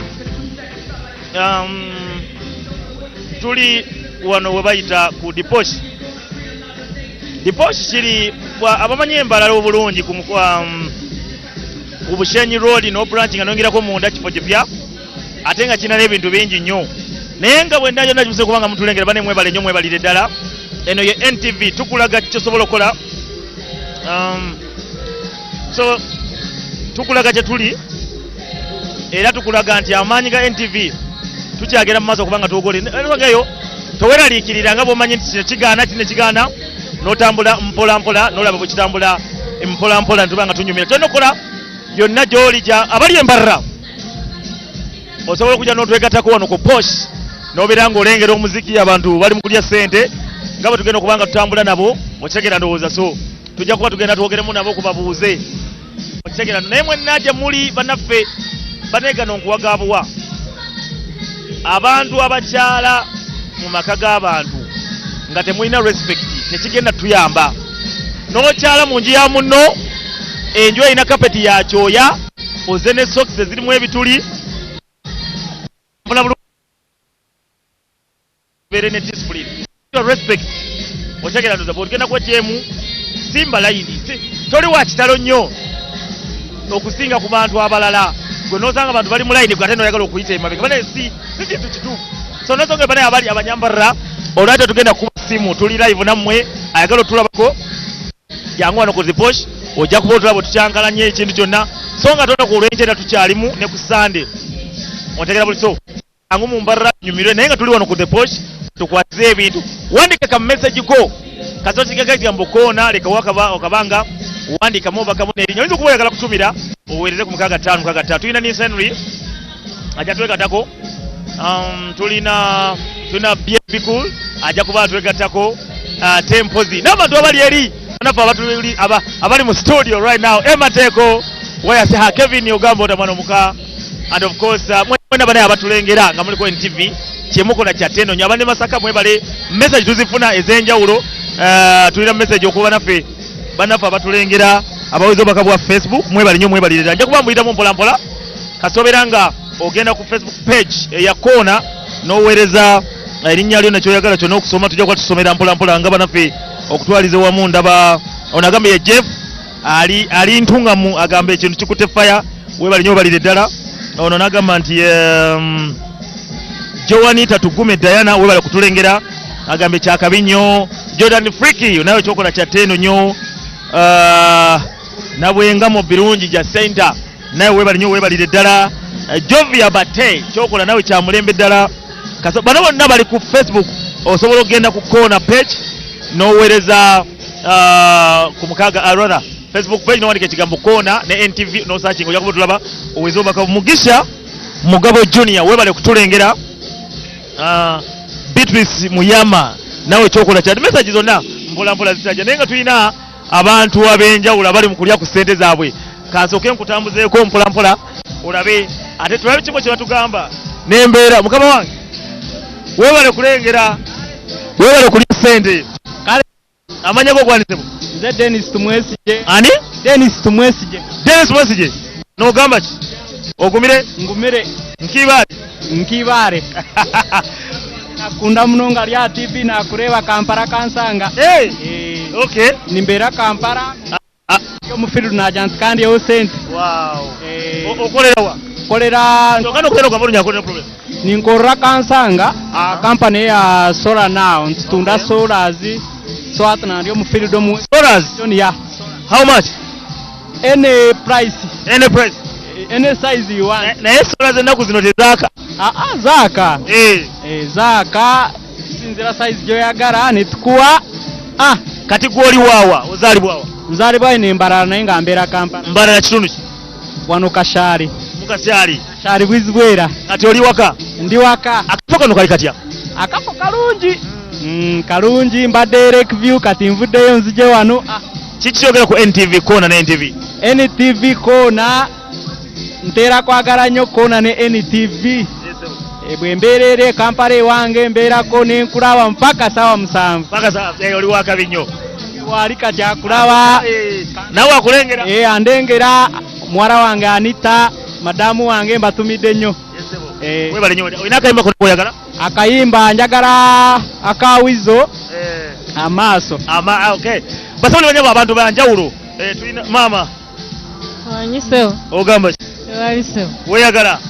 [SPEAKER 7] tuli wano we bayita ku Diposh kiri abamanyi embalala obulungi ku Bushenyi Road no branch nga nongerako munda kifo kipya ate nga kina n'ebintu bingi nnyo naye nga bwe ndajo nakibuse kubanga mutulengera bane mwebale nnyo mwebalire ddala eno ye NTV tukulaga kyosobola okola so tukulaga kye tuli era tukulaga nti amaanyi ga NTV tukyagera mu maaso kubanga tugoleyo toweraliikirira nga bw'omanyi nti kino kigaana n'otambula mpolampola n'olaba bwe kitambula mpolampola ntubanga tunyumira tulina okukola yonna gy'oli abali embarra osobola okujja n'otwegattako wano ku Posh n'obeera ng'olengera omuziki abantu bali mu kulya ssente nga bwe tugenda okubanga tutambula nabo okitegera ndowooza so tujja kuba tugenda twogeremu nabo kubabuuze okitegera naye mwenna muli bannaffe baneegana nkuwagaabuwa abantu abakyala mu maka g'abantu nga temulina respect tekigenda tuyamba n'okyala mu nju ya munno enju erina kapeti ya kyoya oze ne socks ezirimu ebituli ne discipline respect otegera ndoza bw'ogenda kwa jemu simba layini toli wa kitalo nnyo okusinga ku bantu abalala gwe n'osanga abantu bali mu layini gwe ate n'oyagala okuyita emabega bane si kintu kituufu so nosonga bane abali abanyambarra olwate tugenda kuba simu tuli live nammwe ayagala otulabako jangu wano ku Diposh ojja kuba otulaba tukyankalanye ekintu kyonna so nga tona ku olw'enkyenda tukyalimu ne ku Sande otegera buli so angu mu mbarra nyumirwe naye nga tuli wano ku Diposh tukwatize ebintu wandika ka message ko kasoti kagajja mbokona leka wakabanga wandika mu bakamu nerinyo oyinza okuba oyagala kutumira oweereze ku 65 tulina ni Henry ajja twegattako tulina BB Cool ajja kuba twegattako Tempozi n'abantu abali eri nafa abali mu studio right now Emateko wayase ha Kevin Ogamba otamwana muka and of course mwena bane abatulengera nga muliko NTV kyemukola kya teno nyabane Masaka mwebale message tuzifuna ezenjawulo tulina message okuba naffe banafa abatulengera abawezo bakabwa Facebook mwebale nnyo mwebalire nja kuba muyita mu mpola kasobera nga ogenda ku Facebook page eya Kona n'oweereza erinnya lyo nakyo oyagala kyonna okusoma tujja kuba tusomera mpola nga banaffe okutwaliza wamu ndaba onagambe ye Jeff ali ntungamu agamba ekintu kikutte fire webale nnyo balire ddala ono nagamba nti Joanita tugume Diana webale kutulengera agambe kyakabi nnyo Jordan Freaky nawe kyokola kya teno nnyo nabwengamo birungi ja center nawe webale nnyo webalire ddala Jovia Bate kyokola nawe kyamulembe ddala bano bonna bali ku Facebook osobola okugenda ku Kona page n'oweereza ku mukaga rather Facebook page n'owandika ekigambo Kona ne NTV no searching ojja kuba tulaba oweza obaka Mugisha Mugabo Junior webale kutulengera Beatrice Muyama nawe kyokola kyati message zonna mpola zitajja naye nga tulina abantu abenjawulo abali mu kulya ku ssente zaabwe kansooke nkutambuzeeko mpola olabe ate tulabe kimo kye batugamba n'embeera mukama wange webale kulengera webale kulya ssente kale amanya go gwanisebo
[SPEAKER 14] nze Dennis Tumwesije
[SPEAKER 7] ani
[SPEAKER 14] Dennis Tumwesije
[SPEAKER 7] n'ogamba ki ogumire
[SPEAKER 14] ngumire
[SPEAKER 7] nkibaare
[SPEAKER 14] nakunda muno nga lya TV nakureba Kampala kansanga
[SPEAKER 7] okay
[SPEAKER 14] nimbeera Kampala yo mufiru najja kandi yo sente
[SPEAKER 7] okolera wa
[SPEAKER 14] kolera
[SPEAKER 7] ndogano okero kwa nyako ne problem
[SPEAKER 14] ninkorra kansanga company ya solar now ntunda solars so atana ndio mufiru mu
[SPEAKER 7] solars
[SPEAKER 14] ya
[SPEAKER 7] how much
[SPEAKER 14] any price any size you want
[SPEAKER 7] na solars endaku zino tezaka
[SPEAKER 14] zaka zaka sinzira size jo yagara nitukuwa
[SPEAKER 7] kati gwoli wawa ozalibwawa
[SPEAKER 14] nzalibwa ine mbarara naye nga mbeera Kampala
[SPEAKER 7] mbarara kitundu ki
[SPEAKER 14] wano Kashari
[SPEAKER 7] mukasyali
[SPEAKER 14] Kashari bwizibwera
[SPEAKER 7] kati oli waka
[SPEAKER 14] ndi waka
[SPEAKER 7] akafo kano kali katya
[SPEAKER 14] akafo kalungi kalungi mbadde Lake View kati nvuddeyo nzije wano
[SPEAKER 7] kiki kyogera ku NTV Kona ne
[SPEAKER 14] NTV Kona ntera kwagala nnyo Kona ne NTV bwe mbeerere Kampala ewange mbeerako ne nkulaba mpaka sawa 7
[SPEAKER 7] mpaka oli wakabi nnyo
[SPEAKER 14] bwali kati akulaba
[SPEAKER 7] nawe akulengera
[SPEAKER 14] andengera mwara wange Anita madamu wange mbatumidde nnyo
[SPEAKER 7] webale nnyo olina akayimba koyagala
[SPEAKER 14] akayimba njagala akawizo amaaso
[SPEAKER 7] okay basabali banyabo abantu banjawulo tulina mama
[SPEAKER 4] wanyisewo
[SPEAKER 7] ogamba
[SPEAKER 4] walisewo
[SPEAKER 7] weyagala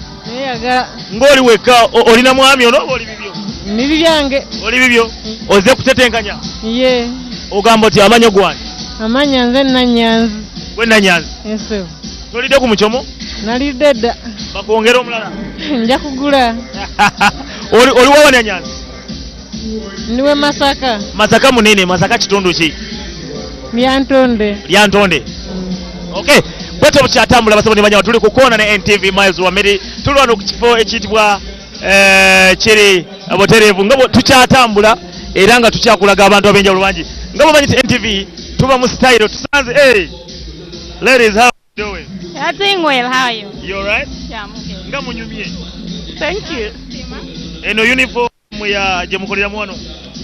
[SPEAKER 7] ng'oli wekka olina mwami ono oli bibyo
[SPEAKER 4] nibi byange
[SPEAKER 7] oli bibyo ozze kutetenkanya
[SPEAKER 4] ye
[SPEAKER 7] ogamba oti amanyo gwani
[SPEAKER 4] amanya nze Nanyanzi
[SPEAKER 7] gwe Nanyanzi
[SPEAKER 4] yesewo
[SPEAKER 7] tolidde ku mucomo
[SPEAKER 4] nalidde dda
[SPEAKER 7] bakwongera omulala
[SPEAKER 4] nja kugula
[SPEAKER 7] oli wawa Nanyanzi
[SPEAKER 4] niwe Masaka
[SPEAKER 7] munene Masaka kitundu ki lyantonde okay bweto bukyatambula basaboni banyawa tuli kukoona ne NTV Miles wa Meri tuli wano ku kifo ekiyitibwa kiri abotereevu nga tukyatambula era nga tukyakulaga abantu ab'enjawulo bangi nga mumanyi nti NTV tuba mu style tusanze ladies how you doing?
[SPEAKER 4] I'm doing well, how are you?
[SPEAKER 7] You alright?
[SPEAKER 4] Yeah, I'm okay.
[SPEAKER 7] Nga munyumye.
[SPEAKER 4] Thank you.
[SPEAKER 7] Eno uniform ya gye mukoleramu wano?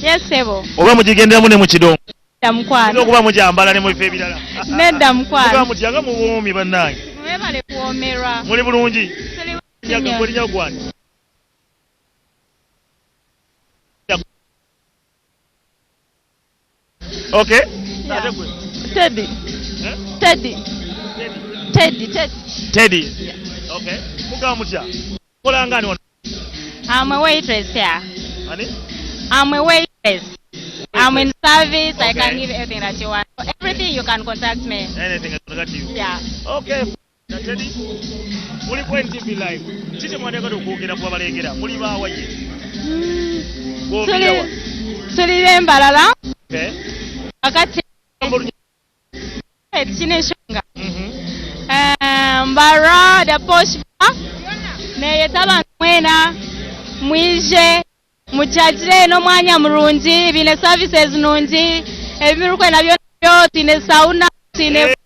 [SPEAKER 4] Yes, sebo.
[SPEAKER 7] Oba mugigenderamu ne mu kidongo?
[SPEAKER 4] Nedda mukwano.
[SPEAKER 7] Okuba mujambala ne mu bifo ebirala?
[SPEAKER 4] Nedda mukwano.
[SPEAKER 7] Okuba mutyanga mu buwoomi bannange?
[SPEAKER 4] Mwebale kuwoomerwa.
[SPEAKER 7] Muli bulungi? Erinnya gwani? Okay.
[SPEAKER 4] Yeah. Teddy. Teddy.
[SPEAKER 7] Teddy. Yeah. Okay. Mugamba mutya? Kola ngani wano?
[SPEAKER 4] I'm a waitress here.
[SPEAKER 7] Ani?
[SPEAKER 4] I'm a waitress. I'm in service. Okay. I can give everything that you want. So everything you can contact me.
[SPEAKER 7] Anything I contact you?
[SPEAKER 4] Yeah.
[SPEAKER 7] Okay. Teddy. Muli ku NTV live. Kiki mwandeka okwogera ku abalengera? Muli baawa ye?
[SPEAKER 4] Tuli Mbalala.
[SPEAKER 7] Okay.
[SPEAKER 4] Akati Chineshonga. Mbara the posh ne yetaba mwena mwije muchajire no mwanya murungi bine services nungi ebiruko nabyo tine sauna tine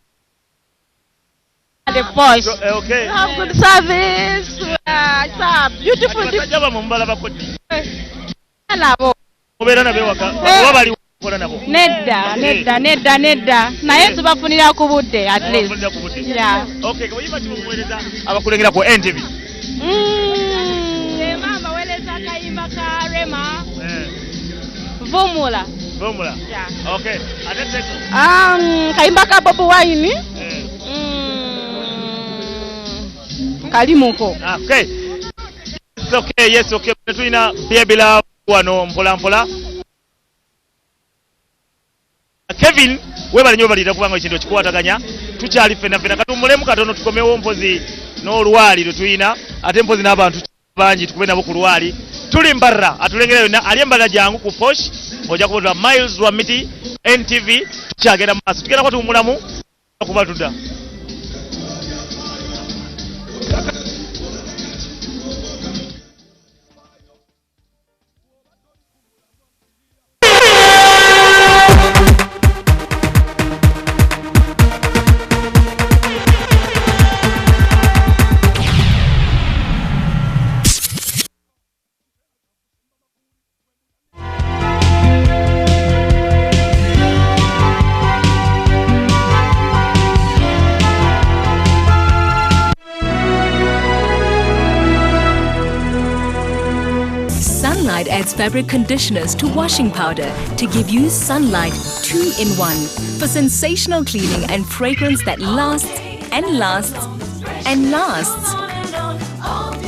[SPEAKER 4] the posh.
[SPEAKER 7] Okay.
[SPEAKER 4] You have good service. It's a beautiful
[SPEAKER 7] Jaba mu Mbala bakodi.
[SPEAKER 4] Nabo.
[SPEAKER 7] Obera nabe waka. Wabali
[SPEAKER 4] Nedda naye tubafunira ku budde at least. Yeah.
[SPEAKER 7] Okay, kwa hivyo tumuweleza abakulengera ku NTV.
[SPEAKER 4] Mama weleza kayimba ka Rema. Vumula.
[SPEAKER 7] Yeah. Okay. Ateteko.
[SPEAKER 4] Kayimba ka Bob Wine. Kalimuko.
[SPEAKER 7] Okay. Yes, okay. Tulina byebila wano mpola. Kevin webale nyo balira kubanga ekintu kikwataganya tukyali fena katumulemu katono tukomewo mpozi n'olwali tulina ate mpozi n'abantu bangi tukube nabo ku lwali tuli Mbarra atulengera yonna ali Mbarra jangu ku Posh ojja kubona Miles wa Miti NTV tukyagenda maaso tugenda ko tumulamu kuba tudda.
[SPEAKER 6] Adds fabric conditioners to washing powder to give you Sunlight 2-in-1 for sensational cleaning and fragrance that lasts and lasts and lasts.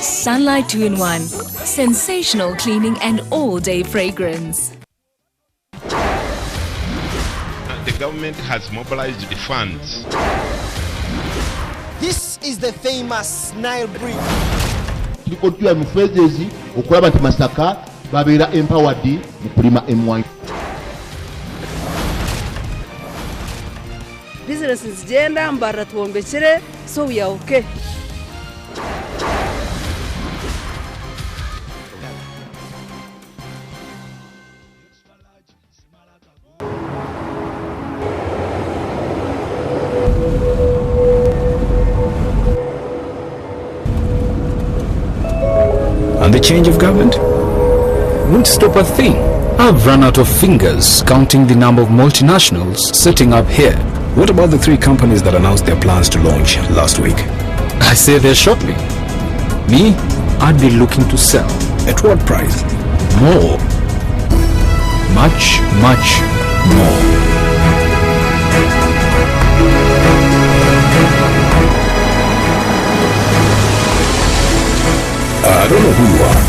[SPEAKER 6] Sunlight 2-in-1, sensational cleaning and all-day fragrance.
[SPEAKER 21] The government has mobilized the funds.
[SPEAKER 2] This is the famous Nile Bridge.
[SPEAKER 22] Tuliko tuya mu phases okulaba nti Masaka babeera empowered mu kulima emmwanyi.
[SPEAKER 23] Business zigenda Mbarra tuwombekere, so we are okay.
[SPEAKER 25] And the change of government won't stop a thing I've run out of fingers counting the number of multinationals setting up here.
[SPEAKER 1] What about the 3 companies that announced their plans to launch last week?
[SPEAKER 25] I say they're shopping. Me, I'd be looking to sell.
[SPEAKER 1] At what price?
[SPEAKER 25] More. Much, much more.
[SPEAKER 1] I don't know who you are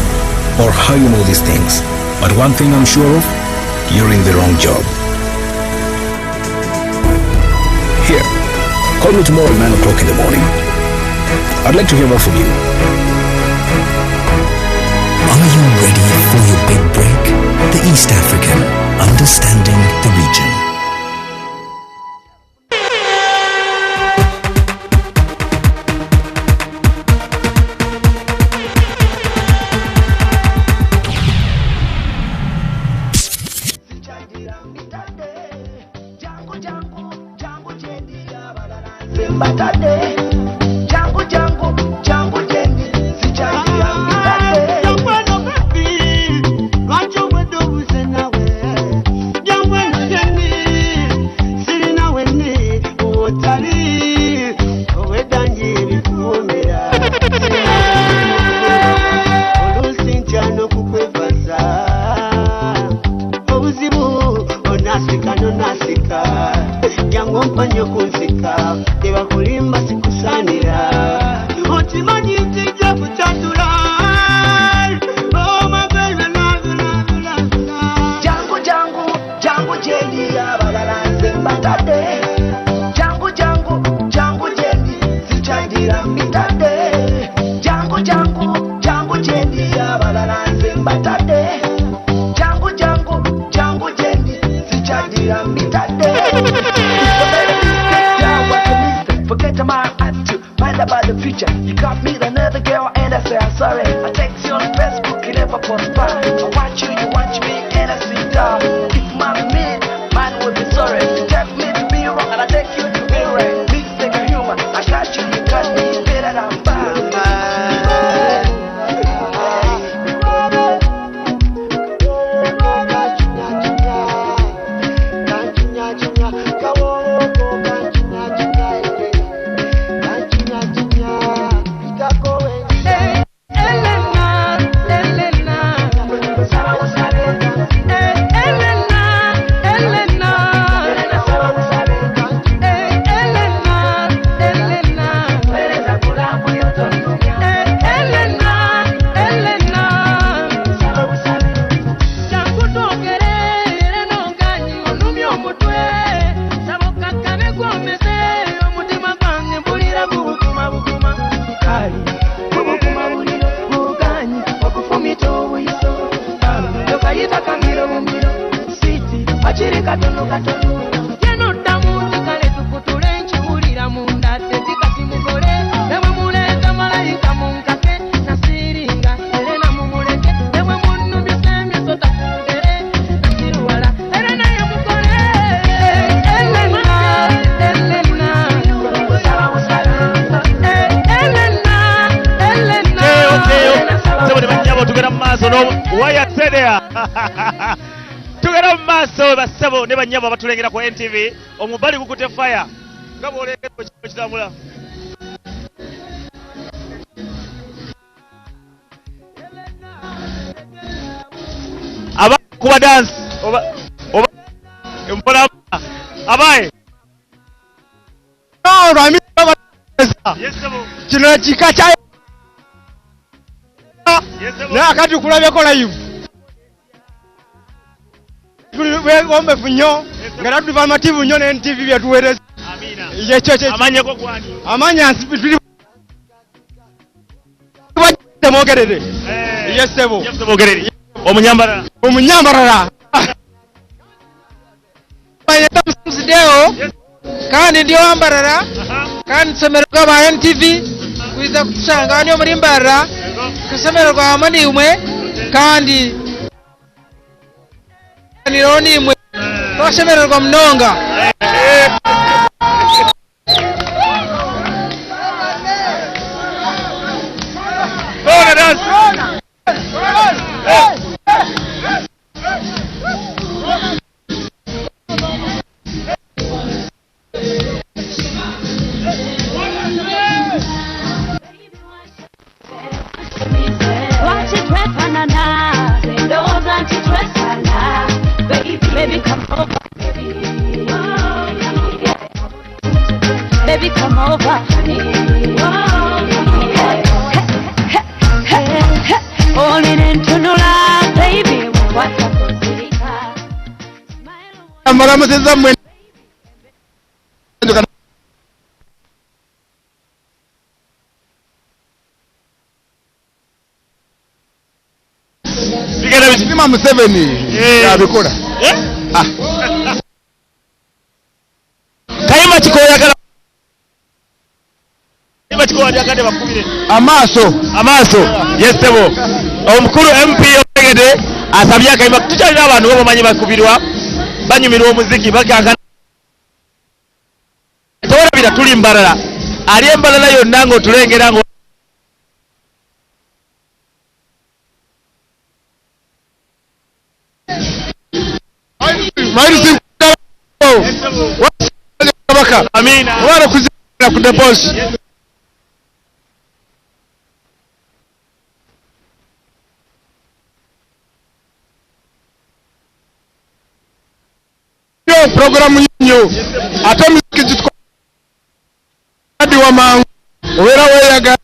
[SPEAKER 1] or how you know these things, but one thing I'm sure of, you're in the wrong job. Here, call me tomorrow at 9 o'clock in the morning. I'd like to hear more from you.
[SPEAKER 12] Are you ready for your big break? The East African, understanding the region.
[SPEAKER 7] tugera mu maaso bassebo ne bannyabo abatulengera ku NTV omubali gukute fire nga bw'olengera ekifo kitambula. Abakuba dance oba mpola abaye
[SPEAKER 2] kino kika kya nakati kulabyeko live ombefu nnyo nga tatuliva amativu nnyo ne NTV byetuweereza amanya mwogerere yesebo omunyambalala
[SPEAKER 13] Msideo kandi ndio ambarara kandi somero kwa NTV kuiza kutushanga ndio mulimbarara kusomero kwa amani umwe kandi nironi imwe twasomero kwa mnonga
[SPEAKER 20] baby come over. Holding into no love, baby, what's up?
[SPEAKER 2] Amaramuseza mwe Sima Museveni yabikola.
[SPEAKER 7] Kayima kikoyagala. Kayima kikoyagala bakubire. Amaaso. Yes sebo. Omukulu MP Ogede asabye Kayima tukyalira abantu bo bamanyi bakubirwa. Banyumirwa omuziki bakanga. Tewalabira tuli mbalala. Ali embalala yonna ng'otulengera ngo
[SPEAKER 2] Mairisi Wabaka
[SPEAKER 7] Amina
[SPEAKER 2] Wala kuzina kudebosi Yo programu nyo ate muziki jitko Adi wa mangu Wera weyaga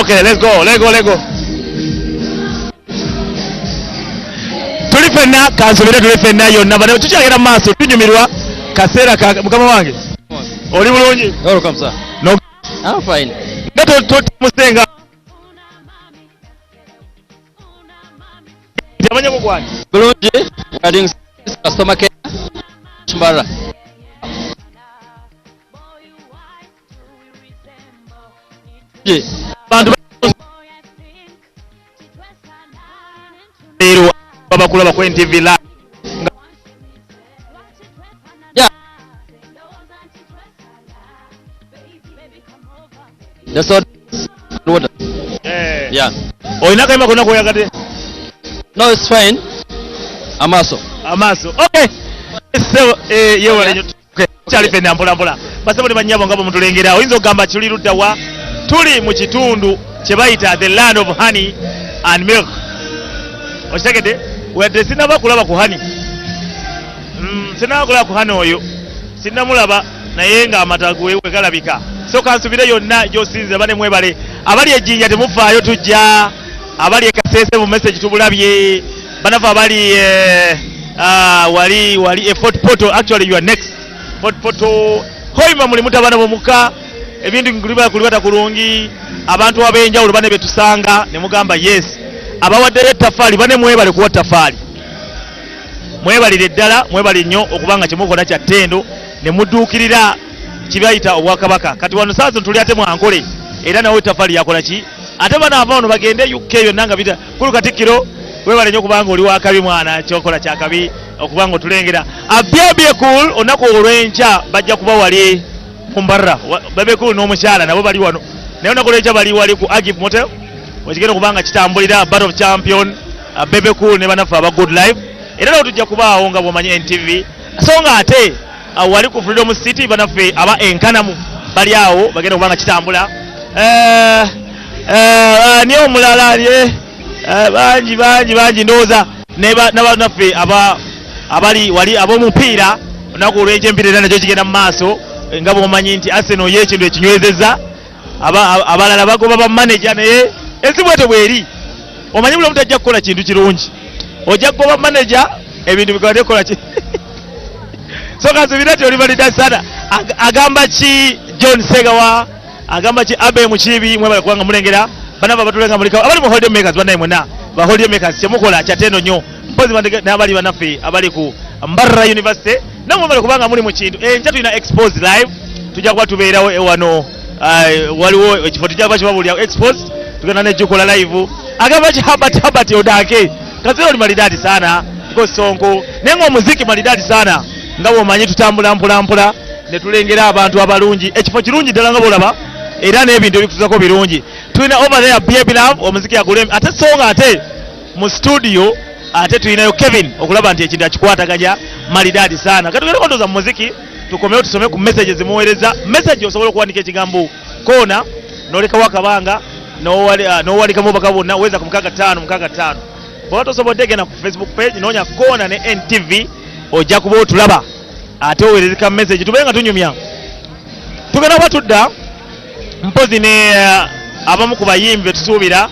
[SPEAKER 7] Okay, let's go. Tulifenna kansubira tulifenna yonna bane tukyagera mu maaso tunyumirwa kaseera ka mukama wange. Oli bulungi?
[SPEAKER 3] Welcome sir.
[SPEAKER 7] No.
[SPEAKER 3] I'm fine.
[SPEAKER 7] Ngato musenga. Yamanya ko kwani?
[SPEAKER 3] Bulungi. Wedding customer care. Chimbara.
[SPEAKER 7] Bantu Pero babakula ba NTV Live.
[SPEAKER 3] Yeah. That's all. Yeah.
[SPEAKER 7] Oyina Kayima kona koyagade.
[SPEAKER 3] No, it's fine. Amaaso.
[SPEAKER 7] Okay. So yewe okay. Chali penda mpola. Basebo ne banyabo ngabo mutulengera. Oyinzo gamba chuli luddawa. Tuli mu kitundu kye bayita the land of honey and milk. Okitegedde wedde sinaba kulaba ku honey. Sinaba kulaba ku honey oyo. Sinnamulaba naye nga amata we galabika. So kansubire yonna gy'osinze bane mwebale. Abali ejjinja temufaayo tujja. Abali ekasese mu message tubulabye. Banafa abali wali a Fort Poto. Actually you are next. Fort Poto hoima muli mutabana bomuka. Ebintu kulibata kulungi abantu abenjawulo bane betusanga ne mugamba yes abawadde ettafali bane mwebale kuwa ttafali mwebalire ddala mwebale nnyo okubanga kyemukola kya ttendo ne mudduukirira kibayita obwakabaka kati wano saazo tuli ate mwankole era nawe ettafali yakola ki ate bana abano bagende UK yonna nga bita kulu Katikkiro webale nnyo kubanga oli wakabi mwana kyokola kyakabi okubanga otulengera abyabye cool onako olw'enkya bajja kuba wali Kumbarra bebe cool n'omukyala nabo bali wano naye nakolecha bali wali ku Agip Motel wekigenda kubanga kitambulira Battle of Champion bebe cool ne banafa aba Good Life era leo tujja kubaawo nga bwomanyi NTV so nga ate wali ku Freedom City banafe aba enkanamu bali awo bagenda kubanga kitambula ni omulala bangi ndowooza n'abanafe abali wali ab'omupiira onaku olw'enkyempira era nakyo kigenda mu maaso nga bwomanyi nti Arsenal y'ekintu ekinywezezza abalala bagoba ba manager naye ensibwete bweri omanyi buli omuntu ajja kukola kintu kirungi ojja kugoba manager ebintu bikwate kukola ki so kansubira ti oli valida sana agamba ki John Segawa agamba ki Abe Mukibi mwebale kubanga mulengera banava batulenga mulika abali mu holiday makers banaye mwena ba holiday makers kyemukola kyateno nnyo mpozi n'abali banaffe abali ku Mbarra University namwe mwebale kubanga muli mu kintu enkya tulina expose live tujja kuba tubeerawo ewano waliwo ekifo tujja kuba kibabulira expose tugenda nejjukola live agamba ki Habat Odake kaziro oli maridadi sana ko Sonko naye ng'omuziki maridadi sana nga bw'omanyi tutambula mpolampola ne tulengera abantu abalungi ekifo kirungi ddala nga bw'olaba era n'ebintu ebikutuzako birungi tulina over there Baby Love omuziki yagulemi ate songa ate mu studio ate tulinayo Kevin okulaba nti ekintu akikwataganya maridadi sana katugere kondoza mu muziki tukomewo tusome ku messages muweereza message osobola okuwandika ekigambo koona nolekawo akabanga n'owalikamu obubaka bwonna weza ku 6565 bw'oba tosobodde genda ku Facebook page noonya koona ne NTV ojja kuba otulaba ate oweerezeka message tube nga tunyumya tugenda kuba tudda mpozi ne abamu ku bayimbi betusuubira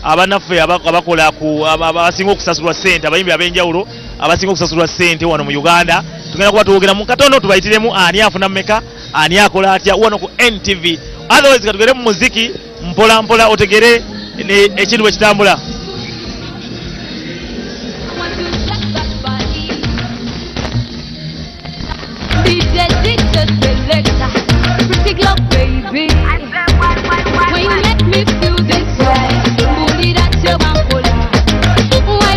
[SPEAKER 7] abanaffe abakola abasinga okusasulwa ssente abayimbi ab'enjawulo abasinga okusasulwa ssente wano mu Uganda tugenda kuba tuwogera mu katono tubayitiremu ani afuna mmeka ani akola atya wano ku NTV otherwise katugere mu muziki mpola mpola otegere ekintu bwe kitambula.
[SPEAKER 20] Pretty girl, baby. When you make me feel this way, booty that's your bambola. Why?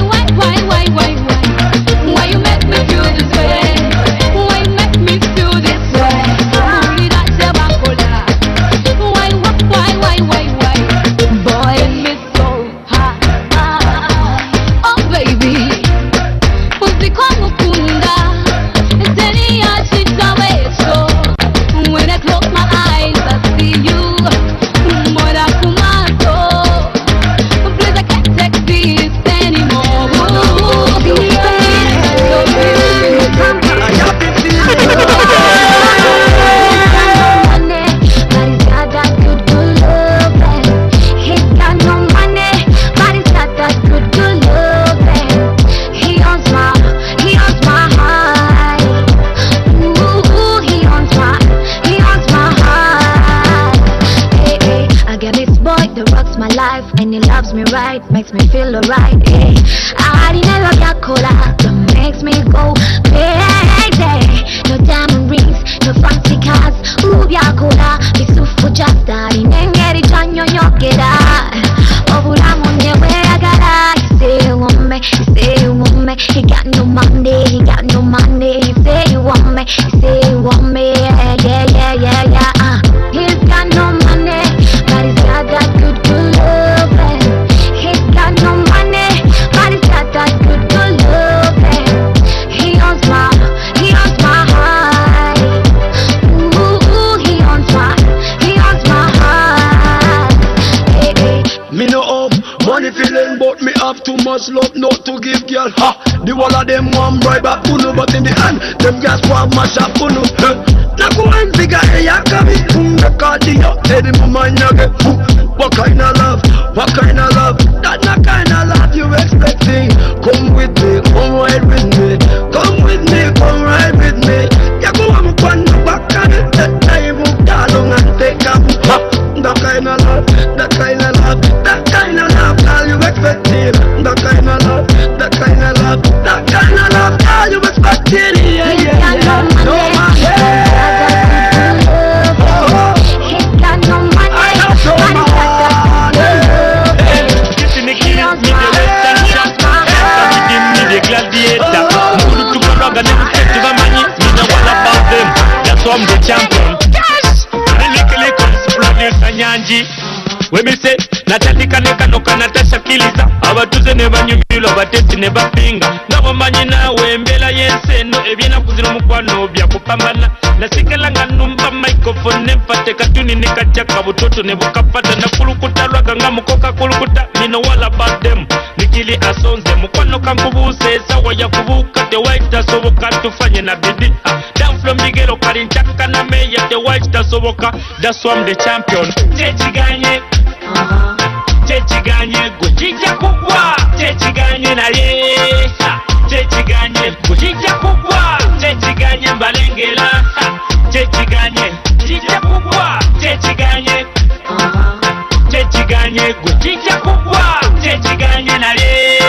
[SPEAKER 20] Why you make me feel this way? Why you make me feel this way? Booty that's your bambola. Why? Boy, me so hot. Oh baby, usikomukunda. Zeni ya chitawecho. When I close my eyes, I see you. Mora kumato. Please, I can't take this anymore. He's got no money, but he's got that good loving. He owns my heart. Ooh, he owns my heart. Hey, I got this boy that rocks my life, and he loves me right, makes me feel alright. Hey, I didn't love your cola, that makes me go crazy. No diamond rings, no fancy cars. Ooh, your cola, big super just daddy, nengeri chanyo nyokera. Obulamu nyewe agara, you say you want me, he got no money, he say you want me, yeah. He's got no money, but he's got that good loving. He's got no money, but he's got that good loving. He owns my heart. Ooh, he owns my heart. Hey.
[SPEAKER 15] Me no up, money feeling, but me have too much love not to give girl. Ha, the wall of them want bribe up uno, but in the end, them just want mash up uno. Na go and figure hey ya come in, na call you, head in my mind again. What kind of love? That not kind of love you expecting. Come with me, come ride with me. Come ride with me. Ya go am pan no back on it, that time move down and take up. That kind of love, all you expecting. That kind of love, all you expecting. Yeah. No man,
[SPEAKER 20] He's got no money, but he's got
[SPEAKER 7] I'm the champion. Nyanji wemise natandika nekanoka natashakiliza abatuze ne banyumira abatesi ne bapinga nabo manyi nawe embela yenseno ebyena kuzira mukwano bya kupambana nasikala nga numba microphone ne mfate katuni ne kajaka butoto ne bukapata nakulukuta lwaga nga mukoka kulukuta mino wala badem nikili asonze mukwano kankubuse sawa ya kubuka the white tasoboka tufanye na bidi down from bigero kali nchaka na meya the white tasoboka that's why I'm the champion. Chechiganye gujija kugwa chechiganye naye chechiganye gujija kugwa chechiganye mbalengela chechiganye gujija kugwa chechiganye gujija kugwa chechiganye naye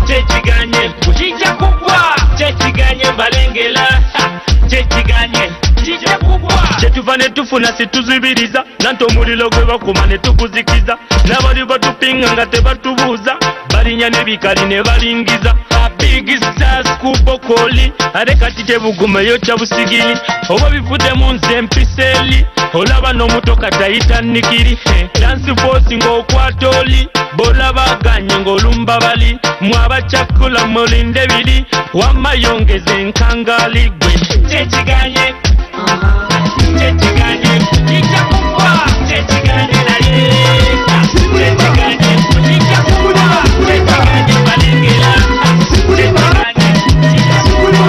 [SPEAKER 7] chechiganye gujija kugwa chechiganye mbalengela chechiganye chetuva netufuna situzibiriza nanto omuliro gwe bakuma netukuzikiza n'abali batupinga nga tebatubuuza balinya nebikali ne balingiza bigisa skupokoli ate kati tebugumeyo kya busigiri oba bivuddemu nze empiseeli olaba n'omutoka tayita nikiri dansi fosi ng'okwata oli bolabaganye ng'olumba bali mwabacakula mulinde biri wamayongeza enkangali gwe
[SPEAKER 5] Chechiganye Chechiganye Chikakukwa Chechiganye Naleka Chechiganye Chikakukwa Chechiganye Balengela Chechiganye Chikakukwa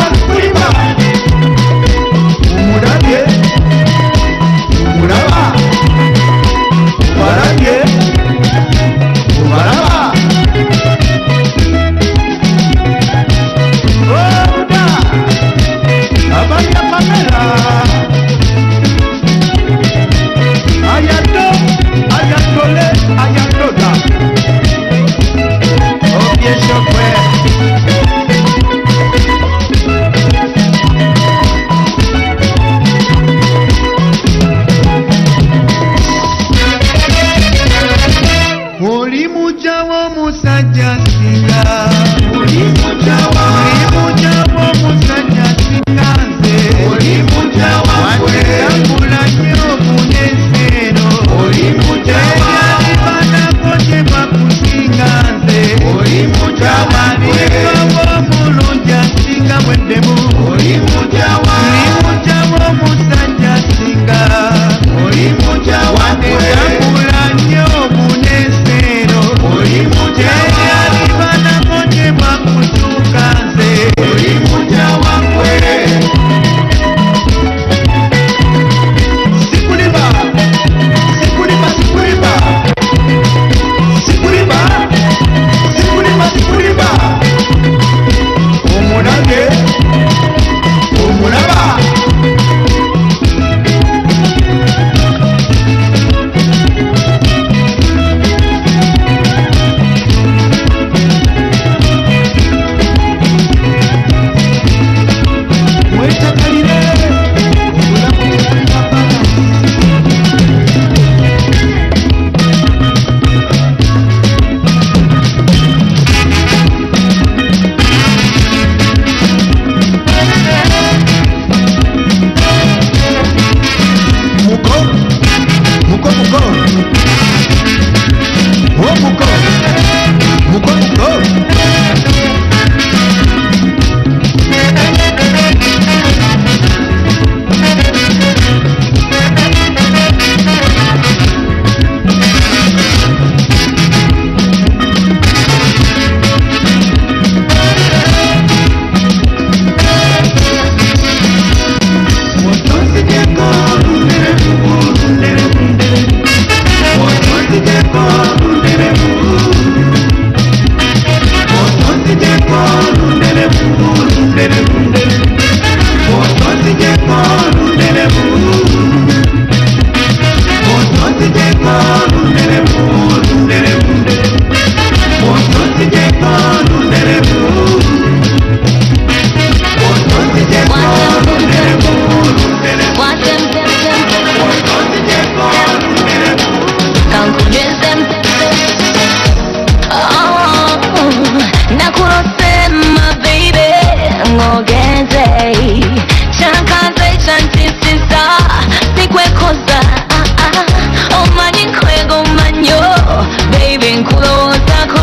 [SPEAKER 9] Umurabye Umuraba Ubarabye Ubaraba Oda Abanya Pamela Ayato Ayatole Ayatoda Obie Shokwe Oli mujawo musajja singa Oli mujawo musajja singa nze Oli mujawo watambula nnyo kunyeseno Oli mujawo ebyalibanako gye bakusinga nze Oli mujawo alikawo mulungi asinga bweddemu Oli mujawo musajja singa Oli mujawo watambula nnyo kunyeseno Oli mujawo ebyalibanako gye bakutuuka nze Oli mujawo Sikuliba Sikuliba Sikuliba Sikuliba Sikuliba Sikuliba Omulabe Omulaba Mwetakalire Muko Muko Muko Oh Muko Muko Muko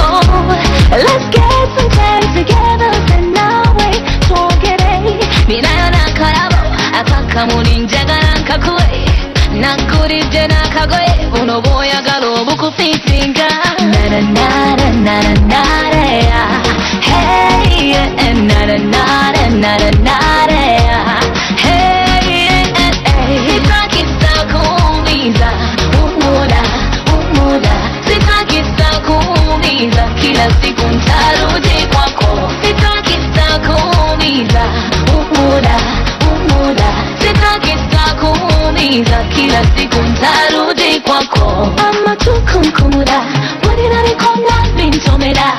[SPEAKER 9] Let's get some time together and now wait talking Minayona karabo akakamuni njagala nkakue Nakulidde nakagoye buno bw'oyagala obukufiisinga Nada nada nada nada ya Hey nada nada nada nada ya Hey sitaki kuumiza umuda umuda Sitaki kuumiza kila siku ntarudi kwako Sitaki kuumiza umuda umuda Sitaki kuumiza kila siku ntarudi kwako Amatukunkumura Walina bikona bintomera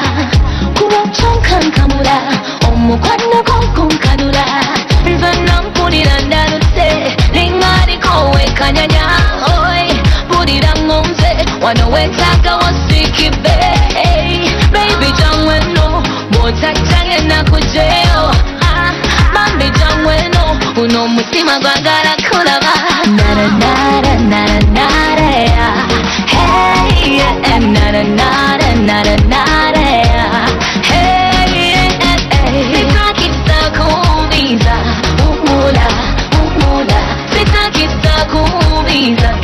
[SPEAKER 9] Kubatonkankamura Omukwano konkunkanura Nze nampulira ndarutse Lingariko wekanyanya Oi, pulira ngonze Wano wetaaga wasikibe Baby jangweno Bwotachange nakujeyo Bambi jangweno Uno mutima gwagala kulaba Nada nada nada nada ya Hey nada nada nada nada ya Hey sitaki kuumiza umuda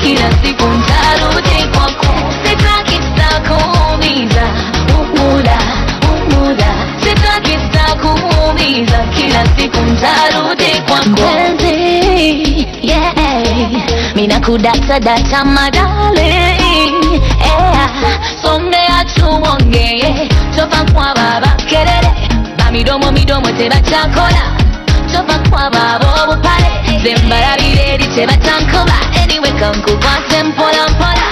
[SPEAKER 9] kila siku ntarudi kwako. Sitaki sitakuumiza, muda, sitaki sitakuumiza, kila siku ntarudi kwako. Yeah, mina kudata data madale, songea tuongee, topa kwa baba kelele, bamidomo midomo teba chakola, topa kwa baba bupale, zembara biredi teba tankola. Anyway kankupa sempola mpola,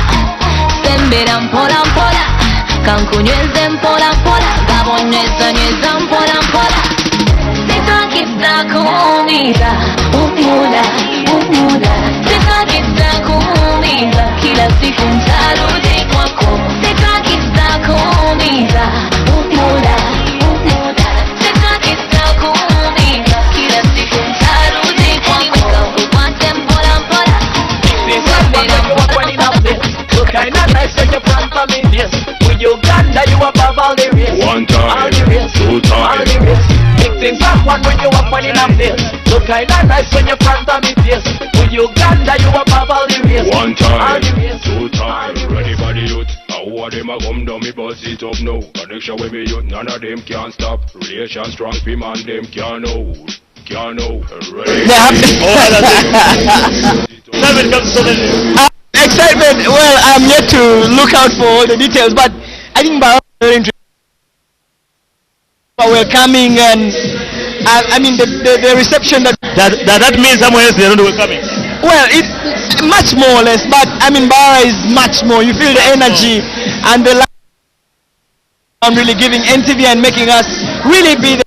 [SPEAKER 9] sembera mpola mpola, kankunyweze mpola mpola, gabonyeza nyeza mpola mpola. Sitaki sitakuumiza, muda, sitaki sitakuumiza, kila siku ntarudi kwako. Sitaki sitakuumiza, muda, sitaki sitakuumiza, kila siku ntarudi kwako. Upate mpola mpola, sembera mpola mpola.
[SPEAKER 5] Look kinda nice when you're from familiar. With Uganda you above all the rest.
[SPEAKER 21] One time,
[SPEAKER 5] all the rest,
[SPEAKER 21] two time.
[SPEAKER 5] all the rest. Big things happen when you up money in a place. Look kinda nice when you're from familiar. With Uganda you above all the rest.
[SPEAKER 21] One
[SPEAKER 5] all
[SPEAKER 21] time,
[SPEAKER 5] the rest.
[SPEAKER 21] two time. Ready for the youth. How are them a come down me bust it up now. Connection with me youth, none of them can stop. Relation strong, be man them can't hold. Can't hold. Ready.
[SPEAKER 11] Excitement. Well, I'm yet to look out for all the details, but I think by welcoming and I mean the reception that
[SPEAKER 7] means someone else they don't know coming.
[SPEAKER 11] Well, it much more or less, but I mean Bara is much more. You feel the energy and the light I'm really giving NTV and making us really be the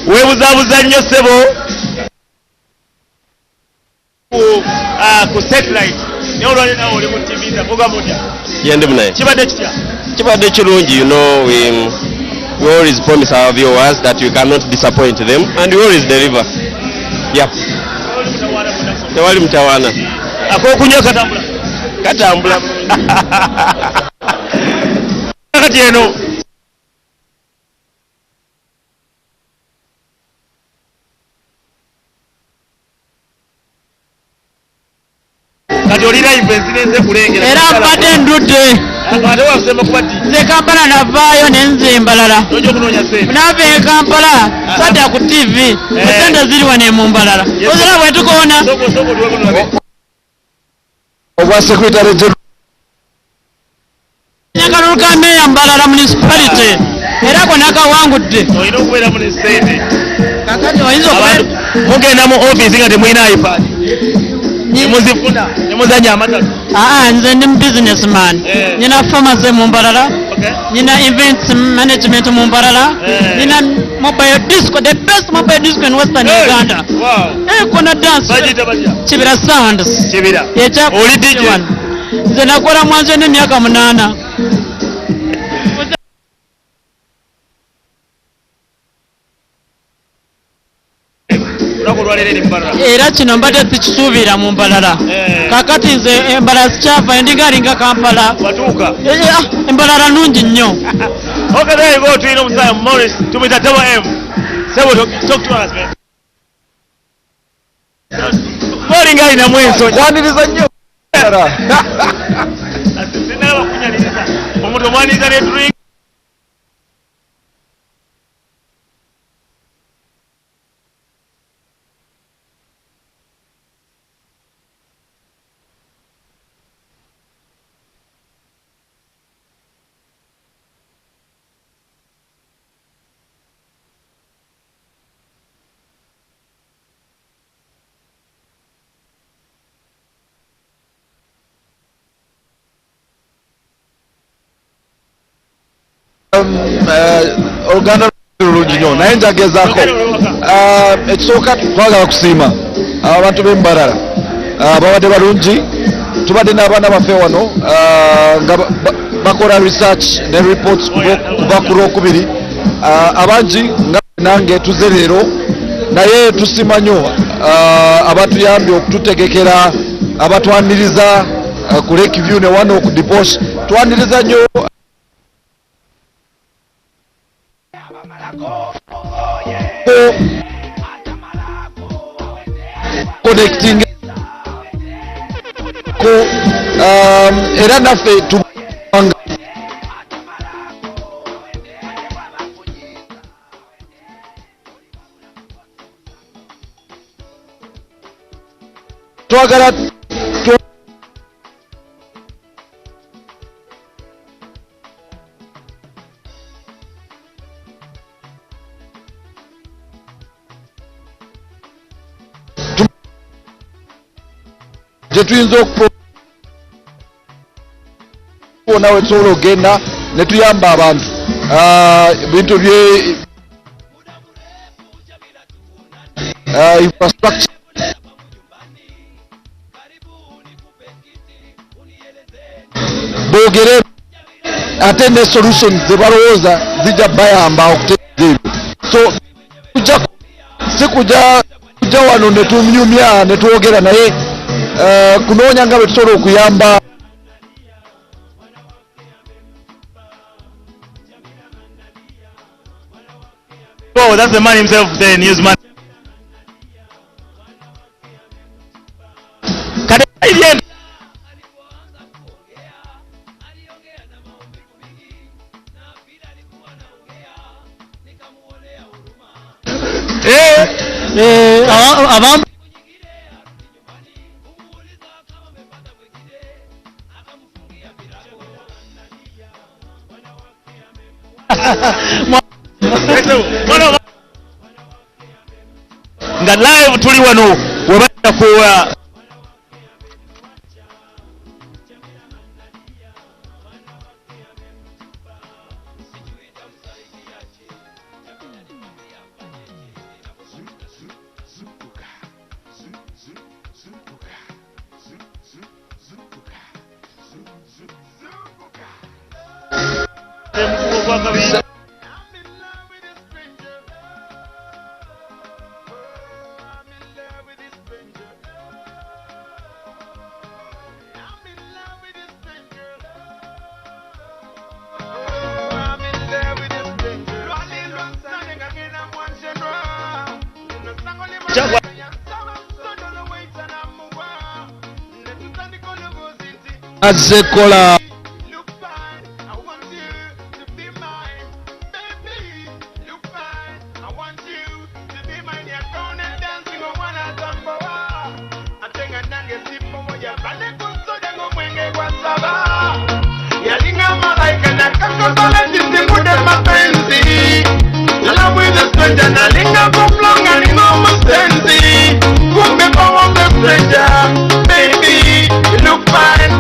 [SPEAKER 7] webuzabuza nnyo ssebo ku satellite naye olwali nawe oli mu TV ndavuga mutya
[SPEAKER 16] Yende mnaye.
[SPEAKER 7] kibadde kitya
[SPEAKER 16] Kibadde kirungi, you know, we always promise our viewers that we cannot disappoint them and we always deliver. Yep. Tewali mtawana.
[SPEAKER 7] Akokunywa katambula.
[SPEAKER 16] Katambula.
[SPEAKER 7] Kati eno kati oli live ensinenze kulengera
[SPEAKER 18] era mbadde ndudde nze Kampala navaayo nenze Mbalala nava e Kampala sadda ku TV esente ziri wano mu Mbalala ozira bwe tukoona
[SPEAKER 2] obwa secretary general
[SPEAKER 18] nyakalulu ka meya Mbalala municipality era ko nakawangudde
[SPEAKER 7] olina okubeera mu sente
[SPEAKER 18] kakati oyinza
[SPEAKER 7] mugenda mu office nga temulina iPad nemuzifuna nemuzanya amatatu
[SPEAKER 18] nze ndi businessman nina pharmacy mu Mbalala nina events management mu Mbalala nina mobile disco, the best mobile disco in Western Uganda.
[SPEAKER 7] Wow.
[SPEAKER 18] Kona dance Kibira Sounds
[SPEAKER 7] Kibira
[SPEAKER 18] oli DJ nze nakola mwanzo n'emyaka 8 era kino mbadde sikisuubira mu Mbalala kakati nze Embalala sikyava endigalinga Kampala Embalala nungi nnyo.
[SPEAKER 7] Okay, there you go. To Morris to Mr. Double M. Say what talk to us, man. Morning guy na mwenso kwaniriza nnyo asisina bakunyaliza omuntu omwaniza ne drink
[SPEAKER 2] Uganda lulungi nnyo naye njagezaako ekisooka twagala kusiima abantu b'Embalala babadde balungi tubadde n'abaana baffe wano nga bakola research ne reports kuva ku Lwokubiri abangi nga nange tuze leero naye tusiima nnyo abatuyambye okututegekera abatwaniriza ku Lake View ne wano ku Diposh twaniriza nnyo connecting ko era naffe tubanga twagala jetuyinza okubona wetusobola okgenda ne tuyamba abantu bintu bye infrastructure boogere ate ne solutions ze balowooza zijja bayamba okutegeeza ebyo so si kujja wano ne tumyumya ne twogera naye kunoonya nga bwe tusobola okuyamba
[SPEAKER 7] Oh, that's the man himself saying use money.
[SPEAKER 18] Abantu
[SPEAKER 7] nga live tuli wano webajja kuwa
[SPEAKER 2] azekola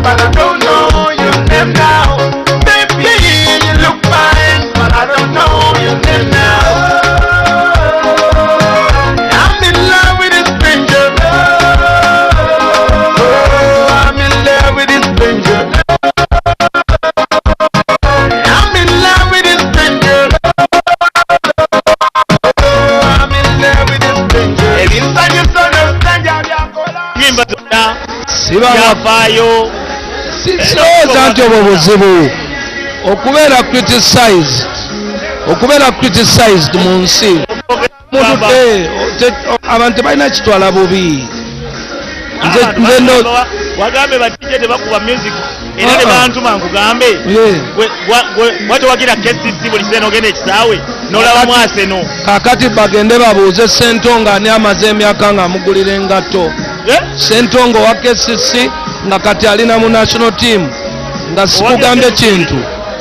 [SPEAKER 5] but I don't know your name now. Baby, you look fine, but I don't know your name now. I'm in love with a stranger. Oh, I'm in love with a stranger. I'm in love with a stranger. Oh, I'm in love with a stranger. If inside your son, a stranger,
[SPEAKER 7] yafaayo
[SPEAKER 2] sirowooza nti obwo buzibu okubeera criticized mu nsi abantu tebalina kitwala bubi.
[SPEAKER 7] wagambe batije tebakuba music era ne bantuma nkugambe watowagira KCC buli seno ogenda ekisaawe n'olaba mwaseno
[SPEAKER 2] kakati bagende babuuze Ssentongo ani amaze emyaka nga amugulira engatto. Ssentongo wa KCC nga kati alina mu national team nga sikugambye kintu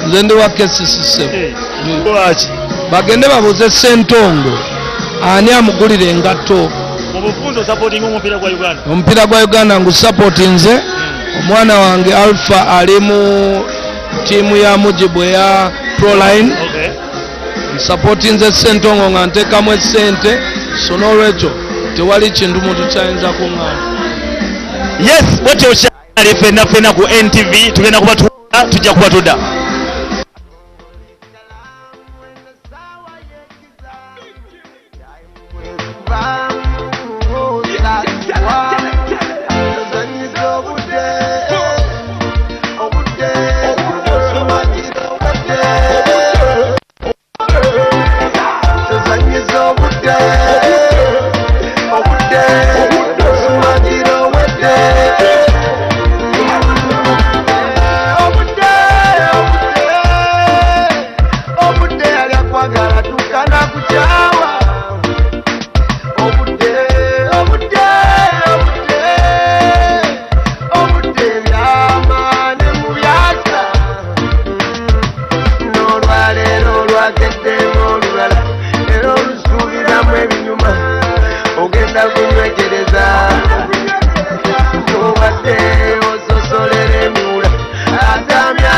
[SPEAKER 2] nze ndi wa KCC. Bagende babuuze Ssentongo ani amugulira engatto. Omupiira gwa Uganda ngusapoti nze. Omwana wange Alpha ali mu tiimu ya Mujibu eya Proline. Nsapoti nze Ssentongo nga nteekamu essente so n'olwekyo tewali kintu muntu kyayinza kuŋŋaana.
[SPEAKER 7] Yes, bwetyo kyali ffenna ku NTV tugenda kuba tujja kuba tudda.
[SPEAKER 5] Yeah.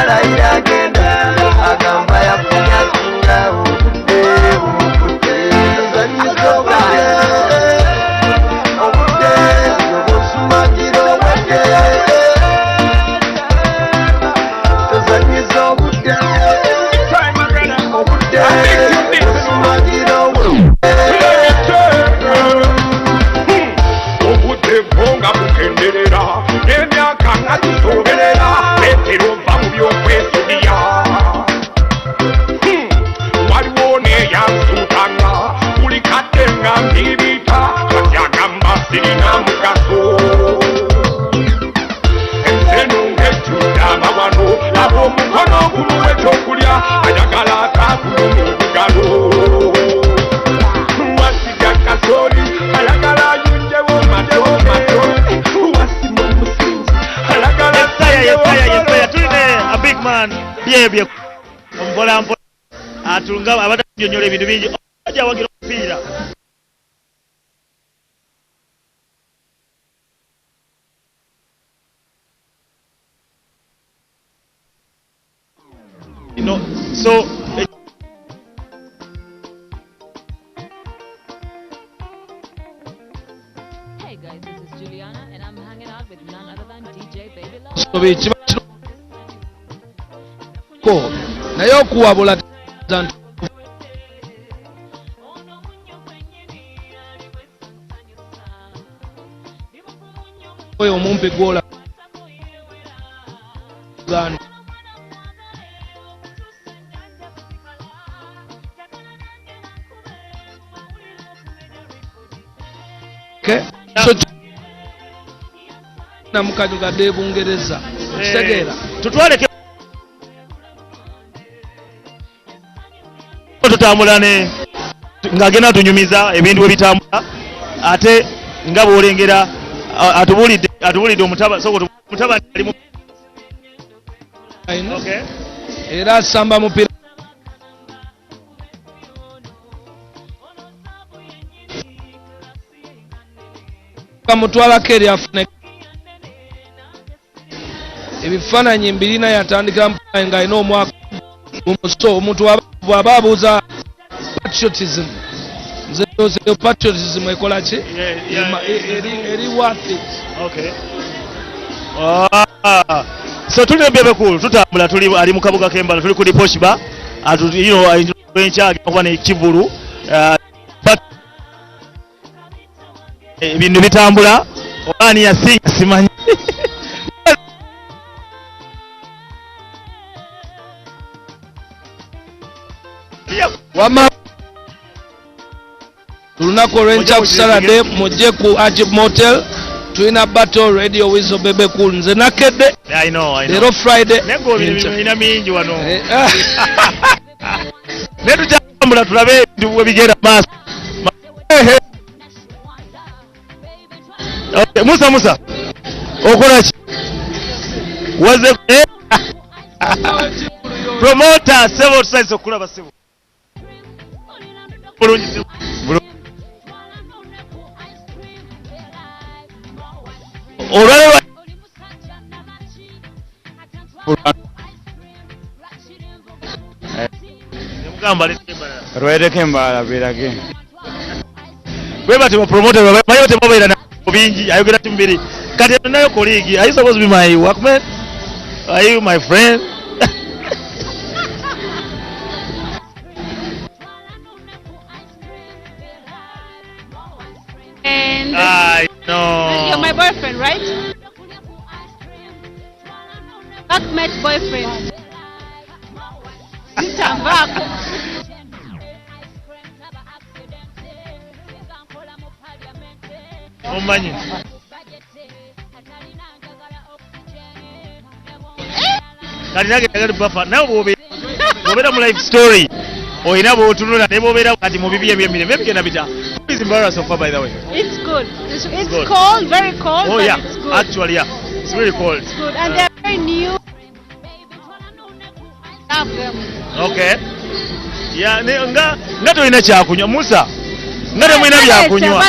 [SPEAKER 15] yalayira agenda agamba yafunyasinga obudde tuzanyiza obudde obusumagira obudde tuzanyiza obudde obusumagira obudde bonga bukenderera n'emyaka nga gisoberera Petero va mu byokwesudiya waliwo neyasuutanga buli kadde nga mbibita kati agamba sirina mugaso enseno ng'ejjudde amawano ab'omukono gulumu ekyokulya ayagala atakulu mu bugalo wasiga kasoli ayagala ayunjewo mato wasima omusinzi ayagala
[SPEAKER 7] yesaya tuline a big man byebye ompola mpola atunga abatajonyola ebintu bingi ajja wagira omupiira so
[SPEAKER 8] Hey guys, this is Juliana and I'm hanging out with none other than DJ Baby Love.
[SPEAKER 13] naye okuwabula oyo omumpi gwola namukanyugadde Bungereza kitegeera
[SPEAKER 7] tutwaleke tutambula ne ng'agenda tunyumiza ebintu bwe bitambula ate nga bw'olengera atubulidde omutaba ali mu
[SPEAKER 13] era asamba mupiira kamutwalako eri afune ebifaananyi mbirina yatandika mpula nga alina omwaka omuso omuntu bw'aba abuuza patriotism nze ndozeyo patriotism ekola ki eri worth it.
[SPEAKER 7] So tulina byebekulu tutambula tuli ali mu kabuga k'embala tuli kuli Poshiba enkyagenda kuba nekivulu ebintu bitambula obaani yasinga simanyi
[SPEAKER 13] wama lunaku olw'enkya ku Saturday mujje ku Ajib Motel tulina battle radio wizo bebe cool nze nakedde leero Friday
[SPEAKER 7] ina mingi wano netutambula tulabe ebintu bwe bigenda maaso. Musa okola ki waze promoter several sides okulaba sebo olwalewa
[SPEAKER 10] Rwedeke embala birage
[SPEAKER 7] bweba temo promoter bayo temo baira na bingi ayogera timbiri kati nayo colleague are you supposed to be my workmate, are you my friend?
[SPEAKER 4] And
[SPEAKER 7] I know
[SPEAKER 4] you're my boyfriend, right? Workmate boyfriend. Tambako.
[SPEAKER 7] Omanyi kati nage tagali buffer nawe bw'obeera mu life story oyina bw'otunula ne bw'obeera kati mu bibi eby'emirembe bigenda bita. It's embarrassing so far, by the way.
[SPEAKER 4] It's good. It's
[SPEAKER 7] good.
[SPEAKER 4] Cold, very cold.
[SPEAKER 7] Oh
[SPEAKER 4] but
[SPEAKER 7] yeah,
[SPEAKER 4] it's good.
[SPEAKER 7] actually yeah, it's really cold.
[SPEAKER 4] It's good, and they're very new. Love them.
[SPEAKER 7] Okay. Yeah, nga tolina kyakunywa Musa, nga temulina byakunywa.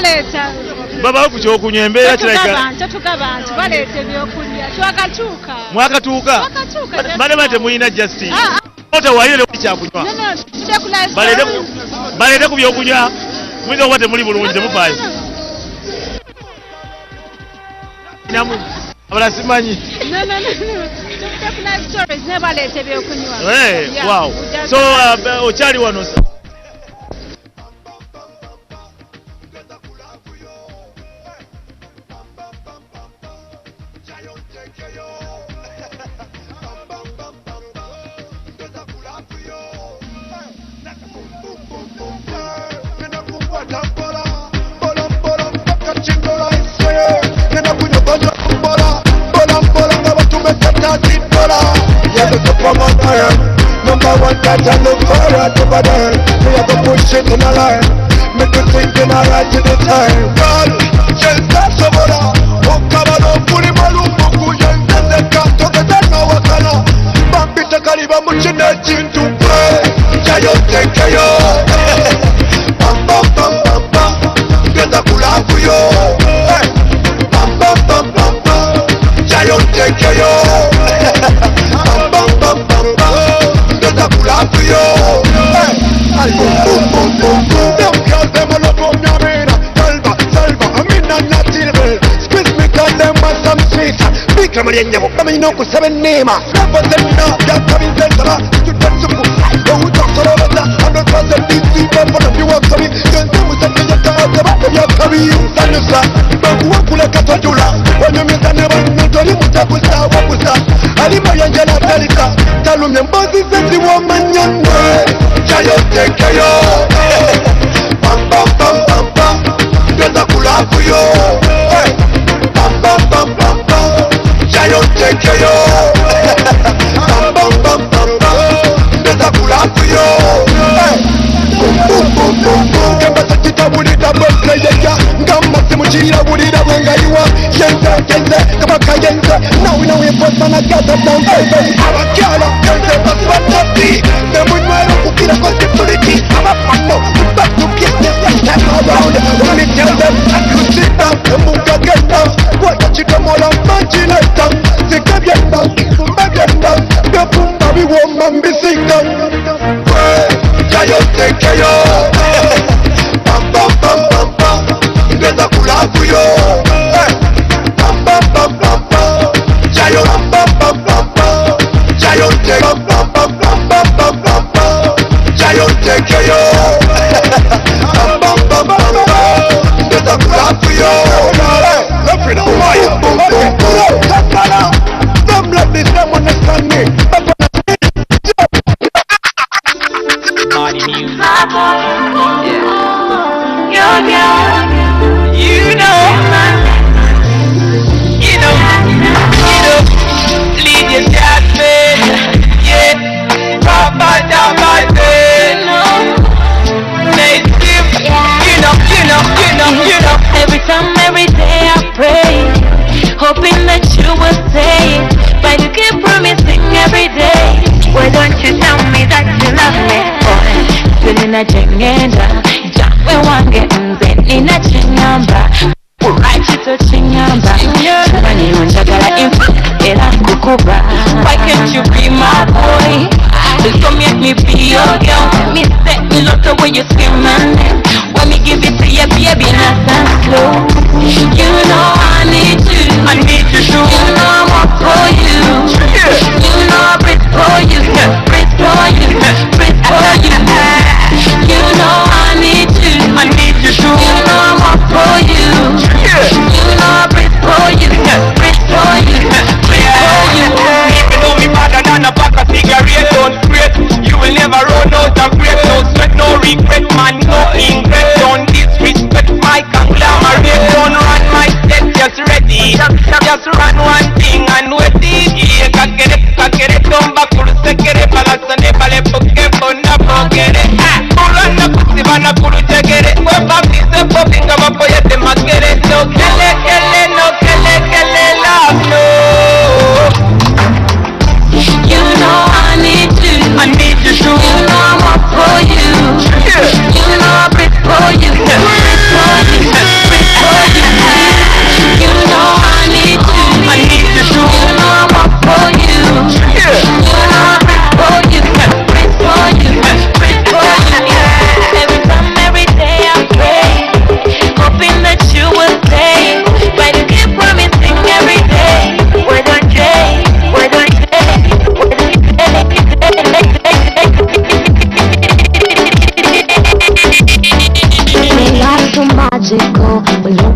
[SPEAKER 7] Baba ku kyokunywa embeera kiraka.
[SPEAKER 4] Tetugaba nti baleete ebyokulya twakatuuka.
[SPEAKER 7] Mwakatuuka? Madama temulina justice. Ota walire kyakunywa. Baleete ku byokunywa. Muyinza okuba temuli bulungi temufaayo. Abala simanyi. Wow. So okyali wano.
[SPEAKER 15] Number one that I look for right over there. We have to push it in a line. Make you thinking alright to the time. Girl, yenda sobora. Okabalo kuri malumbu kuyenda zeka. Toke tena wakala. Bambita kariba muchine chintu kwe. Jayo teke yo. Bam bam bam bam bam. Genda kula kuyo. Bam bam bam bam bam. Jayo teke yo. Bam bam bam bam bam. To you, boom boom boom boom boom. Them girls them all up on your mirror. Salva, salva, I'm in a natural. Squeeze me 'cause them want some sweet. Big Ramarienya, I'm in no seven name. Never them now, they're coming center. You touch some good. Don't talk so over that. I'm not going to be seen for you walk to me. Can't do with something you can't have about your career. Sanusa, but who will look at Tula? When you meet a never, not only Mutapusa, Wapusa. Alimayanja Talita, Talum and Buzzy says the woman young way. Jayo take yo. Bam bam bam bam bam. Geta kula kuyo. Bam bam bam bam bam. Jayo take yo. Bam bam bam bam bam. Geta kula kuyo. Boom boom boom boom boom. Kamba tatita bulita birthday ya. Ngamba simuchira bulita wenga yuwa. Yenze yenze kama kayenze. Now we know we put on a gather down baby. Our girl yenze but what not be. Them we know kukira conceptuality. I'm a fucker. We back to get this time around. When we tell them you sit down, them move again now. What you come all on manchinator. Sika bienda, sumba bienda. The pumba we woman be sika. Jayo teke yo. Bam bam bam bam bam. Geta kula kuyo. Bam bam bam bam bam. Jayo bam bam bam bam bam. Jayo teke bam bam bam bam bam bam bam. Jayo teke yo. Bam bam bam bam bam. Geta kula kuyo. Look at the fire. Boom boom boom. Them love this, them understand me.
[SPEAKER 5] Party music. Yeah. You know, lead your dad, yeah. Papa down my bed, you know.
[SPEAKER 9] Every time, every day I pray, hoping that you will say it, but you keep promising every day. Why don't you tell me that you love me, boy? Feeling a jengenda, jawe wange nze nina chinyamba, right to chinyamba, chumani unjagala info era kukuba. Why can't you be my boy? Just come make me be your girl. Me set me love the way you scream my name. When me give it to you, baby, not and slow. You know I need you. I need you too. You know I'm up for you. You know I breathe for you. Breathe for you. Breathe for you. You know I need you. I need you too. You know I'm up for you. You know I breathe for you. Breathe for you. Breathe for you.
[SPEAKER 5] Even though me better than a pack of cigarettes, don't fret. You will never run out of breath. No sweat, no regret, man, no ingret. Don't disrespect my conglomerate. Don't run my step, just ready. Just run one thing and wait it. Kakere, tomba kuru sekere. Palasane pale poke pona pokere. Kurana kusibana kuru chekere. Weba pise popinga mapoya te makere. No kele, love, no.
[SPEAKER 9] You know I need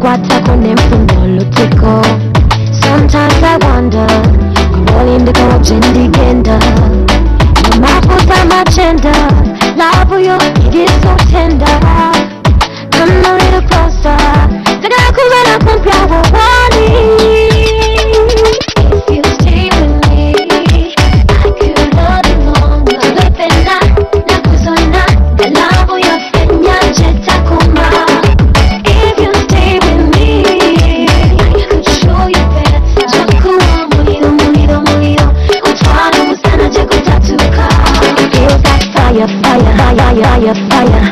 [SPEAKER 20] Kwatako nemfundolutiko. Sometimes I wonder, rolling the coach in the gender. No matter my gender, love you, it is so tender. Come a little closer, take a cool compare what one. If you stay with me, I could love you longer. Pena, nakuzona, the love you fenya jetakuma. If you stay with me, I could show you better. Jakuwa muliro, muliro, muliro. Utwana musana jekutatuka. Feel that fire, fire, fire, fire, fire.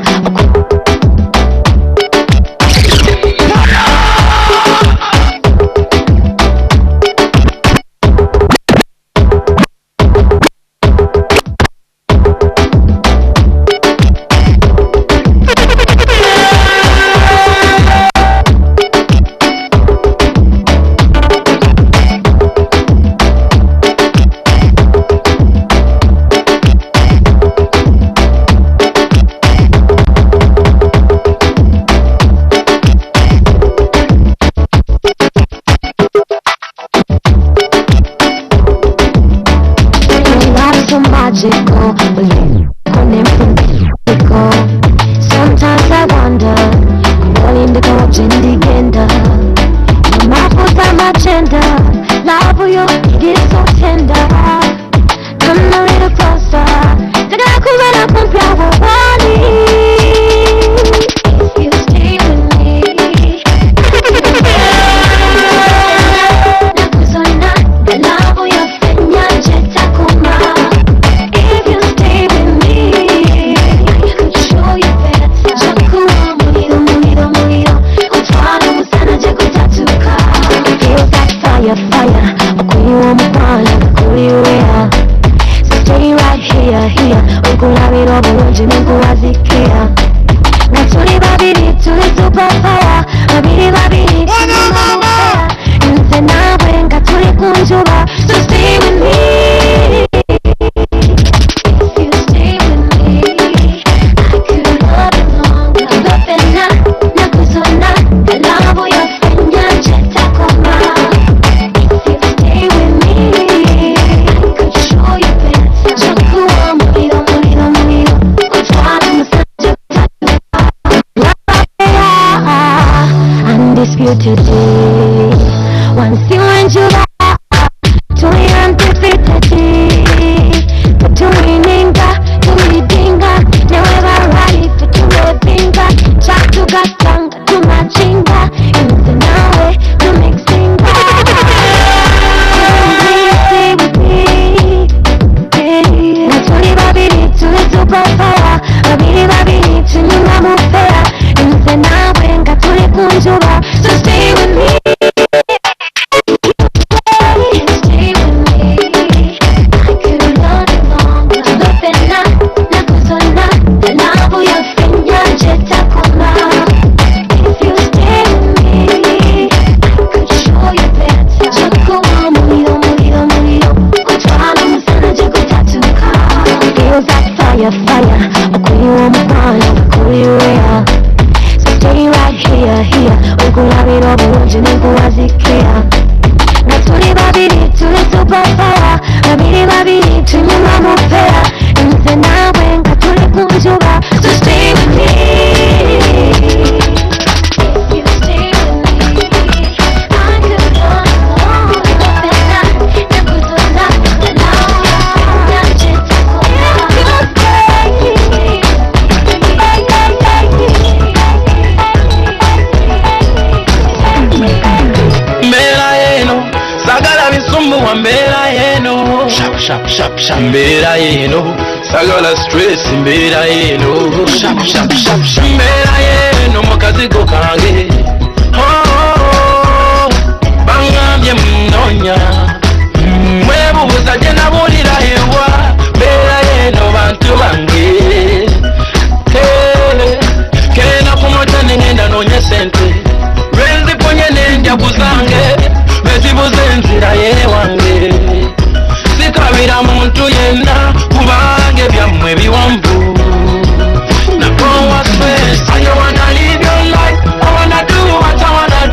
[SPEAKER 20] Sometimes I wonder, rolling the coach in the gender. No matter my gender, love you, it is so tender. Come a little closer, take a cool and compare what one. If you stay with me, nakuzona, the love you fenya jetakuma. If you stay with me, I could show you better. Jakuwa muliro, muliro, muliro. Utwana musana jekutatuka. Feel that fire, fire. Akuyiwa mukwana, akuyiwea. So stay right here, here. Ukulabira obulungi nenkuwazikia. Na tuli babiri, tuli superpower. Babiri, babiri, tuli mamufera. Nze nawe nga tuli kunjuba. So stay with me. Today, once you and you to undefeated, to winninga, to leadinga, never right for to lepinga, chat to gatanga, to machinga, in the now to mixinga. Stay with me, that's what babiri to the superpower, babiri to nyuma mufera, in the now wenga to the kunjuba. So stay with me. Stay with me. I could love you longer. Pena, nakuzona, the love you fenya jetakuma. If you stay with me, I could show you better. Jakuwa muliro, muliro, muliro. Utwana musana jekutatuka. Feel that fire, fire. Akuyiwa mukwana, akuyiwea. Stay right here, here. Ukulabira obulungi nenkuwazikia. Na tuli babiri, tuli superpower. Babiri, babiri, tunyuma mufera. Nze nawe nga tuli kunjuba. So stay with me. If you stay with me, I could run along. Pena, nakuzona, the love you fenya jetakuma. If you stay,
[SPEAKER 10] mbera yeno sagala bisumbuwa mbera yeno mbera yeno sagala stress mbera yeno mbera yeno mukazigo kange bangambye munonya mwebuuza gye nabulira ewa mbera yeno bantu bange kena kumota nengenda nonye sente lwenziponye nenjagu zange bezibuze enzira yewange sikabira muntu yenna kubange byammwe biwanvu nakowa space I wanna live your life I wanna do what I wanna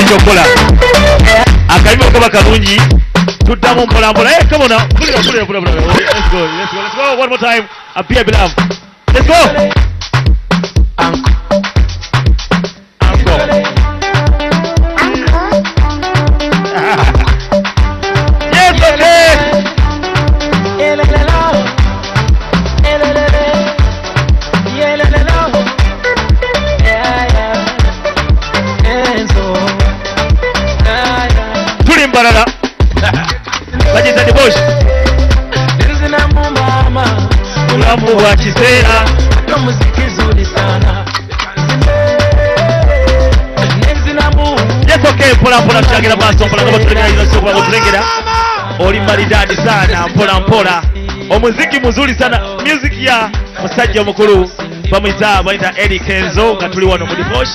[SPEAKER 7] kyokola akalimu kaba kalungi tuddamu mpolampola come on now put it up. Let's go one more time appear beloved let's go uncle yes okay Barara Bajita the bush Nzina mama Ulamu wa chisera Ndo muziki zuri sana Nzina mu Yes okay mpola tuchagira baso mpola kama tulengera hilo sio kwa tulengera Oli maridadi sana mpola omuziki muzuri sana music ya musajja mukulu bamwita baita Eddie Kenzo nga tuli wano mu Diposh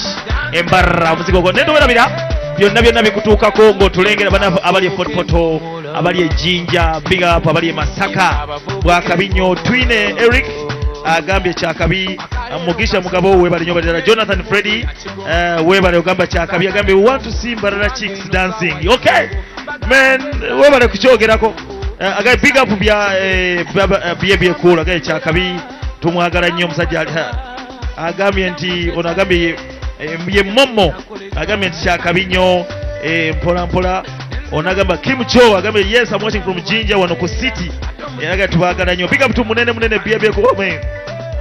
[SPEAKER 7] embarra muziki gwo nendo berabira byonna bikutuukako ng'otulengera bana abali efotofoto abali ejjinja big up abali emasaka bwakabinyo twine Eric agambye kyakabi mugisha mugabo webale nyo badala Jonathan Freddy webale ogamba kyakabi agambye we want to see Mbarara chicks dancing okay man webale kuchogerako agambye big up bya cool agambye kyakabi tumwagala nnyo musajja agambye nti ono agambye ye momo agambye nti kyakabinyo mpola onagamba Kim Cho agambye yes I'm watching from Jinja wano ku city yalaga tubagala nnyo big up tu munene bye ko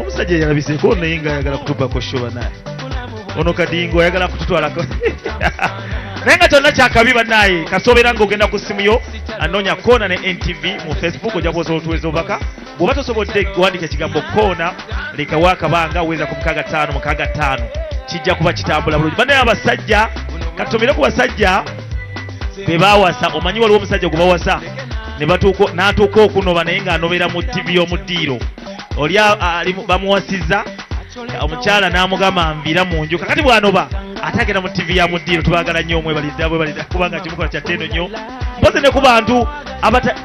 [SPEAKER 7] omusajja yalabise ko nenga yagala kutupa ko show naye ono kadingo yagala kututwalako nenga tonna kyakabiba naye kasobera ngogenda ku simu yo anonya kona ne NTV mu Facebook ojja kusobola tuwezo baka bwoba tosobodde wandika ekigambo kona likawaka banga weza ku 5 kijja kuba kitambula bulungi bane abasajja katumire ku basajja bebawasa omanyi waliwo omusajja gubawasa ne batuuko n'atuuka okunoba naye ng'anobera mu TV y'omuddiro oli bamuwasiza omukyala n'amugamba nvira mu nju kakati bw'anoba atagenda mu TV ya muddiro tubagala nnyo omwebalidde kubanga kimukola kya ttendo nnyo mpoze ne ku bantu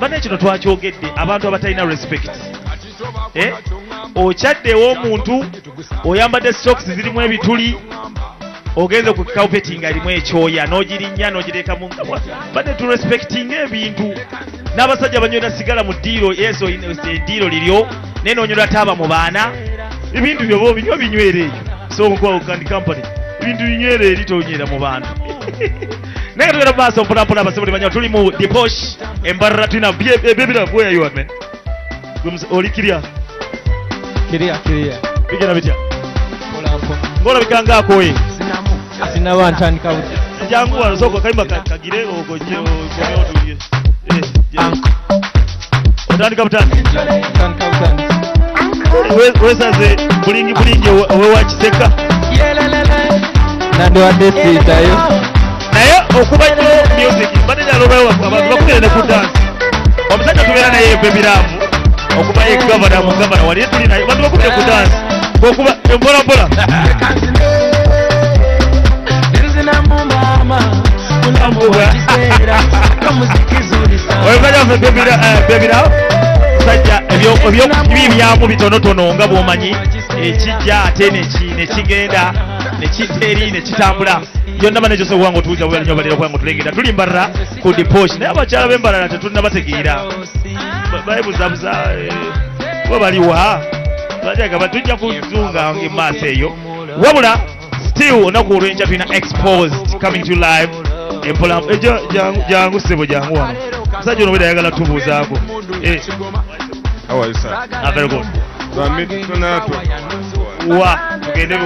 [SPEAKER 7] bane kino twakyogedde abantu abatalina respect okyaddewo omuntu oyambadde socks zirimu ebituli ogenze ku carpeting alimu ekyoya n'ogirinnya n'ogireka mu bade tu respecting ebintu n'abasajja banyola sigala mu ddiiro yeso eddiiro liryo naye n'onyola taaba mu baana ebintu byobo binywera eyo so nkwaukandi company ebintu binywera eri tonywera mu bantu naye tugenda mu maaso mpolampola abasobole banya tuli mu Diposh embarra tulina bebira where you are man oli kirya bigenda bitya ngola bikangaako we
[SPEAKER 11] sinaba ntandika buti
[SPEAKER 7] jangu wano soko kalimba kagire ogonye otulye otandika butandika wesaze bulingi owewakiseka
[SPEAKER 11] nandiwadde siitayo
[SPEAKER 7] naye okuba nyo music badeyalobayo abantu bakubire ne ku dance omusajja tubeera naye ebebiramu okuba ye gavana mu gavana wali tuli naye bantu bakubire ku dance okuba empolampola bebira sajja ebyokubiibyamu bitonotono nga bw'omanyi ekijja ate nekigenda nekiteeri nekitambula byonna banekyo sobwanga otuuza bwera nnyo balira kubanga otulengera tuli Mbarara ku Diposh naye abakyala b'Embarara tetulina bategeera bayibuzabuza bo baliwa bajaga tujja kuzunga emaaso eyo wabula still onaku olw'enkya tulina exposed coming to live empola jangu sebo jangu wano musajja ono bwera ayagala tubuuzaako very good wa tugendeko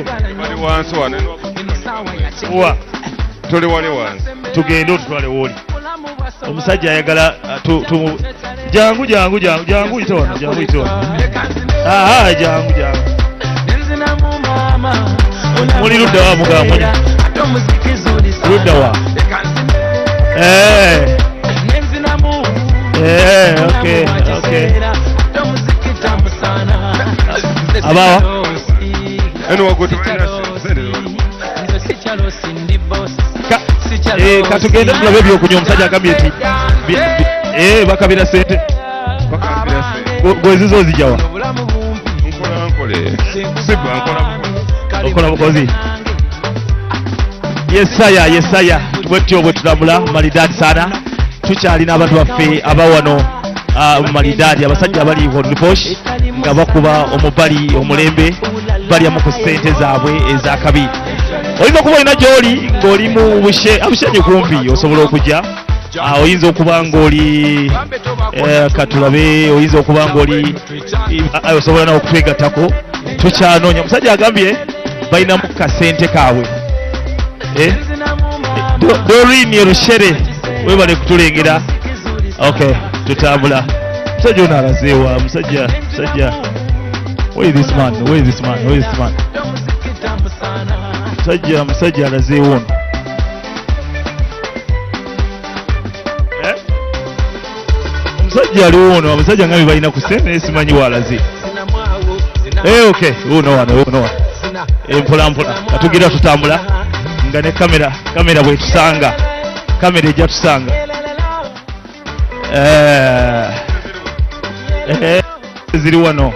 [SPEAKER 7] wa
[SPEAKER 6] tuli wali wansi
[SPEAKER 7] tugende otutwale woli omusajja ayagala jangu ite wano jangu muli ludda wa mugamunya ludda wa okay abawa katugende tulabe ebyokunywa omusajja agambye nti bakabira sente gwezizo ozijawa okola bukozi Yesaya bwetyo bwe tulabula malidadi sana tukyalina abantu baffe abawano malidadi abasajja abali Hodriposh nga bakuba omubali omulembe balyamu ku ssente zaabwe ezakabi oyinza okuba olina gy'oli ng'oli mu bushenyi kumpi osobola okujja oyinza okuba ng'oli katulabe oyinza okuba ng'oli osobola nawe okutwegattako tukyanoonya omusajja agambye balinamu kasente kaabwe Dorini Rushere webale kutulengera okay tutambula musajja ono alazeewa musajja where is this man musajja alazeewo ono omusajja aliwo ono abasajja nga balina ku ssente simanyi waalaze okay uno mpola katugira tutambula nga ne kamera bwetusanga kamera ejja tusanga ziri wano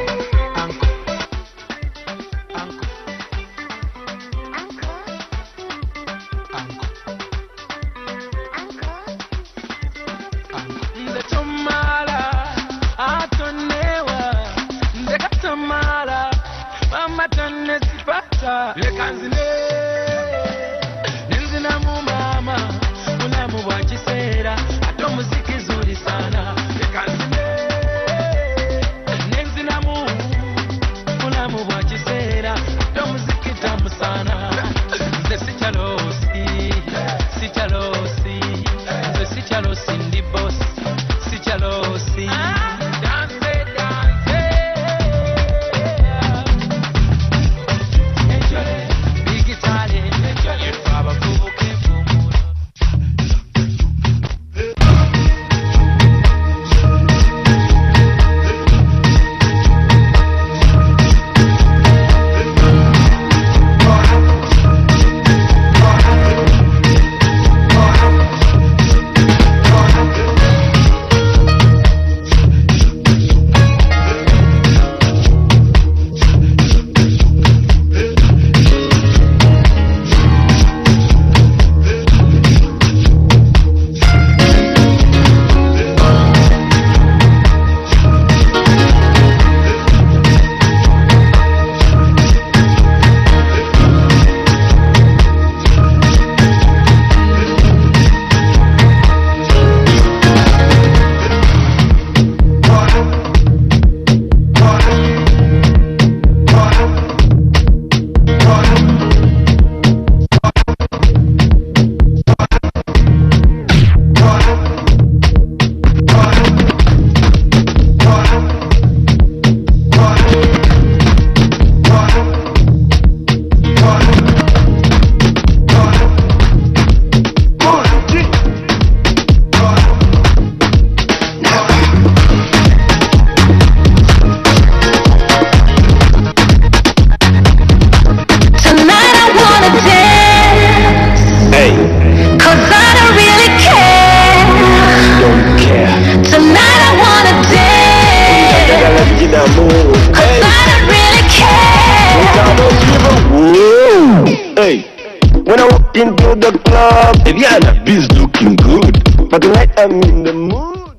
[SPEAKER 15] into the club. Eviana, biz looking good. For tonight I'm in the mood.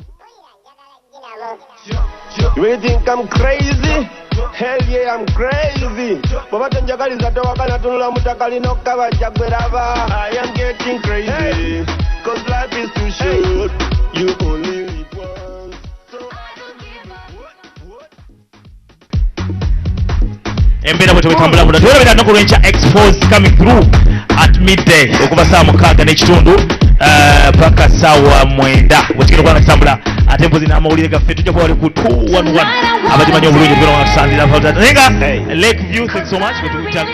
[SPEAKER 15] You really think I'm crazy? Hell yeah, I'm crazy. I am getting crazy. Cause life is too short. You only live once.
[SPEAKER 7] Embera bwe tambula bula tulabira nako lwencha expose coming through at midday okuva saa mukaaga n'ekitundu paka saawa mwenda bwekigenda okubanga kitambula ate mpozi n'amawulire gaffe tujja kuba wali ku 211 abagimanyi obulungi tugenda okutusandira naye nga Lake View, thanks so much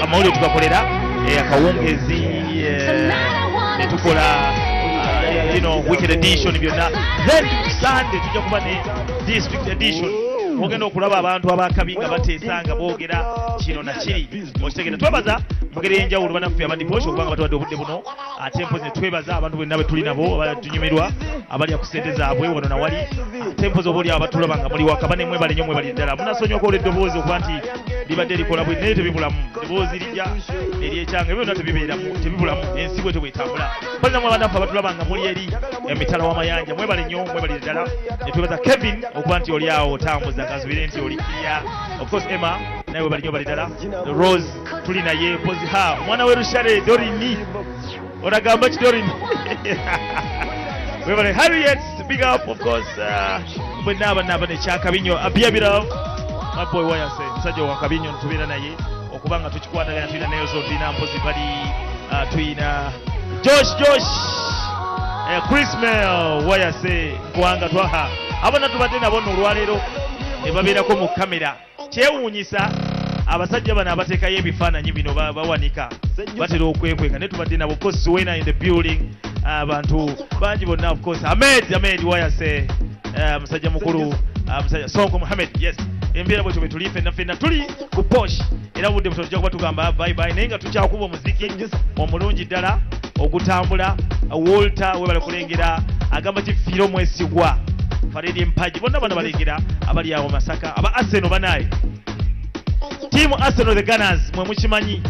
[SPEAKER 7] amawulire tugakolera akawungezi ne tukola weekend edition byonna then Sunday tujja kuba ne district edition ogenda okulaba abantu abakabi nga bateesanga boogera kino na kiri okitegedde. Twebaza mugeri enjawulo banaffe abadiposha okubanga batuwadde obudde buno, ate mpozi ne twebaza abantu bonna be tuli nabo abatunyumirwa abalya ku ssente zaabwe wano nawali, ate mpozi oba oli abatulaba nga muli waka bane mwebale nnyo mwebali ddala. Munasonyiwa olwa eddoboozi okuba nti libadde likola bwe naye tebibulamu, eddoboozi lijja eryekyanga ebyo byonna tebibulamu, ensi bwe tebwetambula. Balinamu abanaffe abatulaba nga muli eri emitala w'amayanja mwebale nnyo mwebali ddala. Ne twebaza Kevin okuba nti oli awo otambuza kasubire nti oli kiriya. Of course Emma naye webali nnyo bali ddala. Rose tuli naye mpozi mwana we Rushale Dorini oragamba ki Dorini webale Harriet big up of course bwe naba ne Kyakabinyo Abiabira my boy Wayase musajja wa Kabinyo tubeera naye okubanga tukikwataganya tulina Nelson tulina mpozi bali tulina Josh Chris Mel Wayase nkwanga twaha abana tubadde nabo n'olwaleero ne babeerako mu kamera kyewuunyisa abasajja bano abateekayo ebifaananyi bino bawanika batera okwekweka ne tubadde nabo of course Wena in the building abantu bangi bonna of course Ahmed Wayase musajja mukulu musajja Sonko Muhammad yes embeera bwe tuli ffenna tuli ku posh era budde buto tujja kuba tugamba bye bye naye nga tukyakuba omuziki omulungi ddala ogutambula Walter webale kulengera agamba kifiiro mwesigwa Faridi Mpaji bonna bano balengera abali awo Masaka aba Arsenal banaye Team Arsenal the Gunners mwe mukimanyi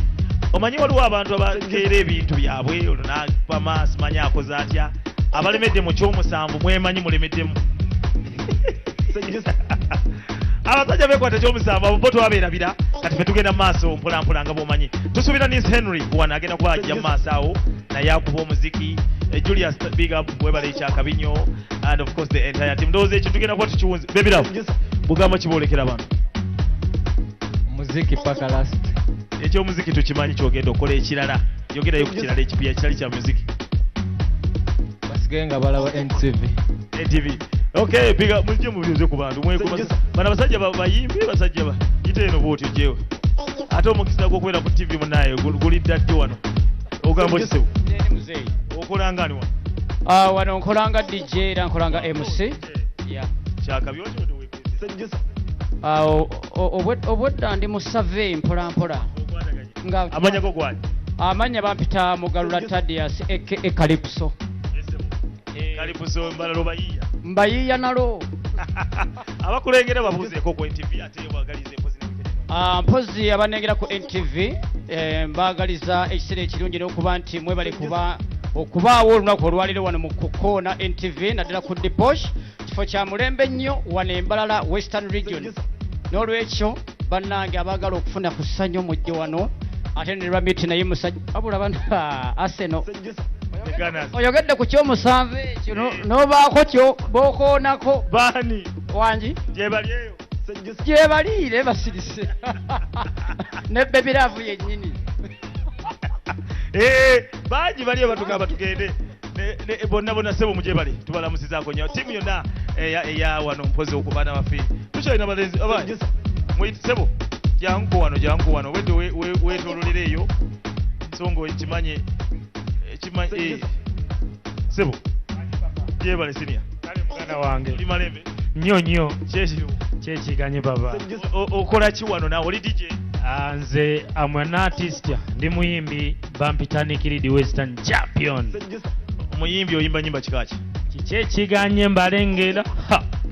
[SPEAKER 7] omanyi waliwo abantu abakeera ebintu byabwe olunapama simanyi akoze atya abalemedde mu kyomusanvu mwemanyi mulemeddemu abasajja bekwata ekyomusanvu abo bo twabeerabira kati fe tugenda mu maaso mpolampola nga bomanyi tusuubira Nis Henry wano agenda kuba ajja mu maaso awo naye akuba omuziki Julius big up webale Kyakabinyo and of course the entire team ndowooza ekyo tugenda kuba tukiwunze bebirawo bugamba kiboolekera bano
[SPEAKER 14] muziki paka last
[SPEAKER 7] ekyomuziki tukimanyi kyogenda okola ekirala yogerayo ku kirala ekipya ekirali kya muziki
[SPEAKER 14] basigaye nga balaba NTV okay
[SPEAKER 7] biga mujje mubuuze ku bantu bana basajja bayimbi basajja yite eno bwotyo jewe ate omukisa gw'okubeera ku TV munaye gulidda ddi wano ogamba kisebu okolanga ani wano
[SPEAKER 14] wano nkolanga DJ era nkolanga MC
[SPEAKER 7] kyakabyojo
[SPEAKER 14] obwedda ndi mu survey mpolampola
[SPEAKER 7] amanya gwani
[SPEAKER 14] amanya bampita Mugalula Tadias Calypso
[SPEAKER 7] Calypso mbalalo
[SPEAKER 14] mbayiya nalo
[SPEAKER 7] abakulengera babuzeeko ku NTV ate bagalize
[SPEAKER 14] mpozi abanengera ku NTV mbagaliza ekiseera ekirungi n'okuba nti mwebale okubaawo olunaku olwaliro wano mu kukoona NTV naddala ku Diposh kifo kya mulembe nnyo wano embalala Western Region n'olwekyo bannange abaagala okufuna ku ssanyu mujje wano ate ne lwamiti naye musajja wabula bana Arsenal oyogedde ku kyomusanvu ekyo n'obaako kyo bookoonako
[SPEAKER 7] baani
[SPEAKER 14] wangi
[SPEAKER 7] gyebalyeyo
[SPEAKER 14] gyebaliire basirise nebbebiraavu yennyini
[SPEAKER 7] bangi baliyo batugamba tugende bonna sebo mugyebale tubalamusizaako nyo tiimu yonna eya wano mpozi okubaana baffe tukyalina balenzi sebo jangu wano wedde wetololera eyo nsonga ekimanye sebo gyebale sinia
[SPEAKER 14] muganda wange
[SPEAKER 7] oli malembe
[SPEAKER 14] nnyo
[SPEAKER 7] kyekiganye
[SPEAKER 14] baba
[SPEAKER 7] okola ki wano nawe oli DJ
[SPEAKER 14] nze am an artist ndi muyimbi bampita Nikiridi Western Champion
[SPEAKER 7] omuyimbi oyimba nyimba kikaki
[SPEAKER 14] kikyekiganye mbalengera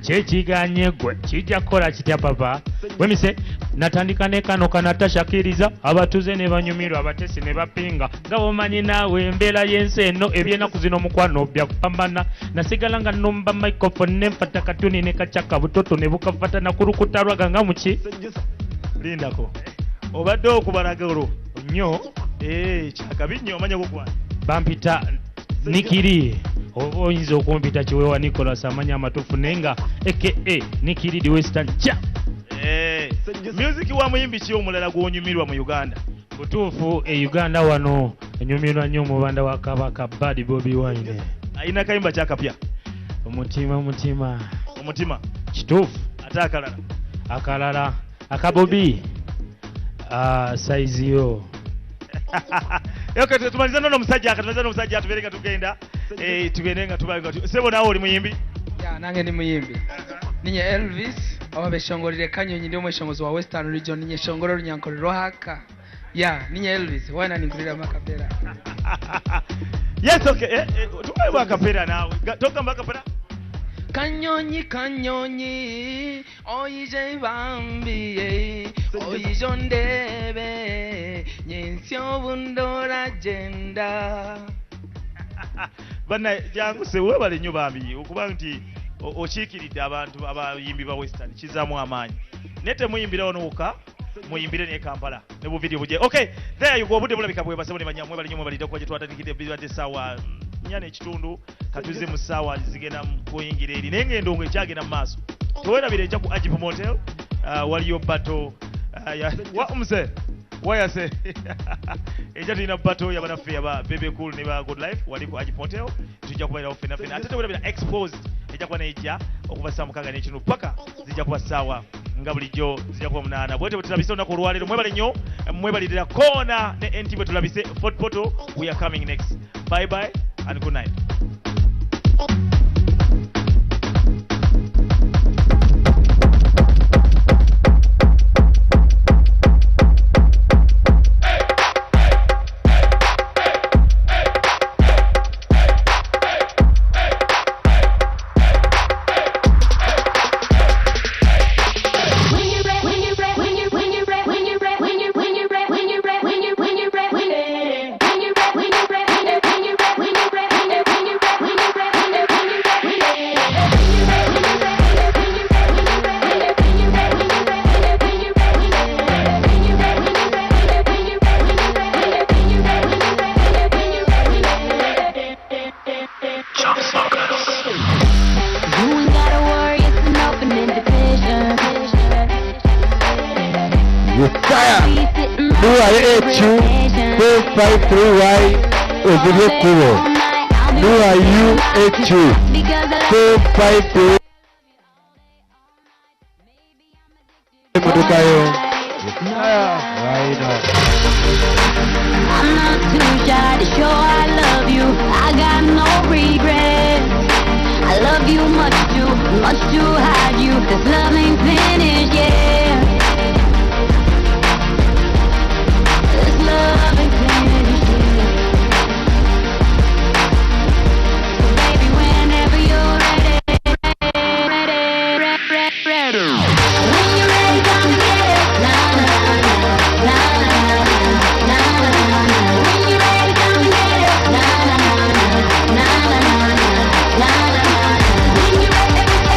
[SPEAKER 14] kyekiganye gwe kijja kukola kitya papa wemise natandika ne kano kanatashakiriza abatuze ne banyumirwa abatesi ne bapinga nga bomanyi naawe embeera y'ensi eno ebyenaku zino mukwano bya kupambana nasigala nga nomba microphone ne mfata katuni ne kacaka butoto ne bukafatana kulukuta lwaga nga muki
[SPEAKER 7] lindako obadde okubalaga olwo nnyo Kyakabinyo omanya gokwana
[SPEAKER 14] bampita Nikiri oyinza okumpita kiwewa Nicholas amanya amatufu nenga aka Nikiridi Western Cha
[SPEAKER 7] music wa muyimbi ki omulala gwonyumirwa mu Uganda
[SPEAKER 14] butuufu Uganda wano enyumirwa nnyo omubanda wa Kabaka Bad Bobby Wine
[SPEAKER 7] ayina kayimba kyakapya
[SPEAKER 14] omutima kituufu
[SPEAKER 7] ate
[SPEAKER 14] akalala akabobi saizi yo
[SPEAKER 7] okay tumaliza nono musajja tuberenga tugenda tugende nga tubaga sebo nawe oli muyimbi
[SPEAKER 13] nange ndi muyimbi ninye Elvis aba beshongolire Kanyonyi ndio mweshongozi wa Western Region nyeshongolo runyankorero haka ya ninya Elvis wana ningulira makapera.
[SPEAKER 7] Yes, okay. Tukaye makapera nawe. Toka makapera.
[SPEAKER 13] Kanyonyi kanyonyi oyije bambiye oyijo ndebe nyensyo bundora jenda.
[SPEAKER 7] Bana jangu se webale nnyo bambi okuba nti okiikiridde abantu abayimbi ba Western kizaamu amaanyi nete muyimbira onuuka muyimbire ne Kampala ne bu video buje. Okay, there you go. Budde bulabika bwe basebo ne banyamwe bali nnyo balidde okuba gyetwatandikidde bidde sawa 4:30 katuze mu sawa zigenda kuyingira eri naye ngendo ngo ekyagenda mu maaso tewerabire ejja ku Ajip Motel waliyo bato wa umse wayase ejja tulina bato yabanaffe yaba Bebe Cool ne ba Good Life wali ku Ajip Motel tujja kubaira ofena fena ate tewerabira exposed ejja kuba nejja okuva saa 6 n'ekitundu paka zijja kuba sawa nga bulijjo zijja kuba 8 bwete bwetulabise olunaku olwaleero mwebale nnyo mwebalirira koona ne NTV tulabise Fort Portal. We are coming next. Bye bye and good night.
[SPEAKER 17] H5-3Y Ozilie Kubo. Who are you? H2 453 Mudukayo.
[SPEAKER 9] I'm not too shy to show I love you. I got no regrets. I love you much to hide you. This love ain't finished yet. This love ain't finished yet. So baby, whenever you're ready. When you're ready, come and get it. Na na na na na na na. When you're ready, come and get it. Na na na na na na na. When you're ready, when you're ready.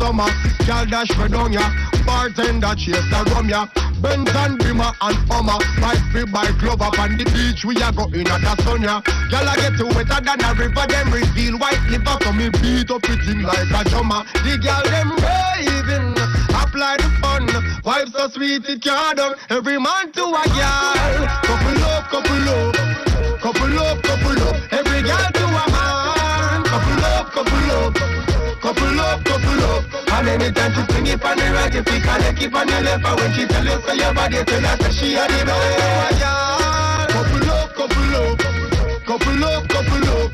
[SPEAKER 15] summer. Girl dash me down ya, bartender chase the rum ya. Benz and Beamer and Hummer, bike free bike club up on the beach. We a go in at the sun ya. Girl I get you wetter than a river. Them reveal white liver, so me beat up it in like a drummer. The girl them raving, apply the fun. Vibes so sweet it can't done. Every man to a girl. Couple up, couple up, couple up, couple up. Every girl to a man. Couple up, couple up, couple up, couple up. And anytime she swing it on the right, if you can keep on the left. And when she tell you say your body, tell her say she a the best. Couple up, couple up, couple up, couple up.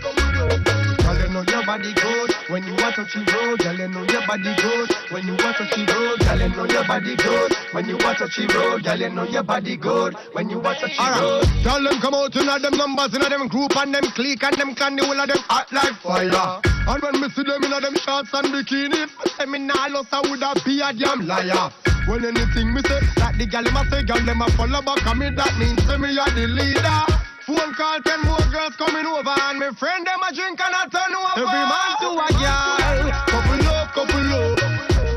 [SPEAKER 15] Girl, you know your body good when you want to touch the road. Girl, you know your body good when you want to touch the road. Girl, you know your body good when you want to touch the road. Girl, you know your body good when you want to touch the road. Tell them come out, you know them numbers, you know them group and them clique and them can the whole of them hot like fire. And when me see them in them shorts and bikinis, say me nah lost I woulda be a damn liar. When anything me say, that the gal them a say, gal them a follow back and me, that means say me a the leader. Phone call 10 more girls coming over and my friend them a drink and a turn over. Every man to a girl. Couple up, couple up,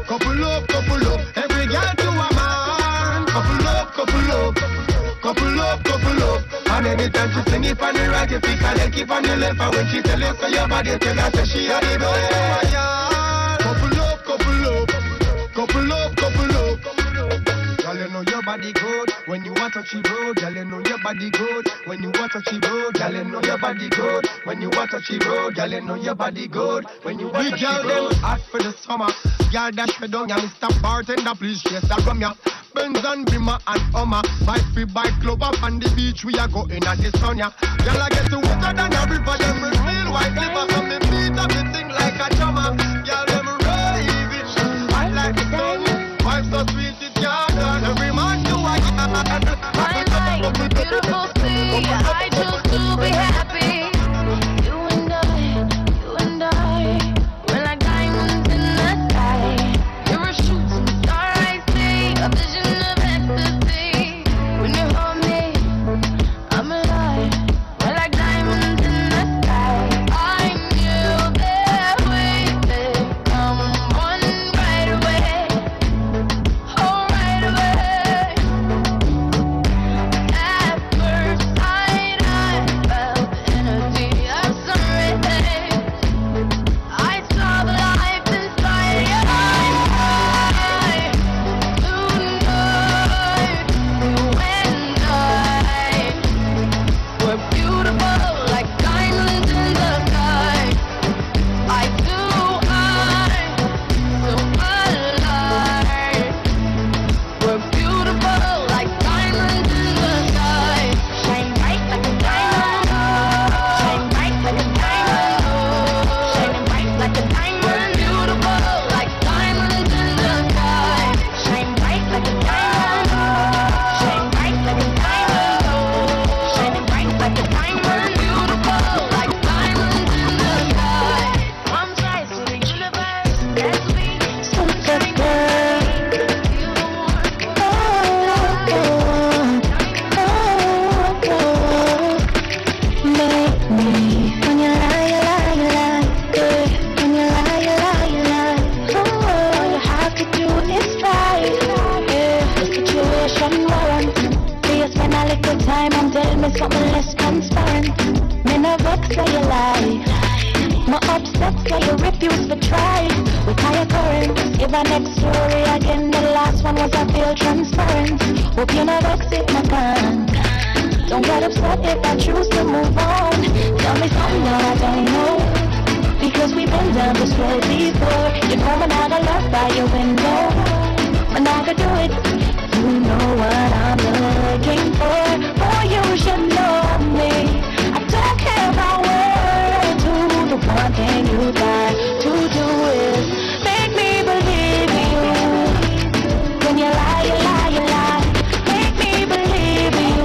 [SPEAKER 15] couple up, couple up. Every girl to a man. Couple up, couple up, couple up, couple up. And anytime she sing it on the right, if you can keep on the left. And when she tell you say your body, tell her say she a the best. Couple up, couple up, couple up, couple up. Girl, you know your body good when you want to touch the road. Girl, you know your body good when you want to touch the road. Girl, you know your body good when you want to touch the road. Girl, you know your body good when you want to touch the road. Them hot for the summer. Girl, dash me down, ya Mr. Bartender, please chase the rum ya. Benz and Beamer and Hummer, bike free bike club up on the beach. We are going at the sun ya. Girl, I get to wetter than a river. Them real white liver, so me beat up the thing like a drummer. Girl, them raving, hot like the sun. Vibes so sweet it can't done. Every man do a
[SPEAKER 9] My life, beautiful sea. I choose to be happy. You and I, we're like diamonds in the sky. You're a shooting star I see, a vision of ecstasy. When you hold me, I'm alive. We're like diamonds in the sky. I knew that we could come on right away. Oh, right away. At first sight, I felt the energy of sun rays. I saw the life inside your eyes. Tonight, you and I were beautiful like diamonds in the sky. I do, so alive. We're beautiful like diamonds in the sky. Shine bright like a diamond. Shine bright like a diamond. Shining bright like a diamond. Beautiful like diamonds in the sky. Shine bright like a diamond. Shine bright like a diamond. Shining bright like a diamond. Beautiful like diamonds in the sky. One size to the universe. That's me. Super girl. Make me when you lie, good. When you lie. All you have to do is try. Yeah, the situation warrants. Please spend a little time and tell me something less transparent. Me no vex say you lie. My upset say you refuse to try. We tie a current. Give a next story again. The last one was I feel transparent. Hope you no vex if my can. Don't get upset if I choose to move on. Tell me something that I don't know, because we've been down this road before. You know I'm not love by your window. I'm not gonna do it. You know what I'm looking for. Boy, you should know me. I don't care about where to. The one thing you got to do is make me believe you. When you lie. Make me believe you.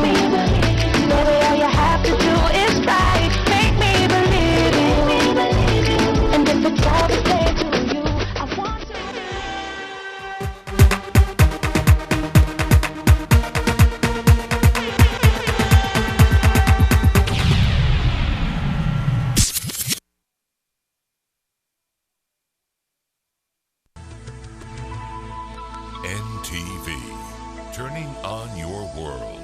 [SPEAKER 9] Baby, all you have to do is try. Make me believe you. And if it's all the same to you,
[SPEAKER 19] NTV, turning on your world.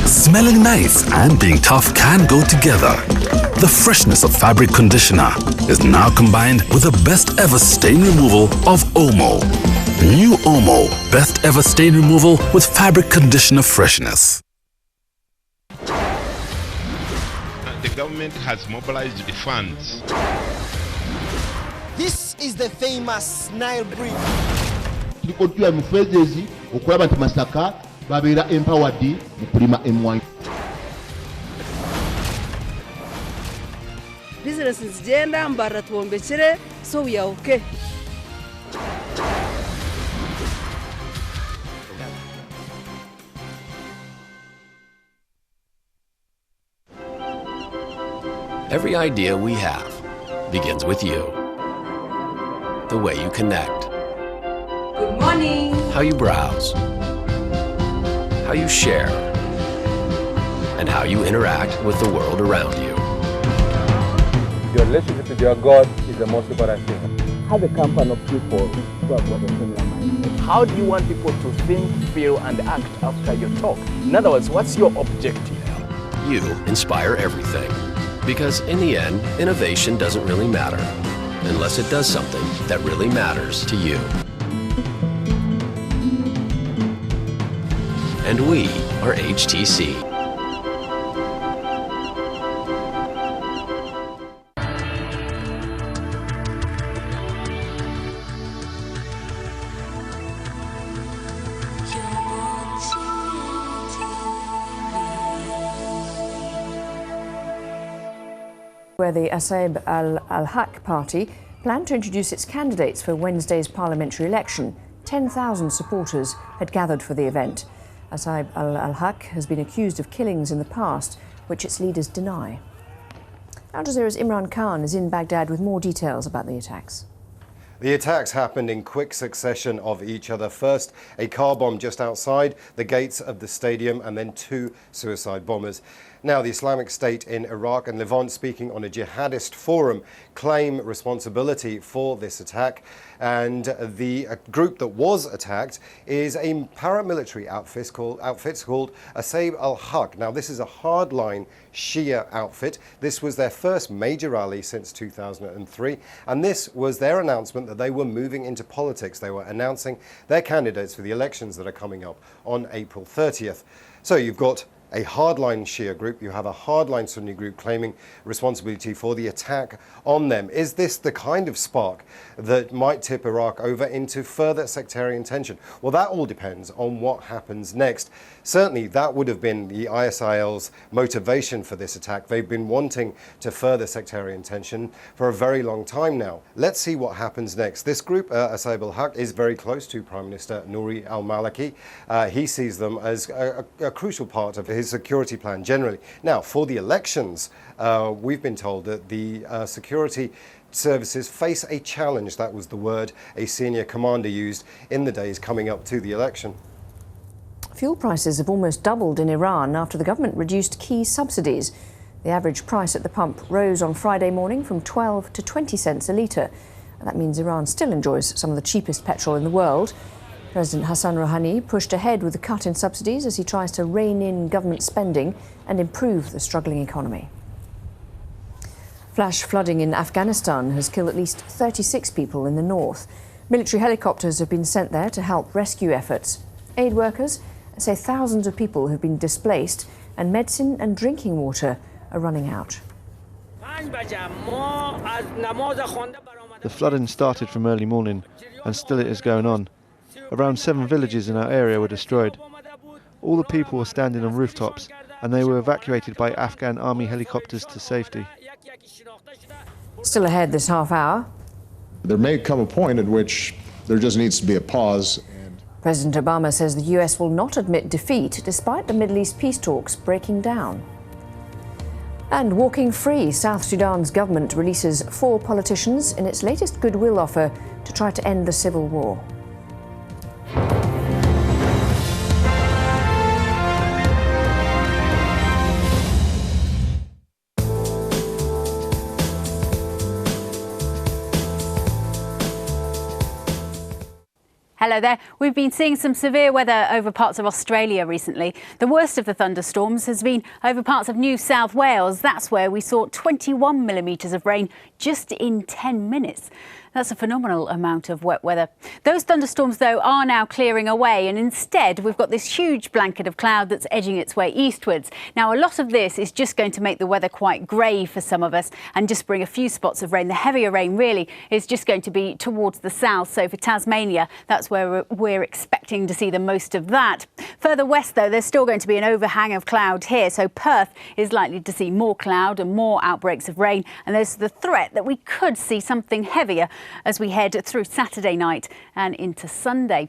[SPEAKER 22] Smelling nice and being tough can go together. The freshness of fabric conditioner is now combined with the best ever stain removal of Omo. New Omo, best ever stain removal with fabric conditioner freshness.
[SPEAKER 6] The government has mobilized the funds.
[SPEAKER 23] This is the famous Nile Bridge.
[SPEAKER 24] Tulikodua mufezezi okulaba nti Masaka babeera empowered mu kulima emmwanyi.
[SPEAKER 25] Business zigenda mbarra tuombekere, so we are okay.
[SPEAKER 26] Every idea we have begins with you. The way you connect.
[SPEAKER 25] Good morning.
[SPEAKER 26] How you browse. How you share. And how you interact with the world around you.
[SPEAKER 27] Your relationship with your God is the most important thing.
[SPEAKER 28] Have a company of people who have got a similar mindset.
[SPEAKER 29] How do you want people to think, feel, and act after your talk? In other words, what's your objective?
[SPEAKER 26] You inspire everything. Because in the end, innovation doesn't really matter unless it does something that really matters to you. And we are HTC.
[SPEAKER 30] Where the Asaib al-Haq party planned to introduce its candidates for Wednesday's parliamentary election. 10,000 supporters had gathered for the event. Asaib al-Haq has been accused of killings in the past, which its leaders deny. Al Jazeera's Imran Khan is in Baghdad with more details about the attacks.
[SPEAKER 31] The attacks happened in quick succession of each other. First, a car bomb just outside the gates of the stadium, and then 2 suicide bombers. Now, the Islamic State in Iraq and Levant, speaking on a jihadist forum, claim responsibility for this attack. And the group that was attacked is a paramilitary outfit called Asaib al-Haq. Now, this is a hardline Shia outfit. This was their first major rally since 2003. And this was their announcement that they were moving into politics. They were announcing their candidates for the elections that are coming up on April 30th. So you've got a hardline Shia group, you have a hardline Sunni group claiming responsibility for the attack on them. Is this the kind of spark that might tip Iraq over into further sectarian tension? Well, that all depends on what happens next. Certainly, that would have been the ISIL's motivation for this attack. They've been wanting to further sectarian tension for a very long time now. Let's see what happens next. This group, Asaib al-Haq, is very close to Prime Minister Nouri al-Maliki. He sees them as a crucial part of his security plan generally. Now, for the elections, we've been told that the security services face a challenge. That was the word a senior commander used in the days coming up to the election.
[SPEAKER 30] Fuel prices have almost doubled in Iran after the government reduced key subsidies. The average price at the pump rose on Friday morning from 12 to 20 cents a litre. That means Iran still enjoys some of the cheapest petrol in the world. President Hassan Rouhani pushed ahead with the cut in subsidies as he tries to rein in government spending and improve the struggling economy. Flash flooding in Afghanistan has killed at least 36 people in the north. Military helicopters have been sent there to help rescue efforts. Aid workers say thousands of people have been displaced and medicine and drinking water are running out.
[SPEAKER 32] The flooding started from early morning and still it is going on. Around 7 villages in our area were destroyed. All the people were standing on rooftops and they were evacuated by Afghan army helicopters to safety.
[SPEAKER 30] Still ahead this half hour.
[SPEAKER 33] There may come a point at which there just needs to be a pause.
[SPEAKER 30] President Obama says the US will not admit defeat despite the Middle East peace talks breaking down. And walking free, South Sudan's government releases 4 politicians in its latest goodwill offer to try to end the civil war.
[SPEAKER 1] So we've been seeing some severe weather over parts of Australia recently. The worst of the thunderstorms has been over parts of New South Wales. That's where we saw 21 millimetres of rain just in 10 minutes. That's a phenomenal amount of wet weather. Those thunderstorms, though, are now clearing away, and instead we've got this huge blanket of cloud that's edging its way eastwards. Now, a lot of this is just going to make the weather quite grey for some of us and just bring a few spots of rain. The heavier rain really is just going to be towards the south. So for Tasmania, that's where we're expecting to see the most of that. Further west, though, there's still going to be an overhang of cloud here. So Perth is likely to see more cloud and more outbreaks of rain. And there's the threat that we could see something heavier as we head through Saturday night and into Sunday.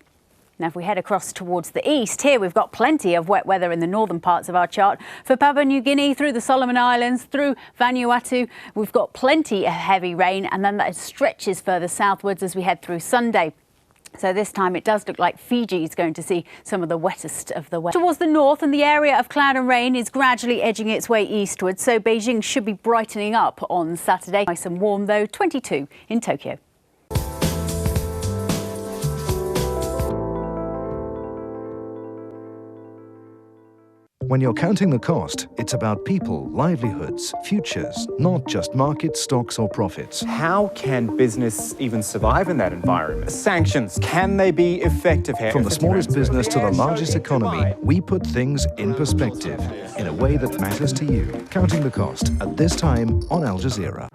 [SPEAKER 1] Now, if we head across towards the east, here we've got plenty of wet weather in the northern parts of our chart. For Papua New Guinea, through the Solomon Islands, through Vanuatu, we've got plenty of heavy rain, and then that stretches further southwards as we head through Sunday. So this time it does look like Fiji is going to see some of the wettest of the wet. Towards the north, and the area of cloud and rain is gradually edging its way eastward, so Beijing should be brightening up on Saturday. Nice and warm though, 22 in Tokyo.
[SPEAKER 2] When you're counting the cost, it's about people, livelihoods, futures, not just markets, stocks or profits.
[SPEAKER 29] How can business even survive in that environment? Sanctions, can they be effective here?
[SPEAKER 2] From the smallest business to the largest economy, we put things in perspective in a way that matters to you. Counting the cost at this time on Al Jazeera.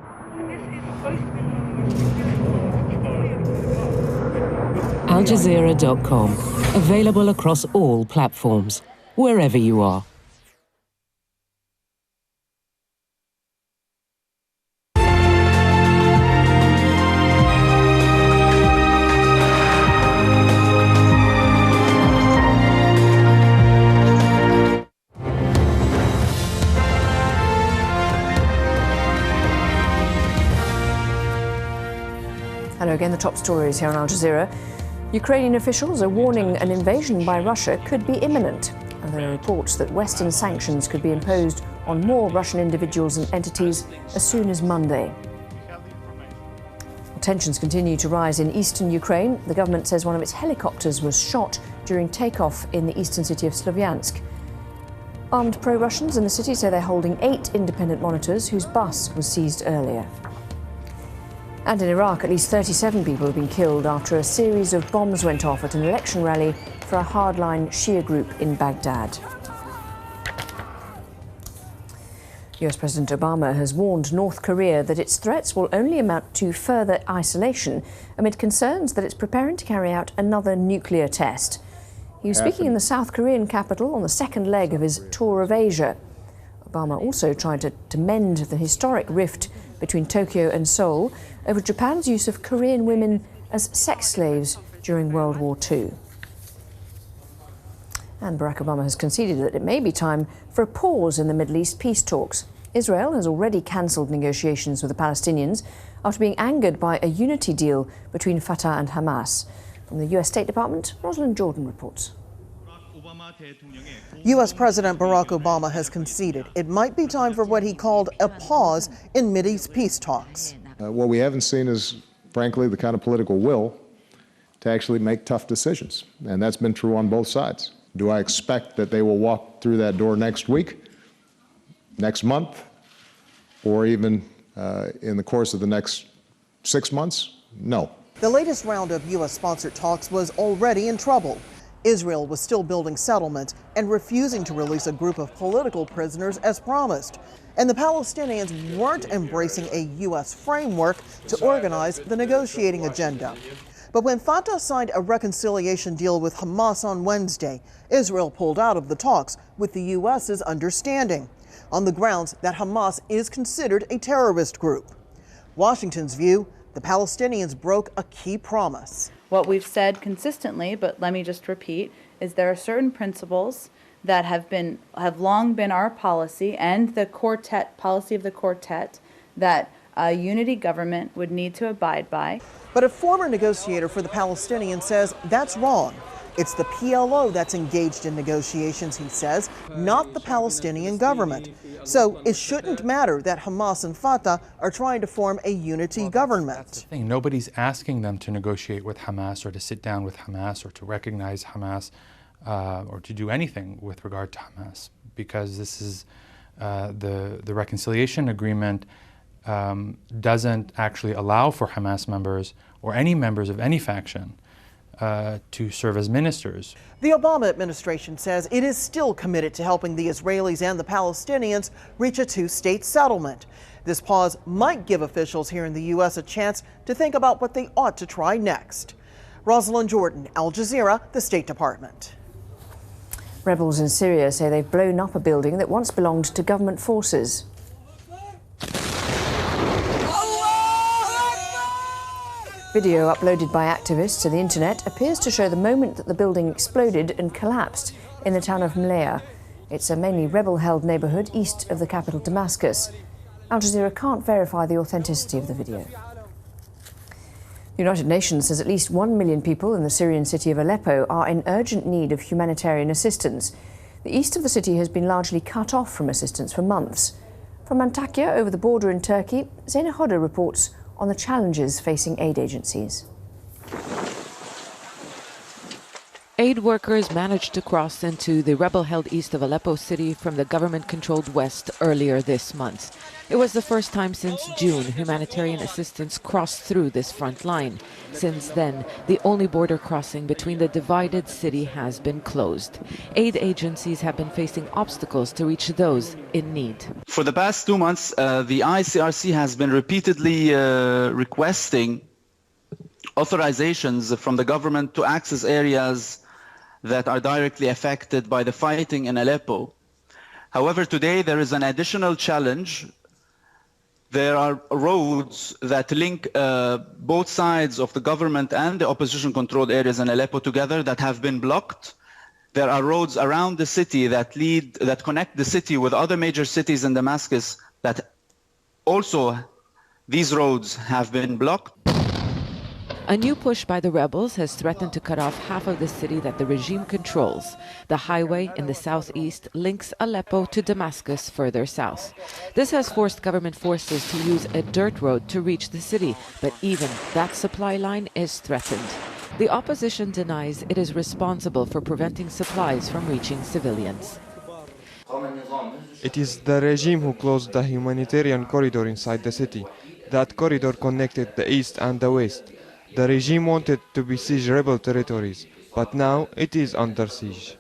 [SPEAKER 3] AlJazeera.com. Available across all platforms, wherever you are.
[SPEAKER 30] Hello again, the top stories here on Al Jazeera. Ukrainian officials are warning an invasion by Russia could be imminent. And there are reports that Western sanctions could be imposed on more Russian individuals and entities as soon as Monday. Tensions continue to rise in eastern Ukraine. The government says one of its helicopters was shot during takeoff in the eastern city of Slavyansk. Armed pro-Russians in the city say they're holding 8 independent monitors whose bus was seized earlier. And in Iraq, at least 37 people have been killed after a series of bombs went off at an election rally for a hardline Shia group in Baghdad. US President Obama has warned North Korea that its threats will only amount to further isolation amid concerns that it's preparing to carry out another nuclear test. He was speaking in the South Korean capital on the second leg of his tour of Asia. Obama also tried to mend the historic rift between Tokyo and Seoul over Japan's use of Korean women as sex slaves during World War II. And Barack Obama has conceded that it may be time for a pause in the Middle East peace talks. Israel has already cancelled negotiations with the Palestinians after being angered by a unity deal between Fatah and Hamas. From the US State Department, Rosalind Jordan reports.
[SPEAKER 4] U.S. President Barack Obama has conceded it might be time for what he called a pause in Mideast peace talks.
[SPEAKER 33] What we haven't seen is, frankly, the kind of political will to actually make tough decisions. And that's been true on both sides. Do I expect that they will walk through that door next week, next month, or even in the course of the next 6 months? No.
[SPEAKER 4] The latest round of U.S.-sponsored talks was already in trouble. Israel was still building settlements and refusing to release a group of political prisoners as promised. And the Palestinians weren't embracing a U.S. framework to organize the negotiating agenda. But when Fatah signed a reconciliation deal with Hamas on Wednesday, Israel pulled out of the talks with the U.S.'s understanding, on the grounds that Hamas is considered a terrorist group. Washington's view, the Palestinians broke a key promise.
[SPEAKER 5] What we've said consistently, but let me just repeat, is there are certain principles that have long been our policy and the policy of the quartet that a unity government would need to abide by.
[SPEAKER 4] But a former negotiator for the Palestinians says that's wrong. It's the PLO that's engaged in negotiations, he says, not the Palestinian government. So it shouldn't matter that Hamas and Fatah are trying to form a unity government.
[SPEAKER 7] That's the thing. Nobody's asking them to negotiate with Hamas or to sit down with Hamas or to recognize Hamas or to do anything with regard to Hamas, because this is the reconciliation agreement doesn't actually allow for Hamas members or any members of any faction to serve as ministers.
[SPEAKER 4] The Obama administration says it is still committed to helping the Israelis and the Palestinians reach a two-state settlement. This pause might give officials here in the U.S. a chance to think about what they ought to try next. Rosalind Jordan, Al Jazeera, the State Department.
[SPEAKER 30] Rebels in Syria say they've blown up a building that once belonged to government forces. Video uploaded by activists to the internet appears to show the moment that the building exploded and collapsed in the town of Mlea. It's a mainly rebel-held neighbourhood east of the capital Damascus. Al Jazeera can't verify the authenticity of the video. The United Nations says at least 1 million people in the Syrian city of Aleppo are in urgent need of humanitarian assistance. The east of the city has been largely cut off from assistance for months. From Antakya over the border in Turkey, Zena Hodder reports on the challenges facing aid agencies.
[SPEAKER 8] Aid workers managed to cross into the rebel-held east of Aleppo city from the government-controlled west earlier this month. It was the first time since June humanitarian assistance crossed through this front line. Since then, the only border crossing between the divided city has been closed. Aid agencies have been facing obstacles to reach those in need.
[SPEAKER 10] For the past 2 months, the ICRC has been repeatedly requesting authorizations from the government to access areas that are directly affected by the fighting in Aleppo. However, today there is an additional challenge. There are roads that link both sides of the government and the opposition-controlled areas in Aleppo together that have been blocked. There are roads around the city that connect the city with other major cities in Damascus that also, these roads have been blocked.
[SPEAKER 8] A new push by the rebels has threatened to cut off half of the city that the regime controls. The highway in the southeast links Aleppo to Damascus further south. This has forced government forces to use a dirt road to reach the city, but even that supply line is threatened. The opposition denies it is responsible for preventing supplies from reaching civilians.
[SPEAKER 11] It is the regime who closed the humanitarian corridor inside the city. That corridor connected the east and the west. The regime wanted to besiege rebel territories, but now it is under siege.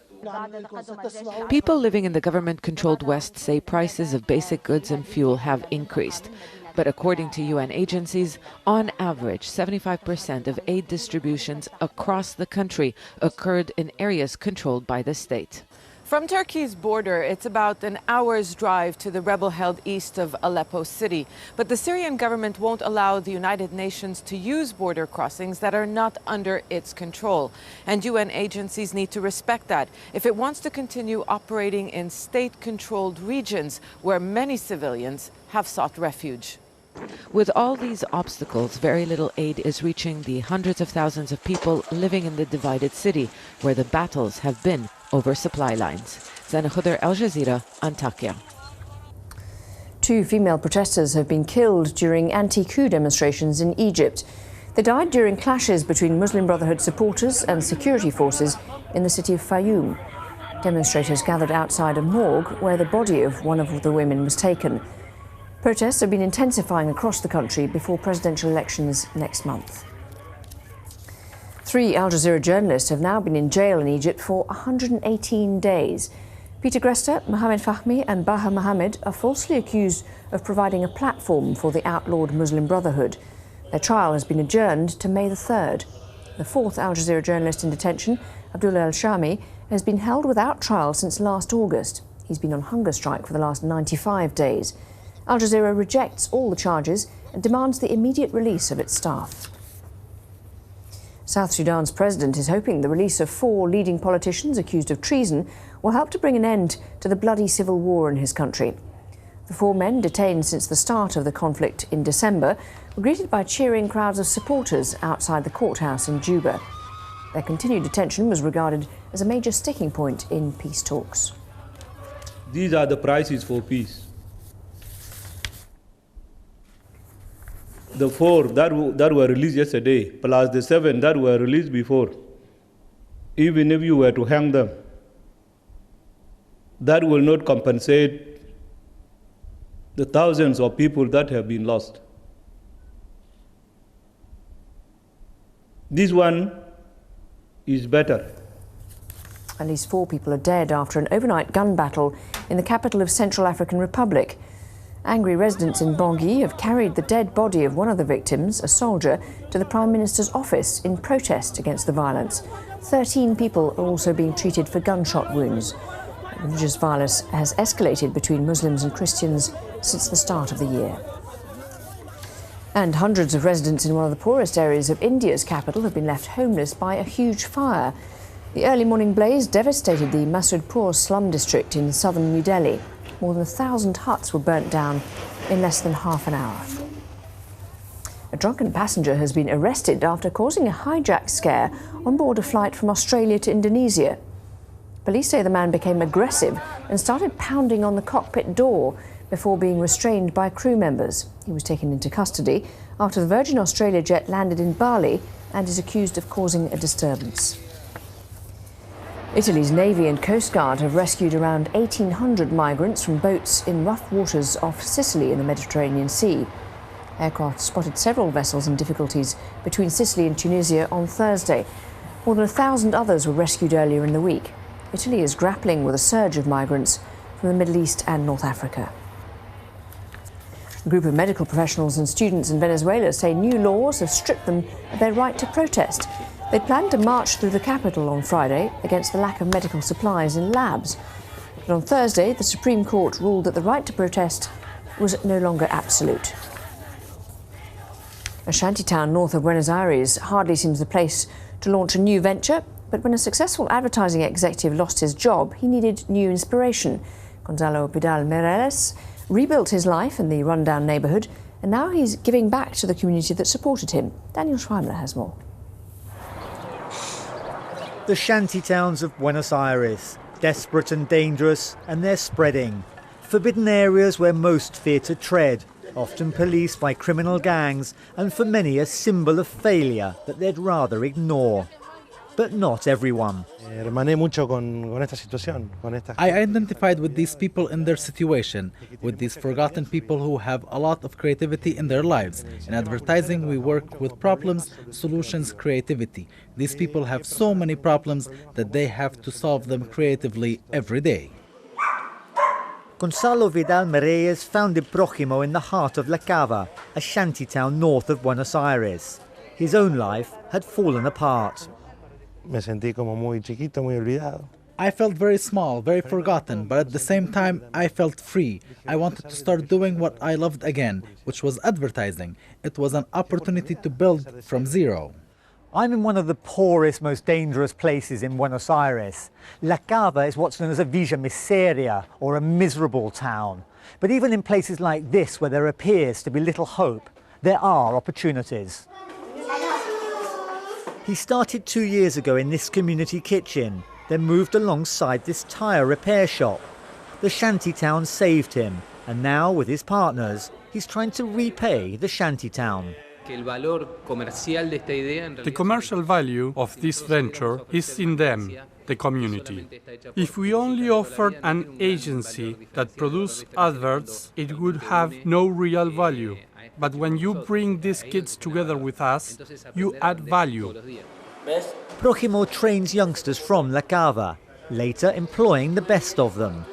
[SPEAKER 8] People living in the government-controlled West say prices of basic goods and fuel have increased. But according to UN agencies, on average, 75% of aid distributions across the country occurred in areas controlled by the state.
[SPEAKER 12] From Turkey's border, it's about an hour's drive to the rebel-held east of Aleppo city. But the Syrian government won't allow the United Nations to use border crossings that are not under its control. And UN agencies need to respect that if it wants to continue operating in state-controlled regions where many civilians have sought refuge.
[SPEAKER 8] With all these obstacles, very little aid is reaching the hundreds of thousands of people living in the divided city, where the battles have been over supply lines. Zena Hodder, Al Jazeera, Antakya.
[SPEAKER 30] 2 female protesters have been killed during anti-coup demonstrations in Egypt. They died during clashes between Muslim Brotherhood supporters and security forces in the city of Fayoum. Demonstrators gathered outside a morgue where the body of one of the women was taken. Protests have been intensifying across the country before presidential elections next month. 3 Al Jazeera journalists have now been in jail in Egypt for 118 days. Peter Gresta, Mohamed Fahmy and Baha Mohammed are falsely accused of providing a platform for the outlawed Muslim Brotherhood. Their trial has been adjourned to May the 3rd. The 4th Al Jazeera journalist in detention, Abdullah al-Shami, has been held without trial since last August. He's been on hunger strike for the last 95 days. Al Jazeera rejects all the charges and demands the immediate release of its staff. South Sudan's president is hoping the release of 4 leading politicians accused of treason will help to bring an end to the bloody civil war in his country. The 4 men detained since the start of the conflict in December were greeted by cheering crowds of supporters outside the courthouse in Juba. Their continued detention was regarded as a major sticking point in peace talks.
[SPEAKER 27] These are the prices for peace. The 4 that were released yesterday, plus the 7 that were released before, even if you were to hang them, that will not compensate the thousands of people that have been lost. This one is better.
[SPEAKER 30] At least 4 people are dead after an overnight gun battle in the capital of Central African Republic. Angry residents in Bangui have carried the dead body of one of the victims, a soldier, to the Prime Minister's office in protest against the violence. 13 people are also being treated for gunshot wounds. Religious violence has escalated between Muslims and Christians since the start of the year. And hundreds of residents in one of the poorest areas of India's capital have been left homeless by a huge fire. The early morning blaze devastated the Masudpur slum district in southern New Delhi. More than 1,000 huts were burnt down in less than half an hour. A drunken passenger has been arrested after causing a hijack scare on board a flight from Australia to Indonesia. Police say the man became aggressive and started pounding on the cockpit door before being restrained by crew members. He was taken into custody after the Virgin Australia jet landed in Bali and is accused of causing a disturbance. Italy's Navy and Coast Guard have rescued around 1,800 migrants from boats in rough waters off Sicily in the Mediterranean Sea. Aircraft spotted several vessels in difficulties between Sicily and Tunisia on Thursday. More than 1,000 others were rescued earlier in the week. Italy is grappling with a surge of migrants from the Middle East and North Africa. A group of medical professionals and students in Venezuela say new laws have stripped them of their right to protest. They planned to march through the capital on Friday against the lack of medical supplies in labs. But on Thursday, the Supreme Court ruled that the right to protest was no longer absolute. A shantytown north of Buenos Aires hardly seems the place to launch a new venture, but when a successful advertising executive lost his job, he needed new inspiration. Gonzalo Vidal-Mireles rebuilt his life in the rundown neighbourhood, and now he's giving back to the community that supported him. Daniel Schweimler has more.
[SPEAKER 6] The shanty towns of Buenos Aires, desperate and dangerous, and they're spreading. Forbidden areas where most fear to tread, often policed by criminal gangs, and for many a symbol of failure that they'd rather ignore. But not everyone.
[SPEAKER 9] I identified with these people in their situation, with these forgotten people who have a lot of creativity in their lives. In advertising, we work with problems, solutions, creativity. These people have so many problems that they have to solve them creatively every day.
[SPEAKER 6] Gonzalo Vidal-Mireles founded Prójimo in the heart of La Cava, a shantytown north of Buenos Aires. His own life had fallen apart.
[SPEAKER 9] I felt very small, very forgotten, but at the same time, I felt free. I wanted to start doing what I loved again, which was advertising. It was an opportunity to build from zero.
[SPEAKER 6] I'm in one of the poorest, most dangerous places in Buenos Aires. La Cava is what's known as a Villa Miseria, or a miserable town. But even in places like this, where there appears to be little hope, there are opportunities. He started 2 years ago in this community kitchen, then moved alongside this tyre repair shop. The shantytown saved him, and now, with his partners, he's trying to repay the shantytown.
[SPEAKER 13] The commercial value of this venture is in them, the community. If we only offered an agency that produced adverts, it would have no real value. But when you bring these kids together with us, you add value.
[SPEAKER 6] Prójimo trains youngsters from La Cava, later employing the best of them.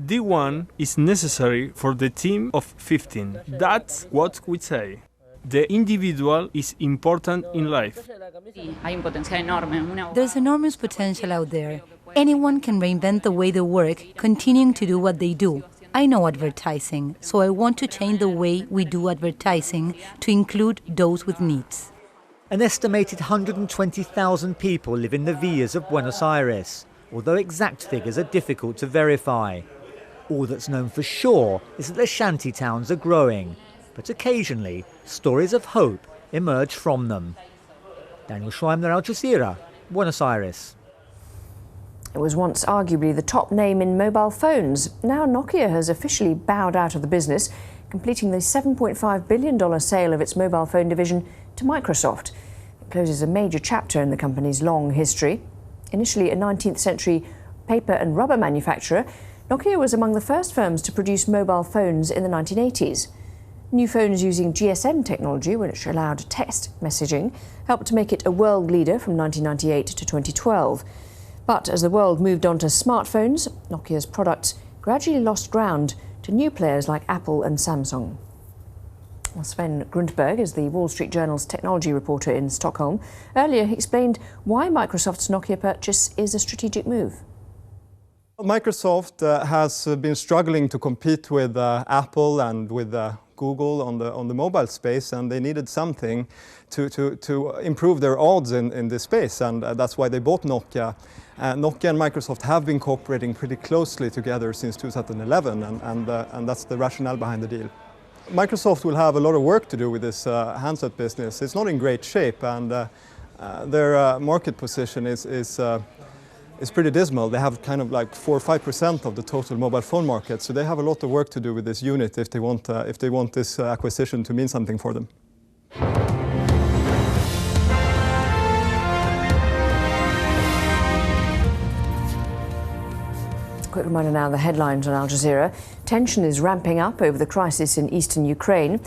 [SPEAKER 13] D1 is necessary for the team of 15. That's what we say. The individual is important in life.
[SPEAKER 14] There's enormous potential out there. Anyone can reinvent the way they work, continuing to do what they do. I know advertising, so I want to change the way we do advertising to include those with needs.
[SPEAKER 6] An estimated 120,000 people live in the villas of Buenos Aires, although exact figures are difficult to verify. All that's known for sure is that the shanty towns are growing, but occasionally stories of hope emerge from them. Daniel Schweimler, Al Jazeera, Buenos Aires.
[SPEAKER 30] It was once arguably the top name in mobile phones. Now Nokia has officially bowed out of the business, completing the $7.5 billion sale of its mobile phone division to Microsoft. It closes a major chapter in the company's long history. Initially a 19th century paper and rubber manufacturer, Nokia was among the first firms to produce mobile phones in the 1980s. New phones using GSM technology, which allowed text messaging, helped to make it a world leader from 1998 to 2012. But as the world moved on to smartphones, Nokia's products gradually lost ground to new players like Apple and Samsung. Sven Grundberg is the Wall Street Journal's technology reporter in Stockholm. Earlier, he explained why Microsoft's Nokia purchase is a strategic move.
[SPEAKER 15] Microsoft has been struggling to compete with Apple and with Google on the mobile space, and they needed something to improve their odds in this space, and that's why they bought Nokia. Nokia and Microsoft have been cooperating pretty closely together since 2011, and that's the rationale behind the deal. Microsoft will have a lot of work to do with this handset business. It's not in great shape, and their market position is pretty dismal. They have kind of like 4 or 5% of the total mobile phone market, so they have a lot of work to do with this unit if they want this acquisition to mean something for them.
[SPEAKER 30] Quick reminder now, the headlines on Al Jazeera. Tension is ramping up over the crisis in eastern Ukraine.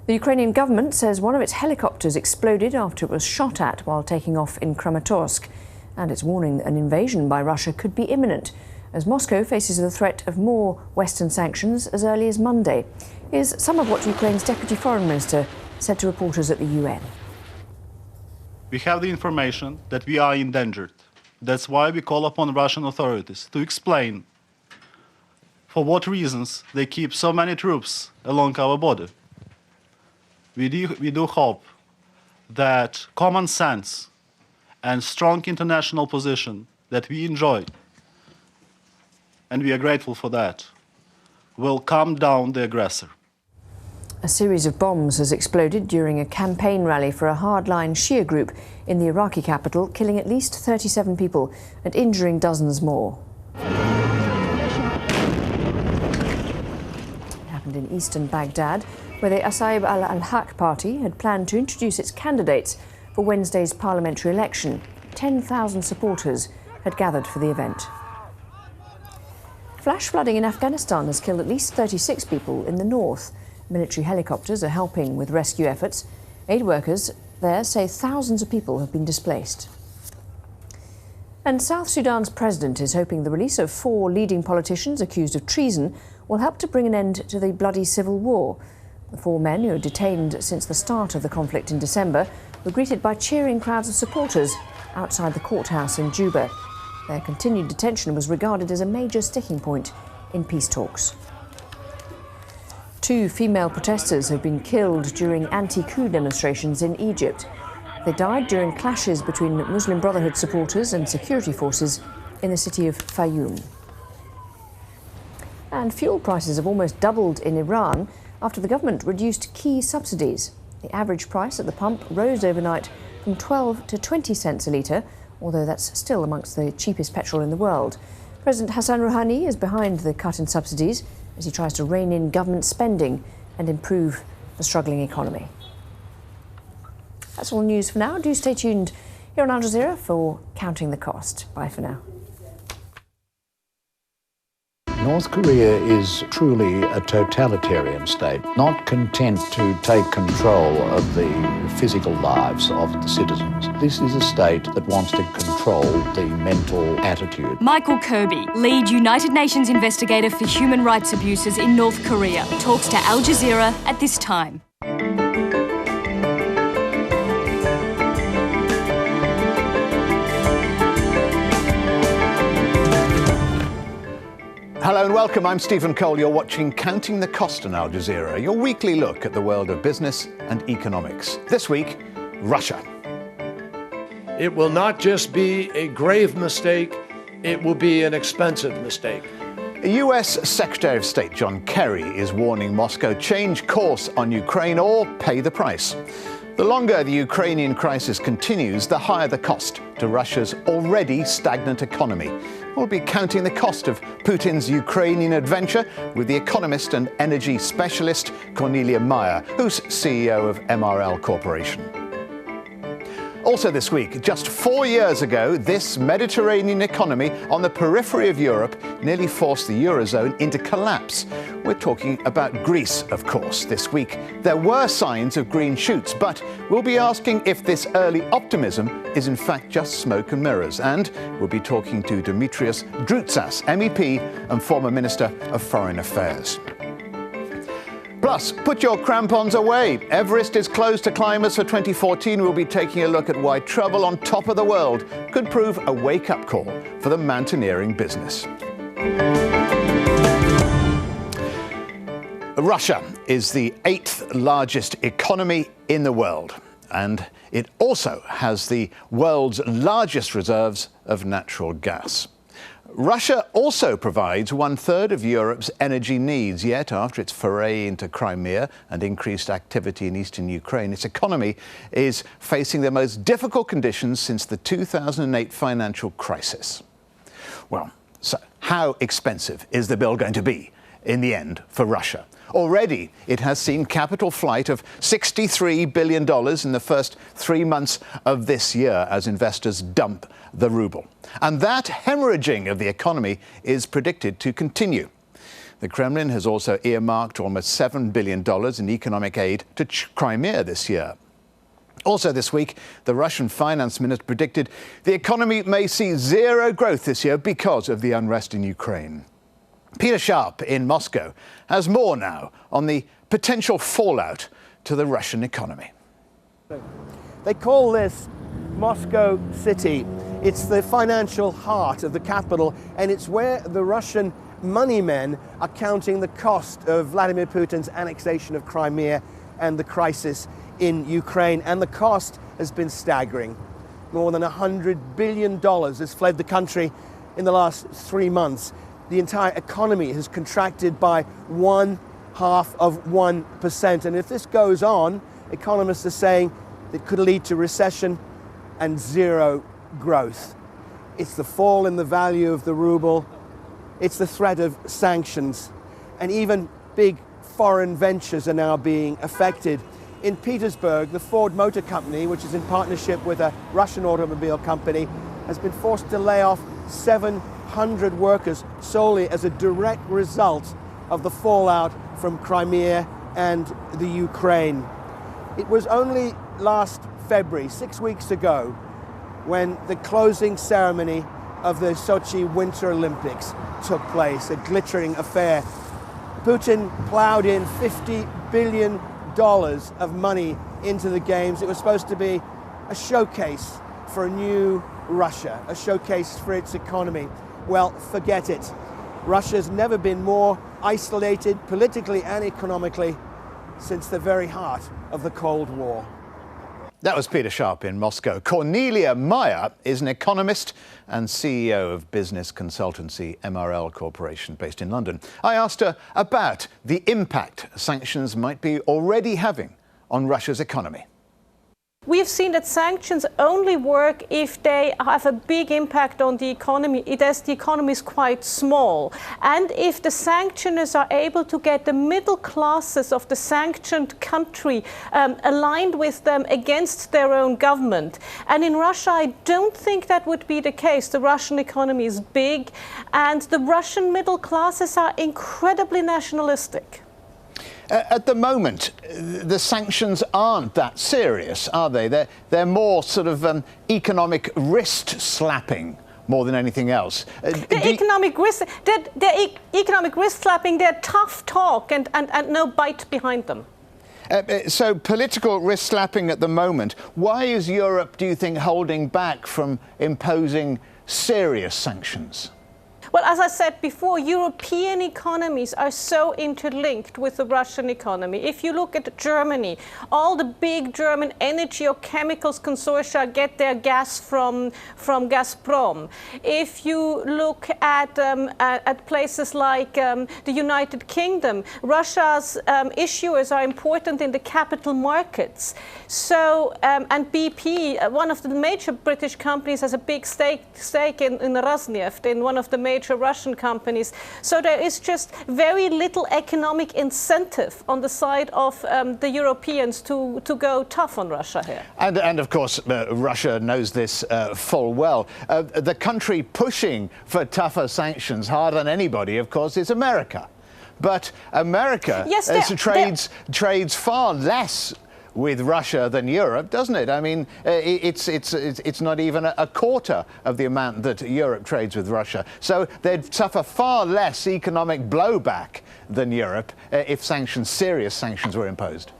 [SPEAKER 30] The Ukrainian government says one of its helicopters exploded after it was shot at while taking off in Kramatorsk. And it's warning an invasion by Russia could be imminent, as Moscow faces the threat of more Western sanctions as early as Monday. Here's some of what Ukraine's Deputy Foreign Minister said to reporters at the UN.
[SPEAKER 16] We have the information that we are endangered. That's why we call upon Russian authorities to explain for what reasons they keep so many troops along our border. We do hope that common sense and strong international position that we enjoy, and we are grateful for that, will calm down the aggressor.
[SPEAKER 30] A series of bombs has exploded during a campaign rally for a hardline Shia group in the Iraqi capital, killing at least 37 people and injuring dozens more. It happened in eastern Baghdad, where the Asaib al-Haq party had planned to introduce its candidates for Wednesday's parliamentary election. 10,000 supporters had gathered for the event. Flash flooding in Afghanistan has killed at least 36 people in the north. Military helicopters are helping with rescue efforts. Aid workers there say thousands of people have been displaced. And South Sudan's president is hoping the release of 4 leading politicians accused of treason will help to bring an end to the bloody civil war. The 4 men, who were detained since the start of the conflict in December, were greeted by cheering crowds of supporters outside the courthouse in Juba. Their continued detention was regarded as a major sticking point in peace talks. 2 female protesters have been killed during anti-coup demonstrations in Egypt. They died during clashes between Muslim Brotherhood supporters and security forces in the city of Fayoum. And fuel prices have almost doubled in Iran after the government reduced key subsidies. The average price at the pump rose overnight from 12 to 20 cents a litre, although that's still amongst the cheapest petrol in the world. President Hassan Rouhani is behind the cut in subsidies as he tries to rein in government spending and improve the struggling economy. That's all news for now. Do stay tuned here on Al Jazeera for Counting the Cost. Bye for now.
[SPEAKER 17] North Korea is truly a totalitarian state, not content to take control of the physical lives of the citizens. This is a state that wants to control the mental attitude.
[SPEAKER 18] Michael Kirby, lead United Nations investigator for human rights abuses in North Korea, talks to Al Jazeera at this time.
[SPEAKER 17] Hello and welcome, I'm Stephen Cole. You're watching Counting the Cost on Al Jazeera, your weekly look at the world of business and economics. This week, Russia.
[SPEAKER 19] It will not just be a grave mistake, it will be an expensive mistake.
[SPEAKER 17] US Secretary of State John Kerry is warning Moscow change course on Ukraine or pay the price. The longer the Ukrainian crisis continues, the higher the cost to Russia's already stagnant economy. We'll be counting the cost of Putin's Ukrainian adventure with the economist and energy specialist Cornelia Meyer, who's CEO of MRL Corporation. Also this week, just 4 years ago, this Mediterranean economy on the periphery of Europe nearly forced the Eurozone into collapse. We're talking about Greece, of course. This week, there were signs of green shoots, but we'll be asking if this early optimism is in fact just smoke and mirrors. And we'll be talking to Dimitrios Droutsas, MEP and former Minister of Foreign Affairs. Plus, put your crampons away. Everest is closed to climbers for 2014. We'll be taking a look at why trouble on top of the world could prove a wake-up call for the mountaineering business. Russia is the 8th largest economy in the world, and it also has the world's largest reserves of natural gas. Russia also provides 1/3 of Europe's energy needs, yet after its foray into Crimea and increased activity in eastern Ukraine, its economy is facing the most difficult conditions since the 2008 financial crisis. Well, so how expensive is the bill going to be in the end for Russia? Already, it has seen capital flight of $63 billion in the first 3 months of this year as investors dump the ruble. And that hemorrhaging of the economy is predicted to continue. The Kremlin has also earmarked almost $7 billion in economic aid to Crimea this year. Also this week, the Russian finance minister predicted the economy may see zero growth this year because of the unrest in Ukraine. Peter Sharp in Moscow has more now on the potential fallout to the Russian economy.
[SPEAKER 1] They call this Moscow City. It's the financial heart of the capital, and it's where the Russian money men are counting the cost of Vladimir Putin's annexation of Crimea and the crisis in Ukraine. And the cost has been staggering. More than $100 billion has fled the country in the last 3 months. The entire economy has contracted by 0.5%. And if this goes on, economists are saying it could lead to recession and zero growth. It's the fall in the value of the ruble. It's the threat of sanctions. And even big foreign ventures are now being affected. In Petersburg, the Ford Motor Company, which is in partnership with a Russian automobile company, has been forced to lay off 700 workers solely as a direct result of the fallout from Crimea and the Ukraine. It was only last February, 6 weeks ago, when the closing ceremony of the Sochi Winter Olympics took place, a glittering affair. Putin plowed in $50 billion of money into the games. It was supposed to be a showcase for a new Russia, a showcase for its economy. Well, forget it. Russia's never been more isolated politically and economically since the very heart of the Cold War.
[SPEAKER 17] That was Peter Sharp in Moscow. Cornelia Meyer is an economist and CEO of business consultancy MRL Corporation based in London. I asked her about the impact sanctions might be already having on Russia's economy.
[SPEAKER 2] We have seen that sanctions only work if they have a big impact on the economy, as the economy is quite small. And if the sanctioners are able to get the middle classes of the sanctioned country aligned with them against their own government. And in Russia, I don't think that would be the case. The Russian economy is big, and the Russian middle classes are incredibly nationalistic.
[SPEAKER 17] At the moment, the sanctions aren't that serious, are they? They're more sort of economic wrist slapping more than anything else.
[SPEAKER 2] Economic wrist slapping, they're tough talk and no bite behind them.
[SPEAKER 17] So political wrist slapping at the moment. Why is Europe, do you think, holding back from imposing serious sanctions?
[SPEAKER 2] Well, as I said before, European economies are so interlinked with the Russian economy. If you look at Germany, all the big German energy or chemicals consortia get their gas from Gazprom. If you look at places like the United Kingdom, Russia's issuers are important in the capital markets. So, and BP, one of the major British companies, has a big stake in Rosneft, in one of the major Russian companies. So there is just very little economic incentive on the side of the Europeans to go tough on Russia here.
[SPEAKER 3] And of course, Russia knows this full well. The country pushing for tougher sanctions harder than anybody, of course, is America. But America trades far less with Russia than Europe, doesn't it? I mean, it's not even a quarter of the amount that Europe trades with Russia. So they'd suffer far less economic blowback than Europe if serious sanctions were imposed.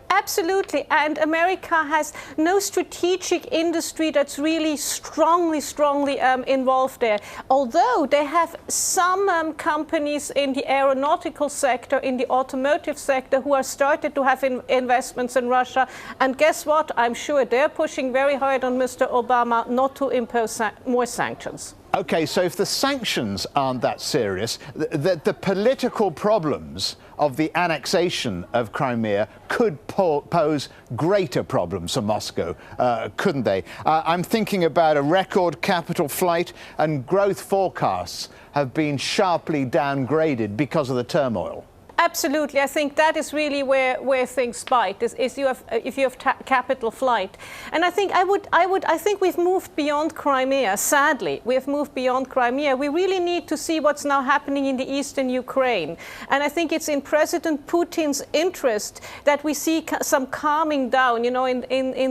[SPEAKER 2] Absolutely, and America has no strategic industry that's really strongly involved there. Although they have some companies in the aeronautical sector, in the automotive sector, who are started to have investments in Russia. And guess what? I'm sure they're pushing very hard on Mr. Obama not to impose more sanctions.
[SPEAKER 3] Okay, so if the sanctions aren't that serious, the political problems of the annexation of Crimea could pose greater problems for Moscow, couldn't they? I'm thinking about a record capital flight, and growth forecasts have been sharply downgraded because of the turmoil.
[SPEAKER 2] Absolutely, I think that is really where things bite. If you have capital flight, and I think we've moved beyond Crimea. Sadly, we have moved beyond Crimea. We really need to see what's now happening in the eastern Ukraine, and I think it's in President Putin's interest that we see some calming down. You know, in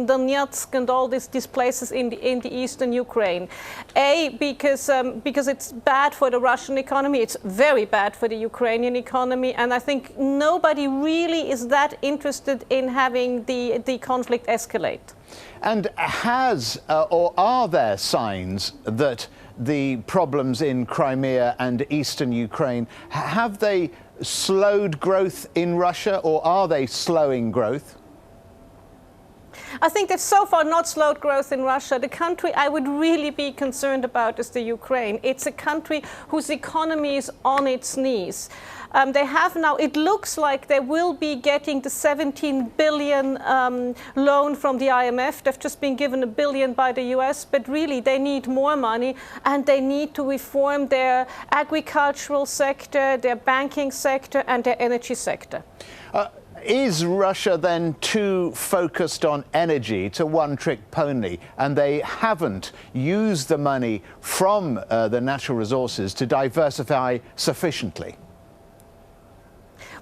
[SPEAKER 2] Donetsk and all these places in the eastern Ukraine. Because it's bad for the Russian economy. It's very bad for the Ukrainian economy, and I think nobody really is that interested in having the conflict escalate.
[SPEAKER 3] And or are there signs that the problems in Crimea and eastern Ukraine, have they slowed growth in Russia, or are they slowing growth?
[SPEAKER 2] I think they've so far not slowed growth in Russia. The country I would really be concerned about is the Ukraine. It's a country whose economy is on its knees. They have now, it looks like they will be getting the 17 billion loan from the IMF. They've just been given $1 billion by the US, but really they need more money, and they need to reform their agricultural sector, their banking sector, and their energy sector.
[SPEAKER 3] Is Russia then too focused on energy, it's a one-trick pony, and they haven't used the money from the natural resources to diversify sufficiently?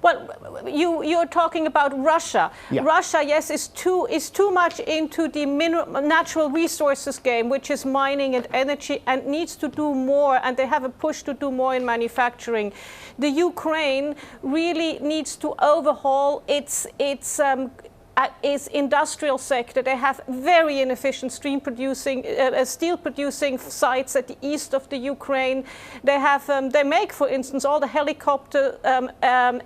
[SPEAKER 2] Well, you're talking about Russia. Yeah. Russia, yes, is too much into the natural resources game, which is mining and energy, and needs to do more, and they have a push to do more in manufacturing. The Ukraine really needs to overhaul its industrial sector. They have very inefficient steel producing sites at the east of the Ukraine. They make, for instance, all the helicopter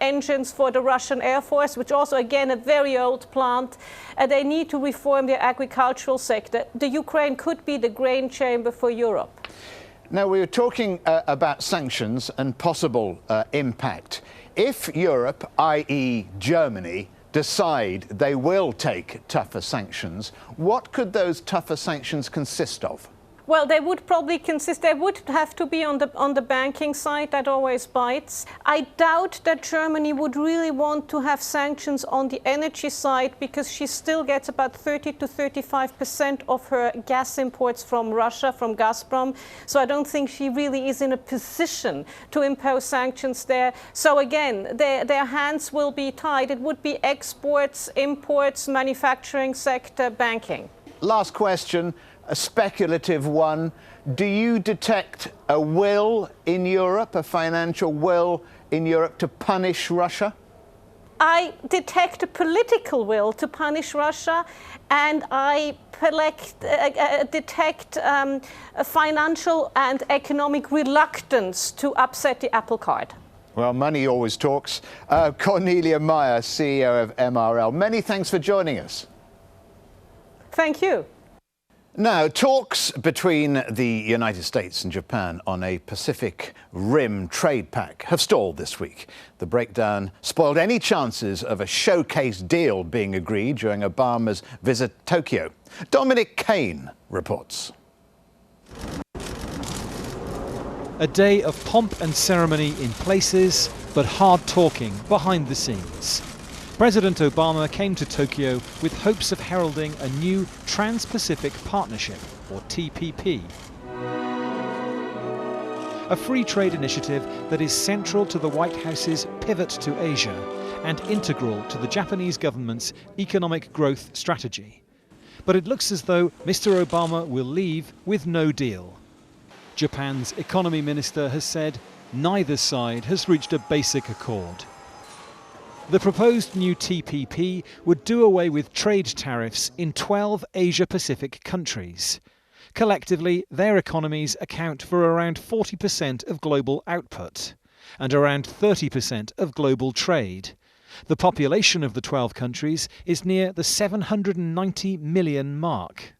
[SPEAKER 2] engines for the Russian Air Force, which also, again, a very old plant. They need to reform their agricultural sector. The Ukraine could be the grain chamber for Europe.
[SPEAKER 3] Now, we were talking about sanctions and possible impact. If Europe, i.e. Germany, decide they will take tougher sanctions, what could those tougher sanctions consist of?
[SPEAKER 2] Well, they would have to be on the banking side. That always bites. I doubt that Germany would really want to have sanctions on the energy side, because she still gets about 30 to 35% of her gas imports from Russia, from Gazprom. So I don't think she really is in a position to impose sanctions there. So again, their hands will be tied. It would be exports, imports, manufacturing sector, banking.
[SPEAKER 3] Last question. A speculative one. Do you detect a will in Europe, a financial will in Europe to punish Russia?
[SPEAKER 2] I detect a political will to punish Russia, and I detect a financial and economic reluctance to upset the apple cart.
[SPEAKER 3] Well, money always talks. Cornelia Meyer, CEO of MRL. Many thanks for joining us.
[SPEAKER 2] Thank you.
[SPEAKER 3] Now, talks between the United States and Japan on a Pacific Rim trade pact have stalled this week. The breakdown spoiled any chances of a showcase deal being agreed during Obama's visit to Tokyo. Dominic Kane reports.
[SPEAKER 5] A day of pomp and ceremony in places, but hard talking behind the scenes. President Obama came to Tokyo with hopes of heralding a new Trans-Pacific Partnership, or TPP. A free trade initiative that is central to the White House's pivot to Asia and integral to the Japanese government's economic growth strategy. But it looks as though Mr. Obama will leave with no deal. Japan's economy minister has said neither side has reached a basic accord. The proposed new TPP would do away with trade tariffs in 12 Asia-Pacific countries. Collectively, their economies account for around 40% of global output and around 30% of global trade. The population of the 12 countries is near the 790 million mark.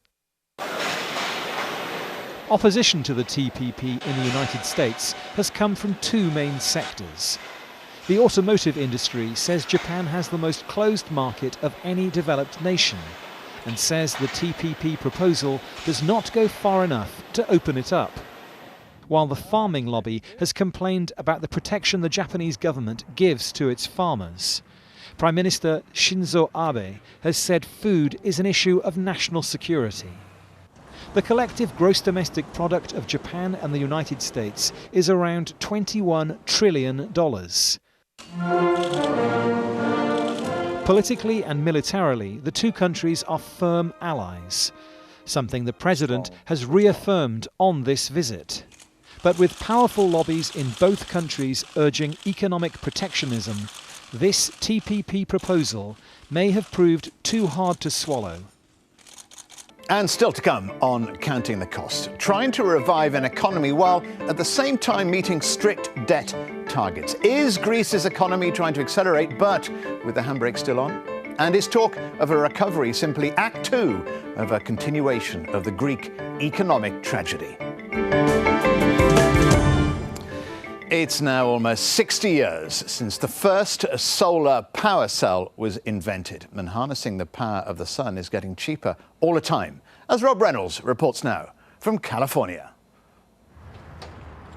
[SPEAKER 5] Opposition to the TPP in the United States has come from two main sectors. The automotive industry says Japan has the most closed market of any developed nation and says the TPP proposal does not go far enough to open it up. While the farming lobby has complained about the protection the Japanese government gives to its farmers. Prime Minister Shinzo Abe has said food is an issue of national security. The collective gross domestic product of Japan and the United States is around $21 trillion. Politically and militarily, the two countries are firm allies, something the President has reaffirmed on this visit. But with powerful lobbies in both countries urging economic protectionism, this TPP proposal may have proved too hard to swallow.
[SPEAKER 3] And still to come on counting the cost, trying to revive an economy while at the same time meeting strict debt targets. Is Greece's economy trying to accelerate, but with the handbrake still on? And is talk of a recovery simply Act 2 of a continuation of the Greek economic tragedy? It's now almost 60 years since the first solar power cell was invented, and harnessing the power of the sun is getting cheaper all the time, as Rob Reynolds reports now from California.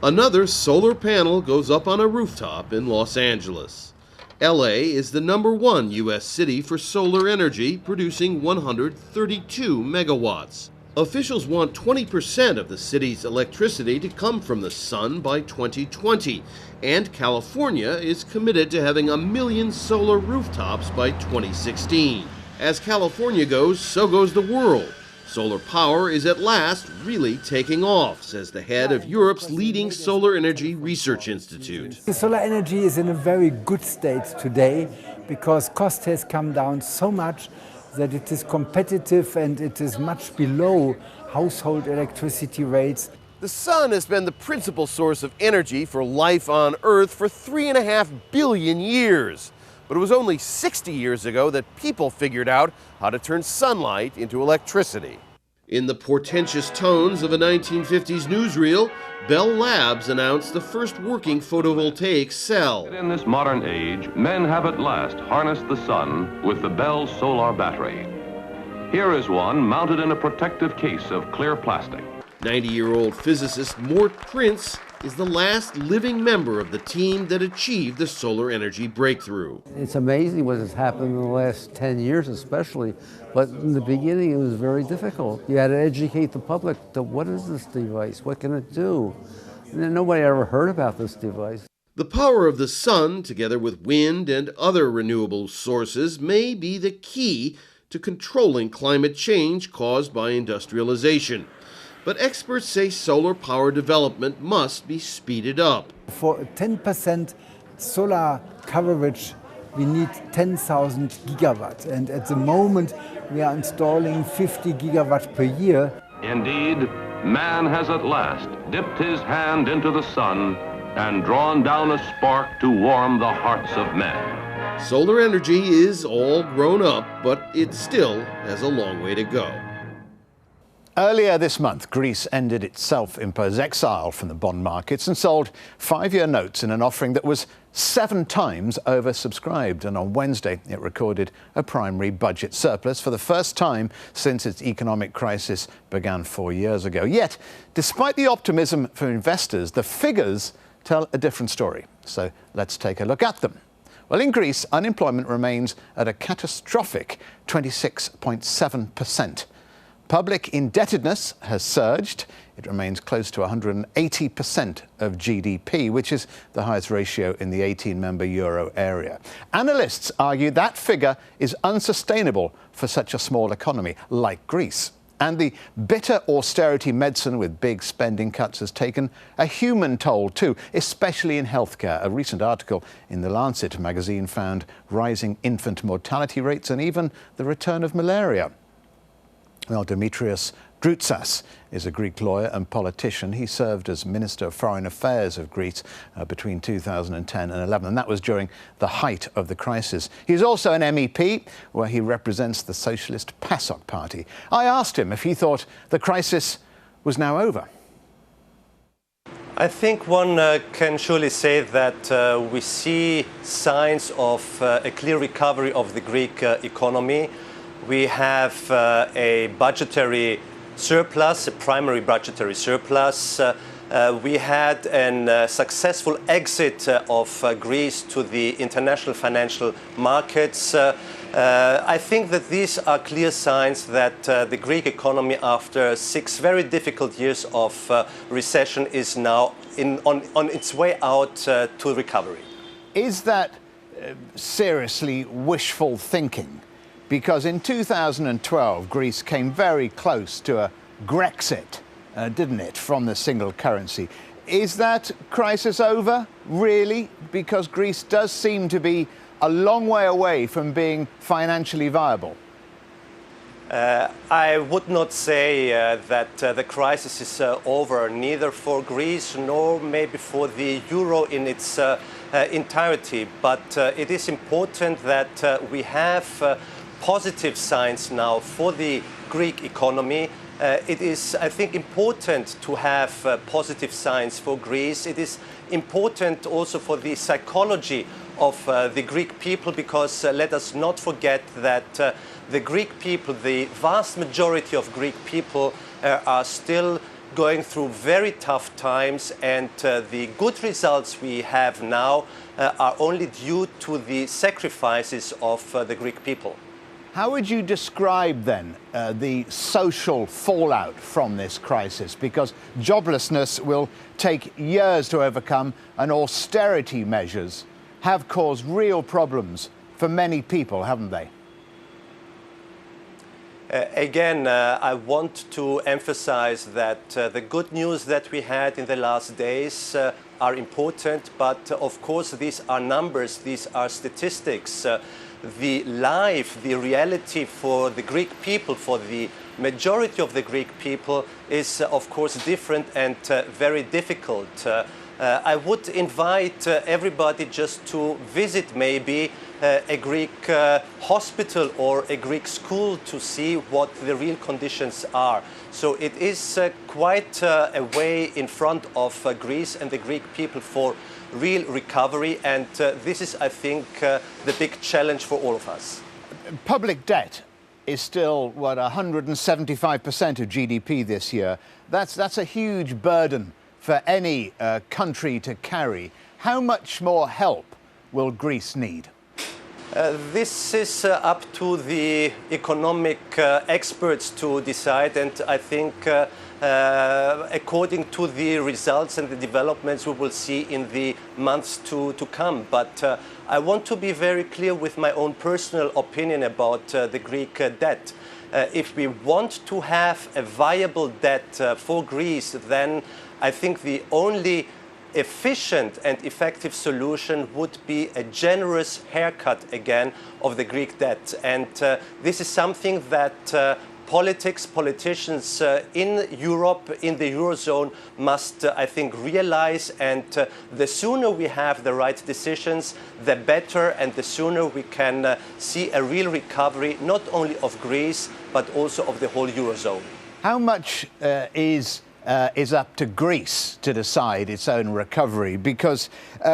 [SPEAKER 20] Another solar panel goes up on a rooftop in Los Angeles. LA is the #1 U.S. city for solar energy, producing 132 megawatts. Officials want 20% of the city's electricity to come from the sun by 2020, and California is committed to having 1 million solar rooftops by 2016. As California goes, so goes the world. Solar power is at last really taking off, says the head of Europe's leading solar energy research institute.
[SPEAKER 21] The solar energy is in a very good state today because cost has come down so much that it is competitive and it is much below household electricity rates.
[SPEAKER 22] The sun has been the principal source of energy for life on Earth for 3.5 billion years. But it was only 60 years ago that people figured out how to turn sunlight into electricity.
[SPEAKER 20] In the portentous tones of a 1950s newsreel, Bell Labs announced the first working photovoltaic cell.
[SPEAKER 23] In this modern age, men have at last harnessed the sun with the Bell solar battery. Here is one mounted in a protective case of clear plastic.
[SPEAKER 20] 90-year-old physicist Mort Prince is the last living member of the team that achieved the solar energy breakthrough.
[SPEAKER 24] It's amazing what has happened in the last 10 years especially, but in the beginning it was very difficult. You had to educate the public to what is this device, what can it do? And nobody ever heard about this device.
[SPEAKER 20] The power of the sun, together with wind and other renewable sources, may be the key to controlling climate change caused by industrialization. But experts say solar power development must be speeded up.
[SPEAKER 21] For 10% solar coverage we need 10,000 gigawatts. And at the moment, we are installing 50 gigawatts per year.
[SPEAKER 23] Indeed, man has at last dipped his hand into the sun and drawn down a spark to warm the hearts of men.
[SPEAKER 20] Solar energy is all grown up, but it still has a long way to go.
[SPEAKER 3] Earlier this month, Greece ended its self-imposed exile from the bond markets and sold 5-year notes in an offering that was 7 times oversubscribed. And on Wednesday, it recorded a primary budget surplus for the first time since its economic crisis began 4 years ago. Yet, despite the optimism for investors, the figures tell a different story. So let's take a look at them. Well, in Greece, unemployment remains at a catastrophic 26.7%. Public indebtedness has surged. It remains close to 180% of GDP, which is the highest ratio in the 18-member euro area. Analysts argue that figure is unsustainable for such a small economy like Greece. And the bitter austerity medicine with big spending cuts has taken a human toll too, especially in healthcare. A recent article in The Lancet magazine found rising infant mortality rates and even the return of malaria. Well, Dimitrios Droutsas is a Greek lawyer and politician. He served as Minister of Foreign Affairs of Greece between 2010 and 11, and that was during the height of the crisis. He's also an MEP, where he represents the Socialist PASOK party. I asked him if he thought the crisis was now over.
[SPEAKER 4] I think one can surely say that we see signs of a clear recovery of the Greek economy. We have a budgetary surplus, a primary budgetary surplus. We had a successful exit of Greece to the international financial markets. I think that these are clear signs that the Greek economy, after 6 very difficult years of recession, is now on its way out to recovery.
[SPEAKER 3] Is that seriously wishful thinking? Because in 2012, Greece came very close to a Grexit, didn't it, from the single currency. Is that crisis over, really? Because Greece does seem to be a long way away from being financially viable.
[SPEAKER 4] I would not say that the crisis is over, neither for Greece nor maybe for the euro in its entirety. But it is important that we have positive signs now for the Greek economy. It is, I think, important to have positive signs for Greece. It is important also for the psychology of the Greek people, because let us not forget that the Greek people, the vast majority of Greek people, are still going through very tough times, and the good results we have now are only due to the sacrifices of the Greek people.
[SPEAKER 3] How would you describe then the social fallout from this crisis? Because joblessness will take years to overcome, and austerity measures have caused real problems for many people, haven't they?
[SPEAKER 4] Again, I want to emphasize that the good news that we had in the last days are important, but of course these are numbers, these are statistics. The life, the reality for the Greek people, for the majority of the Greek people, is of course different and very difficult. I would invite everybody just to visit maybe a Greek hospital or a Greek school to see what the real conditions are. So it is quite a way in front of Greece and the Greek people for real recovery, and this is, I think, the big challenge for all of us.
[SPEAKER 3] Public debt is still, what, 175% of GDP this year. That's a huge burden for any country to carry. How much more help will Greece need?
[SPEAKER 4] This is up to the economic experts to decide, and I think according to the results and the developments we will see in the months to come. But I want to be very clear with my own personal opinion about the Greek debt. If we want to have a viable debt for Greece, then I think the only efficient and effective solution would be a generous haircut again of the Greek debt. And this is something that politicians in Europe, in the Eurozone, must, I think, realize. And the sooner we have the right decisions, the better, and the sooner we can see a real recovery, not only of Greece, but also of the whole Eurozone.
[SPEAKER 3] How much is up to Greece to decide its own recovery? Because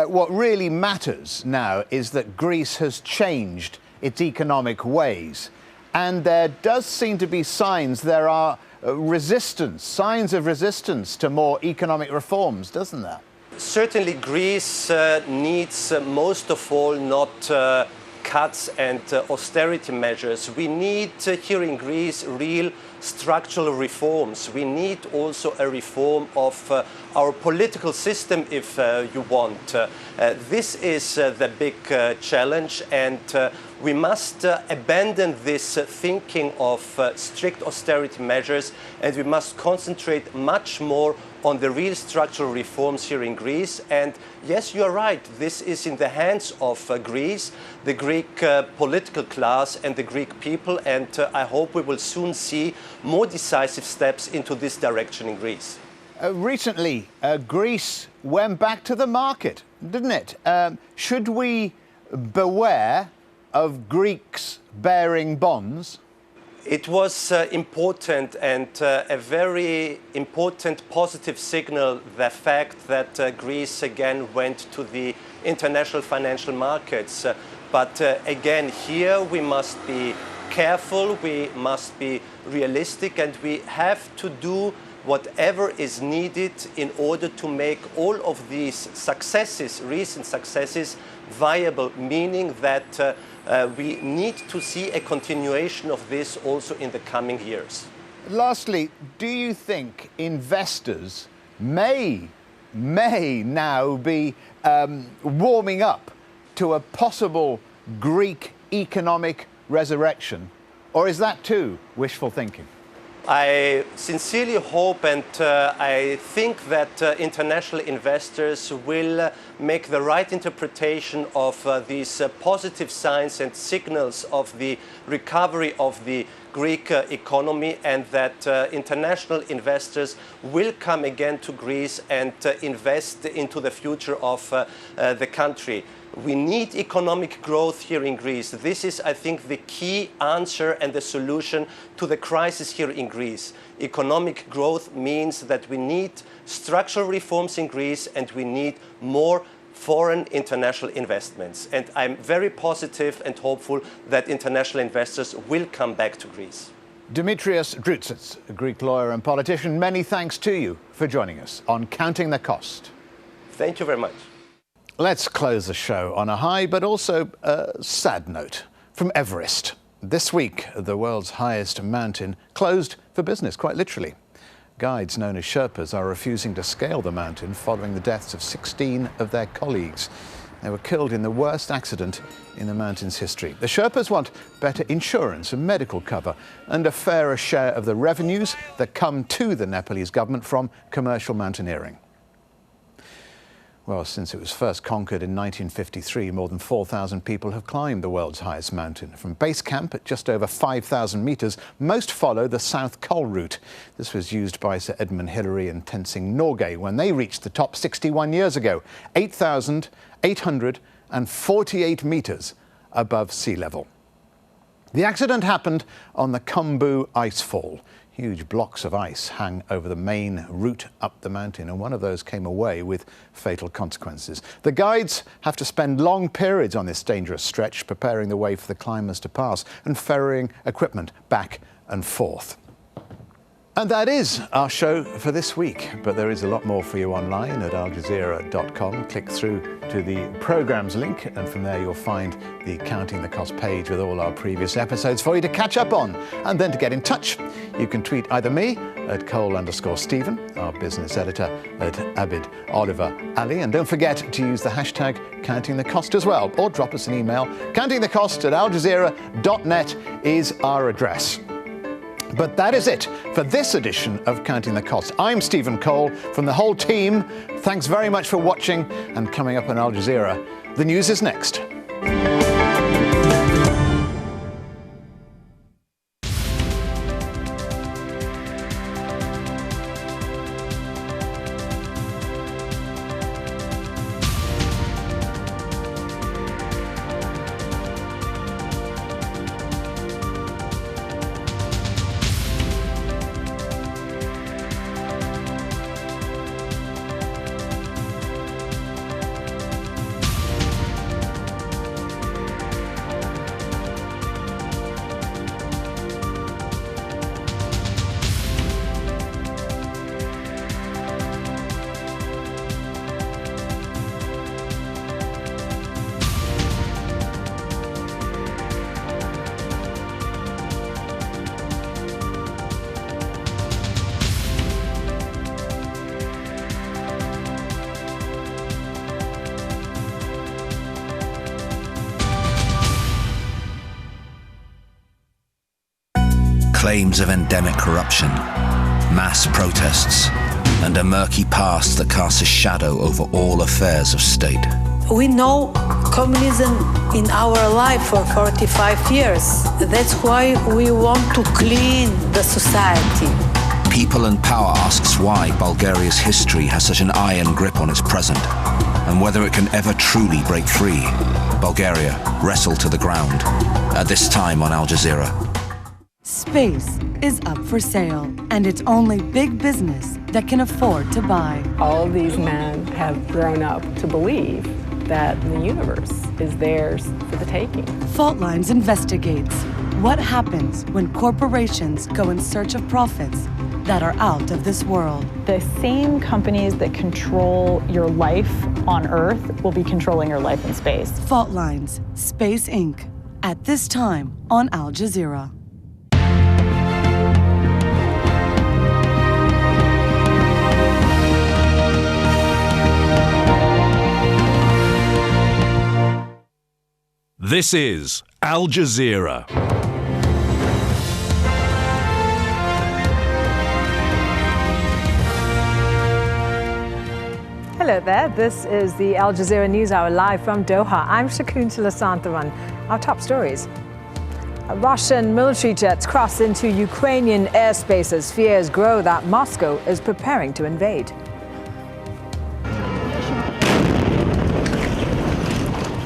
[SPEAKER 3] what really matters now is that Greece has changed its economic ways. And there does seem to be signs, there are signs of resistance to more economic reforms, doesn't there?
[SPEAKER 4] Certainly Greece needs most of all not cuts and austerity measures. We need here in Greece real structural reforms. We need also a reform of our political system, if you want. This is the big challenge, and we must abandon this thinking of strict austerity measures, and we must concentrate much more on the real structural reforms here in Greece. And yes, you are right, this is in the hands of Greece, the Greek political class and the Greek people, and I hope we will soon see more decisive steps into this direction in Greece.
[SPEAKER 3] Recently, Greece went back to the market, didn't it? Should we beware of Greeks bearing bonds?
[SPEAKER 4] It was important and a very important positive signal, the fact that Greece again went to the international financial markets. But again, here we must be careful, we must be realistic, and we have to do whatever is needed in order to make all of these successes, recent successes, viable, meaning that we need to see a continuation of this also in the coming years.
[SPEAKER 3] Lastly, do you think investors may now be warming up to a possible Greek economic resurrection, or is that too wishful thinking?
[SPEAKER 4] I sincerely hope and I think that international investors will make the right interpretation of these positive signs and signals of the recovery of the Greek economy, and that international investors will come again to Greece and invest into the future of the country. We need economic growth here in Greece. This is, I think, the key answer and the solution to the crisis here in Greece. Economic growth means that we need structural reforms in Greece, and we need more foreign international investments. And I'm very positive and hopeful that international investors will come back to Greece.
[SPEAKER 3] Dimitrios Droutsas, a Greek lawyer and politician, many thanks to you for joining us on Counting the Cost.
[SPEAKER 4] Thank you very much.
[SPEAKER 3] Let's close the show on a high but also a sad note from Everest. This week, the world's highest mountain closed for business, quite literally. Guides known as Sherpas are refusing to scale the mountain following the deaths of 16 of their colleagues. They were killed in the worst accident in the mountain's history. The Sherpas want better insurance and medical cover and a fairer share of the revenues that come to the Nepalese government from commercial mountaineering. Well, since it was first conquered in 1953, more than 4,000 people have climbed the world's highest mountain. From base camp at just over 5,000 metres, most follow the South Col route. This was used by Sir Edmund Hillary and Tenzing Norgay when they reached the top 61 years ago, 8,848 metres above sea level. The accident happened on the Khumbu icefall. Huge blocks of ice hang over the main route up the mountain, and one of those came away with fatal consequences. The guides have to spend long periods on this dangerous stretch, preparing the way for the climbers to pass and ferrying equipment back and forth. And that is our show for this week, but there is a lot more for you online at aljazeera.com. Click through to the programmes link, and from there you'll find the Counting the Cost page with all our previous episodes for you to catch up on. And then to get in touch, you can tweet either me at Cole_Stephen, our business editor at Abid Oliver Ali, and don't forget to use the hashtag Counting the Cost as well, or drop us an email. Countingthecost@aljazeera.net is our address. But that is it for this edition of Counting the Costs. I'm Stephen Cole. From the whole team, thanks very much for watching. And coming up on Al Jazeera, the news is next.
[SPEAKER 7] Claims of endemic corruption, mass protests, and a murky past that casts a shadow over all affairs of state.
[SPEAKER 8] We know communism in our life for 45 years. That's why we want to clean the society.
[SPEAKER 7] People and Power asks why Bulgaria's history has such an iron grip on its present, and whether it can ever truly break free. Bulgaria wrestled to the ground, at this time on Al Jazeera.
[SPEAKER 10] Space is up for sale, and it's only big business that can afford to buy.
[SPEAKER 11] All of these men have grown up to believe that the universe is theirs for the taking.
[SPEAKER 10] Fault Lines investigates what happens when corporations go in search of profits that are out of this world.
[SPEAKER 12] The same companies that control your life on Earth will be controlling your life in space.
[SPEAKER 10] Fault Lines, Space Inc. At this time on Al Jazeera.
[SPEAKER 25] This is Al Jazeera.
[SPEAKER 26] Hello there, this is the Al Jazeera News Hour live from Doha. I'm Shakuntala Santharan. Our top stories. Russian military jets cross into Ukrainian airspace as fears grow that Moscow is preparing to invade.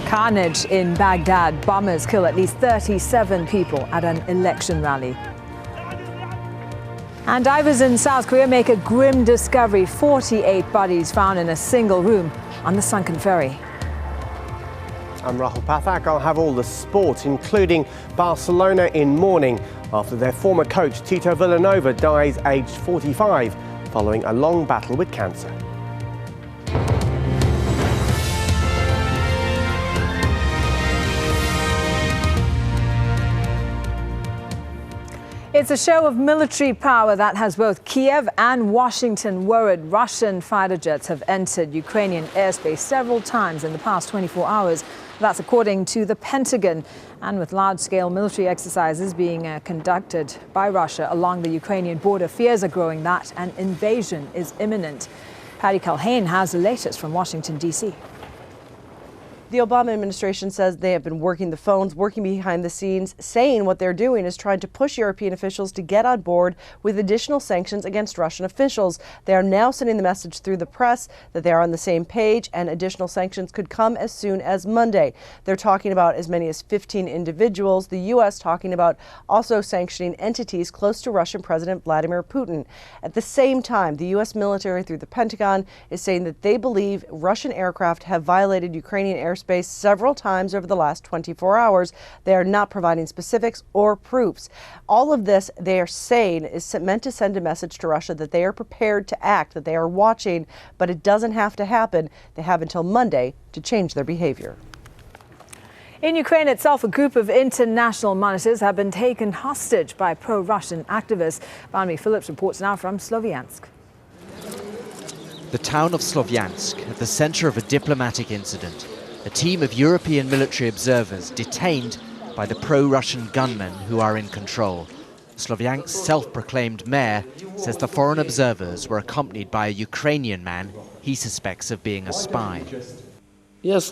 [SPEAKER 26] Carnage in Baghdad. Bombers kill at least 37 people at an election rally. And divers in South Korea make a grim discovery. 48 bodies found in a single room on the sunken ferry.
[SPEAKER 27] I'm Rahul Pathak. I'll have all the sport, including Barcelona in mourning after their former coach Tito Villanova dies aged 45 following a long battle with cancer.
[SPEAKER 26] It's a show of military power that has both Kiev and Washington worried. Russian fighter jets have entered Ukrainian airspace several times in the past 24 hours. That's according to the Pentagon. And with large-scale military exercises being conducted by Russia along the Ukrainian border, fears are growing that an invasion is imminent. Patty Culhane has the latest from Washington, D.C.
[SPEAKER 28] The Obama administration says they have been working the phones, working behind the scenes, saying what they're doing is trying to push European officials to get on board with additional sanctions against Russian officials. They are now sending the message through the press that they are on the same page and additional sanctions could come as soon as Monday. They're talking about as many as 15 individuals. The U.S. talking about also sanctioning entities close to Russian President Vladimir Putin. At the same time, the U.S. military through the Pentagon is saying that they believe Russian aircraft have violated Ukrainian airspace several times over the last 24 hours. They are not providing specifics or proofs. All of this, they are saying, is meant to send a message to Russia that they are prepared to act, that they are watching, but it doesn't have to happen. They have until Monday to change their behavior.
[SPEAKER 26] In Ukraine itself, a group of international monitors have been taken hostage by pro-Russian activists. Valerie Phillips reports now from Sloviansk.
[SPEAKER 29] The town of Sloviansk, at the center of a diplomatic incident. A team of European military observers detained by the pro-Russian gunmen who are in control. Slovyansk's self-proclaimed mayor says the foreign observers were accompanied by a Ukrainian man he suspects of being a spy.
[SPEAKER 1] I've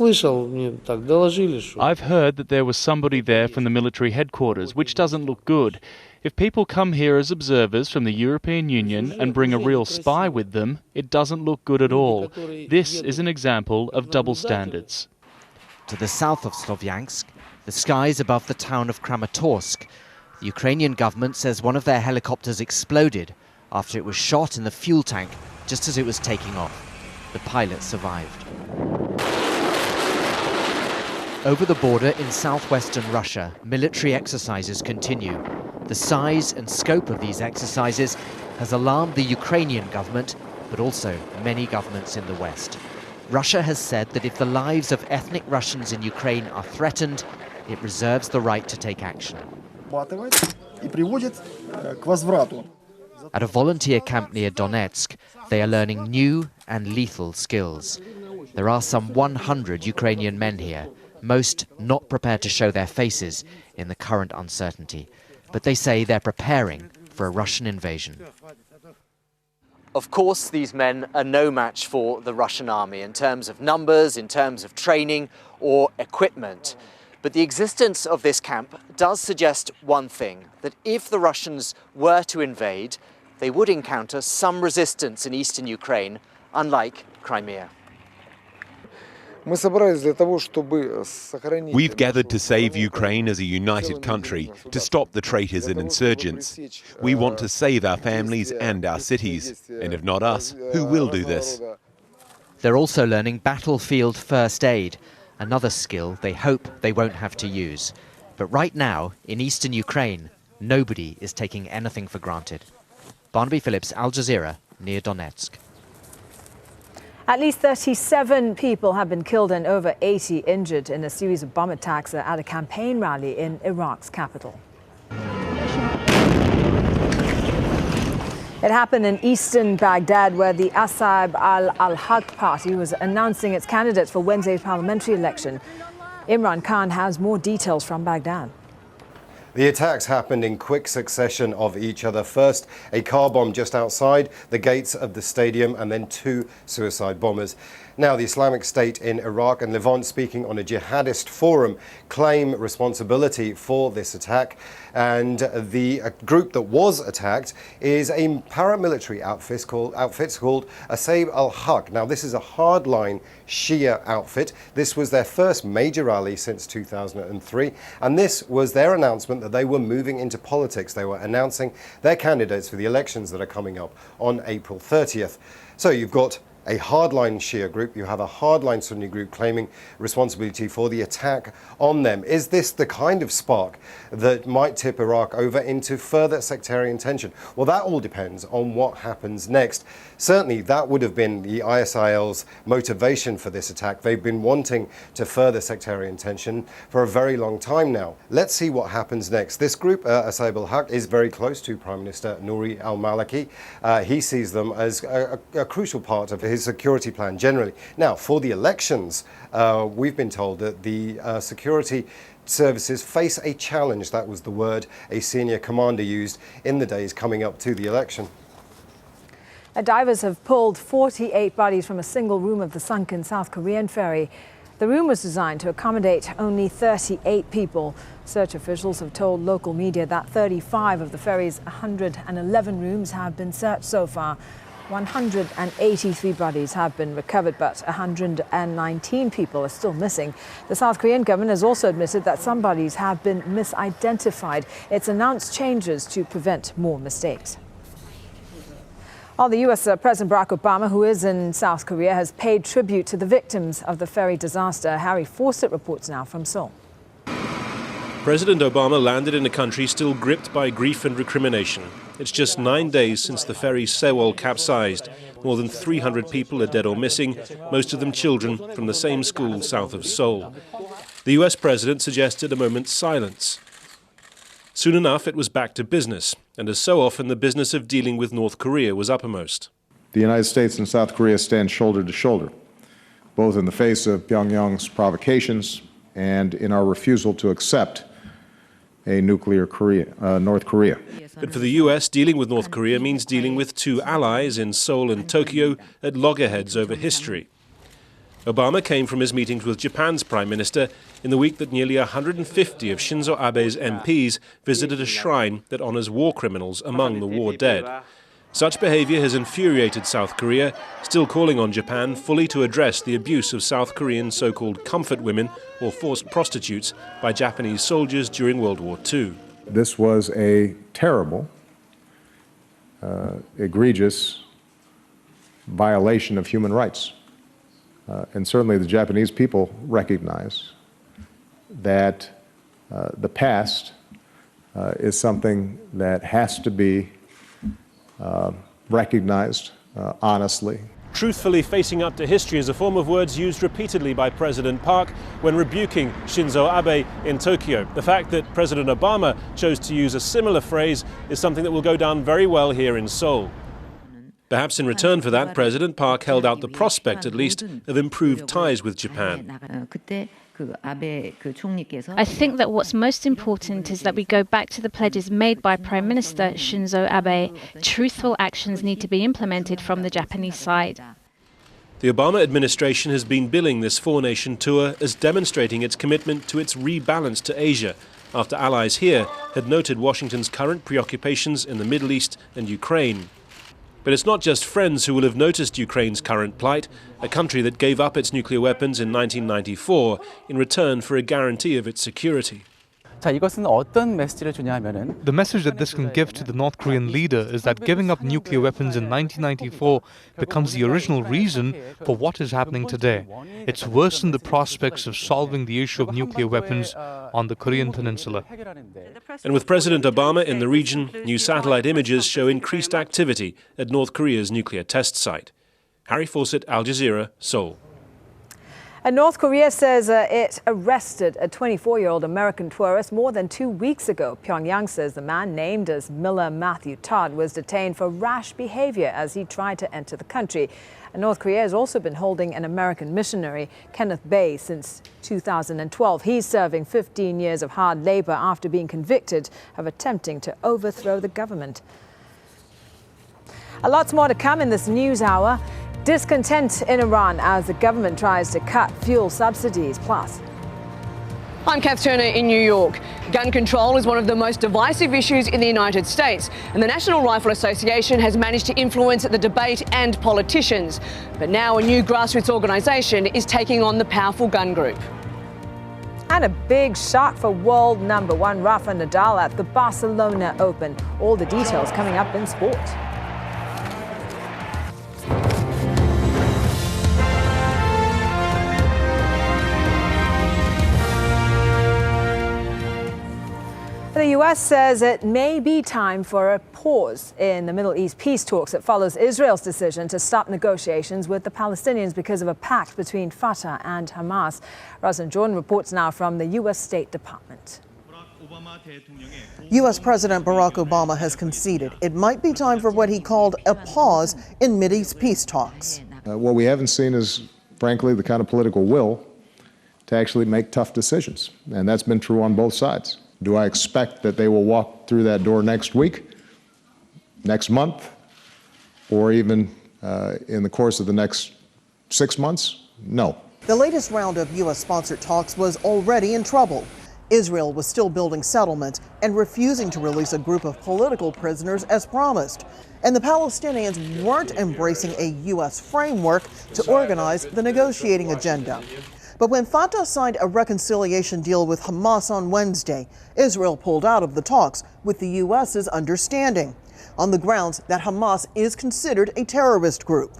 [SPEAKER 1] heard that there was somebody there from the military headquarters, which doesn't look good. If people come here as observers from the European Union and bring a real spy with them, it doesn't look good at all. This is an example of double standards.
[SPEAKER 29] To the south of Slovyansk, the skies above the town of Kramatorsk, the Ukrainian government says one of their helicopters exploded after it was shot in the fuel tank just as it was taking off. The pilot survived. Over the border in southwestern Russia, military exercises continue. The size and scope of these exercises has alarmed the Ukrainian government, but also many governments in the West. Russia has said that if the lives of ethnic Russians in Ukraine are threatened, it reserves the right to take action. At a volunteer camp near Donetsk, they are learning new and lethal skills. There are some 100 Ukrainian men here, most not prepared to show their faces in the current uncertainty. But they say they're preparing for a Russian invasion. Of course, these men are no match for the Russian army in terms of numbers, in terms of training or equipment. But the existence of this camp does suggest one thing, that if the Russians were to invade, they would encounter some resistance in eastern Ukraine, unlike Crimea.
[SPEAKER 6] We've gathered to save Ukraine as a united country, to stop the traitors and insurgents. We want to save our families and our cities, and if not us, who will do this?
[SPEAKER 29] They're also learning battlefield first aid, another skill they hope they won't have to use. But right now, in eastern Ukraine, nobody is taking anything for granted. Barnaby Phillips, Al Jazeera, near Donetsk.
[SPEAKER 26] At least 37 people have been killed and over 80 injured in a series of bomb attacks at a campaign rally in Iraq's capital. It happened in eastern Baghdad, where the Asab al-Haq party was announcing its candidates for Wednesday's parliamentary election. Imran Khan has more details from Baghdad.
[SPEAKER 9] The attacks happened in quick succession of each other. First, a car bomb just outside the gates of the stadium, and then 2 suicide bombers. Now, the Islamic State in Iraq and Levant, speaking on a jihadist forum, claim responsibility for this attack. And the group that was attacked is a paramilitary outfit called Asab al-Haq. Now, this is a hardline Shia outfit. This was their first major rally since 2003. And this was their announcement that they were moving into politics. They were announcing their candidates for the elections that are coming up on April 30th. So you've got a hardline Shia group, you have a hardline Sunni group claiming responsibility for the attack on them. Is this the kind of spark that might tip Iraq over into further sectarian tension? Well, that all depends on what happens next. Certainly, that would have been the ISIL's motivation for this attack. They've been wanting to further sectarian tension for a very long time now. Let's see what happens next. This group, Asab al-Haq, is very close to Prime Minister Nouri al-Maliki. He sees them as a crucial part of his security plan generally. Now, for the elections, we've been told that the security services face a challenge. That was the word a senior commander used in the days coming up to the election.
[SPEAKER 26] Divers have pulled 48 bodies from a single room of the sunken South Korean ferry. The room was designed to accommodate only 38 people. Search officials have told local media that 35 of the ferry's 111 rooms have been searched so far. 183 bodies have been recovered, but 119 people are still missing. The South Korean government has also admitted that some bodies have been misidentified. It's announced changes to prevent more mistakes. Well, the U.S. President Barack Obama, who is in South Korea, has paid tribute to the victims of the ferry disaster. Harry Fawcett reports now from Seoul.
[SPEAKER 13] President Obama landed in a country still gripped by grief and recrimination. It's just 9 days since the ferry Sewol capsized. More than 300 people are dead or missing, most of them children from the same school south of Seoul. The U.S. president suggested a moment's silence. Soon enough, it was back to business, and as so often, the business of dealing with North Korea was uppermost.
[SPEAKER 14] The United States and South Korea stand shoulder to shoulder, both in the face of Pyongyang's provocations and in our refusal to accept a nuclear North Korea.
[SPEAKER 13] But for the US, dealing with North Korea means dealing with two allies in Seoul and Tokyo at loggerheads over history. Obama came from his meetings with Japan's Prime Minister in the week that nearly 150 of Shinzo Abe's MPs visited a shrine that honors war criminals among the war dead. Such behavior has infuriated South Korea, still calling on Japan fully to address the abuse of South Korean so-called comfort women or forced prostitutes by Japanese soldiers during World War II.
[SPEAKER 14] This was a terrible, egregious violation of human rights. And certainly the Japanese people recognize that the past is something that has to be recognized honestly.
[SPEAKER 13] Truthfully facing up to history is a form of words used repeatedly by President Park when rebuking Shinzo Abe in Tokyo. The fact that President Obama chose to use a similar phrase is something that will go down very well here in Seoul. Perhaps in return for that, President Park held out the prospect, at least, of improved ties with Japan.
[SPEAKER 2] I think that what's most important is that we go back to the pledges made by Prime Minister Shinzo Abe. Truthful actions need to be implemented from the Japanese side.
[SPEAKER 13] The Obama administration has been billing this four-nation tour as demonstrating its commitment to its rebalance to Asia, after allies here had noted Washington's current preoccupations in the Middle East and Ukraine. But it's not just friends who will have noticed Ukraine's current plight, a country that gave up its nuclear weapons in 1994 in return for a guarantee of its security.
[SPEAKER 5] The message that this can give to the North Korean leader is that giving up nuclear weapons in 1994 becomes the original reason for what is happening today. It's worsened the prospects of solving the issue of nuclear weapons on the Korean peninsula.
[SPEAKER 13] And with President Obama in the region, new satellite images show increased activity at North Korea's nuclear test site. Harry Fawcett, Al Jazeera, Seoul.
[SPEAKER 26] And North Korea says it arrested a 24-year-old American tourist more than 2 weeks ago. Pyongyang says the man named as Miller Matthew Todd was detained for rash behavior as he tried to enter the country. And North Korea has also been holding an American missionary, Kenneth Bae, since 2012. He's serving 15 years of hard labor after being convicted of attempting to overthrow the government. Lots more to come in this news hour. Discontent in Iran as the government tries to cut fuel subsidies. Plus,
[SPEAKER 15] I'm Kath Turner in New York. Gun control is one of the most divisive issues in the United States, and the National Rifle Association has managed to influence the debate and politicians. But now a new grassroots organisation is taking on the powerful gun group.
[SPEAKER 26] And a big shock for world number one Rafa Nadal at the Barcelona Open. All the details coming up in sport. The U.S. says it may be time for a pause in the Middle East peace talks that follows Israel's decision to stop negotiations with the Palestinians because of a pact between Fatah and Hamas. Roslyn Jordan reports now from the U.S. State Department.
[SPEAKER 16] U.S. President Barack Obama has conceded it might be time for what he called a pause in Mideast peace talks.
[SPEAKER 14] What we haven't seen is, frankly, the kind of political will to actually make tough decisions. And that's been true on both sides. Do I expect that they will walk through that door next week, next month, or even in the course of the next 6 months? No.
[SPEAKER 16] The latest round of U.S.-sponsored talks was already in trouble. Israel was still building settlements and refusing to release a group of political prisoners as promised. And the Palestinians weren't embracing a U.S. framework to organize the negotiating agenda. But when Fatah signed a reconciliation deal with Hamas on Wednesday, Israel pulled out of the talks with the U.S.'s understanding, on the grounds that Hamas is considered a terrorist group.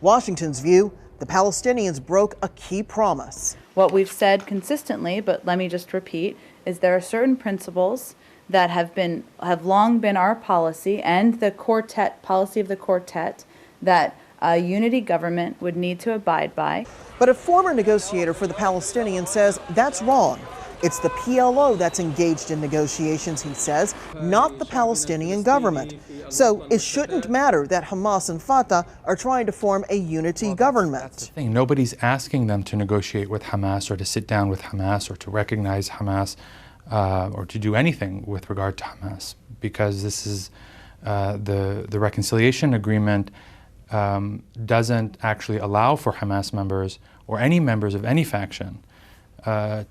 [SPEAKER 16] Washington's view, the Palestinians broke a key promise.
[SPEAKER 17] What we've said consistently, but let me just repeat, is there are certain principles that have long been our policy and the policy of the quartet that a unity government would need to abide by.
[SPEAKER 16] But a former negotiator for the Palestinians says that's wrong. It's the PLO that's engaged in negotiations, he says, not the Palestinian government. So it shouldn't matter that Hamas and Fatah are trying to form a unity government.
[SPEAKER 18] That's the thing. Nobody's asking them to negotiate with Hamas or to sit down with Hamas or to recognize Hamas.
[SPEAKER 3] or to do anything with regard to Hamas, because this is the reconciliation agreement doesn't actually allow for Hamas members or any members of any faction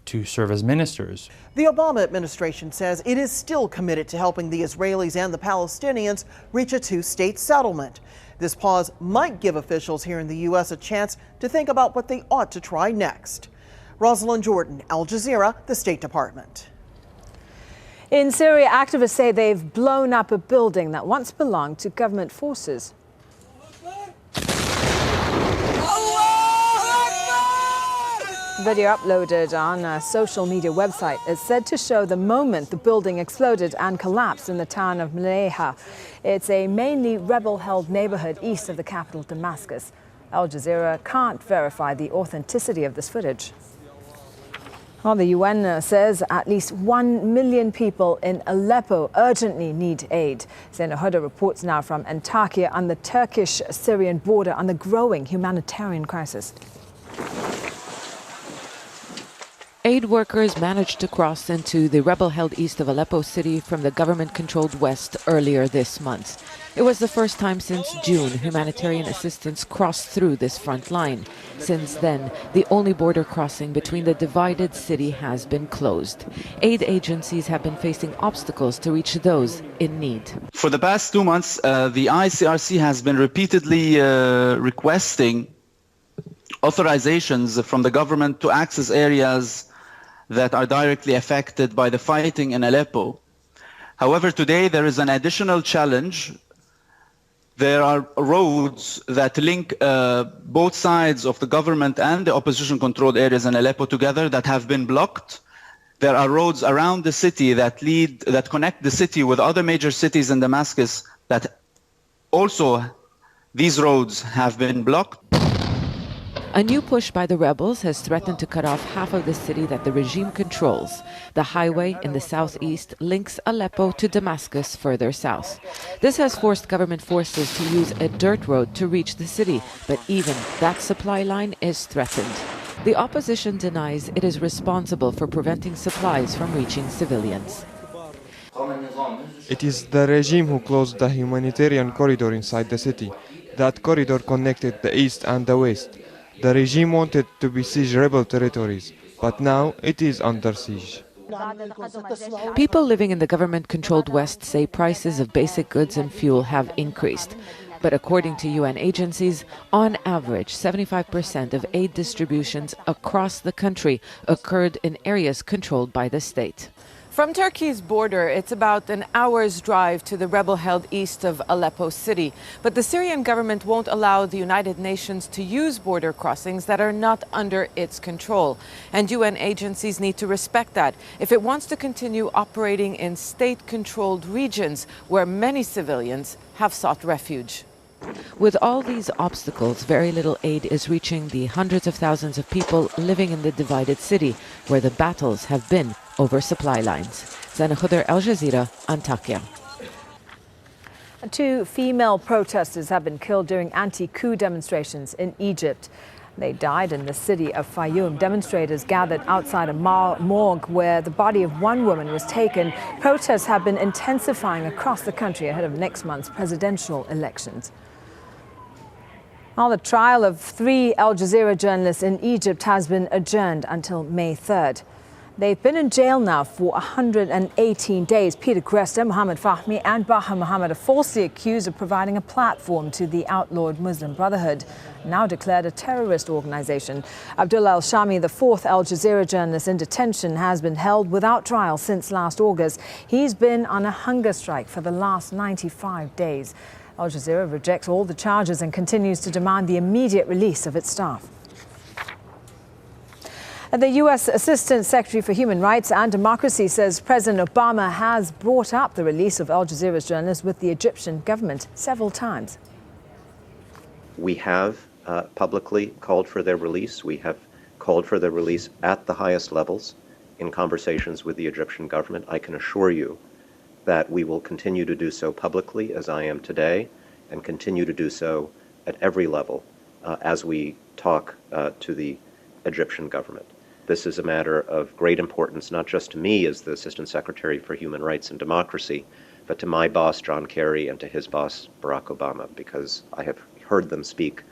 [SPEAKER 3] to serve as ministers.
[SPEAKER 16] The Obama administration says it is still committed to helping the Israelis and the Palestinians reach a two-state settlement. This pause might give officials here in the U.S. a chance to think about what they ought to try next. Rosalind Jordan, Al Jazeera, the State Department.
[SPEAKER 26] In Syria, activists say they've blown up a building that once belonged to government forces. Video uploaded on a social media website is said to show the moment the building exploded and collapsed in the town of Maleha. It's a mainly rebel-held neighborhood east of the capital, Damascus. Al Jazeera can't verify the authenticity of this footage. Well, the UN says at least 1 million people in Aleppo urgently need aid. Zaina Huda reports now from Antakya on the Turkish-Syrian border on the growing humanitarian crisis.
[SPEAKER 4] Aid workers managed to cross into the rebel-held east of Aleppo city from the government-controlled west earlier this month. It was the first time since June humanitarian assistance crossed through this front line. Since then, the only border crossing between the divided city has been closed. Aid agencies have been facing obstacles to reach those in need.
[SPEAKER 18] For the past 2 months, the ICRC has been repeatedly requesting authorizations from the government to access areas that are directly affected by the fighting in Aleppo. However, today there is an additional challenge. There are roads that link both sides of the government and the opposition-controlled areas in Aleppo together that have been blocked. There are roads around the city that connect the city with other major cities in Damascus that also, these roads have been blocked.
[SPEAKER 4] A new push by the rebels has threatened to cut off half of the city that the regime controls. The highway in the southeast links Aleppo to Damascus further south. This has forced government forces to use a dirt road to reach the city, but even that supply line is threatened. The opposition denies it is responsible for preventing supplies from reaching civilians.
[SPEAKER 19] It is the regime who closed the humanitarian corridor inside the city. That corridor connected the east and the west. The regime wanted to besiege rebel territories, but now it is under siege.
[SPEAKER 4] People living in the government-controlled West say prices of basic goods and fuel have increased. But according to UN agencies, on average, 75% of aid distributions across the country occurred in areas controlled by the state. From Turkey's border, it's about an hour's drive to the rebel-held east of Aleppo city. But the Syrian government won't allow the United Nations to use border crossings that are not under its control. And UN agencies need to respect that if it wants to continue operating in state-controlled regions where many civilians have sought refuge. With all these obstacles, very little aid is reaching the hundreds of thousands of people living in the divided city, where the battles have been over supply lines. Zaina Huda, Al Jazeera, Antakya.
[SPEAKER 26] 2 female protesters have been killed during anti-coup demonstrations in Egypt. They died in the city of Fayoum. Demonstrators gathered outside a morgue where the body of one woman was taken. Protests have been intensifying across the country ahead of next month's presidential elections. Well, the trial of 3 Al Jazeera journalists in Egypt has been adjourned until May 3rd. They've been in jail now for 118 days. Peter Gresta, Mohammed Fahmy and Baha Mohammed are falsely accused of providing a platform to the outlawed Muslim Brotherhood, now declared a terrorist organization. Abdullah al-Shami, the 4th Al Jazeera journalist in detention, has been held without trial since last August. He's been on a hunger strike for the last 95 days. Al Jazeera rejects all the charges and continues to demand the immediate release of its staff. The U.S. Assistant Secretary for Human Rights and Democracy says President Obama has brought up the release of Al Jazeera's journalists with the Egyptian government several times.
[SPEAKER 20] We have publicly called for their release. We have called for their release at the highest levels in conversations with the Egyptian government. I can assure you that we will continue to do so publicly, as I am today, and continue to do so at every level as we talk to the Egyptian government. This is a matter of great importance, not just to me as the Assistant Secretary for Human Rights and Democracy, but to my boss, John Kerry, and to his boss, Barack Obama, because I have heard them speak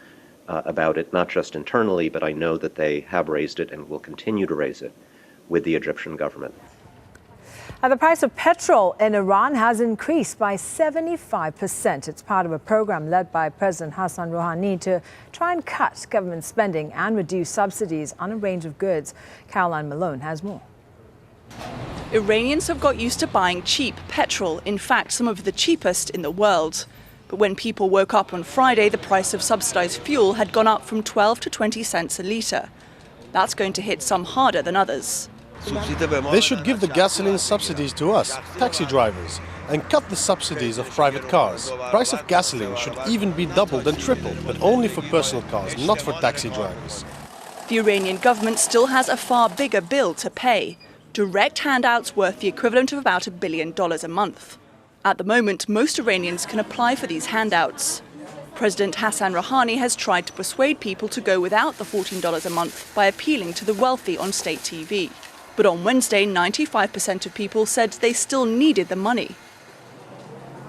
[SPEAKER 20] about it, not just internally, but I know that they have raised it and will continue to raise it with the Egyptian government.
[SPEAKER 26] The price of petrol in Iran has increased by 75%. It's part of a program led by President Hassan Rouhani to try and cut government spending and reduce subsidies on a range of goods. Caroline Malone has more.
[SPEAKER 7] Iranians have got used to buying cheap petrol, in fact, some of the cheapest in the world. But when people woke up on Friday, the price of subsidised fuel had gone up from 12 to 20 cents a litre. That's going to hit some harder than others.
[SPEAKER 8] They should give the gasoline subsidies to us, taxi drivers, and cut the subsidies of private cars. Price of gasoline should even be doubled and tripled, but only for personal cars, not for taxi drivers.
[SPEAKER 7] The Iranian government still has a far bigger bill to pay. Direct handouts worth the equivalent of about $1 billion a month. At the moment, most Iranians can apply for these handouts. President Hassan Rouhani has tried to persuade people to go without the $14 a month by appealing to the wealthy on state TV. But on Wednesday, 95% of people said they still needed the money.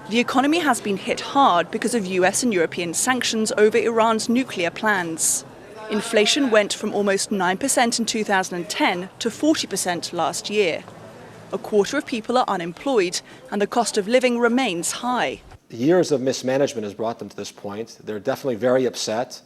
[SPEAKER 7] The economy has been hit hard because of US and European sanctions over Iran's nuclear plans. Inflation went from almost 9% in 2010 to 40% last year. A quarter of people are unemployed, and the cost of living remains high.
[SPEAKER 10] Years of mismanagement has brought them to this point. They're definitely very upset.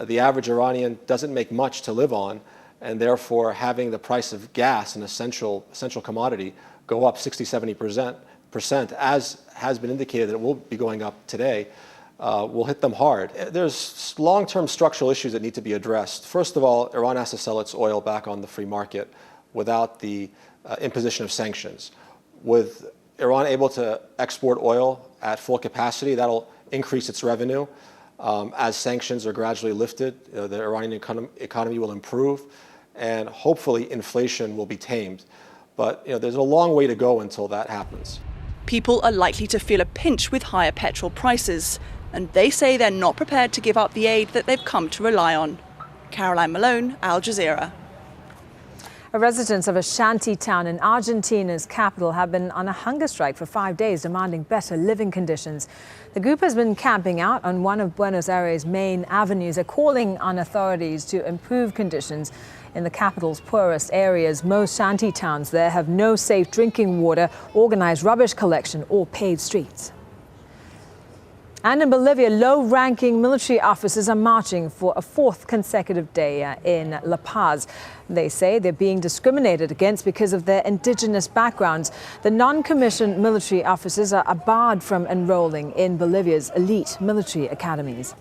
[SPEAKER 10] The average Iranian doesn't make much to live on, and therefore having the price of gas, an essential commodity, go up 60–70%, as has been indicated that it will be going up today, will hit them hard. There's long-term structural issues that need to be addressed. First of all, Iran has to sell its oil back on the free market without the imposition of sanctions. With Iran able to export oil at full capacity, that'll increase its revenue. As sanctions are gradually lifted, the Iranian economy will improve, and hopefully inflation will be tamed. But there's a long way to go until that happens.
[SPEAKER 7] People are likely to feel a pinch with higher petrol prices, and they say they're not prepared to give up the aid that they've come to rely on. Caroline Malone, Al Jazeera.
[SPEAKER 26] Residents of a shanty town in Argentina's capital have been on a hunger strike for 5 days, demanding better living conditions. The group has been camping out on one of Buenos Aires' main avenues. They're calling on authorities to improve conditions in the capital's poorest areas. Most shanty towns there have no safe drinking water, organized rubbish collection, or paved streets. And in Bolivia, low-ranking military officers are marching for a fourth consecutive day in La Paz. They say they're being discriminated against because of their indigenous backgrounds. The non-commissioned military officers are barred from enrolling in Bolivia's elite military academies.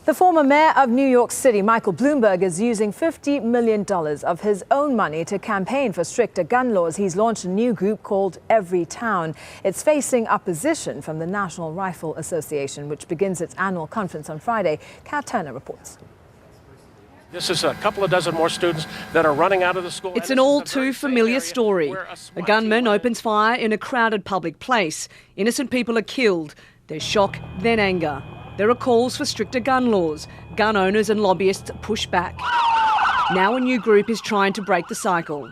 [SPEAKER 26] The former mayor of New York City, Michael Bloomberg, is using $50 million of his own money to campaign for stricter gun laws. He's launched a new group called Every Town. It's facing opposition from the National Rifle Association, which begins its annual conference on Friday. Kat Turner reports.
[SPEAKER 11] This is a couple of dozen more students that are running out of the school.
[SPEAKER 15] It's an all too familiar story. A gunman opens fire in a crowded public place. Innocent people are killed. There's shock, then anger. There are calls for stricter gun laws. Gun owners and lobbyists push back. Now a new group is trying to break the cycle.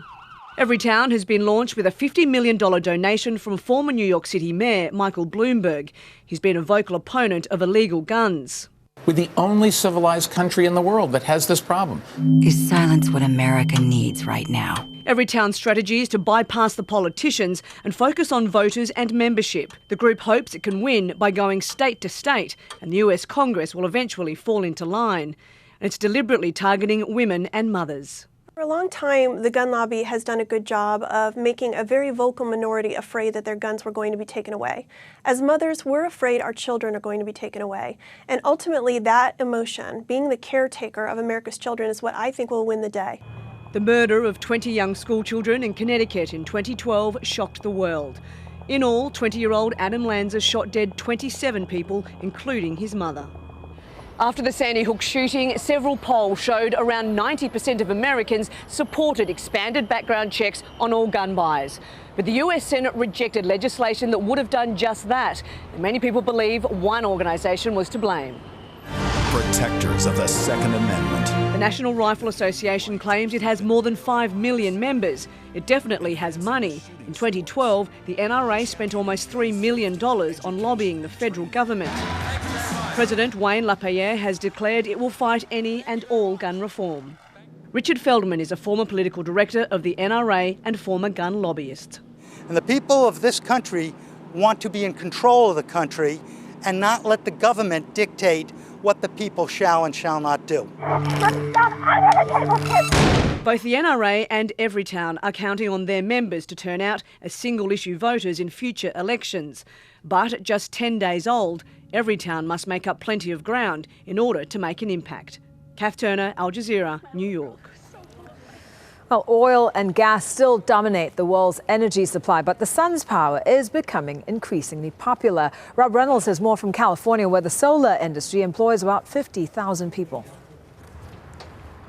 [SPEAKER 15] Every Town has been launched with a $50 million donation from former New York City Mayor Michael Bloomberg. He's been a vocal opponent of illegal guns.
[SPEAKER 12] We're the only civilized country in the world that has this problem.
[SPEAKER 21] Is silence what America needs right now?
[SPEAKER 15] Every Town's strategy is to bypass the politicians and focus on voters and membership. The group hopes it can win by going state to state, and the US Congress will eventually fall into line. And it's deliberately targeting women and mothers.
[SPEAKER 22] For a long time, the gun lobby has done a good job of making a very vocal minority afraid that their guns were going to be taken away. As mothers, we're afraid our children are going to be taken away. And ultimately, that emotion, being the caretaker of America's children, is what I think will win the day.
[SPEAKER 15] The murder of 20 young schoolchildren in Connecticut in 2012 shocked the world. In all, 20-year-old Adam Lanza shot dead 27 people, including his mother. After the Sandy Hook shooting, several polls showed around 90% of Americans supported expanded background checks on all gun buyers. But the US Senate rejected legislation that would have done just that. And many people believe one organisation was to blame.
[SPEAKER 1] protectors of the Second Amendment.
[SPEAKER 15] The National Rifle Association claims it has more than 5 million members. It definitely has money. In 2012, the NRA spent almost $3 million on lobbying the federal government. President Wayne LaPierre has declared it will fight any and all gun reform. Richard Feldman is a former political director of the NRA and former gun lobbyist.
[SPEAKER 6] And the people of this country want to be in control of the country and not let the government dictate what the people shall and shall not do.
[SPEAKER 15] Both the NRA and Everytown are counting on their members to turn out as single-issue voters in future elections. But at just 10 days old, Everytown must make up plenty of ground in order to make an impact. Kath Turner, Al Jazeera, New York.
[SPEAKER 26] Well, oil and gas still dominate the world's energy supply, but the sun's power is becoming increasingly popular. Rob Reynolds has more from California, where the solar industry employs about 50,000 people.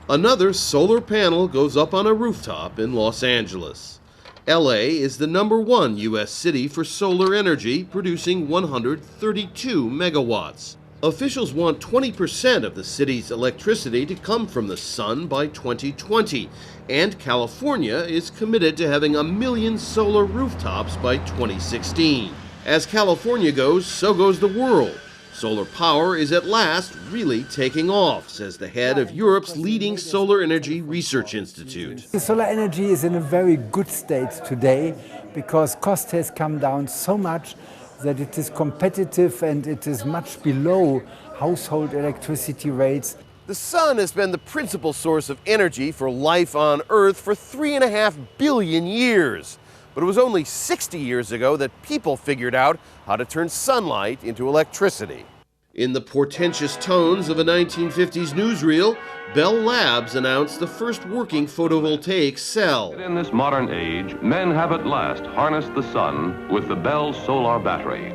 [SPEAKER 9] Another solar panel goes up on a rooftop in Los Angeles. LA is the #1 U.S. city for solar energy, producing 132 megawatts. Officials want 20% of the city's electricity to come from the sun by 2020, and California is committed to having 1 million solar rooftops by 2016. As California goes, so goes the world. Solar power is at last really taking off, says the head of Europe's leading solar energy research institute.
[SPEAKER 23] The solar energy is in a very good state today because cost has come down so much that it is competitive and it is much below household electricity rates.
[SPEAKER 9] The sun has been the principal source of energy for life on Earth for 3.5 billion years. But it was only 60 years ago that people figured out how to turn sunlight into electricity. In the portentous tones of a 1950s newsreel, Bell Labs announced the first working photovoltaic cell.
[SPEAKER 24] In this modern age, men have at last harnessed the sun with the Bell solar battery.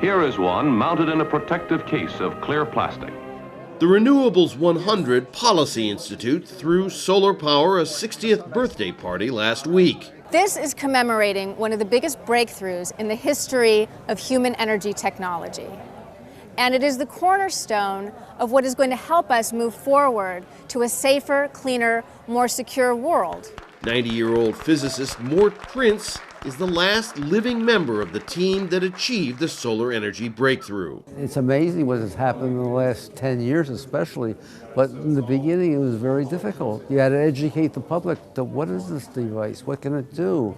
[SPEAKER 24] Here is one mounted in a protective case of clear plastic.
[SPEAKER 9] The Renewables 100 Policy Institute threw solar power a 60th birthday party last week.
[SPEAKER 25] This is commemorating one of the biggest breakthroughs in the history of human energy technology. And it is the cornerstone of what is going to help us move forward to a safer, cleaner, more secure world.
[SPEAKER 9] 90-year-old physicist Mort Prince is the last living member of the team that achieved the solar energy breakthrough.
[SPEAKER 27] It's amazing what has happened in the last 10 years especially, but in the beginning it was very difficult. You had to educate the public to what is this device, what can it do?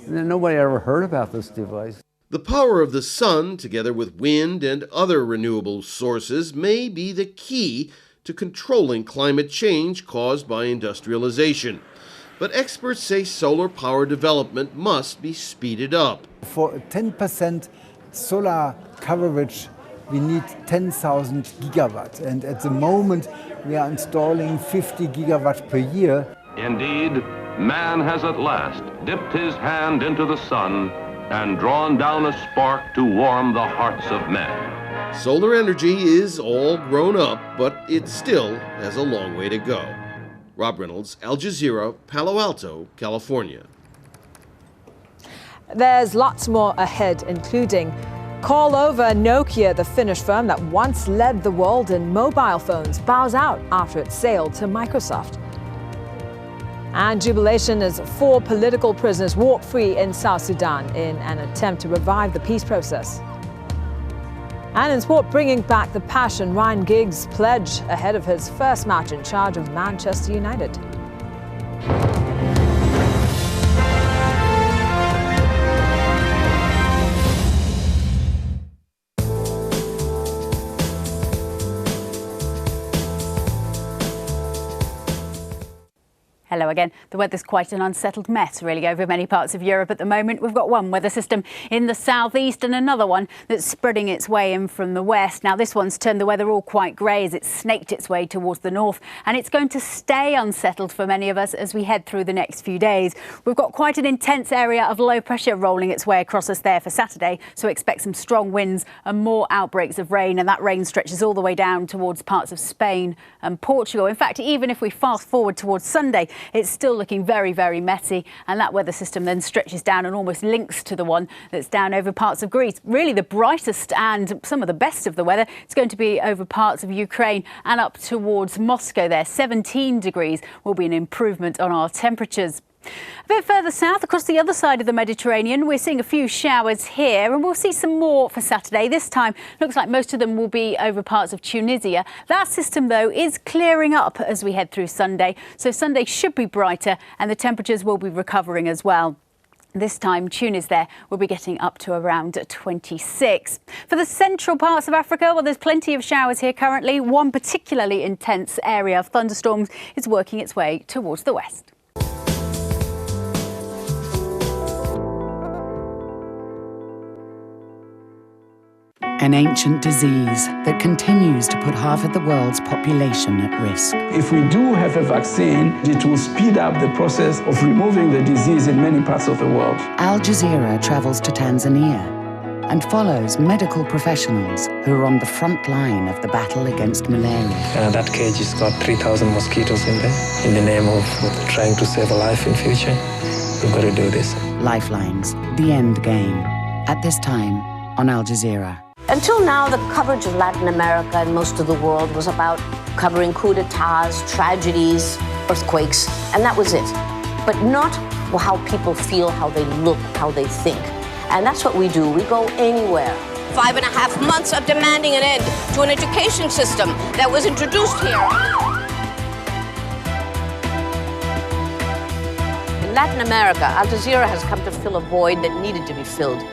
[SPEAKER 27] And then nobody ever heard about this device.
[SPEAKER 9] The power of the sun, together with wind and other renewable sources, may be the key to controlling climate change caused by industrialization. But experts say solar power development must be speeded up.
[SPEAKER 23] For 10% solar coverage, we need 10,000 gigawatts. And at the moment, we are installing 50 gigawatts per year.
[SPEAKER 24] Indeed, man has at last dipped his hand into the sun and drawn down a spark to warm the hearts of men.
[SPEAKER 9] Solar energy is all grown up, but it still has a long way to go. Rob Reynolds, Al Jazeera, Palo Alto, California.
[SPEAKER 26] There's lots more ahead, including call over Nokia, the Finnish firm that once led the world in mobile phones, bows out after its sale to Microsoft. And jubilation as 4 political prisoners walk free in South Sudan in an attempt to revive the peace process. And in sport, bringing back the passion, Ryan Giggs' pledge ahead of his first match in charge of Manchester United.
[SPEAKER 28] Hello again. The weather's quite an unsettled mess really over many parts of Europe at the moment. We've got one weather system in the southeast and another one that's spreading its way in from the west. Now this one's turned the weather all quite grey as it's snaked its way towards the north, and it's going to stay unsettled for many of us as we head through the next few days. We've got quite an intense area of low pressure rolling its way across us there for Saturday, so expect some strong winds and more outbreaks of rain, and that rain stretches all the way down towards parts of Spain and Portugal. In fact, even if we fast forward towards Sunday, it's still looking very, very messy, and that weather system then stretches down and almost links to the one that's down over parts of Greece. Really the brightest and some of the best of the weather is going to be over parts of Ukraine and up towards Moscow there. 17 degrees will be an improvement on our temperatures. A bit further south, across the other side of the Mediterranean, we're seeing a few showers here, and we'll see some more for Saturday. This time, looks like most of them will be over parts of Tunisia. That system, though, is clearing up as we head through Sunday, so Sunday should be brighter and the temperatures will be recovering as well. This time, Tunis there will be getting up to around 26. For the central parts of Africa, well, there's plenty of showers here currently. One particularly intense area of thunderstorms is working its way towards the west.
[SPEAKER 21] An ancient disease that continues to put half of the world's population at risk.
[SPEAKER 2] If we do have a vaccine, it will speed up the process of removing the disease in many parts of the world.
[SPEAKER 21] Al Jazeera travels to Tanzania and follows medical professionals who are on the front line of the battle against malaria.
[SPEAKER 3] That cage has got 3,000 mosquitoes in there. In the name of trying to save a life in future, we've got to do this.
[SPEAKER 21] Lifelines, the end game. At this time on Al Jazeera.
[SPEAKER 5] Until now, the coverage of Latin America and most of the world was about covering coups d'etats, tragedies, earthquakes, and that was it. But not how people feel, how they look, how they think. And that's what we do. We go anywhere.
[SPEAKER 13] 5.5 months of demanding an end to an education system that was introduced here.
[SPEAKER 5] In Latin America, Al Jazeera has come to fill a void that needed to be filled.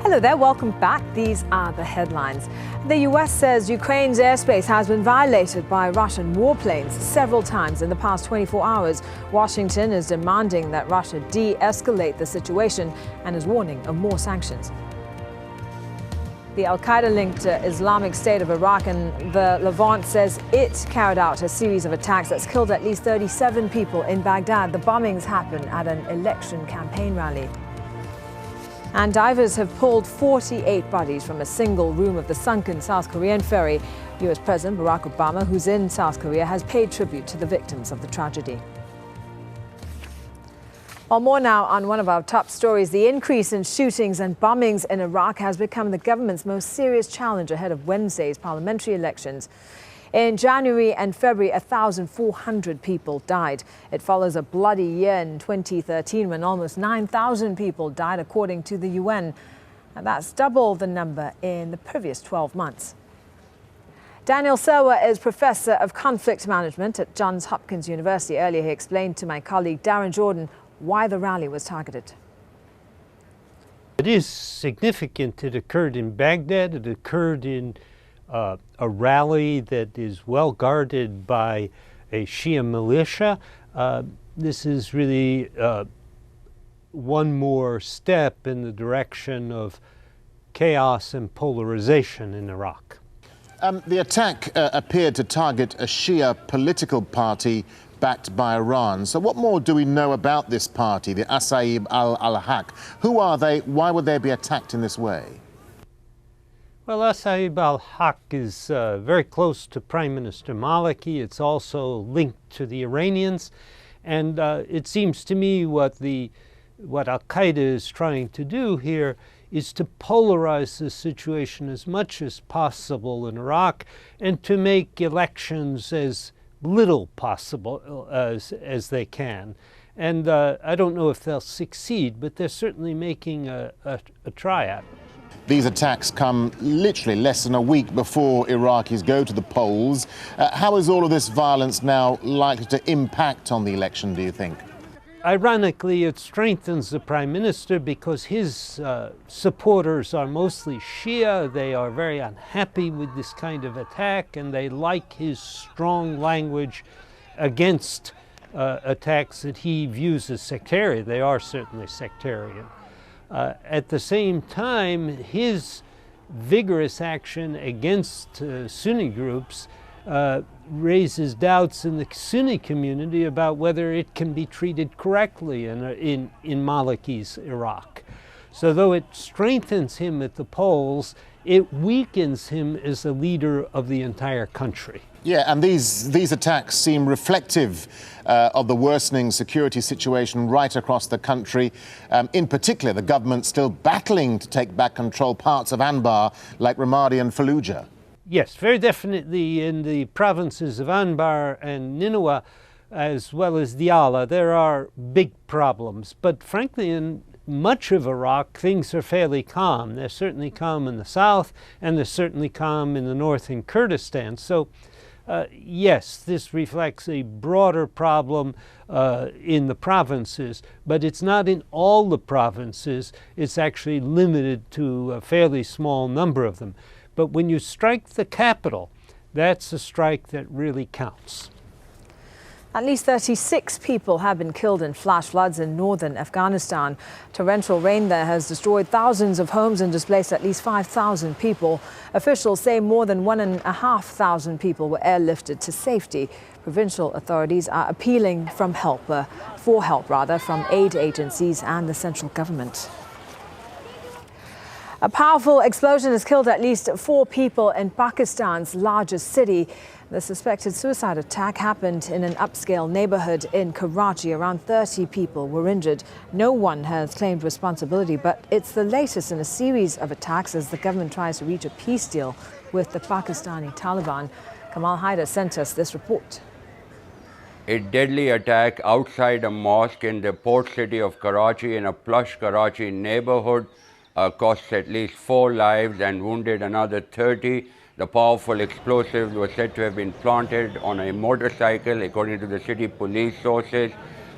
[SPEAKER 26] Hello there, welcome back. These are the headlines. The US says Ukraine's airspace has been violated by Russian warplanes several times in the past 24 hours. Washington is demanding that Russia de-escalate the situation and is warning of more sanctions. The Al-Qaeda-linked Islamic State of Iraq and the Levant says it carried out a series of attacks that's killed at least 37 people in Baghdad. The bombings happened at an election campaign rally. And divers have pulled 48 bodies from a single room of the sunken South Korean ferry. US President Barack Obama, who's in South Korea, has paid tribute to the victims of the tragedy. Well, more now on one of our top stories. The increase in shootings and bombings in Iraq has become the government's most serious challenge ahead of Wednesday's parliamentary elections. In January and February, 1,400 people died. It follows a bloody year in 2013 when almost 9,000 people died, according to the UN. And that's double the number in the previous 12 months. Daniel Serwer is Professor of Conflict Management at Johns Hopkins University. Earlier, he explained to my colleague Darren Jordan why the rally was targeted.
[SPEAKER 14] It is significant. It occurred in Baghdad. It occurred in a rally that is well guarded by a Shia militia. This is really one more step in the direction of chaos and polarization in Iraq.
[SPEAKER 16] The attack appeared to target a Shia political party backed by Iran. So what more do we know about this party, the Asaib al-Haq? Who are they? Why would they be attacked in this way?
[SPEAKER 14] Well, Asaib al-Haq is very close to Prime Minister Maliki. It's also linked to the Iranians. And it seems to me what Al-Qaeda is trying to do here is to polarize the situation as much as possible in Iraq and to make elections as little possible as they can. And I don't know if they'll succeed, but they're certainly making a try at it.
[SPEAKER 16] These attacks come literally less than a week before Iraqis go to the polls. How is all of this violence now likely to impact on the election, do you think?
[SPEAKER 14] Ironically, it strengthens the Prime Minister because his supporters are mostly Shia. They are very unhappy with this kind of attack, and they like his strong language against attacks that he views as sectarian. They are certainly sectarian. At the same time, his vigorous action against Sunni groups raises doubts in the Sunni community about whether it can be treated correctly in Maliki's Iraq. So though it strengthens him at the polls, it weakens him as a leader of the entire country.
[SPEAKER 16] Yeah, and these attacks seem reflective of the worsening security situation right across the country. In particular, the government still battling to take back control parts of Anbar like Ramadi and Fallujah.
[SPEAKER 14] Yes, very definitely in the provinces of Anbar and Nineveh, as well as Diyala, there are big problems. But frankly, in much of Iraq, things are fairly calm. They're certainly calm in the south, and they're certainly calm in the north in Kurdistan. So, yes, this reflects a broader problem in the provinces, but it's not in all the provinces. It's actually limited to a fairly small number of them. But when you strike the capital, that's a strike that really counts.
[SPEAKER 26] At least 36 people have been killed in flash floods in northern Afghanistan. Torrential rain there has destroyed thousands of homes and displaced at least 5,000 people. Officials say more than 1,500 people were airlifted to safety. Provincial authorities are appealing for help from aid agencies and the central government. A powerful explosion has killed at least 4 people in Pakistan's largest city. The suspected suicide attack happened in an upscale neighborhood in Karachi. Around 30 people were injured. No one has claimed responsibility, but it's the latest in a series of attacks as the government tries to reach a peace deal with the Pakistani Taliban. Kamal Haider sent us this report.
[SPEAKER 4] A deadly attack outside a mosque in the port city of Karachi in a plush Karachi neighborhood cost at least 4 lives and wounded another 30. The powerful explosives were said to have been planted on a motorcycle, according to the city police sources.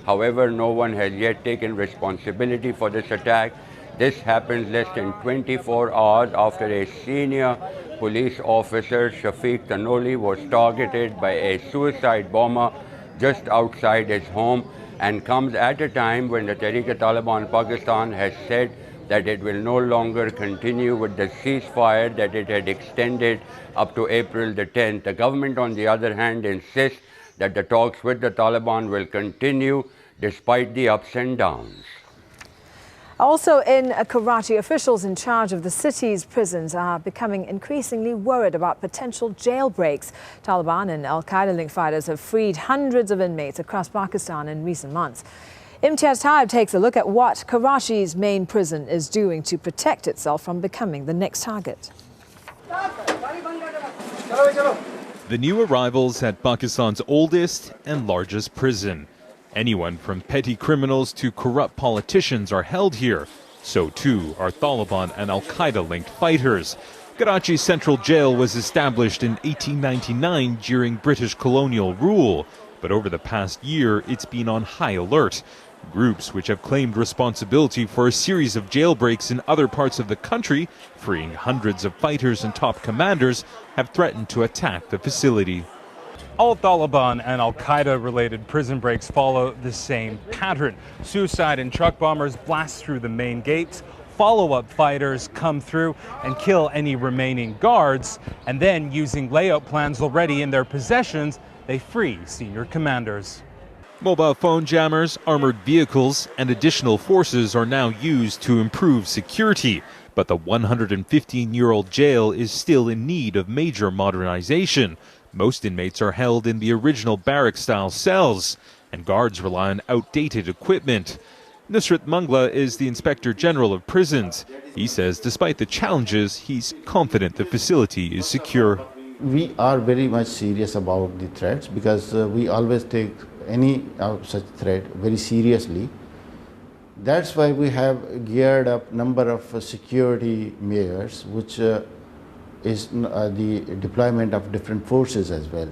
[SPEAKER 4] However, no one has yet taken responsibility for this attack. This happened less than 24 hours after a senior police officer, Shafiq Tanoli, was targeted by a suicide bomber just outside his home, and comes at a time when the Tehrik-e-Taliban Pakistan has said that it will no longer continue with the ceasefire that it had extended up to April the 10th. The government, on the other hand, insists that the talks with the Taliban will continue despite the ups and downs.
[SPEAKER 26] Also in Karachi, officials in charge of the city's prisons are becoming increasingly worried about potential jailbreaks. Taliban and al-Qaeda-linked fighters have freed hundreds of inmates across Pakistan in recent months. Imtiaz Taib takes a look at what Karachi's main prison is doing to protect itself from becoming the next target.
[SPEAKER 7] The new arrivals at Pakistan's oldest and largest prison. Anyone from petty criminals to corrupt politicians are held here. So too are Taliban and al-Qaeda-linked fighters. Karachi's central jail was established in 1899 during British colonial rule. But over the past year, it's been on high alert. Groups which have claimed responsibility for a series of jailbreaks in other parts of the country, freeing hundreds of fighters and top commanders, have threatened to attack the facility.
[SPEAKER 8] All Taliban and al-Qaeda-related prison breaks follow the same pattern. Suicide and truck bombers blast through the main gates. Follow-up fighters come through and kill any remaining guards. And then, using layout plans already in their possessions, they free senior commanders.
[SPEAKER 7] Mobile phone jammers, armored vehicles, and additional forces are now used to improve security. But the 115-year-old jail is still in need of major modernization. Most inmates are held in the original barrack-style cells, and guards rely on outdated equipment. Nusrat Mangla is the Inspector General of Prisons. He says despite the challenges, he's confident the facility is secure.
[SPEAKER 10] We are very much serious about the threats because we always take any such threat very seriously. That's why we have geared up number of security measures, which is the deployment of different forces as well.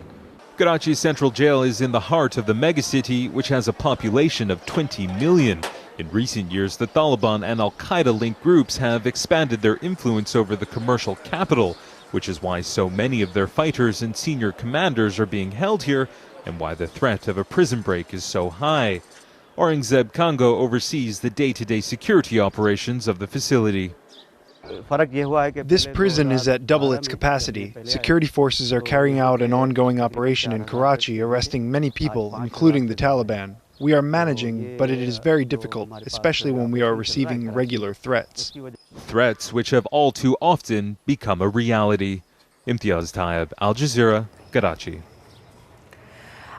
[SPEAKER 7] Karachi's central jail is in the heart of the megacity, which has a population of 20 million. In recent years, the Taliban and al-Qaeda-linked groups have expanded their influence over the commercial capital, which is why so many of their fighters and senior commanders are being held here and why the threat of a prison break is so high. Aurangzeb Kango oversees the day-to-day security operations of the facility.
[SPEAKER 1] This prison is at double its capacity. Security forces are carrying out an ongoing operation in Karachi, arresting many people, including the Taliban. We are managing, but it is very difficult, especially when we are receiving regular threats.
[SPEAKER 7] Threats which have all too often become a reality. Imtiaz Tayyab, Al Jazeera, Karachi.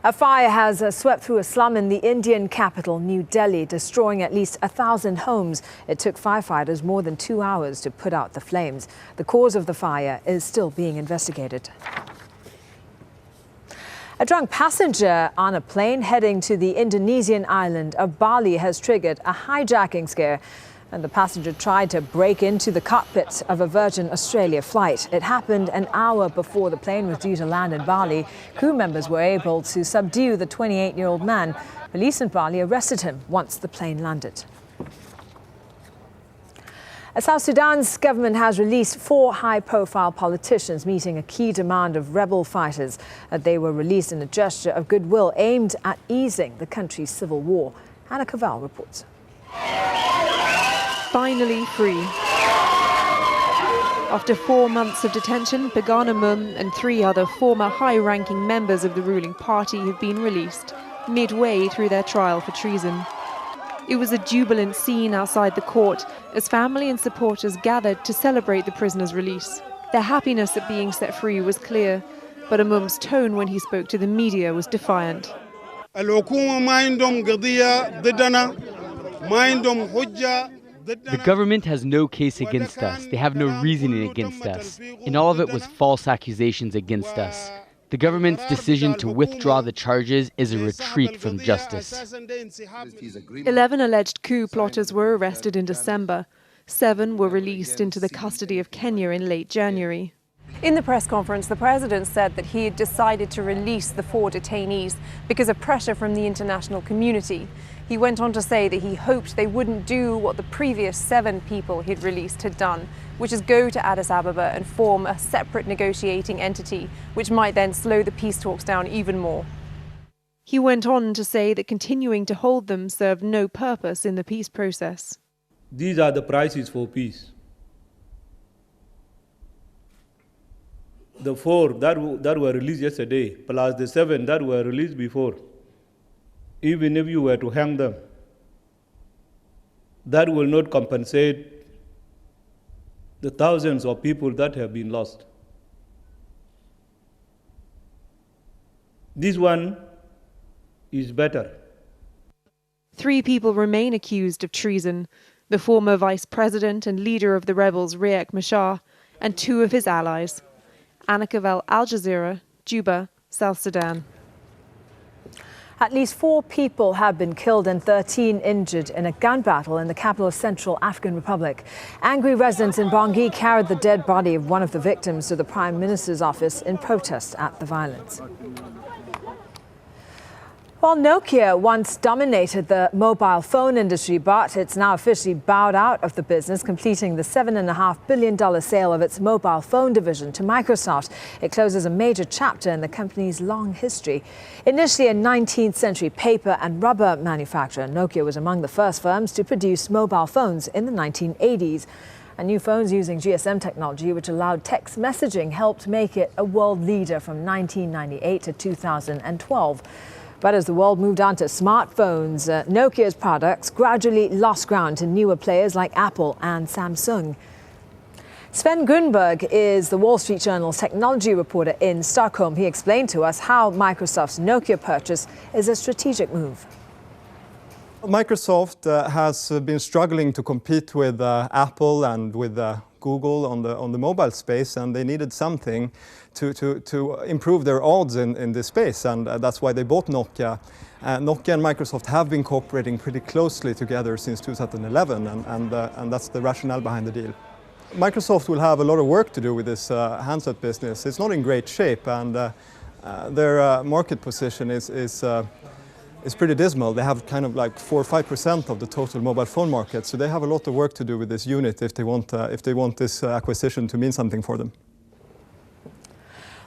[SPEAKER 26] A fire has swept through a slum in the Indian capital, New Delhi, destroying at least 1,000 homes. It took firefighters more than 2 hours to put out the flames. The cause of the fire is still being investigated. A drunk passenger on a plane heading to the Indonesian island of Bali has triggered a hijacking scare. And the passenger tried to break into the cockpit of a Virgin Australia flight. It happened an hour before the plane was due to land in Bali. Crew members were able to subdue the 28-year-old man. Police in Bali arrested him once the plane landed. South Sudan's government has released 4 high-profile politicians meeting a key demand of rebel fighters. They were released in a gesture of goodwill aimed at easing the country's civil war. Hannah Cavell reports.
[SPEAKER 11] Finally free. After 4 months of detention, Pagana Mum and 3 other former high-ranking members of the ruling party have been released, midway through their trial for treason. It was a jubilant scene outside the court as family and supporters gathered to celebrate the prisoners' release. Their happiness at being set free was clear, but Amum's tone when he spoke to the media was defiant.
[SPEAKER 12] The government has no case against us. They have no reasoning against us. And all of it was false accusations against us. The government's decision to withdraw the charges is a retreat from justice.
[SPEAKER 11] 11 alleged coup plotters were arrested in December. 7 were released into the custody of Kenya in late January. In the press conference, the president said that he had decided to release the 4 detainees because of pressure from the international community. He went on to say that he hoped they wouldn't do what the previous 7 people he'd released had done, which is go to Addis Ababa and form a separate negotiating entity, which might then slow the peace talks down even more. He went on to say that continuing to hold them served no purpose in the peace process.
[SPEAKER 17] These are the prices for peace. The 4 that were released yesterday, plus the 7 that were released before, even if you were to hang them, that will not compensate the thousands of people that have been lost. This one is better.
[SPEAKER 11] 3 people remain accused of treason: the former vice president and leader of the rebels, Riek Machar, and 2 of his allies. Anna Cavell, Al Jazeera, Juba, South Sudan.
[SPEAKER 26] At least 4 people have been killed and 13 injured in a gun battle in the capital of Central African Republic. Angry residents in Bangui carried the dead body of one of the victims to the Prime Minister's office in protest at the violence. Well, Nokia once dominated the mobile phone industry, but it's now officially bowed out of the business, completing the $7.5 billion sale of its mobile phone division to Microsoft. It closes a major chapter in the company's long history. Initially a 19th century paper and rubber manufacturer, Nokia was among the first firms to produce mobile phones in the 1980s. And new phones using GSM technology, which allowed text messaging, helped make it a world leader from 1998 to 2012. But as the world moved on to smartphones, Nokia's products gradually lost ground to newer players like Apple and Samsung. Sven Grunberg is the Wall Street Journal's technology reporter in Stockholm. He explained to us how Microsoft's Nokia purchase is a strategic move.
[SPEAKER 18] Microsoft has been struggling to compete with Apple and with Google on the mobile space, and they needed something to improve their odds in this space, and that's why they bought Nokia. Nokia and Microsoft have been cooperating pretty closely together since 2011, and that's the rationale behind the deal. Microsoft will have a lot of work to do with this handset business. It's not in great shape, and their market position is pretty dismal. They have kind of like 4 or 5% of the total mobile phone market, so they have a lot of work to do with this unit if they want this acquisition to mean something for them.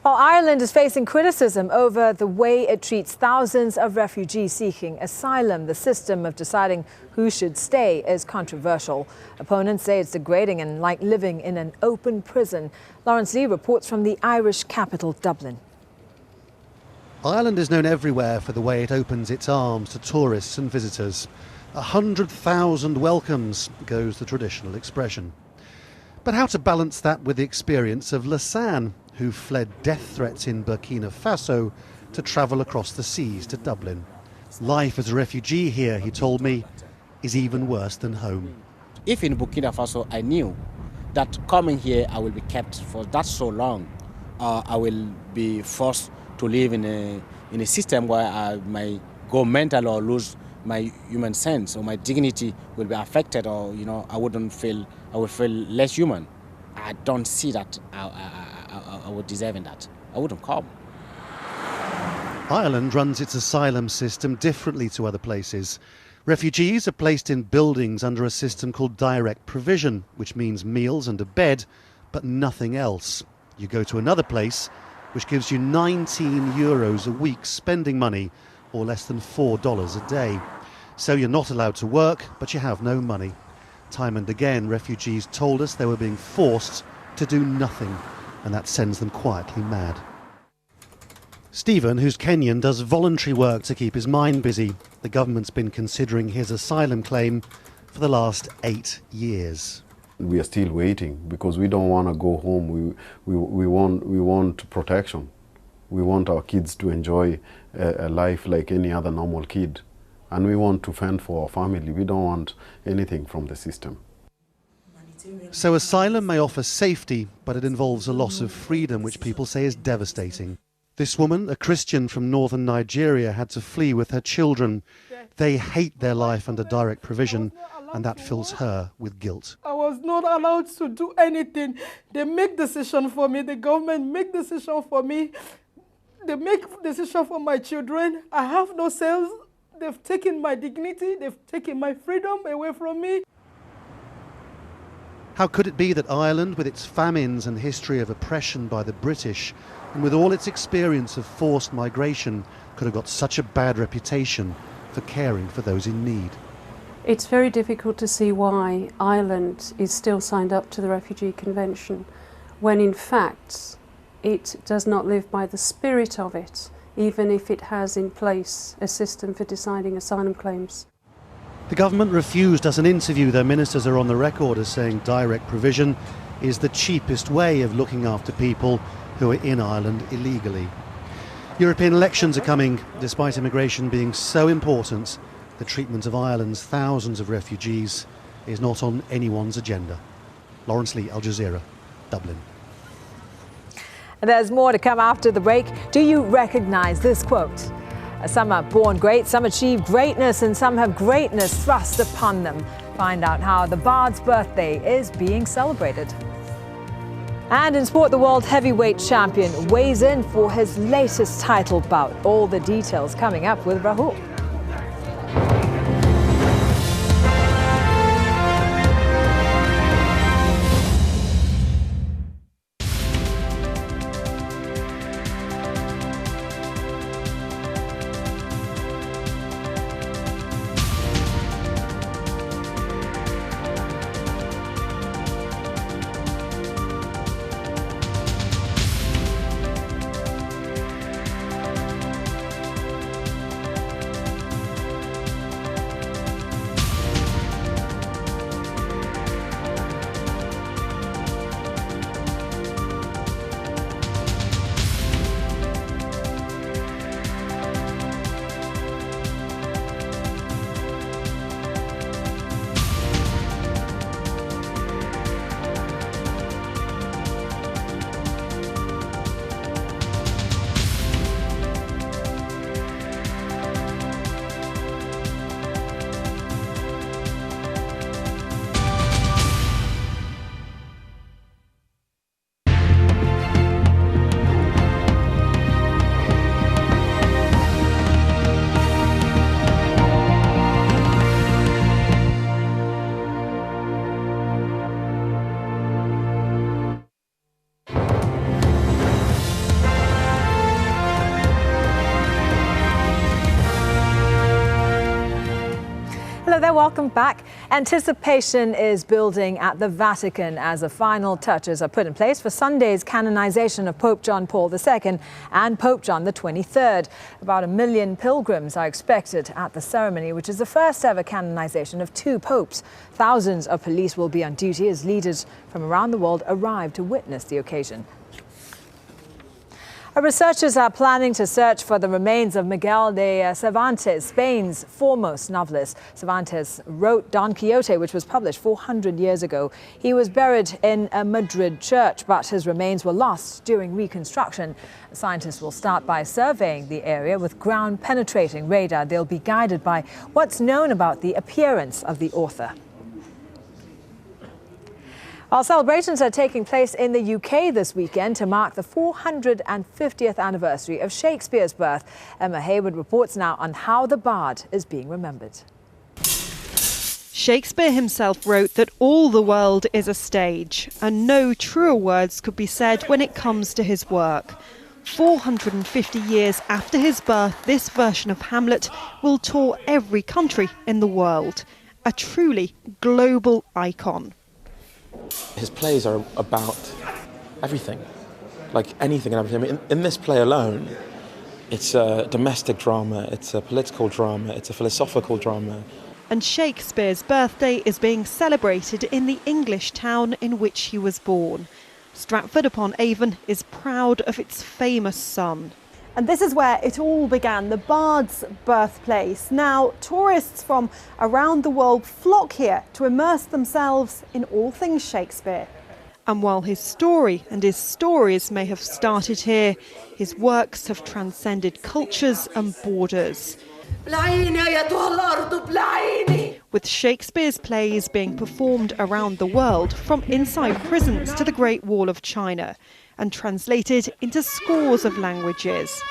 [SPEAKER 26] While Ireland is facing criticism over the way it treats thousands of refugees seeking asylum, the system of deciding who should stay is controversial. Opponents say it's degrading and like living in an open prison. Lawrence Lee reports from the Irish capital, Dublin.
[SPEAKER 6] Ireland is known everywhere for the way it opens its arms to tourists and visitors. 100,000 welcomes goes the traditional expression. But how to balance that with the experience of Lassane, who fled death threats in Burkina Faso to travel across the seas to Dublin. Life as a refugee here, he told me, is even worse than home.
[SPEAKER 15] If in Burkina Faso I knew that coming here I will be kept for that so long, I will be forced to live in a system where I may go mental or lose my human sense, or my dignity will be affected, or I would feel less human. I don't see that I would deserve that. I wouldn't come.
[SPEAKER 6] Ireland runs its asylum system differently to other places. Refugees are placed in buildings under a system called direct provision, which means meals and a bed, but nothing else. You go to another place, which gives you €19 a week spending money, or less than $4 a day. So you're not allowed to work, but you have no money. Time and again, refugees told us they were being forced to do nothing, and that sends them quietly mad. Stephen, who's Kenyan, does voluntary work to keep his mind busy. The government's been considering his asylum claim for the last 8 years.
[SPEAKER 19] We are still waiting because we don't want to go home. We want protection. We want our kids to enjoy a life like any other normal kid. And we want to fend for our family. We don't want anything from the system.
[SPEAKER 6] So asylum may offer safety, but it involves a loss of freedom, which people say is devastating. This woman, a Christian from northern Nigeria, had to flee with her children. They hate their life under direct provision, and that fills her with guilt.
[SPEAKER 20] I was not allowed to do anything. They make decision for me. The government make decision for me. They make decision for my children. I have no sales. They've taken my dignity. They've taken my freedom away from me.
[SPEAKER 6] How could it be that Ireland, with its famines and history of oppression by the British, and with all its experience of forced migration, could have got such a bad reputation for caring for those in need?
[SPEAKER 22] It's very difficult to see why Ireland is still signed up to the Refugee Convention, when in fact it does not live by the spirit of it, even if it has in place a system for deciding asylum claims.
[SPEAKER 6] The government refused us an interview. Their ministers are on the record as saying direct provision is the cheapest way of looking after people who are in Ireland illegally. European elections are coming. Despite immigration being so important, the treatment of Ireland's thousands of refugees is not on anyone's agenda. Lawrence Lee, Al Jazeera, Dublin.
[SPEAKER 26] And there's more to come after the break. Do you recognize this quote? Some are born great, some achieve greatness, and some have greatness thrust upon them. Find out how the Bard's birthday is being celebrated. And in sport, the world heavyweight champion weighs in for his latest title bout. All the details coming up with Rahul. Hello there, welcome back. Anticipation is building at the Vatican as the final touches are put in place for Sunday's canonization of Pope John Paul II and Pope John the 23rd. About 1 million pilgrims are expected at the ceremony, which is the first ever canonization of 2 popes. Thousands of police will be on duty as leaders from around the world arrive to witness the occasion. Researchers are planning to search for the remains of Miguel de Cervantes, Spain's foremost novelist. Cervantes wrote Don Quixote, which was published 400 years ago. He was buried in a Madrid church, but his remains were lost during reconstruction. Scientists will start by surveying the area with ground-penetrating radar. They'll be guided by what's known about the appearance of the author. While celebrations are taking place in the UK this weekend to mark the 450th anniversary of Shakespeare's birth, Emma Hayward reports now on how the bard is being remembered.
[SPEAKER 2] Shakespeare himself wrote that all the world is a stage, and no truer words could be said when it comes to his work. 450 years after his birth, this version of Hamlet will tour every country in the world. A truly global icon.
[SPEAKER 3] His plays are about everything, like anything and everything. I mean, in this play alone, it's a domestic drama, it's a political drama, it's a philosophical drama.
[SPEAKER 2] And Shakespeare's birthday is being celebrated in the English town in which he was born. Stratford-upon-Avon is proud of its famous son.
[SPEAKER 11] And this is where it all began, the bard's birthplace. Now, tourists from around the world flock here to immerse themselves in all things Shakespeare.
[SPEAKER 2] And while his story and his stories may have started here, his works have transcended cultures and borders. With Shakespeare's plays being performed around the world, from inside prisons to the Great Wall of China, and translated into scores of languages.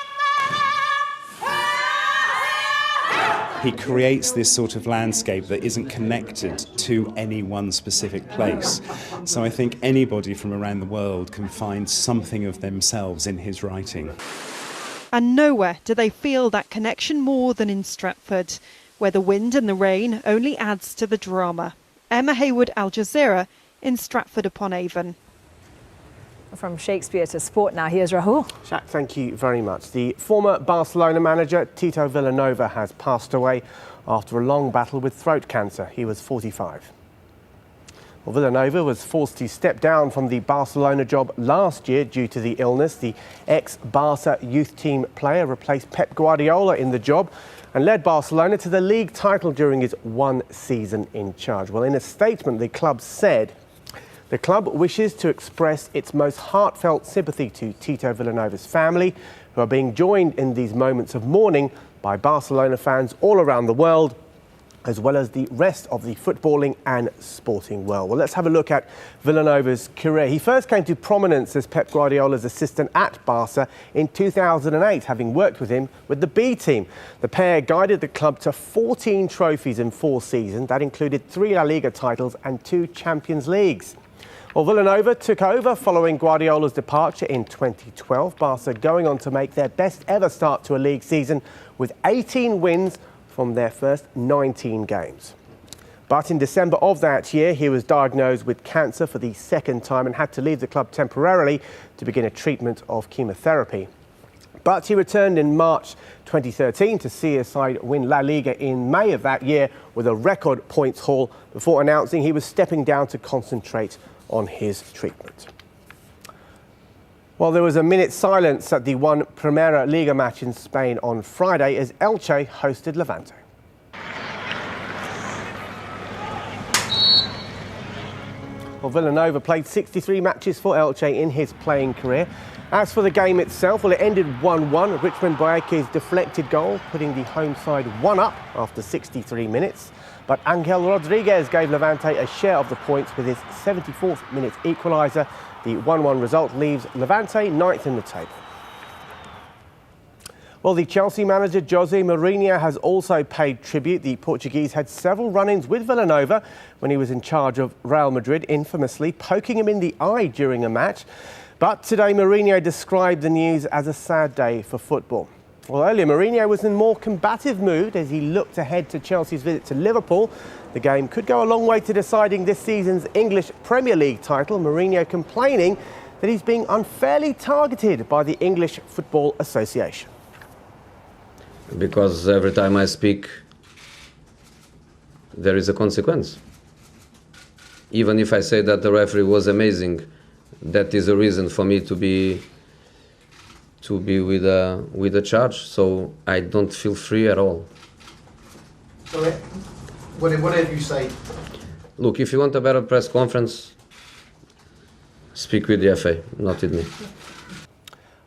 [SPEAKER 9] He creates this sort of landscape that isn't connected to any one specific place. So I think anybody from around the world can find something of themselves in his writing.
[SPEAKER 2] And nowhere do they feel that connection more than in Stratford, where the wind and the rain only adds to the drama. Emma Hayward, Al Jazeera, in Stratford-upon-Avon.
[SPEAKER 26] From Shakespeare to sport now, here's Rahul.
[SPEAKER 23] Shaq, thank you very much. The former Barcelona manager, Tito Vilanova, has passed away after a long battle with throat cancer. He was 45. Well, Vilanova was forced to step down from the Barcelona job last year due to the illness. The ex-Barca youth team player replaced Pep Guardiola in the job and led Barcelona to the league title during his 1 season in charge. Well, in a statement, the club said the club wishes to express its most heartfelt sympathy to Tito Villanova's family, who are being joined in these moments of mourning by Barcelona fans all around the world, as well as the rest of the footballing and sporting world. Well, let's have a look at Villanova's career. He first came to prominence as Pep Guardiola's assistant at Barca in 2008, having worked with him with the B team. The pair guided the club to 14 trophies in 4 seasons. That included 3 La Liga titles and 2 Champions Leagues. Well, Villanova took over following Guardiola's departure in 2012. Barca going on to make their best ever start to a league season with 18 wins from their first 19 games. But in December of that year, he was diagnosed with cancer for the 2nd time and had to leave the club temporarily to begin a treatment of chemotherapy. But he returned in March 2013 to see his side win La Liga in May of that year with a record points haul before announcing he was stepping down to concentrate on his treatment. Well, there was a minute's silence at the one Primera Liga match in Spain on Friday as Elche hosted Levante. Well, Villanova played 63 matches for Elche in his playing career. As for the game itself, well, it ended 1-1. Richmond Boake's deflected goal, putting the home side 1-up after 63 minutes. But Angel Rodriguez gave Levante a share of the points with his 74th minute equaliser. The 1-1 result leaves Levante 9th in the table. Well, the Chelsea manager Jose Mourinho has also paid tribute. The Portuguese had several run-ins with Villanova when he was in charge of Real Madrid, infamously poking him in the eye during a match. But today Mourinho described the news as a sad day for football. Well, earlier Mourinho was in a more combative mood as he looked ahead to Chelsea's visit to Liverpool. The game could go a long way to deciding this season's English Premier League title. Mourinho complaining that he's being unfairly targeted by the English Football Association.
[SPEAKER 5] Because every time I speak, there is a consequence. Even if I say that the referee was amazing, that is a reason for me to be with a charge. So I don't feel free at all.
[SPEAKER 13] So whatever you say.
[SPEAKER 5] Look, if you want a better press conference, speak with the FA, not with me.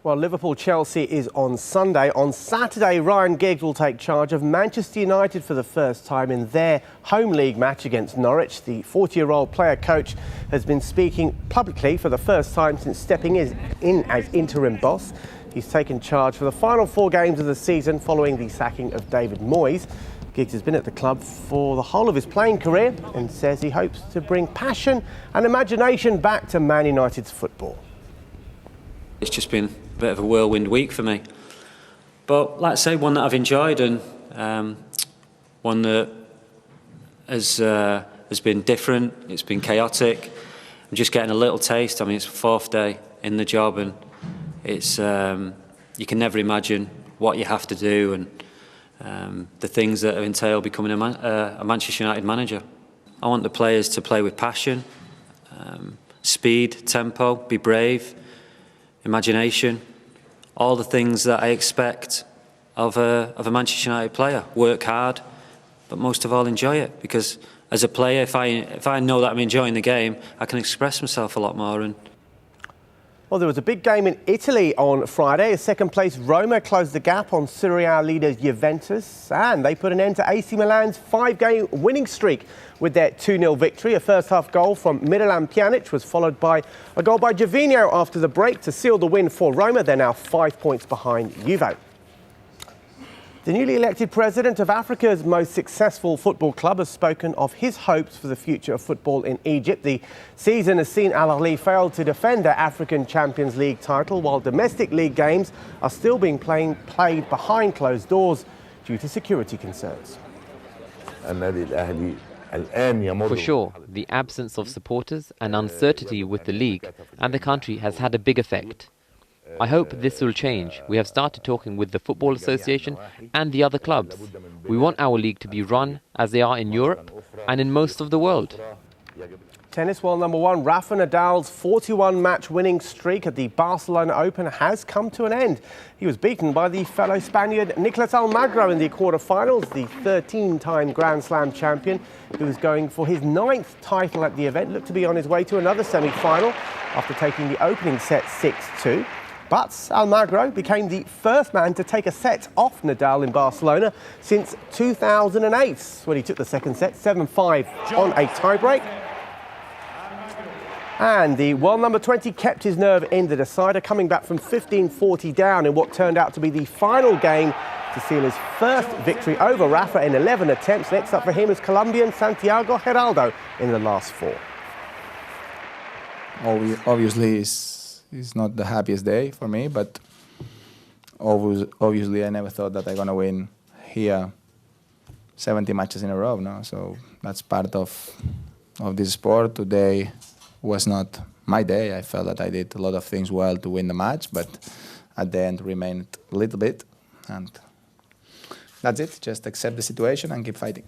[SPEAKER 23] Well, Liverpool-Chelsea is on Sunday. On Saturday, Ryan Giggs will take charge of Manchester United for the first time in their home league match against Norwich. The 40-year-old player-coach has been speaking publicly for the first time since stepping in as interim boss. He's taken charge for the final 4 games of the season following the sacking of David Moyes. Giggs has been at the club for the whole of his playing career and says he hopes to bring passion and imagination back to Man United's football.
[SPEAKER 16] It's just been a bit of a whirlwind week for me. But like I say, one that I've enjoyed and one that has been different. It's been chaotic. I'm just getting a little taste. I mean, it's the 4th day in the job and it's you can never imagine what you have to do and the things that entail becoming a Manchester United manager. I want the players to play with passion, speed, tempo, be brave, imagination, all the things that I expect of a Manchester United player. Work hard, but most of all enjoy it, because as a player, if I know that I'm enjoying the game, I can express myself a lot more.
[SPEAKER 23] Well, there was a big game in Italy on Friday. As second-place Roma closed the gap on Serie A leaders Juventus, and they put an end to AC Milan's 5-game winning streak with their 2-0 victory. A first-half goal from Miralem Pjanic was followed by a goal by Gervinho after the break to seal the win for Roma. They're now 5 points behind Juve. The newly elected president of Africa's most successful football club has spoken of his hopes for the future of football in Egypt. The season has seen Al Ahly fail to defend their African Champions League title, while domestic league games are still being played behind closed doors due to security concerns.
[SPEAKER 21] For sure, the absence of supporters and uncertainty with the league and the country has had a big effect. I hope this will change. We have started talking with the Football Association and the other clubs. We want our league to be run as they are in Europe and in most of the world.
[SPEAKER 23] Tennis world number 1 Rafa Nadal's 41-match winning streak at the Barcelona Open has come to an end. He was beaten by the fellow Spaniard Nicolas Almagro in the quarter-finals, the 13-time Grand Slam champion, who was going for his 9th title at the event, looked to be on his way to another semi-final after taking the opening set 6-2. But Almagro became the first man to take a set off Nadal in Barcelona since 2008, when he took the second set 7-5 on a tiebreak. And the world number 20 kept his nerve in the decider, coming back from 15-40 down in what turned out to be the final game to seal his first victory over Rafa in 11 attempts. Next up for him is Colombian Santiago Geraldo in the last 4.
[SPEAKER 24] Obviously, it's not the happiest day for me, but obviously I never thought that I'm going to win here 70 matches in a row. No? So that's part of this sport. Today was not my day. I felt that I did a lot of things well to win the match, but at the end remained a little bit. And that's it. Just accept the situation and keep fighting.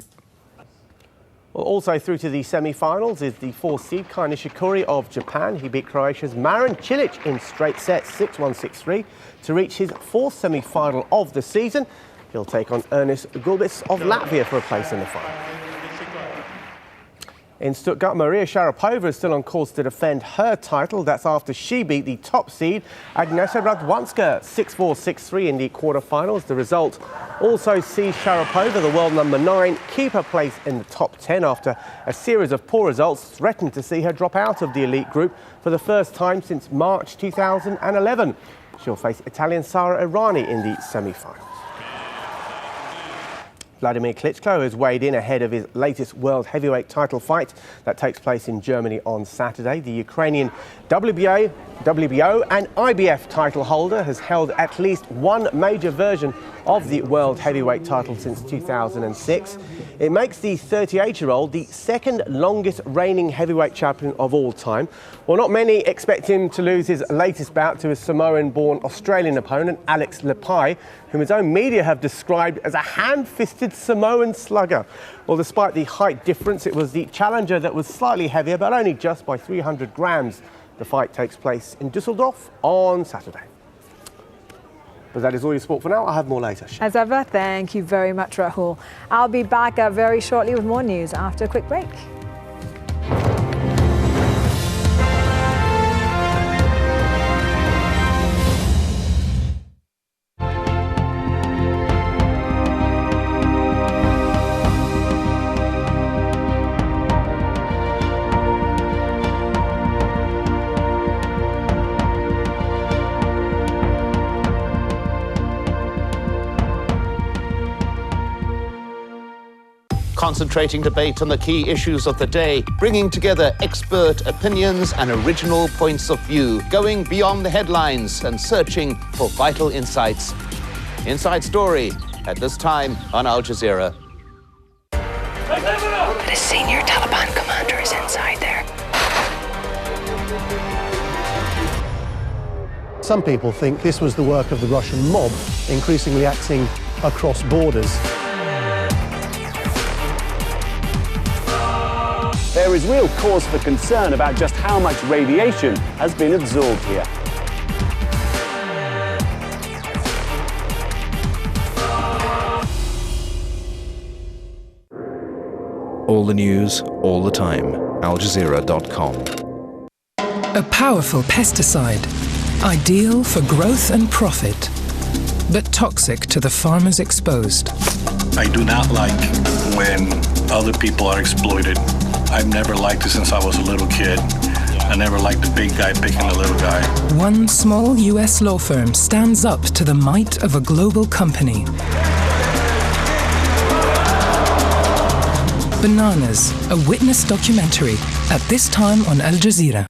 [SPEAKER 23] Well, also through to the semi-finals is the 4th seed Kai Nishikori of Japan. He beat Croatia's Marin Cilic in straight sets 6-1, 6-3 to reach his 4th semi-final of the season. He'll take on Ernest Gulbis of Latvia for a place in the final. In Stuttgart, Maria Sharapova is still on course to defend her title. That's after she beat the top seed, Agnieszka Radwanska, 6-4, 6-3 in the quarterfinals. The result also sees Sharapova, the world number 9, keep her place in the top 10 after a series of poor results threatened to see her drop out of the elite group for the first time since March 2011. She'll face Italian Sara Errani in the semi-finals. Vladimir Klitschko has weighed in ahead of his latest world heavyweight title fight that takes place in Germany on Saturday. The Ukrainian WBO and IBF title holder has held at least one major version of the world heavyweight title since 2006. It makes the 38-year-old the second longest reigning heavyweight champion of all time. Well, not many expect him to lose his latest bout to his Samoan-born Australian opponent, Alex Lepai, whom his own media have described as a hand-fisted Samoan slugger. Well, despite the height difference, it was the challenger that was slightly heavier, but only just by 300 grams. The fight takes place in Düsseldorf on Saturday. But that is all your sport for now. I'll have more later.
[SPEAKER 26] As ever, thank you very much, Rahul. I'll be back very shortly with more news after a quick break.
[SPEAKER 1] Concentrating debate on the key issues of the day, bringing together expert opinions and original points of view, going beyond the headlines and searching for vital insights. Inside Story, at this time on Al Jazeera.
[SPEAKER 4] The senior Taliban commander is inside there.
[SPEAKER 6] Some people think this was the work of the Russian mob, increasingly acting across borders.
[SPEAKER 8] There is real cause for concern about just how much radiation has been absorbed here.
[SPEAKER 10] All the news, all the time. AlJazeera.com.
[SPEAKER 14] A powerful pesticide, ideal for growth and profit, but toxic to the farmers exposed.
[SPEAKER 25] I do not like when other people are exploited. I've never liked it since I was a little kid. I never liked the big guy picking the little guy.
[SPEAKER 14] One small US law firm stands up to the might of a global company. Bananas, a witness documentary, at this time on Al Jazeera.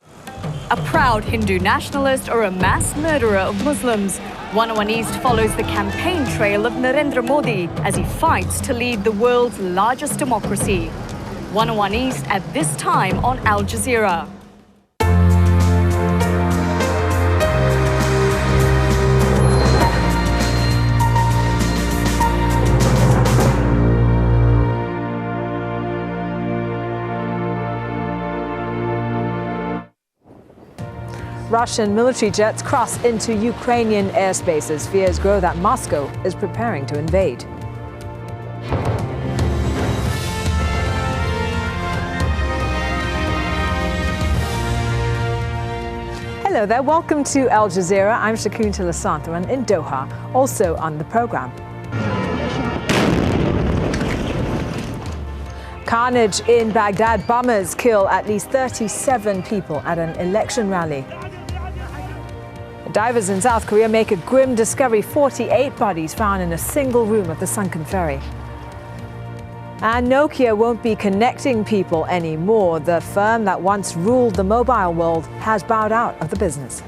[SPEAKER 27] A proud Hindu nationalist or a mass murderer of Muslims? 101 East follows the campaign trail of Narendra Modi as he fights to lead the world's largest democracy. 101 East at this time on Al Jazeera.
[SPEAKER 26] Russian military jets cross into Ukrainian airspace as fears grow that Moscow is preparing to invade. Hello there, welcome to Al Jazeera. I'm Shakunta Lasantharan in Doha, also on the program. Carnage in Baghdad. Bombers kill at least 37 people at an election rally. Divers in South Korea make a grim discovery: 48 bodies found in a single room of the sunken ferry. And Nokia won't be connecting people anymore. The firm that once ruled the mobile world has bowed out of the business.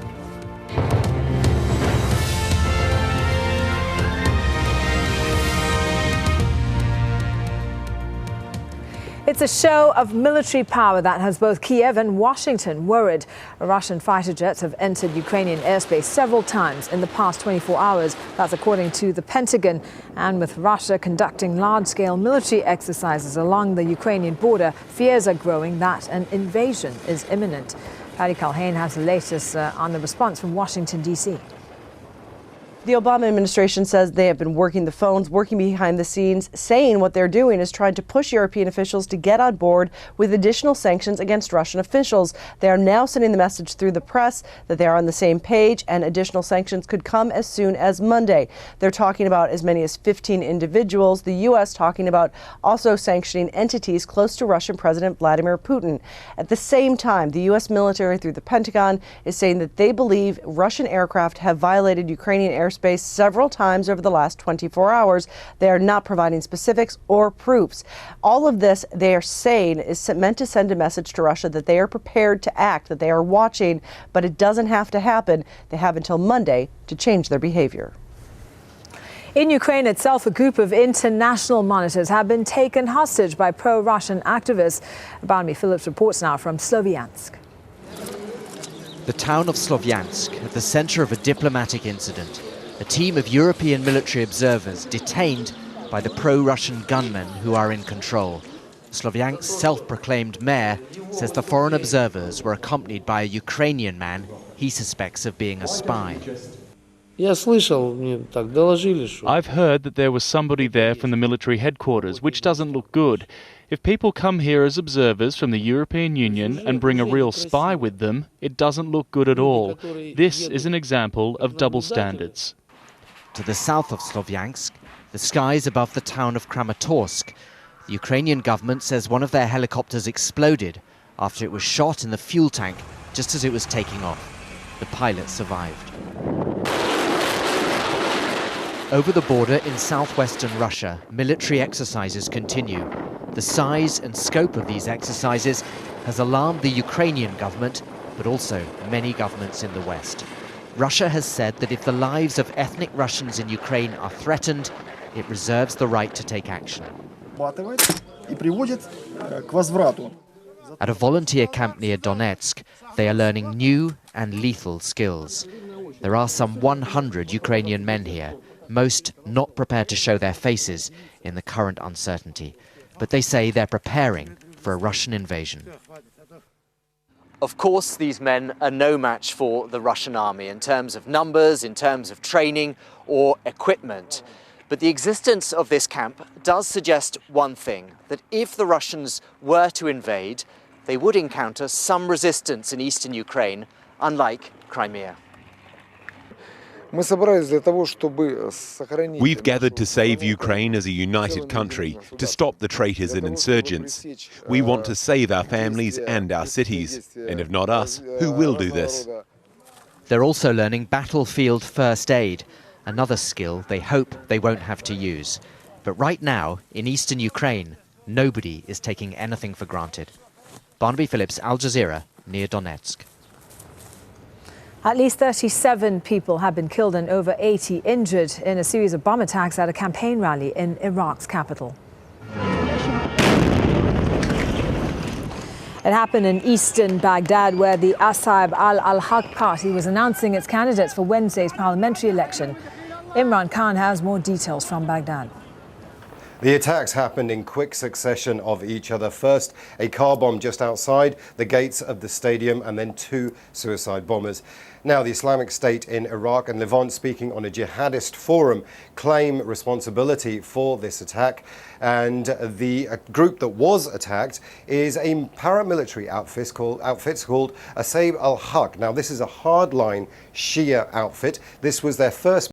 [SPEAKER 26] It's a show of military power that has both Kiev and Washington worried. Russian fighter jets have entered Ukrainian airspace several times in the past 24 hours. That's according to the Pentagon. And with Russia conducting large-scale military exercises along the Ukrainian border, fears are growing that an invasion is imminent. Paddy Culhane has the latest on the response from Washington, D.C.
[SPEAKER 28] The Obama administration says they have been working the phones, working behind the scenes, saying what they're doing is trying to push European officials to get on board with additional sanctions against Russian officials. They are now sending the message through the press that they are on the same page and additional sanctions could come as soon as Monday. They're talking about as many as 15 individuals. The U.S. talking about also sanctioning entities close to Russian President Vladimir Putin. At the same time, the U.S. military through the Pentagon is saying that they believe Russian aircraft have violated Ukrainian airspace airspace several times over the last 24 hours. They are not providing specifics or proofs. All of this, they are saying, is meant to send a message to Russia that they are prepared to act, that they are watching, but it doesn't have to happen. They have until Monday to change their behavior.
[SPEAKER 26] In Ukraine itself, a group of international monitors have been taken hostage by pro-Russian activists. Barnaby Phillips reports now from Sloviansk.
[SPEAKER 7] The town of Sloviansk, at the center of a diplomatic incident. A team of European military observers detained by the pro-Russian gunmen who are in control. Sloviansk's self-proclaimed mayor says the foreign observers were accompanied by a Ukrainian man he suspects of being a spy.
[SPEAKER 12] I've heard that there was somebody there from the military headquarters, which doesn't look good. If people come here as observers from the European Union and bring a real spy with them, it doesn't look good at all. This is an example of double standards.
[SPEAKER 7] To the south of Sloviansk, the skies above the town of Kramatorsk, the Ukrainian government says one of their helicopters exploded after it was shot in the fuel tank just as it was taking off. The pilot survived. Over the border in southwestern Russia, military exercises continue. The size and scope of these exercises has alarmed the Ukrainian government, but also many governments in the West. Russia has said that if the lives of ethnic Russians in Ukraine are threatened, it reserves the right to take action. At a volunteer camp near Donetsk, they are learning new and lethal skills. There are some 100 Ukrainian men here, most not prepared to show their faces in the current uncertainty. But they say they're preparing for a Russian invasion.
[SPEAKER 15] Of course, these men are no match for the Russian army in terms of numbers, in terms of training or equipment. But the existence of this camp does suggest one thing, that if the Russians were to invade, they would encounter some resistance in eastern Ukraine, unlike Crimea.
[SPEAKER 17] We've gathered to save Ukraine as a united country, to stop the traitors and insurgents. We want to save our families and our cities, and if not us, who will do this?
[SPEAKER 7] They're also learning battlefield first aid, another skill they hope they won't have to use. But right now, in eastern Ukraine, nobody is taking anything for granted. Barnaby Phillips, Al Jazeera, near Donetsk.
[SPEAKER 26] At least 37 people have been killed and over 80 injured in a series of bomb attacks at a campaign rally in Iraq's capital. It happened in eastern Baghdad, where the Asab al-Haq party was announcing its candidates for Wednesday's parliamentary election. Imran Khan has more details from Baghdad.
[SPEAKER 18] The attacks happened in quick succession of each other. First, a car bomb just outside the gates of the stadium, and then 2 suicide bombers. Now, the Islamic State in Iraq and Levant, speaking on a jihadist forum, claim responsibility for this attack. And the group that was attacked is a paramilitary outfit called Asab al-Haq. Now, this is a hardline Shia outfit. This was their first